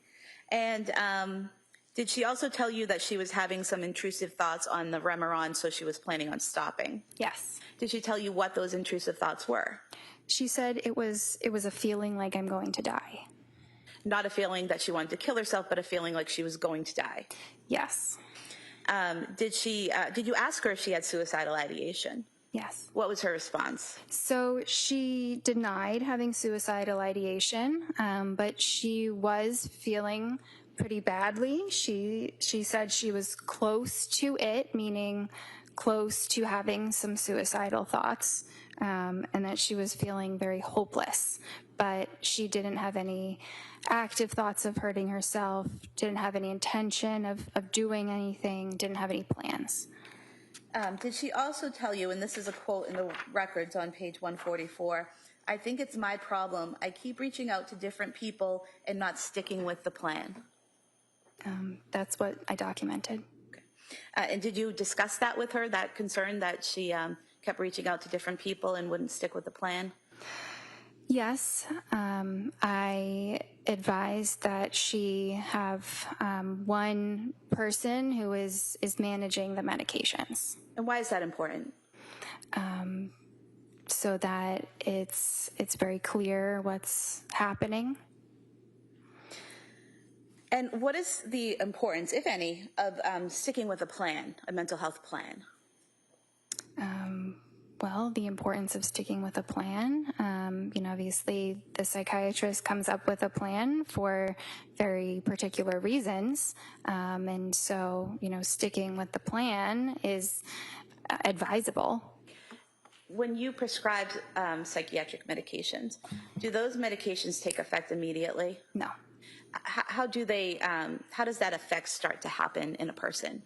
And did she also tell you that she was having some intrusive thoughts on the Remeron, so she was planning on stopping? Yes. Did she tell you what those intrusive thoughts were? She said it was a feeling like I'm going to die. Not a feeling that she wanted to kill herself, but a feeling like she was going to die. Yes. Did you ask her if she had suicidal ideation? Yes. What was her response? So she denied having suicidal ideation, but she was feeling pretty badly. She said she was close to it, meaning close to having some suicidal thoughts, and that she was feeling very hopeless. But she didn't have any active thoughts of hurting herself, didn't have any intention of doing anything, didn't have any plans. Did she also tell you, and this is a quote in the records on page 144, "I think it's my problem. I keep reaching out to different people and not sticking with the plan." That's what I documented. Okay. And did you discuss that with her, that concern that she kept reaching out to different people and wouldn't stick with the plan? Yes, I advised that she have one person who is managing the medications. And why is that important? So that it's very clear what's happening. And what is the importance, if any, of sticking with a plan, a mental health plan? Well, the importance of sticking with a plan. Obviously, the psychiatrist comes up with a plan for very particular reasons. And so, sticking with the plan is advisable. When you prescribe psychiatric medications, do those medications take effect immediately? No. How does that effect start to happen in a person?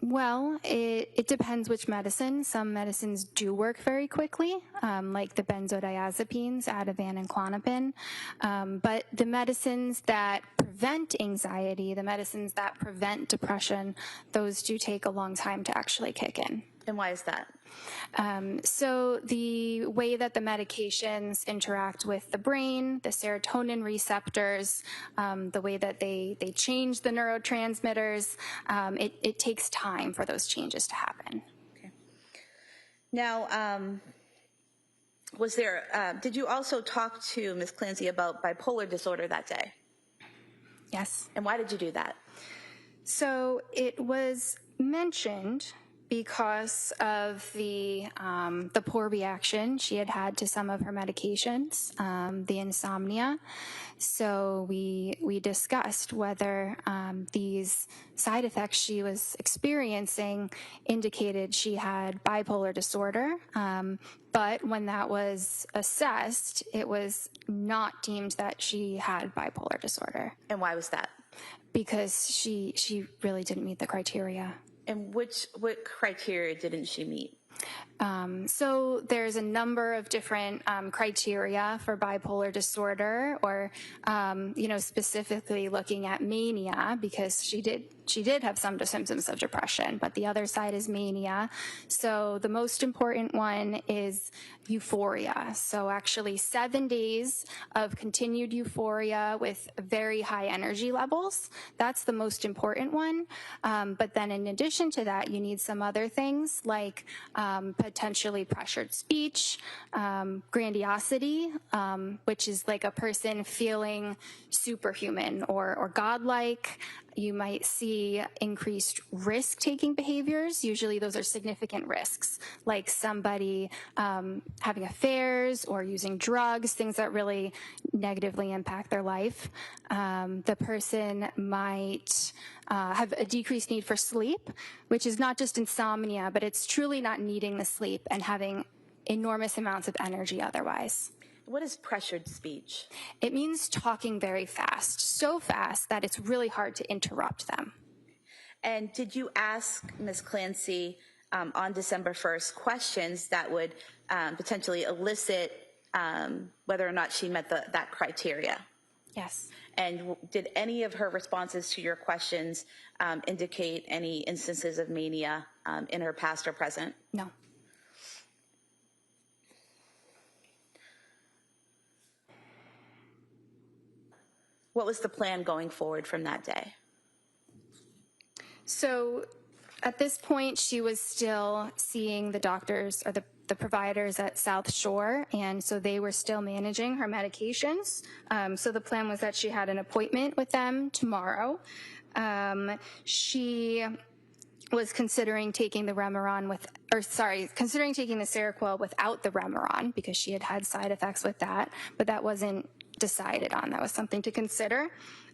Well, it depends which medicine. Some medicines do work very quickly, like the benzodiazepines, Ativan and Klonopin. But the medicines that prevent anxiety, the medicines that prevent depression, those do take a long time to actually kick in. And why is that? So the way that the medications interact with the brain, the serotonin receptors, the way that they change the neurotransmitters, it takes time for those changes to happen. Okay. Now, did you also talk to Ms. Clancy about bipolar disorder that day? Yes. And why did you do that? So it was mentioned because of the poor reaction she had had to some of her medications, the insomnia. So we discussed whether these side effects she was experiencing indicated she had bipolar disorder. But when that was assessed, it was not deemed that she had bipolar disorder. And why was that? Because she really didn't meet the criteria. And what criteria didn't she meet? So there's a number of different criteria for bipolar disorder, or specifically looking at mania, because she did have some symptoms of depression, but the other side is mania. So the most important one is euphoria. So actually 7 days of continued euphoria with very high energy levels. That's the most important one. But then in addition to that, you need some other things like potentially pressured speech, grandiosity, which is like a person feeling superhuman or godlike. You might see increased risk-taking behaviors. Usually those are significant risks, like somebody having affairs or using drugs, things that really negatively impact their life. The person might have a decreased need for sleep, which is not just insomnia, but it's truly not needing the sleep and having enormous amounts of energy otherwise. What is pressured speech? It means talking very fast, so fast that it's really hard to interrupt them. And did you ask Ms. Clancy on December 1st questions that would potentially elicit whether or not she met that criteria? Yes. And did any of her responses to your questions indicate any instances of mania in her past or present? No. What was the plan going forward from that day? So at this point, she was still seeing the doctors or the providers at South Shore, and so they were still managing her medications. So the plan was that she had an appointment with them tomorrow. She was considering taking the considering taking the Seroquel without the Remeron because she had had side effects with that, but that wasn't decided on. That was something to consider.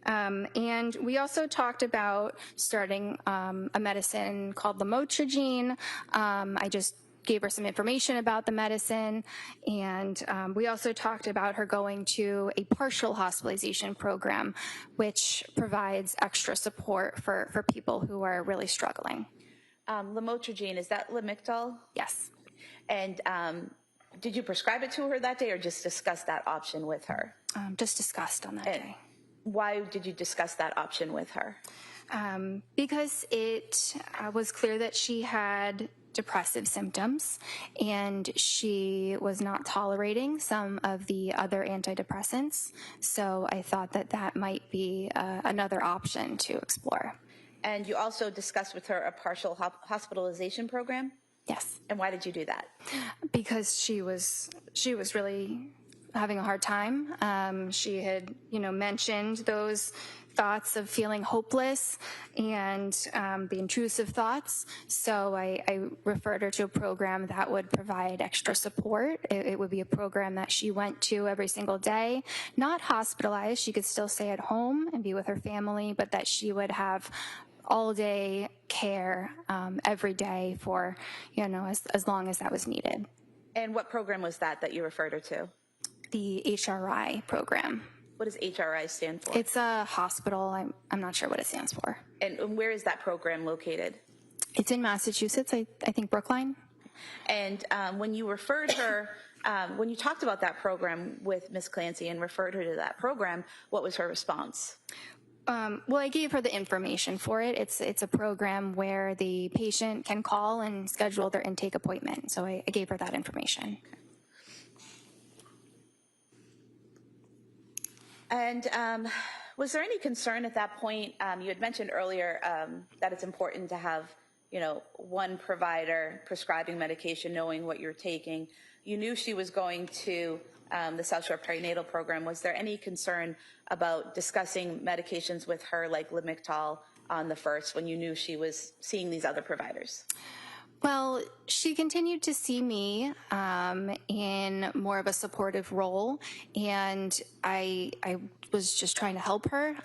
And we also talked about starting a medicine called lamotrigine. I just gave her some information about the medicine, and we also talked about her going to a partial hospitalization program, which provides extra support for people who are really struggling. Lamotrigine, is that Lamictal? Yes. And did you prescribe it to her that day or just discuss that option with her? Just discussed on that day. Why did you discuss that option with her? Because it was clear that she had depressive symptoms and she was not tolerating some of the other antidepressants. So I thought that might be another option to explore. And you also discussed with her a partial hospitalization program? Yes. And why did you do that? Because she was really having a hard time. She had, mentioned those thoughts of feeling hopeless and the intrusive thoughts. So I referred her to a program that would provide extra support. It would be a program that she went to every single day, not hospitalized. She could still stay at home and be with her family, but that she would have all-day care every day for, as long as that was needed. And what program was that you referred her to? The HRI program. What does HRI stand for? It's a hospital. I'm not sure what it stands for. And where is that program located? It's in Massachusetts, I think Brookline. And when you referred her, when you talked about that program with Ms. Clancy and referred her to that program, what was her response? Well, I gave her the information for it. It's a program where the patient can call and schedule their intake appointment. So I gave her that information. Okay. And was there any concern at that point? You had mentioned earlier that it's important to have, one provider prescribing medication, knowing what you're taking. You knew she was going to the South Shore Perinatal Program. Was there any concern about discussing medications with her, like Lamictal, on the first, when you knew she was seeing these other providers? Well, she continued to see me in more of a supportive role, and I was just trying to help her,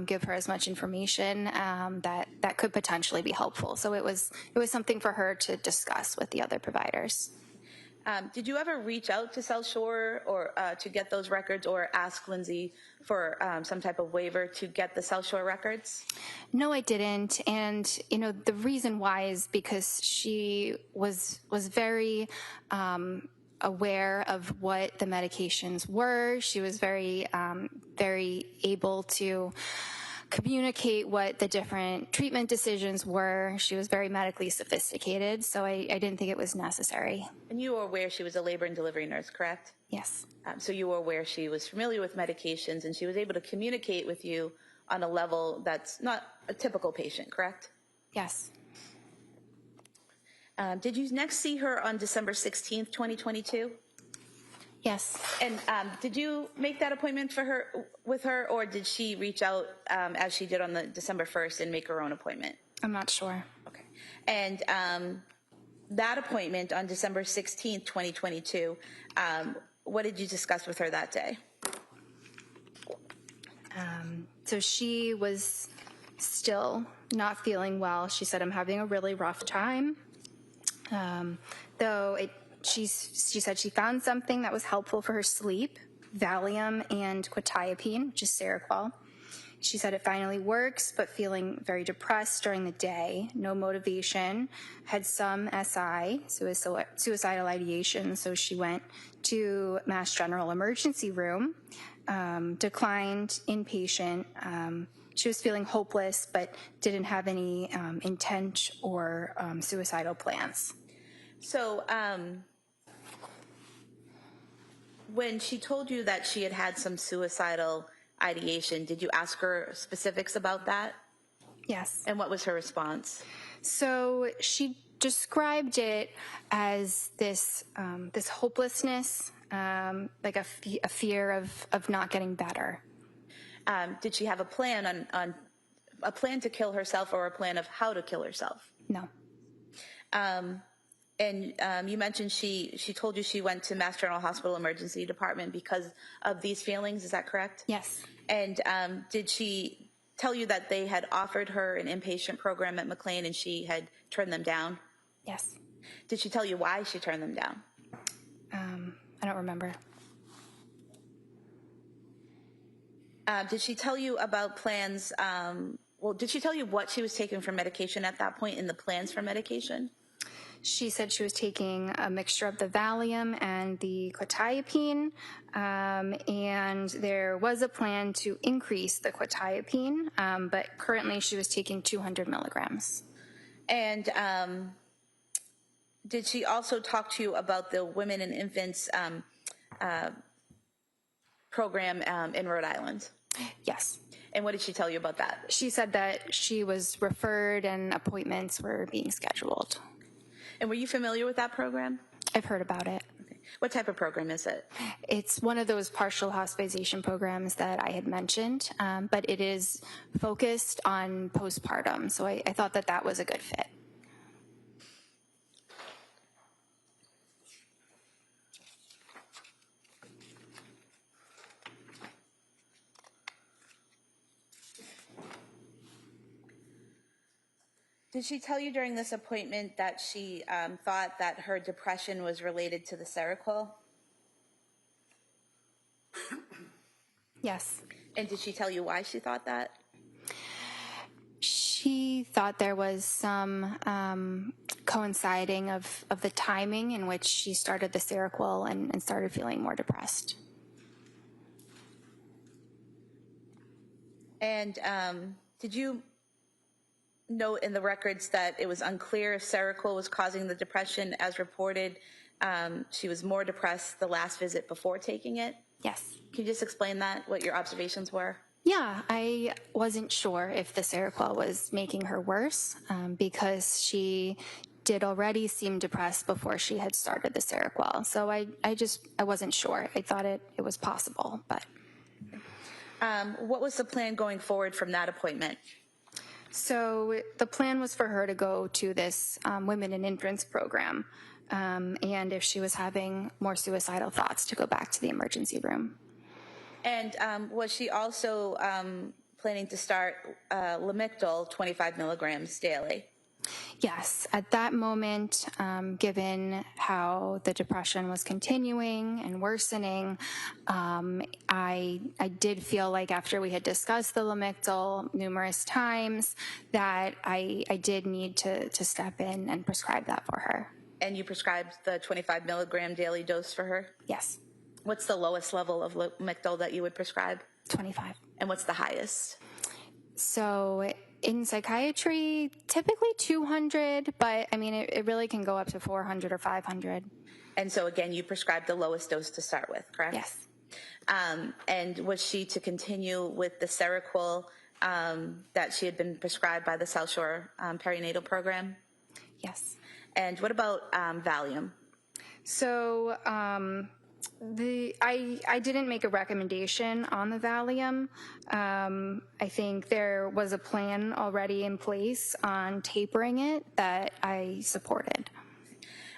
give her as much information that could potentially be helpful. So it was something for her to discuss with the other providers. Did you ever reach out to South Shore or to get those records, or ask Lindsay for some type of waiver to get the South Shore records? No, I didn't. And, the reason why is because she was very aware of what the medications were. She was very able to communicate what the different treatment decisions were. She was very medically sophisticated, so I didn't think it was necessary. And you were aware she was a labor and delivery nurse, correct? Yes. So you were aware she was familiar with medications, and she was able to communicate with you on a level that's not a typical patient, correct? Yes. Did you next see her on December 16th, 2022? Yes. And did you make that appointment with her, or did she reach out as she did on the December 1st and make her own appointment? I'm not sure. Okay. And that appointment on December 16th, 2022, what did you discuss with her that day? So she was still not feeling well. She said, "I'm having a really rough time." Though she said she found something that was helpful for her sleep, Valium and quetiapine, which is Seroquel. She said it finally works, but feeling very depressed during the day, no motivation, had some SI, suicidal ideation, so she went to Mass General emergency room, declined inpatient. She was feeling hopeless, but didn't have any intent or suicidal plans. So when she told you that she had had some suicidal ideation, did you ask her specifics about that? Yes. And what was her response? So she described it as this hopelessness, like a fear of not getting better. Did she have a plan on a plan to kill herself or a plan of how to kill herself? No. And you mentioned she told you she went to Mass General Hospital Emergency Department because of these feelings. Is that correct? Yes. And did she tell you that they had offered her an inpatient program at McLean and she had turned them down? Yes. Did she tell you why she turned them down? I don't remember. Did she tell you about plans? Did she tell you what she was taking for medication at that point in the plans for medication? She said she was taking a mixture of the Valium and the quetiapine, and there was a plan to increase the quetiapine, but currently she was taking 200 milligrams. And did she also talk to you about the Women and Infants program in Rhode Island? Yes. And what did she tell you about that? She said that she was referred and appointments were being scheduled. And were you familiar with that program? I've heard about it. Okay. What type of program is it? It's one of those partial hospitalization programs that I had mentioned, but it is focused on postpartum, so I thought that was a good fit. Did she tell you during this appointment that she thought that her depression was related to the Seroquel? Yes. And did she tell you why she thought that? She thought there was some coinciding of the timing in which she started the Seroquel and started feeling more depressed. And did you note in the records that it was unclear if Seroquel was causing the depression as reported? She was more depressed the last visit before taking it? Yes. Can you just explain that, what your observations were? Yeah, I wasn't sure if the Seroquel was making her worse because she did already seem depressed before she had started the Seroquel. So I wasn't sure. I thought it was possible, but. What was the plan going forward from that appointment? So the plan was for her to go to this Women and Infants program, and if she was having more suicidal thoughts, to go back to the emergency room. And was she also planning to start Lamictal 25 milligrams daily? Yes. At that moment, given how the depression was continuing and worsening, I did feel like after we had discussed the Lamictal numerous times that I did need to step in and prescribe that for her. And you prescribed the 25 milligram daily dose for her? Yes. What's the lowest level of Lamictal that you would prescribe? 25. And what's the highest? So in psychiatry, typically 200, but I mean, it really can go up to 400 or 500. And so again, you prescribed the lowest dose to start with, correct? Yes. And was she to continue with the Seroquel that she had been prescribed by the South Shore perinatal program? Yes. And what about Valium? So I didn't make a recommendation on the Valium. I think there was a plan already in place on tapering it that I supported.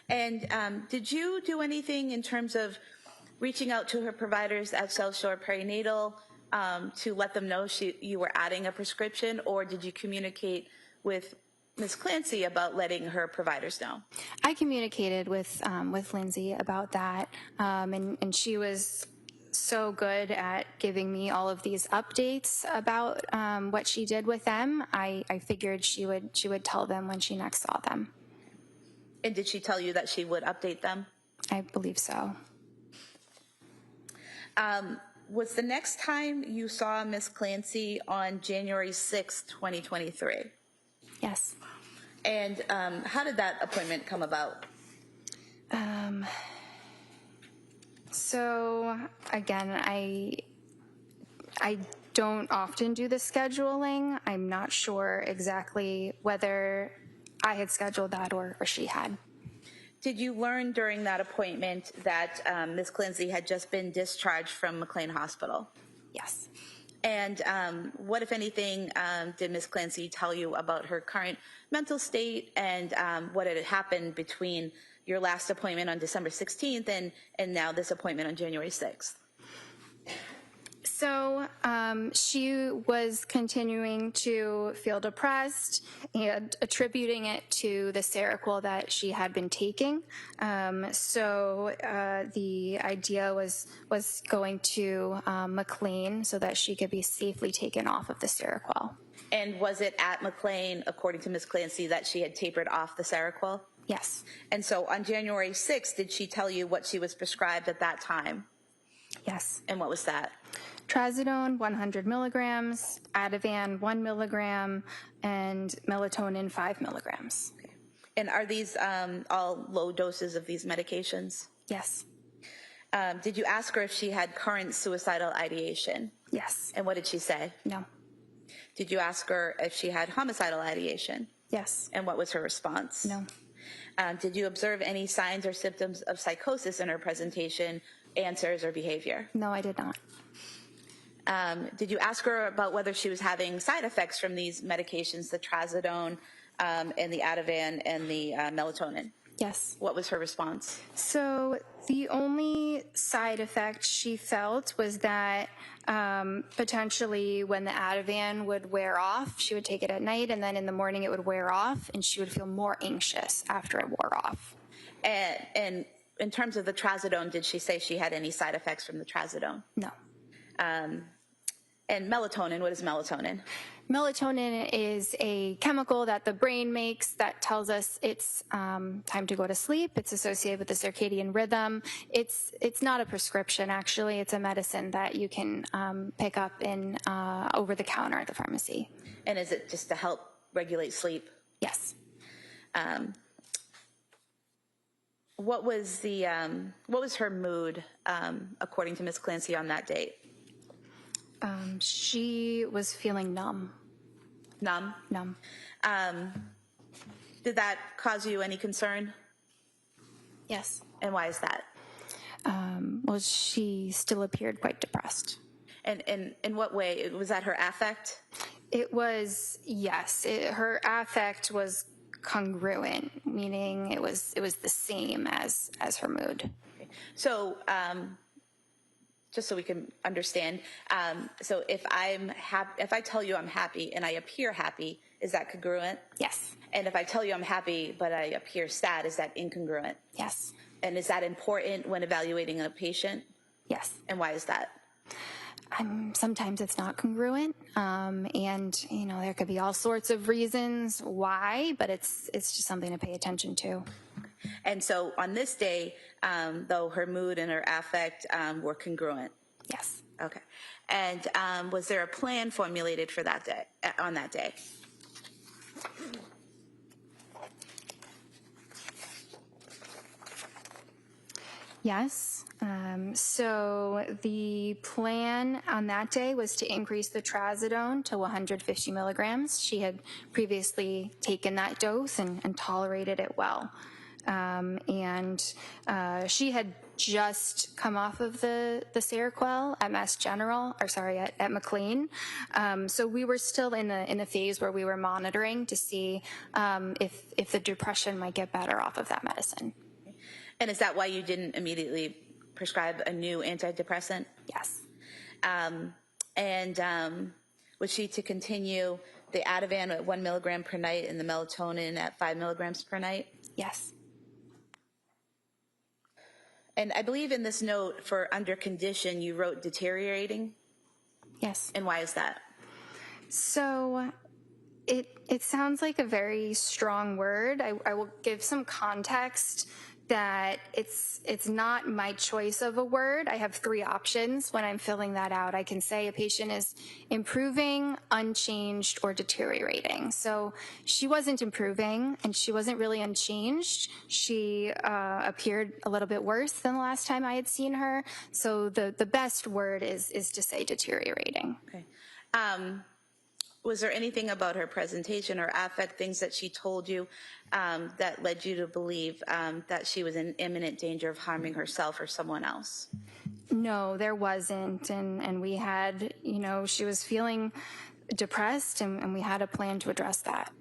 And did you do anything in terms of reaching out to her providers at South Shore Perinatal to let them know you were adding a prescription, or did you communicate with Ms. Clancy about letting her providers know? I communicated with Lindsay about that, and she was so good at giving me all of these updates about what she did with them. I figured she would tell them when she next saw them. And did she tell you that she would update them? I believe so. Was the next time you saw Ms. Clancy on January 6, 2023? Yes. And how did that appointment come about? So again, I don't often do the scheduling. I'm not sure exactly whether I had scheduled that or she had. Did you learn during that appointment that Ms. Clancy had just been discharged from McLean Hospital? Yes. And what, if anything, did Ms. Clancy tell you about her current mental state and what had happened between your last appointment on December 16th and now this appointment on January 6th? So she was continuing to feel depressed and attributing it to the Seroquel that she had been taking. So the idea was going to McLean so that she could be safely taken off of the Seroquel. And was it at McLean, according to Ms. Clancy, that she had tapered off the Seroquel? Yes. And so on January 6th, did she tell you what she was prescribed at that time? Yes. And what was that? Trazodone 100 milligrams, Ativan 1 milligram, and melatonin 5 milligrams. Okay. And are these all low doses of these medications? Yes. Did you ask her if she had current suicidal ideation? Yes. And what did she say? No. Did you ask her if she had homicidal ideation? Yes. And what was her response? No. Did you observe any signs or symptoms of psychosis in her presentation, answers, or behavior? No, I did not. Did you ask her about whether she was having side effects from these medications, the Trazodone and the Ativan and the melatonin? Yes. What was her response? So the only side effect she felt was that potentially when the Ativan would wear off, she would take it at night, and then in the morning it would wear off, and she would feel more anxious after it wore off. And in terms of the Trazodone, did she say she had any side effects from the Trazodone? No. And melatonin, what is melatonin? Melatonin is a chemical that the brain makes that tells us it's time to go to sleep. It's associated with the circadian rhythm. It's not a prescription, actually. It's a medicine that you can pick up in over the counter at the pharmacy. And is it just to help regulate sleep? Yes. What was her mood according to Ms. Clancy on that date? She was feeling numb. Numb? Numb. Did that cause you any concern? Yes. And why is that? Well, she still appeared quite depressed. And in what way? Was that her affect? It was, yes. Her affect was congruent, meaning it was the same as her mood. Okay. So, just so we can understand, so if I tell you I'm happy and I appear happy, is that congruent? Yes. And if I tell you I'm happy but I appear sad, is that incongruent? Yes. And is that important when evaluating a patient? Yes. And why is that? Sometimes it's not congruent, and there could be all sorts of reasons why, but it's just something to pay attention to. And so on this day, though, her mood and her affect were congruent. Yes. Okay. And was there a plan formulated for that day, on that day? Yes. So the plan on that day was to increase the Trazodone to 150 milligrams. She had previously taken that dose and tolerated it well. She had just come off of the Seroquel at at McLean. So we were still in the phase where we were monitoring to see if the depression might get better off of that medicine. And is that why you didn't immediately prescribe a new antidepressant? Yes. Was she to continue the Ativan at 1 milligram per night and the melatonin at 5 milligrams per night? Yes. And I believe in this note for under condition, you wrote deteriorating. Yes. And why is that? So it sounds like a very strong word. I will give some context that it's not my choice of a word. I have 3 options when I'm filling that out. I can say a patient is improving, unchanged, or deteriorating. So she wasn't improving, and she wasn't really unchanged. She appeared a little bit worse than the last time I had seen her. So the best word is to say deteriorating. Okay. Was there anything about her presentation or affect, things that she told you that led you to believe that she was in imminent danger of harming herself or someone else? No, there wasn't. And we had, she was feeling depressed, and we had a plan to address that.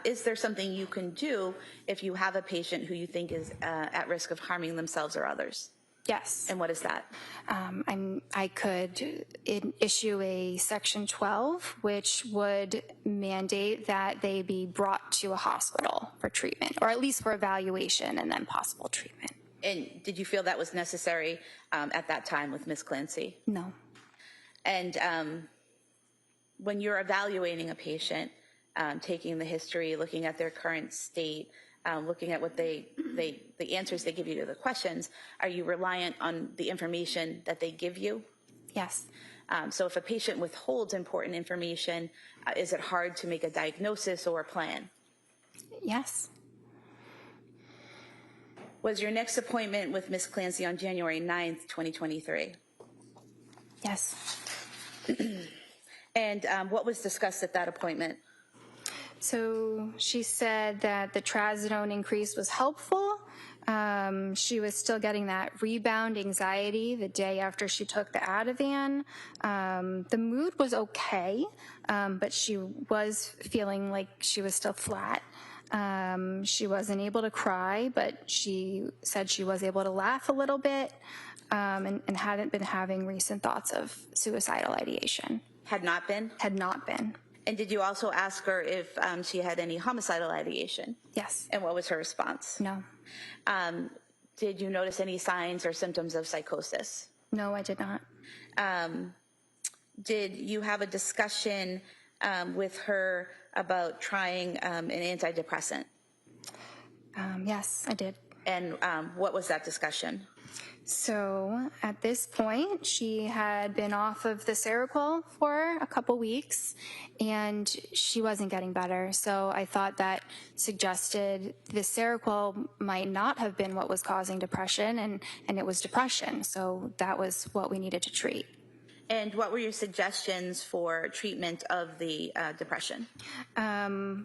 Is there something you can do if you have a patient who you think is at risk of harming themselves or others? Yes. And what is that? I could issue a Section 12, which would mandate that they be brought to a hospital for treatment, or at least for evaluation and then possible treatment. And did you feel that was necessary at that time with Ms. Clancy? No. And when you're evaluating a patient, taking the history, looking at their current state, looking at what the answers they give you to the questions, are you reliant on the information that they give you? Yes. So if a patient withholds important information, is it hard to make a diagnosis or a plan? Yes. Was your next appointment with Ms. Clancy on January 9th, 2023? Yes. And what was discussed at that appointment? So she said that the trazodone increase was helpful. She was still getting that rebound anxiety the day after she took the Ativan. The mood was okay, but she was feeling like she was still flat. She wasn't able to cry, but she said she was able to laugh a little bit, and hadn't been having recent thoughts of suicidal ideation. Had not been? Had not been. And did you also ask her if she had any homicidal ideation? Yes. And what was her response? No. Did you notice any signs or symptoms of psychosis? No, I did not. Did you have a discussion with her about trying an antidepressant? Yes, I did. And what was that discussion? So at this point, she had been off of the Seroquel for a couple weeks, and she wasn't getting better. So I thought that suggested the Seroquel might not have been what was causing depression, and it was depression. So that was what we needed to treat. And what were your suggestions for treatment of the depression?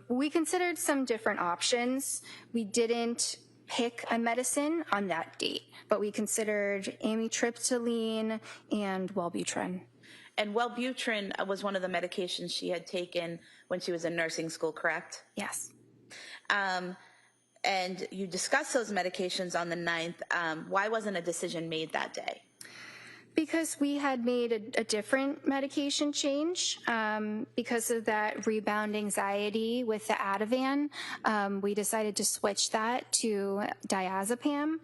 We considered some different options. We didn't pick a medicine on that date, but we considered amitriptyline and Wellbutrin. And Wellbutrin was one of the medications she had taken when she was in nursing school, correct? Yes. And you discussed those medications on the 9th. Why wasn't a decision made that day? Because we had made a different medication change because of that rebound anxiety with the Ativan. We decided to switch that to diazepam,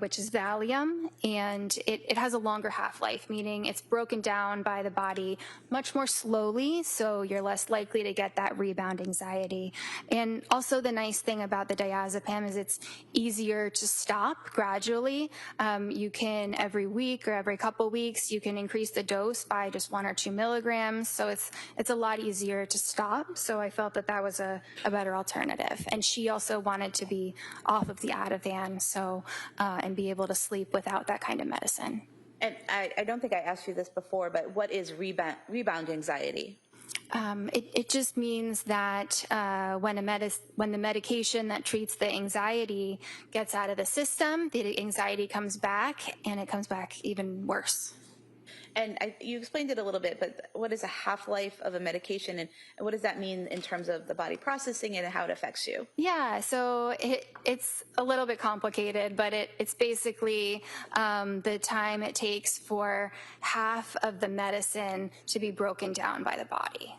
which is Valium, and it has a longer half-life, meaning it's broken down by the body much more slowly, so you're less likely to get that rebound anxiety. And also the nice thing about the diazepam is it's easier to stop gradually. You can every week or every couple weeks, you can increase the dose by just 1 or 2 milligrams. So it's a lot easier to stop. So I felt that was a better alternative. And she also wanted to be off of the Ativan, and be able to sleep without that kind of medicine. And I don't think I asked you this before, but what is rebound anxiety? It just means that when the medication that treats the anxiety gets out of the system, the anxiety comes back, and it comes back even worse. And you explained it a little bit, but what is a half-life of a medication, and what does that mean in terms of the body processing it and how it affects you? Yeah, so it's a little bit complicated, but it's basically the time it takes for half of the medicine to be broken down by the body.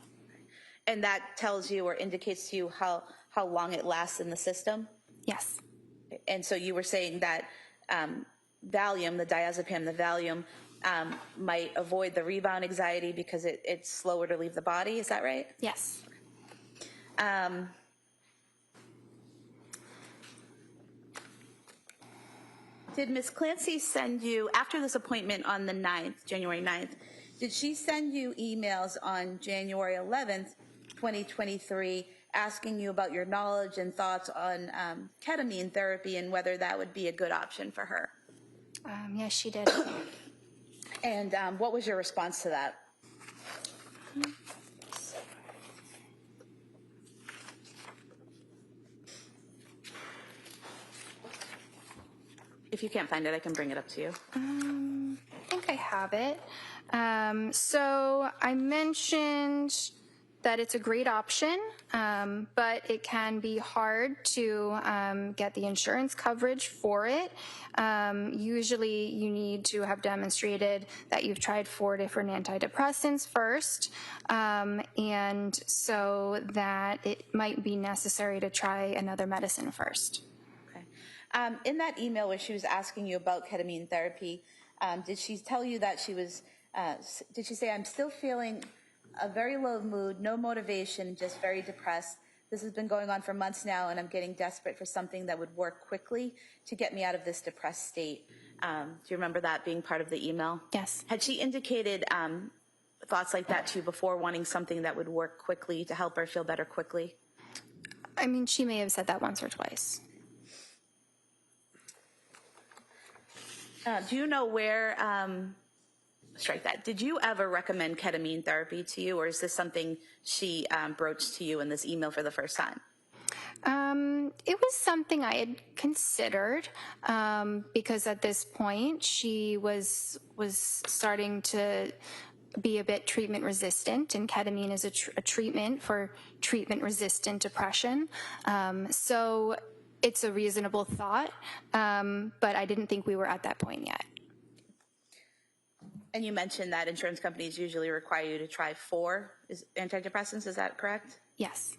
And that tells you or indicates to you how long it lasts in the system? Yes. And so you were saying that Valium, the diazepam, the Valium, might avoid the rebound anxiety because it's slower to leave the body. Is that right? Yes. Did Ms. Clancy send you, after this appointment on the 9th, January 9th, did she send you emails on January 11th, 2023, asking you about your knowledge and thoughts on ketamine therapy and whether that would be a good option for her? Yes, she did. And what was your response to that? If you can't find it, I can bring it up to you. I think I have it. So I mentioned that it's a great option, but it can be hard to get the insurance coverage for it. Usually you need to have demonstrated that you've tried 4 different antidepressants first, and so that it might be necessary to try another medicine first. In that email where she was asking you about ketamine therapy, did she tell you that she was, did she say, I'm still feeling a very low mood, no motivation, just very depressed. This has been going on for months now, and I'm getting desperate for something that would work quickly to get me out of this depressed state. Do you remember that being part of the email? Yes. Had she indicated thoughts like that to you before, wanting something that would work quickly to help her feel better quickly? I mean, she may have said that once or twice. Do you know where, strike that, did you ever recommend ketamine therapy to you, or is this something she broached to you in this email for the first time? It was something I had considered because at this point she was starting to be a bit treatment resistant, and ketamine is a treatment for treatment resistant depression. So it's a reasonable thought, but I didn't think we were at that point yet. And you mentioned that insurance companies usually require you to try 4 antidepressants, is that correct? Yes.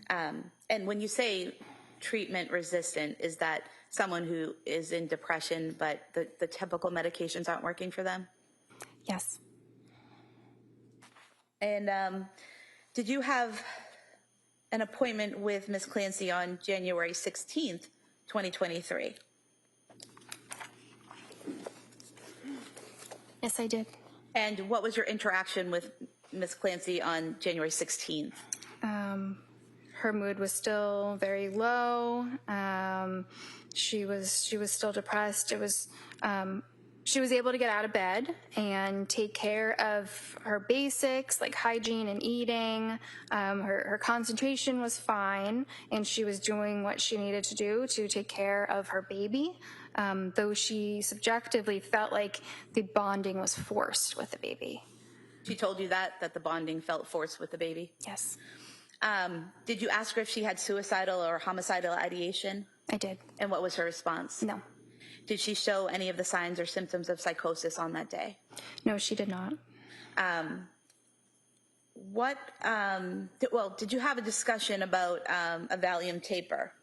And when you say treatment resistant, is that someone who is in depression but the typical medications aren't working for them? Yes. And did you have an appointment with Ms. Clancy on January 16th, 2023? Yes, I did. And what was your interaction with Ms. Clancy on January 16th? Her mood was still very low. She was still depressed. It was she was able to get out of bed and take care of her basics like hygiene and eating. Her concentration was fine, and she was doing what she needed to do to take care of her baby, though she subjectively felt like the bonding was forced with the baby. She told you that the bonding felt forced with the baby? Yes. Did you ask her if she had suicidal or homicidal ideation? I did. And what was her response? No. Did she show any of the signs or symptoms of psychosis on that day? No, she did not. Did you have a discussion about a Valium taper?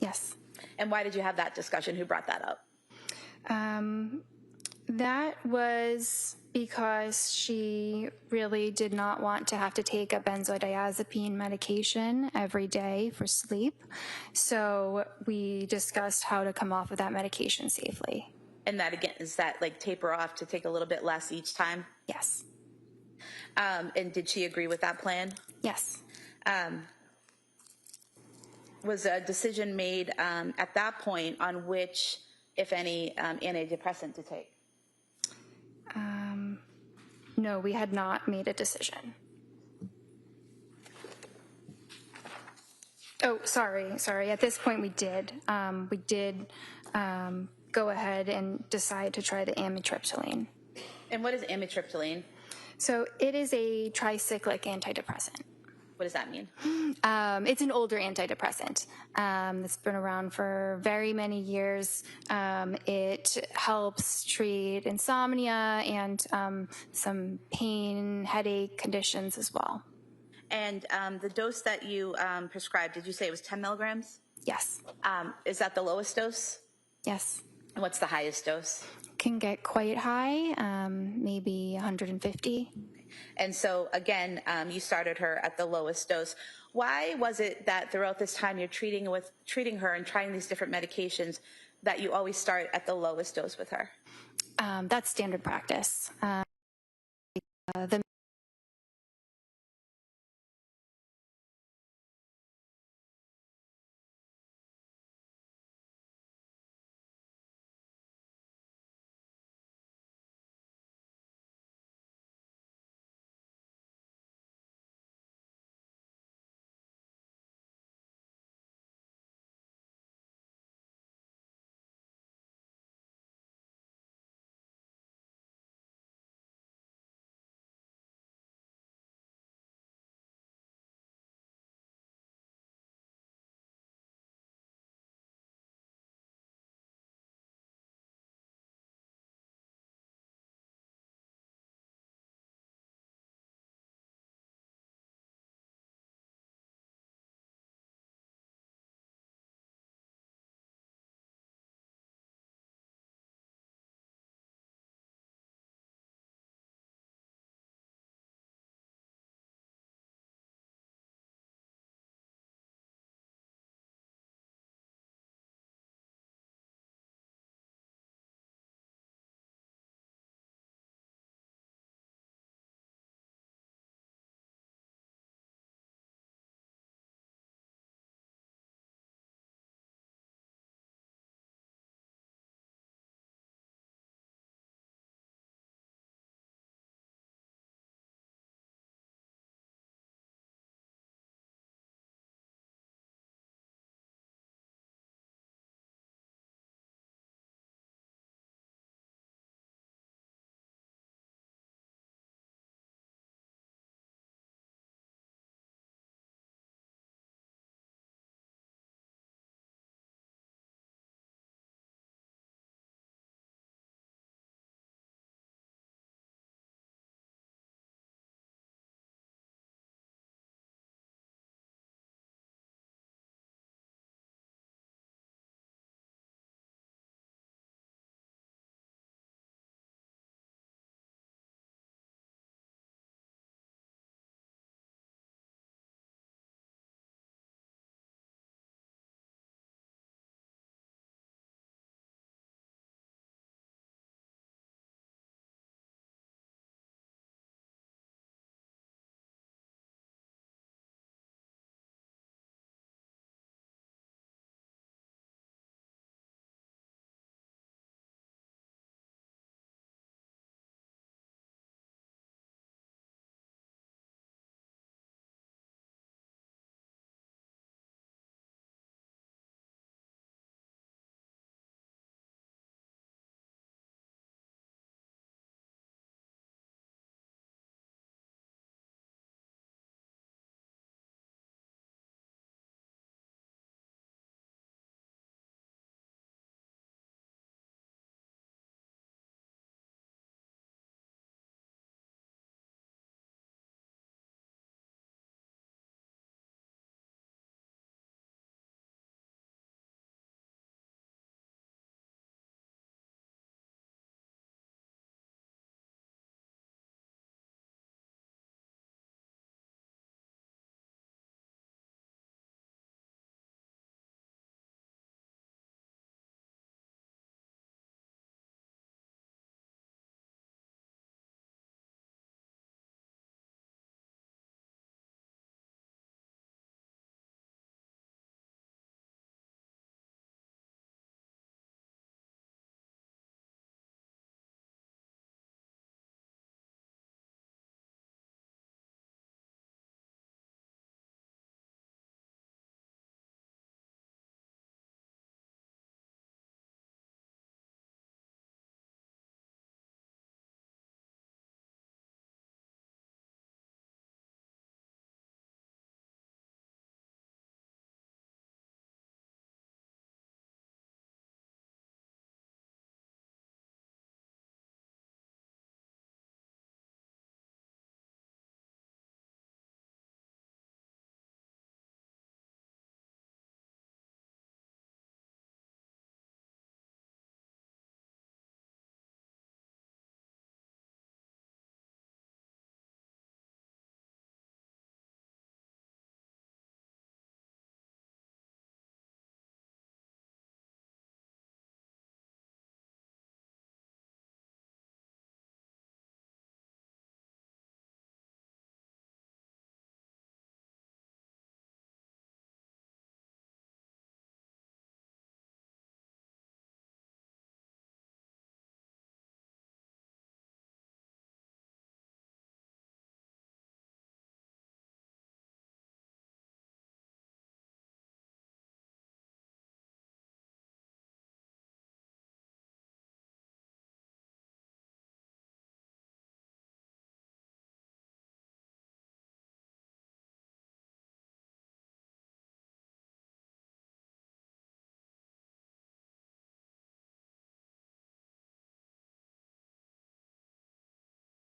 Yes. And why did you have that discussion? Who brought that up? That was because she really did not want to have to take a benzodiazepine medication every day for sleep. So we discussed how to come off of that medication safely. And that, again, is that like taper off to take a little bit less each time? Yes. And did she agree with that plan? Yes. Was a decision made at that point on which, if any, antidepressant to take? No, we had not made a decision. Oh, sorry. At this point, we did. We did go ahead and decide to try the amitriptyline. And what is amitriptyline? So it is a tricyclic antidepressant. What does that mean? It's an older antidepressant that's been around for very many years. It helps treat insomnia and some pain, headache conditions as well. And the dose that you prescribed, did you say it was 10 milligrams? Yes. Is that the lowest dose? Yes. And what's the highest dose? Can get quite high, maybe 150. And so again, you started her at the lowest dose. Why was it that throughout this time you're treating her and trying these different medications that you always start at the lowest dose with her? That's standard practice. The